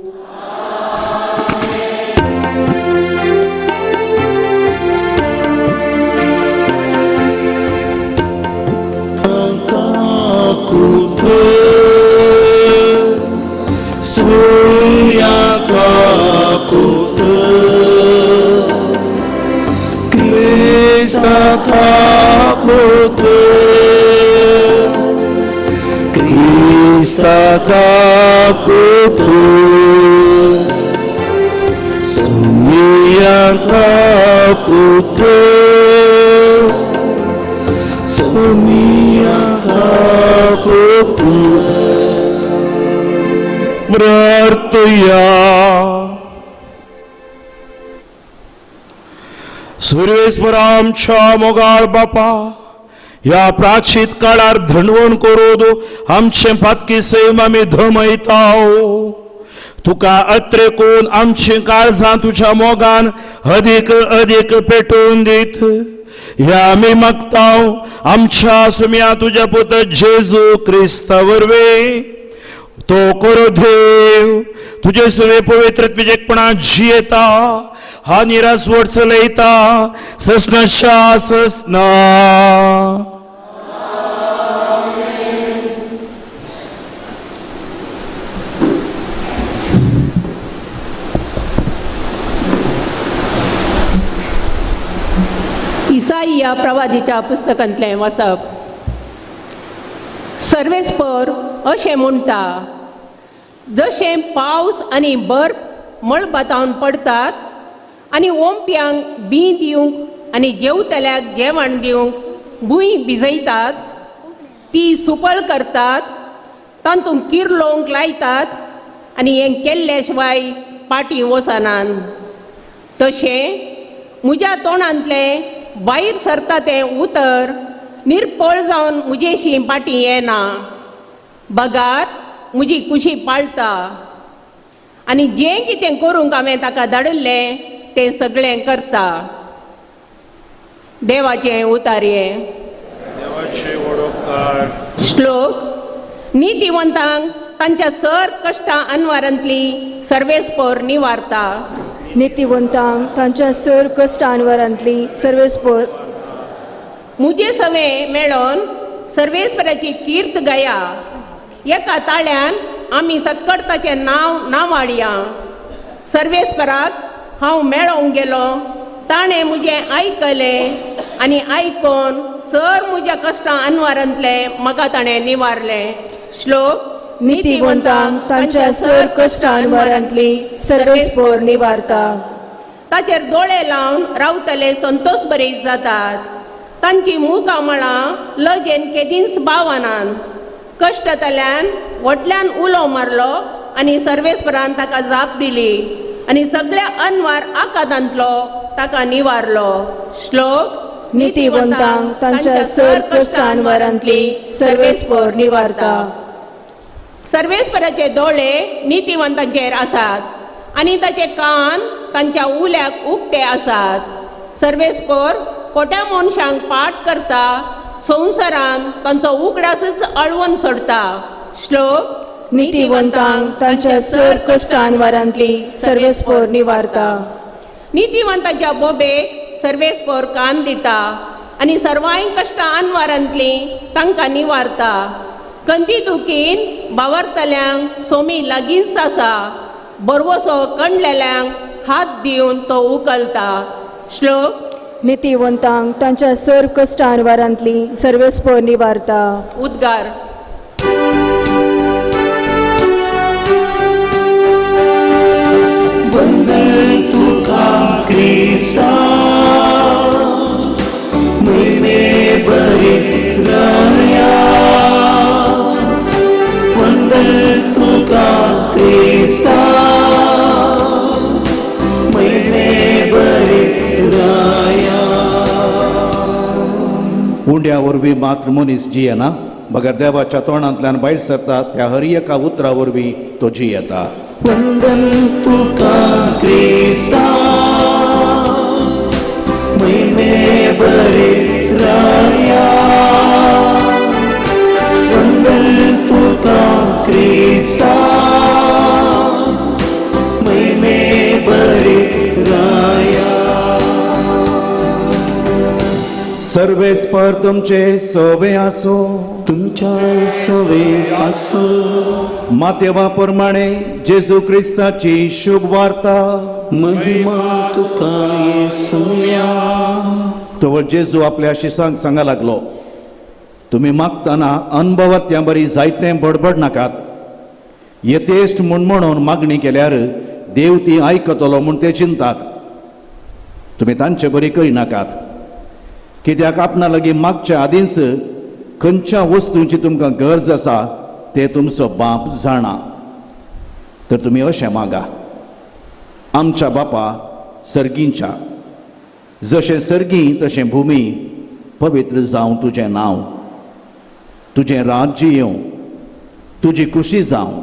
सर्वेस्परा आमच्या मोगाळ बापा ह्या प्राचीत काळार धणवण करून आमचे पातकी सैम आमी धमयताव तुका अत्रेकून आमची काळजां तुज्या मोगान अधिक अधिक पेटोवन दीत ह्या आमी मागताव आमच्या सुम्या तुज्या पुत जेजू क्रिस्ता वरवीं तो करो देव तुजे सुवे पवित्र आत्म्याचेपणां जियेता हा निरास्वड चलयता ससनाच्या ससना. इसाइया प्रवादीच्या पुस्तकांतलें वाचप. सर्वेस्पर अशें म्हणटा जशें पावस आनी बर्फ मळबातावन पडतात आनी ओंप्यांक बी दिवंक आनी जेवतल्याक जेवण दिवंक भूंय भिजयतात ती सुपळ करतात तातूंत किर्लोवंक लायतात आनी हें केल्ल्या शिवाय पाटी वचनात तशें म्हज्या तोंडांतलें भायर सरता तें उतर निर्पळ जावन म्हजेशी पाटी येना. बगार म्हजी कुशी पाळटा आनी जें कितें करूंक हांवें ताका धाडिल्लें तें सगळें करता. देवाचें उतार्यें. श्लोक. नितीवंतांक तांच्या सर कश्टां अनवरांतली सर्वेस्पर निवारता. नितीवंतांक तांच्या सर कश्टांवरांतली सर्वेस्पर. मुजे सवे मेळोन सर्वेस्पराची कीर्त गाया. एका ताळ्यान आमी सक्कट ताचें नांव नांवाडया. सर्वेस्पराक हांव मेळोंक गेलो ताणें म्हजें आयकलें आनी आयकोन सर म्हज्या कश्टां अनवरांतलें म्हाका ताणें निवारलें. श्लोक. नितीवंतांक तांच्या सर कश्टांवरांतली सर्वेस्पर निवारता. ताचेर दोळे लावन रावतले संतोष बरी जातात. तांची मुखामळां लजेन केदींच बावनान. कश्टतल्यान व्हडल्यान उलो मारलो आनी सर्वेस्परान ताका जाप दिली आनी सगळ्या अनवार आकादांतलो ताका निवारलो. श्लोक. नितीवंतांक तांच्या सर कश्टांवरांतली सर्वेस्पर निवारता. सर्वेस्पराचे दोळे नितीवंतांचेर आसात आनी ताचे कान तांच्या उल्याक उक्ते आसात. सर्वेस्पर खोट्या मनशांक पाट करता संवसारान तांचो उगडासच अळवून सोडता. श्लोक नितीवंतांक तांच्या सर कश्टान वरांतली सर्वेस्पोर निवारता. नितीवंतांच्या बोबेक सर्वेस्पोर कान दिता आनी सर्वांक कश्टान वारांतली तांकां निवारता. कंदी दुखीन बावरतल्यांक सोमी लागींच आसा. बरवसो कणलेल्यांक हात दिवन तो उखलता. श्लोक नितीवंतांक तांच्या सर कश्टान वरांतली सर्वेस्पोर निवारता. उद्गार. वंदन तुका क्रिस्ता महिमे बरे राया. वंदन तुका क्रिस्ता महिमे बरे राया. उंड्या वरवीं मात्र मनीस जियेना, बगर देवाच्या तोंडांतल्यान भायर सरता त्या हर एका उतरा वरवीं तो जियेता. वंदन तुका क्रिस्ता महिमे बरे राया. वंदन तुका क्रिस्ता महिमे बरे राया. सर्वेस्पर तुमचे सोवे आसो. तुमच्या सोवे आसो. मातेवा प्रमाणे जेजू क्रिस्ताची शुभ वार्ता. महिमा तुका येसुया. तोवर जेजू आपल्या शिसांक सांगा लागलो, तुम्ही मागतना अनुभवांतल्या बरी जायतें बडबड नाकात. येतेश्ट म्हणून मागणी केल्यार देव ती आयकतलो म्हूण ते चिंतात. तुम्ही तांचे बरी करिनाकात, कित्याक आपणा लागीं मागच्या आदींच खंयच्या वस्तूंची तुमकां गरज आसा ते तुमचो बाप जाणा. तर तुमी अशें मागा. आमच्या बापा सर्गींच्या, जशें सर्गी तशें भुमी पवित्र जावं तुजें नांव. तुजें राज्य येवं, तुजी खुशी जावं.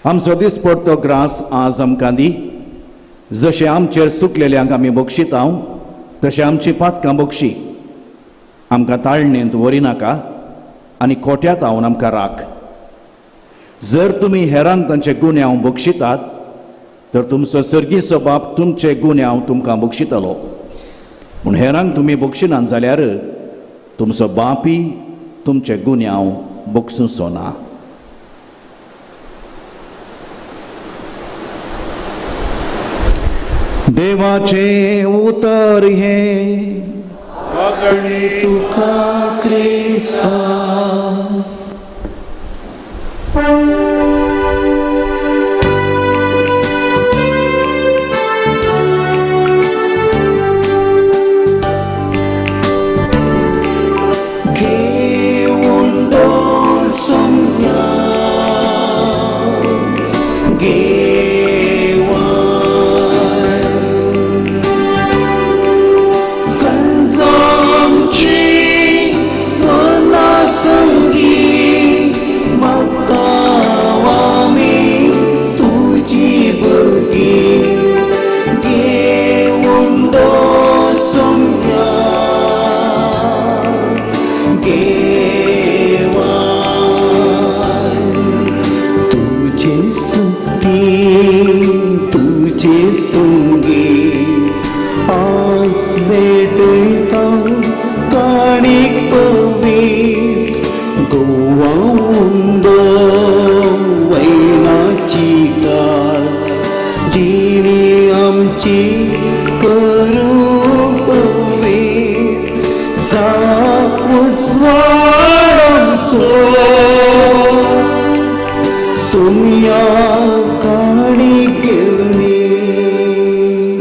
आमचो दिसपडटो ग्रास आज आमकां दी. जशें आमचेर सुकलेल्यांक आमी बक्षितांव तशें आमची पातकां बक्षी. आमकां ताळणेंत व्हरिनाका आनी खोट्यात आवन आमकां राख. जर तुमी हेरांक तांचे गुन्यांव बक्षितात तर तुमचो सर्गीचो बाप तुमचे गुन्यांव तुमकां बक्षितलो. पूण हेरांक तुमी बक्षिनात जाल्यार तुमचो बापी तुमचे गुन्यांव बक्षुचो ना. देवाचे उतर हे तुका क्रिस्ता.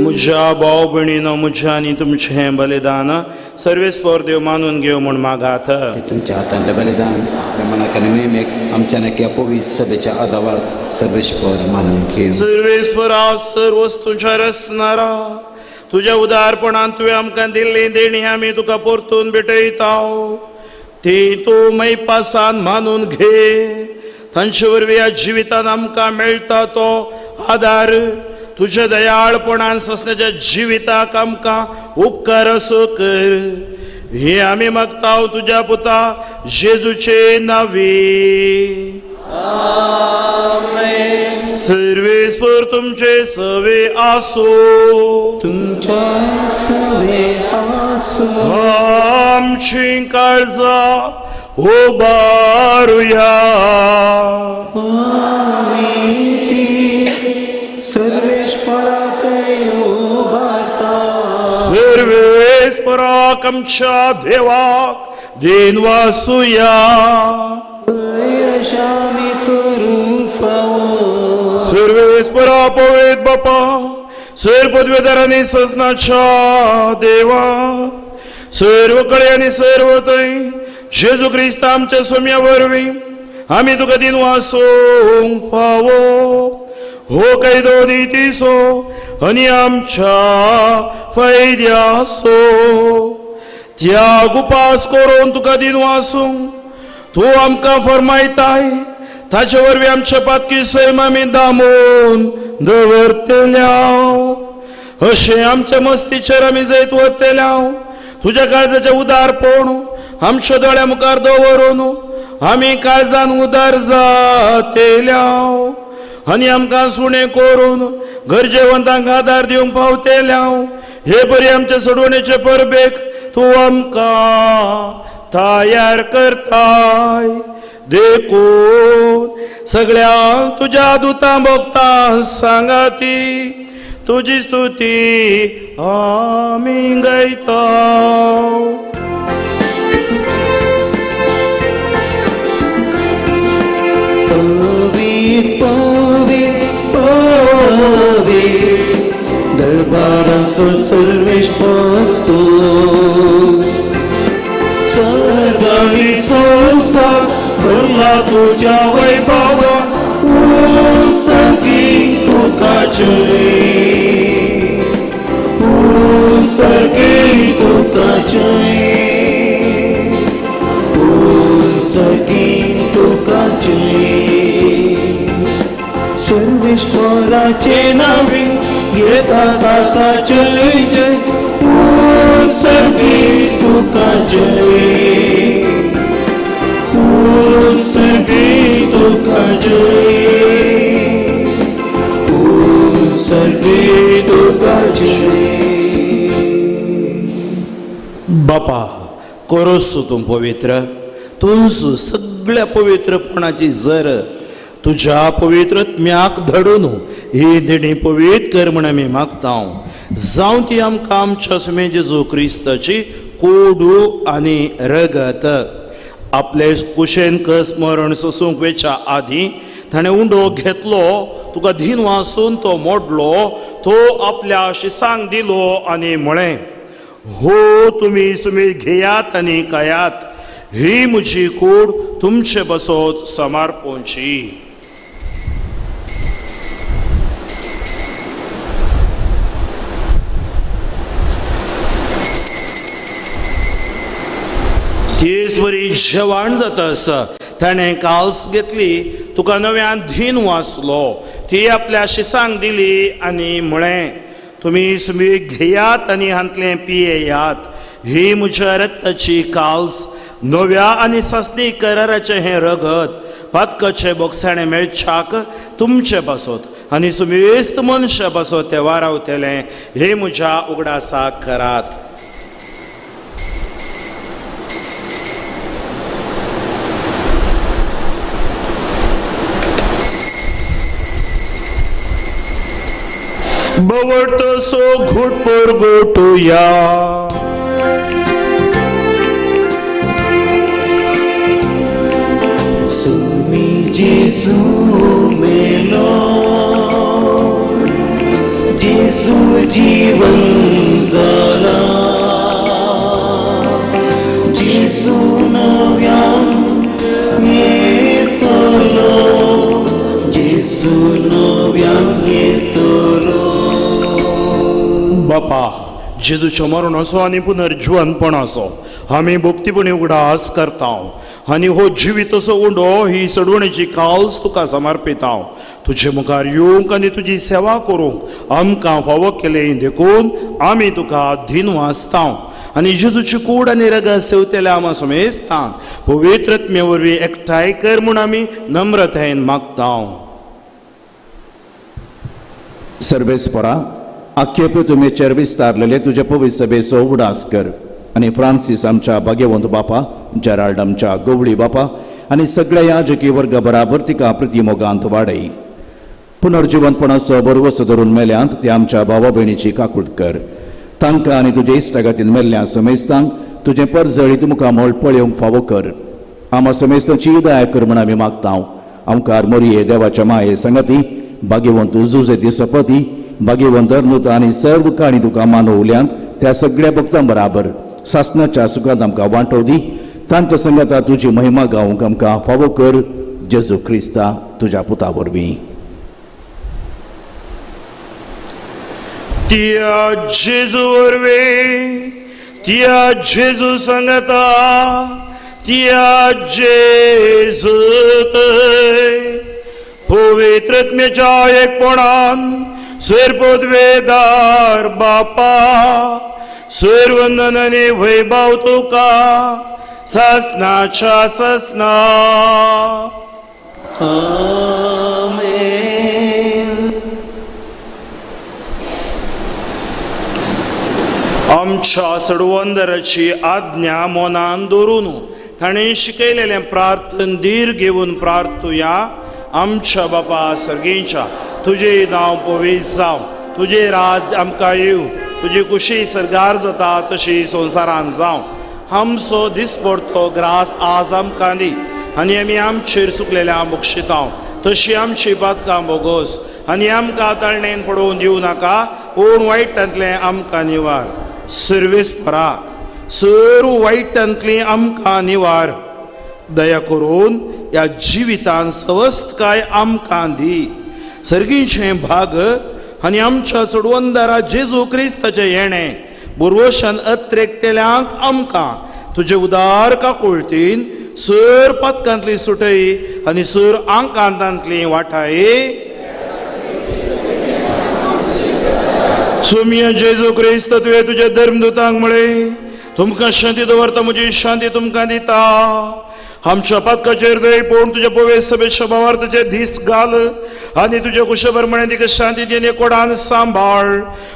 म्हज्या भाव भयणीनो, म्हजें आनी तुमचें बलिदान सर्वेस्पर देव मानून घेव म्हूण मागात. तुमच्या हातांतलें बलिदान प्रमाणाक आनी मेमेक आमच्या नक्या पवित्र सभेच्या आदाराक सर्वेस्पर मानून घेव. सर्वेस्परा सर्व वस्तूंच्या रचणारा, तुज्या उदारपणान तुवें आमकां दिल्ली देणी आमी तुका परतून भेटयता. ती तूं मैपासान मानून घे. तांचे वरवीं ह्या जिवितान आमकां मेळटा तो आदार तुज्या दयाळपणान ससण्याच्या जिविताक आमकां उपकार असो कर. हे आम्ही मागताव तुझ्या पुता जेजूचे नावी. सर्वेस्पर तुमचे सवे आसो. तुमच्या सवे आसो. आमची काळजा उबारूया. आम्ही ती सर्वेश्वराकडे उभारता. सर्वेस्पराक आमच्या देवाक देन वासूया. यश आम्ही करून फावो. सर्वेस्परा पवित्र बापा, सर्व पदवीधरांनी सजनाच्या देवा, सर्व कळे आणि सर्व थंय जेजू ख्रिस्त आमच्या सोम्या वरवीं आम्ही तुका दिन वासूंक फावो. हो कायदो नितीसो आनी आमच्या फायद्यासो. त्याग उपास करून तुका दिन वासूंक तू आमकां फरमायताय. ताचे वरवीं आमच्या पातकी सैम आमी दामून दवरतल्या. अशें आमच्या मस्तीचेर आमी जैत वरतल्या. तुज्या काळजाचें उदारपण आमच्या दोळ्या मुखार दवरून आमी काळजान उदार जातेल्या. आनी आमकां सुणें करून गरजेवंतांक आदार दिवंक पावतेल्या. हे बरी आमच्या सोडवणेचे परबेक तूं आमकां तयार करताय. देखून सगळ्यांक तुज्या दुतां भोगतां सांगाती तुजी स्तुती आमी गायता. पवित्र पवित्र पवित्र दरबाराचो सर्वेश्वर तूं. सर्व आणि संसार भरला तुझ्या वैभवान. सगळी तुका जय. सगळी तुका जय. सगळी तुका जय. सर्वेश्वराचे नावे येता ताका जय जय. सगळी तुका जय. सगळी तुका जय. सगळी तुका जय. बापा कोरोस तूं पवित्र. तुंस सगळ्या पवित्रपणाची जर तुझ्या पवित्रत्म्याक धडून ही देणी पवित्र कर म्हण आमी मागतां. जावं ती आमकां आमच्या सुमे जेजू क्रिस्ताची कोडू आनी रगत. आपले कुशेन कस मरण सोसूंक वेच्या आदीं ताणें उंडो घेतलो. तुका धीन वासून तो मोडलो. तो आपल्या शिसांक दिलो आनी म्हळें, हो तुमी सुमी घेयात आनी खायात. ही म्हजी कूड तुमचे बसोत समर्पणची. तेच बरी जेवण जातास ताणें काल्स घेतली. तुका नव्यान धीन वाचलो. ती आपल्या शिसांक दिली आनी म्हळें, तुमी सुमी घेयात आनी हांतलें पियेयात. ही म्हज्या रक्ताची काल्स, नव्या आनी सस्ती कराराचें हें रगत. पातकाचे बोगसाणें मेळच्याक तुमचे बसोत आनी सुमेस्त मनशा बसोत ते वारावतलें. हे म्हज्या उगडासाक करात. बवटसो घुटपर गोटूया. सुमी जेजू मेलो. जेजू जीवन जाला. जेजू नव्यान येतलो. जेजू नव्यान येतलो. बापा जेजूच्या मरणाचो आनी पुनर्जीवनपण असो आमी भक्तीपणी उगडास करता. आनी हो जिवीतसो उंडो ही सडवणेची काल्स तुका समर्पिता. तुजे मुखार येवंक आनी तुजी सेवा करूंक आमकां फावो केले देखून आमी तुका धीन वाचता. आनी जेजूची कूड आनी रगत सेवतेले आमा समेस्तांक पवित्र आत्मे वरवीं एकठांय कर म्हूण आमी नम्रतायेन मागता. सर्वेस्परा आख्खे पृथ्वीचेर विस्तारलेले तुझे पवित्र सभेचो उडास कर आनी फ्रांसीस आमच्या भाग्यवंत बापा, जेराल्ड आमच्या गवळी बापा आनी सगळ्या याजकी वर्ग बराबर तिका प्रतिमोगांत वाडय. पुनर्जिवंतपणाचो बरवसो धरून मेल्यांत ते आमच्या भावा भयणीची काकूट कर. तांकां आनी तुजे इश्टागातीन मेल्ल्या समेस्तांक तुजें परजळीत मुखार मोळ पळोवंक फावो कर. आमा समेस्तांची दया कर म्हूण आमी मागता. आमकां मोरये देवाच्या माये संगती भाग्यवंत जुजे दिसपती भाग्यवंत अर्नुता आनी सर्व काणी तुका मानवल्यांत त्या सगळ्या भक्तां बराबर सासणाच्या सुखांत आमकां वांटो दी. तांच्या संगता तुजी महिमा गावंक आमकां फावो कर. जेजू क्रिस्ता तुज्या पुता वरवीं. त्या जेजू वरवीं, त्या जेजू संगता, त्या जेजू पवित्र आत्म्याच्या एकपणान सर्वोद्वेदार बापा सर्वंदन आनी वैभव तुका सासणाच्या सासणा. आमच्या सडवंदराची आज्ञा मनान दवरून ताणें शिकयलेलें प्रार्थन धीर घेवन प्रार्थुया. आमच्या बापा सर्गेच्या तुझे नांव पवित्र जावं, तुझे राज आमकां येवं, तुजी कुशी सरगार जाता तशी संवसारान जावं. आमचो दिसपडतो ग्रास आज आमकां दी आनी आमी आमचेर चुकलेल्या बक्षितां तशी आमची पातकां बोगोस आनी आमकां तळणेन पडोवन दिवं नाका पूण वायटांतलें आमकां निवार. सर्वेस्परा सर्व वायटांतली आमकां निवार. दया करून ह्या जिवितान स्वस्थकाय आमकां दी. सर्गीचे भाग आनी आमच्या सोडवंदारा जेजू क्रिस्ताचें येणें बुरवशान अत्रेकतेल्यांक आमकां तुजे उदार काकुळतीन सर पथकांतली सुटय आनी सर आंकांतांतली वाटाय. सोम्य जेजू क्रिस्त तुवें तुज्या धर्मदूतांक म्हळें तुमकां शांती दवरता, म्हजी शांती तुमकां दिता. आमच्या पातकाचेर दय पळोवन तुज्या पवित्र सभेच्या भावार्थाचे दीस घाल आनी तुज्या कुशबरमणे तिका शांती दिने कोडान सांबाळ.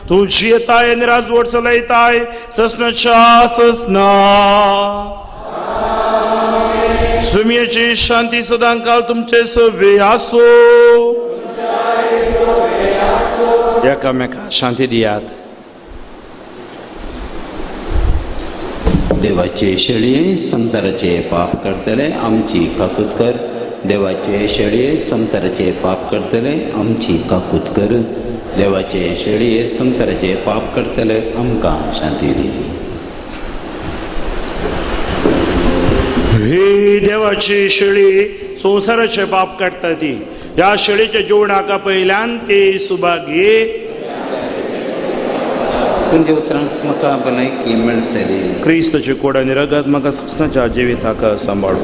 तूं जियेताय आनी राजवट चलयताय ससनाच्या ससना. सुमयेची शांती सदां काल तुमचे सवे आसो. एकामेका शांती दियात. देवाचे शेळये संसाराचे पाप करतले आमची काकूत कर. देवाचे शेळये संसाराचे पाप करतले आमची काकूत कर. देवाचे शेळये संसाराचे पाप करतले आमकां शांती दी. हे देवाची शेळी संसाराचे पाप काडटा ती. ह्या शेळीच्या जेवणाका पयल्यान ते सुभागी तुमच्या उतरांस म्हाका भलायकी मेळटली. क्रिस्ताची कोड आनी रगत म्हाका ससनाच्या जिविताक सांबाळू.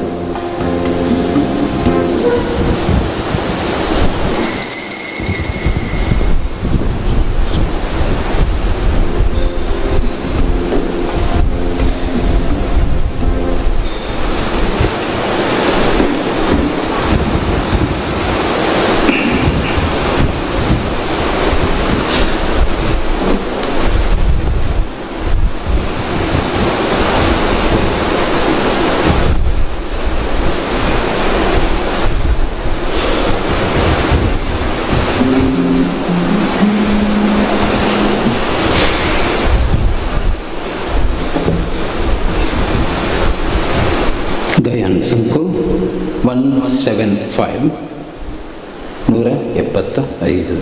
ಗಯಾನ್ ಸಂಖ್ಯೆ 175 175.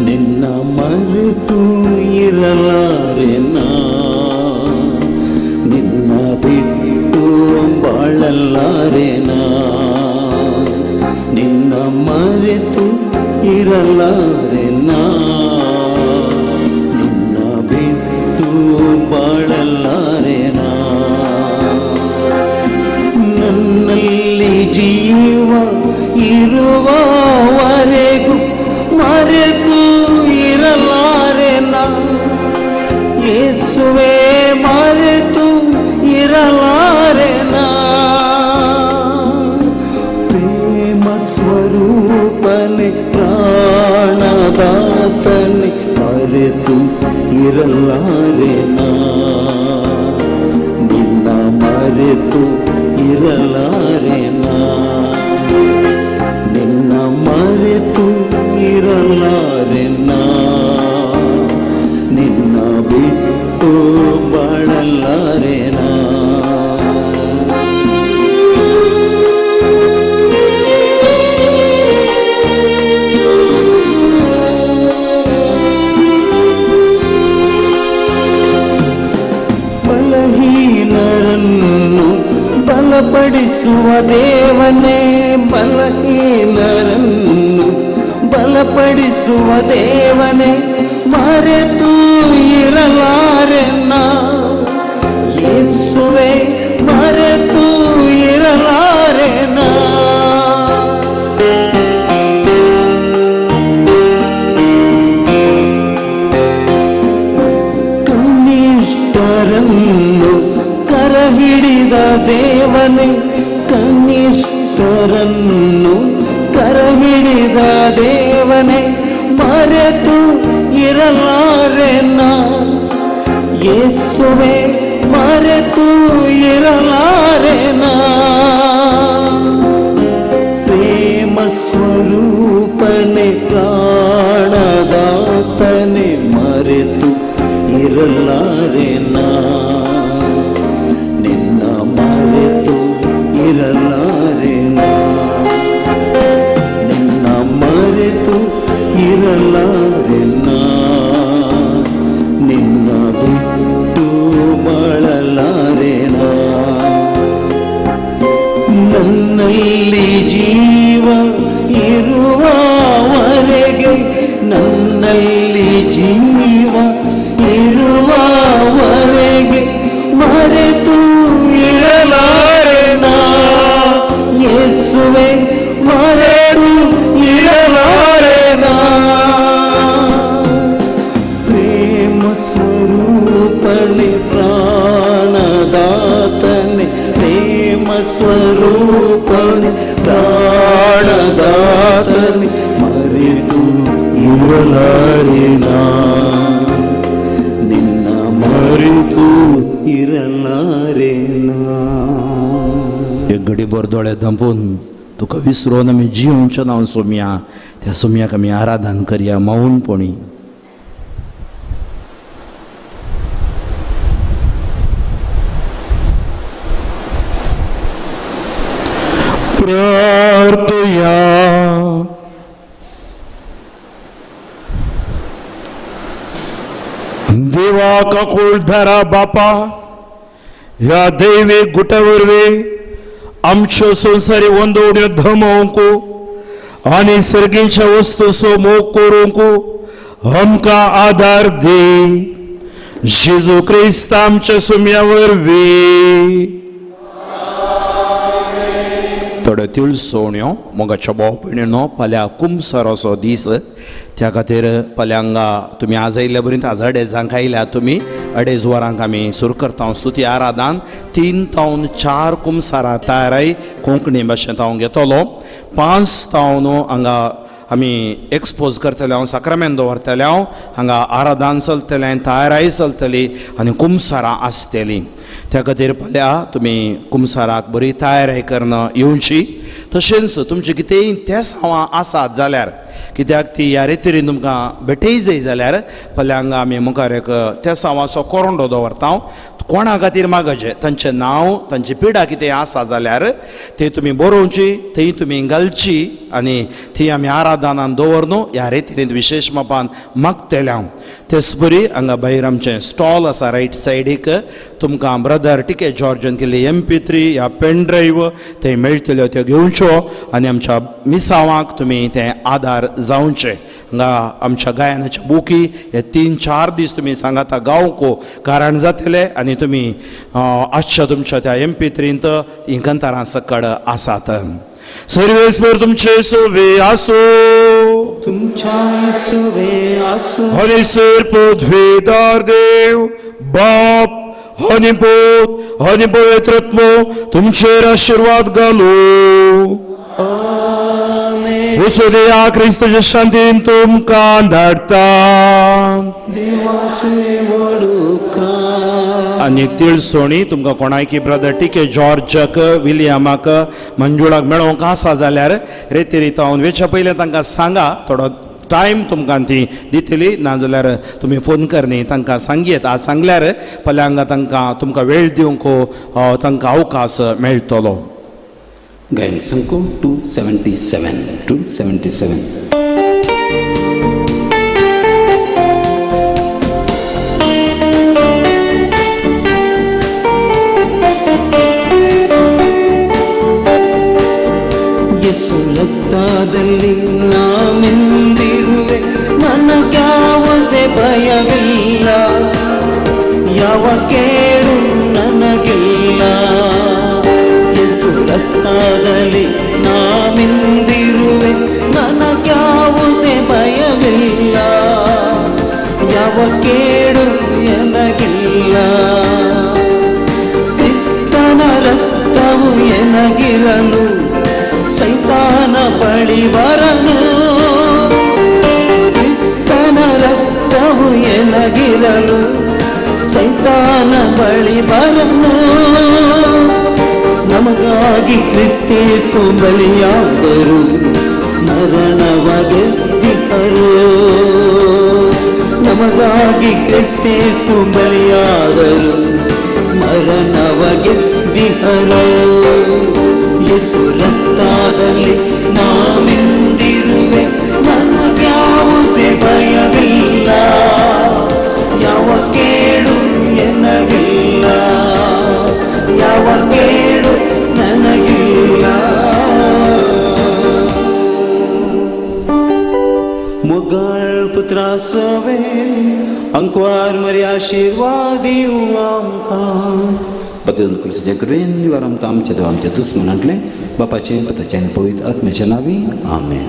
ನಿನ್ನ ಮರೆತು ಇರಲಾರೆನಾ, ನಿನ್ನ ಬಿಟ್ಟು ಬಲಹೀನರನ್ನು ಬಲಪಡಿಸುವ ದೇವನೇ, ಬಲಹೀನರನ್ನು ಬಲಪಡಿಸುವ ದೇವನೇ, ಮರೆತು ಇರಲಾರೆನ ಯೇಸುವೆ, ಮರೆತು ಇರಲಾರೆನ. ಕನಿಷ್ಠರನ್ನು ಕರಹಿಡಿದ ದೇವನೇ, ಕನಿಷ್ಠರನ್ನು ಕರಹಿಡಿದ ದೇವನೇ, ಮರೆತು ಇರಲಾರೆನ ಯೇಸುವೆ, ಮರೆತು ಇರಲಾರೆನ. ಪ್ರೇಮ ಸ್ವರೂಪನೆ ಪ್ರಾಣದಾತನೆ, ಮರೆತು ಇರಲಾರೆನ ನಿನ್ನ, ಮರೆತು ಇರಲಾರೆನ ನಿನ್ನ, ಮರೆತು ಇರಲಾರೆನ ನಿನ್ನ, ಬಿಟ್ಟು ಬಾಳಲಾರೆನ. ನನ್ನಲ್ಲಿ ಜೀವ ಇರುವವರೆಗೆ, ನನ್ನಲ್ಲಿ ಜೀವ ಇರುವವರೆಗೆ ಮರೆತು ಇರಲಾರೆನ ಯೇಸುವೆ, ಮರೆತು ಇರಲಾರೆನ. ಪ್ರೇಮ ಸ್ವರೂಪನೆ ಪ್ರಾಣದಾತನೆ, ಪ್ರೇಮ ಸ್ವರೂಪನೆ ಪ್ರಾಣದಾತನೆ, ಮರೆತು ಇರಲಾರೆನ ನಿನ್ನ, ಮರೆತು इरलारेन. एक घडी भर दोळे धांपून तुका विसरोन आमी जिवोवचें ना सोम्या, त्या सोम्याक आमी आराधन करया मौनपणी. प्रार्थया. देवा का धरा बापा, ह्या दैवी गुटावरवे आमच्यो संसारी वंदोड्यो धमोवंकू आनी सर्गीच्या वस्तू सो मोग करूंकू आमकां आदार दी. जेजू क्रिस्त आमच्या सुम्या वरवी. थोड्यो तिळसोण्यो मोगाच्या भाव भयणीनो, फाल्यां कुंभसराचो दीस, त्या खातीर फाल्यांगा तुमी आज आयिल्ल्या बरीं आज 2:30 आयल्या तुमी. 2:30 वरांक आमी सुरू करता स्तुती आराधन. 3 तावन 4 कुंभसारा तयाराय कोंकणी भाशेंत हांव घेतलो. 5 तावन हांगा आमी एक्सपोज करतले, हांव साक्रामेंत दवरतले, हांगा आराधन चलतलें, तयाराय चलतली आनी कुंभसारां आसतलीं. त्या खातीर फाल्यां तुमी कुंभसाराक बरी तयाराय करन येवची. तशेंच तुमचें कितेंय तेसांवां आसात जाल्यार, कित्याक ती ह्या रितीन तुमकां भेटय जाय जाल्यार फाल्यां हांगा आमी मुखार एक तेसांवाचो कोरोंडो दवरता. कोणा खातीर मागचें, तांचें नांव, तांची पिडा कितें आसा जाल्यार तें तुमी बरोवची, थंय तुमी घालची आनी थंय आमी आराधनान दवरनू ह्या रितीन विशेश मापान मागतले हांव. तेच बरी हांगा भायर आमचें स्टॉल आसा रायट सायडीक. तुमकां ब्रदर टिके जॉर्जन केल्ली MP3 ह्या पेन ड्रायव्ह थंय मेळटल्यो, त्यो घेवच्यो आनी आमच्या मिसावांक तुमी तें आदार जावचें. हांगा आमच्या गायनाच्या बुकी हे 3-4 दीस तुमी सांगाता गावंक कारण जातले आनी तुमी आजच्या तुमच्या त्या MP3 ही गंतारां सकड आसात. सर्वेस्पर तुमचे सोवे आसो, तुमच्या सुवे आसो. हनी सर पृथ्वीदार देव बाप हनी पोत हनी पवित्रत्व तुमचेर आशीर्वाद घालो. वसुदेवा क्रिस्ताच्या शांतीन तुमकां धाडटा. देवाचे वडुका. आनी तिळसोणी तुमकां कोणायकी ब्रदर टिके जॉर्जक, विलियमाक, मंजुळाक मेळोवंक आसा जाल्यार रेतीरीत हांव वेच्या पयलें तांकां सांगा. थोडो टायम तुमकां ती दितली, नाजाल्यार तुमी फोन करनी तांकां सांगयेत. आज सांगल्यार फाल्यां हांगा तांकां तुमकां वेळ दिवंक तांकां अवकाश मेळटलो. गायन संको 277. ನಾಮೆಂದಿರುವೆ ನನಗ್ಯಾವುದೇ ಭಯವಿಲ್ಲ ಯಾವ ಕೇಡು ನನಗಿಲ್ಲ ಯೇಸು ರತ್ನದಲ್ಲಿ ನಾಮೆಂದಿರುವೆ ನನಗ್ಯಾವುದೇ ಭಯವಿಲ್ಲ ಯಾವ ಕೇಡು ನನಗಿಲ್ಲ ಕ್ರಿಸ್ತನ ರಕ್ತವು ಎನಗಿರಲು ಸೈತಾನ ಬಳಿ ಬರನು ಕ್ರಿಸ್ತನ ರಕ್ತವು ಎನಗಿರಲು ಸೈತಾನ ಬಳಿ ಬರನು ನಮಗಾಗಿ ಕ್ರಿಸ್ತೇಸು ಬಲಿಯಾದರು ಮರಣವ ಗೆದ್ದಿಹರು ನಮಗಾಗಿ ಕ್ರಿಸ್ತೇಸು ಬಲಿಯಾದರು ಮರಣವ ಗೆದ್ದಿಹರು ಯೇಸು ರಕ್ತದಲ್ಲಿ ನಾಮೆಂದಿರುವೆ ನನಗ್ಯಾವುದೇ ಭಯವಿಲ್ಲ ಯಾವ ಕೇಡು ನನಗಿಲ್ಲ ಯಾವ ಕೇಡು ನನಗಿಲ್ಲ मुगल त्रासवे अंकुर मरी आशीर्वादी आमकां बदल कृष्ण करेन वर आमकां आमच्या देवा आमच्या दुस्मनांतले बापाचे पुताचे आनी पवित्र आत्म्याच्या नांवी आमेन.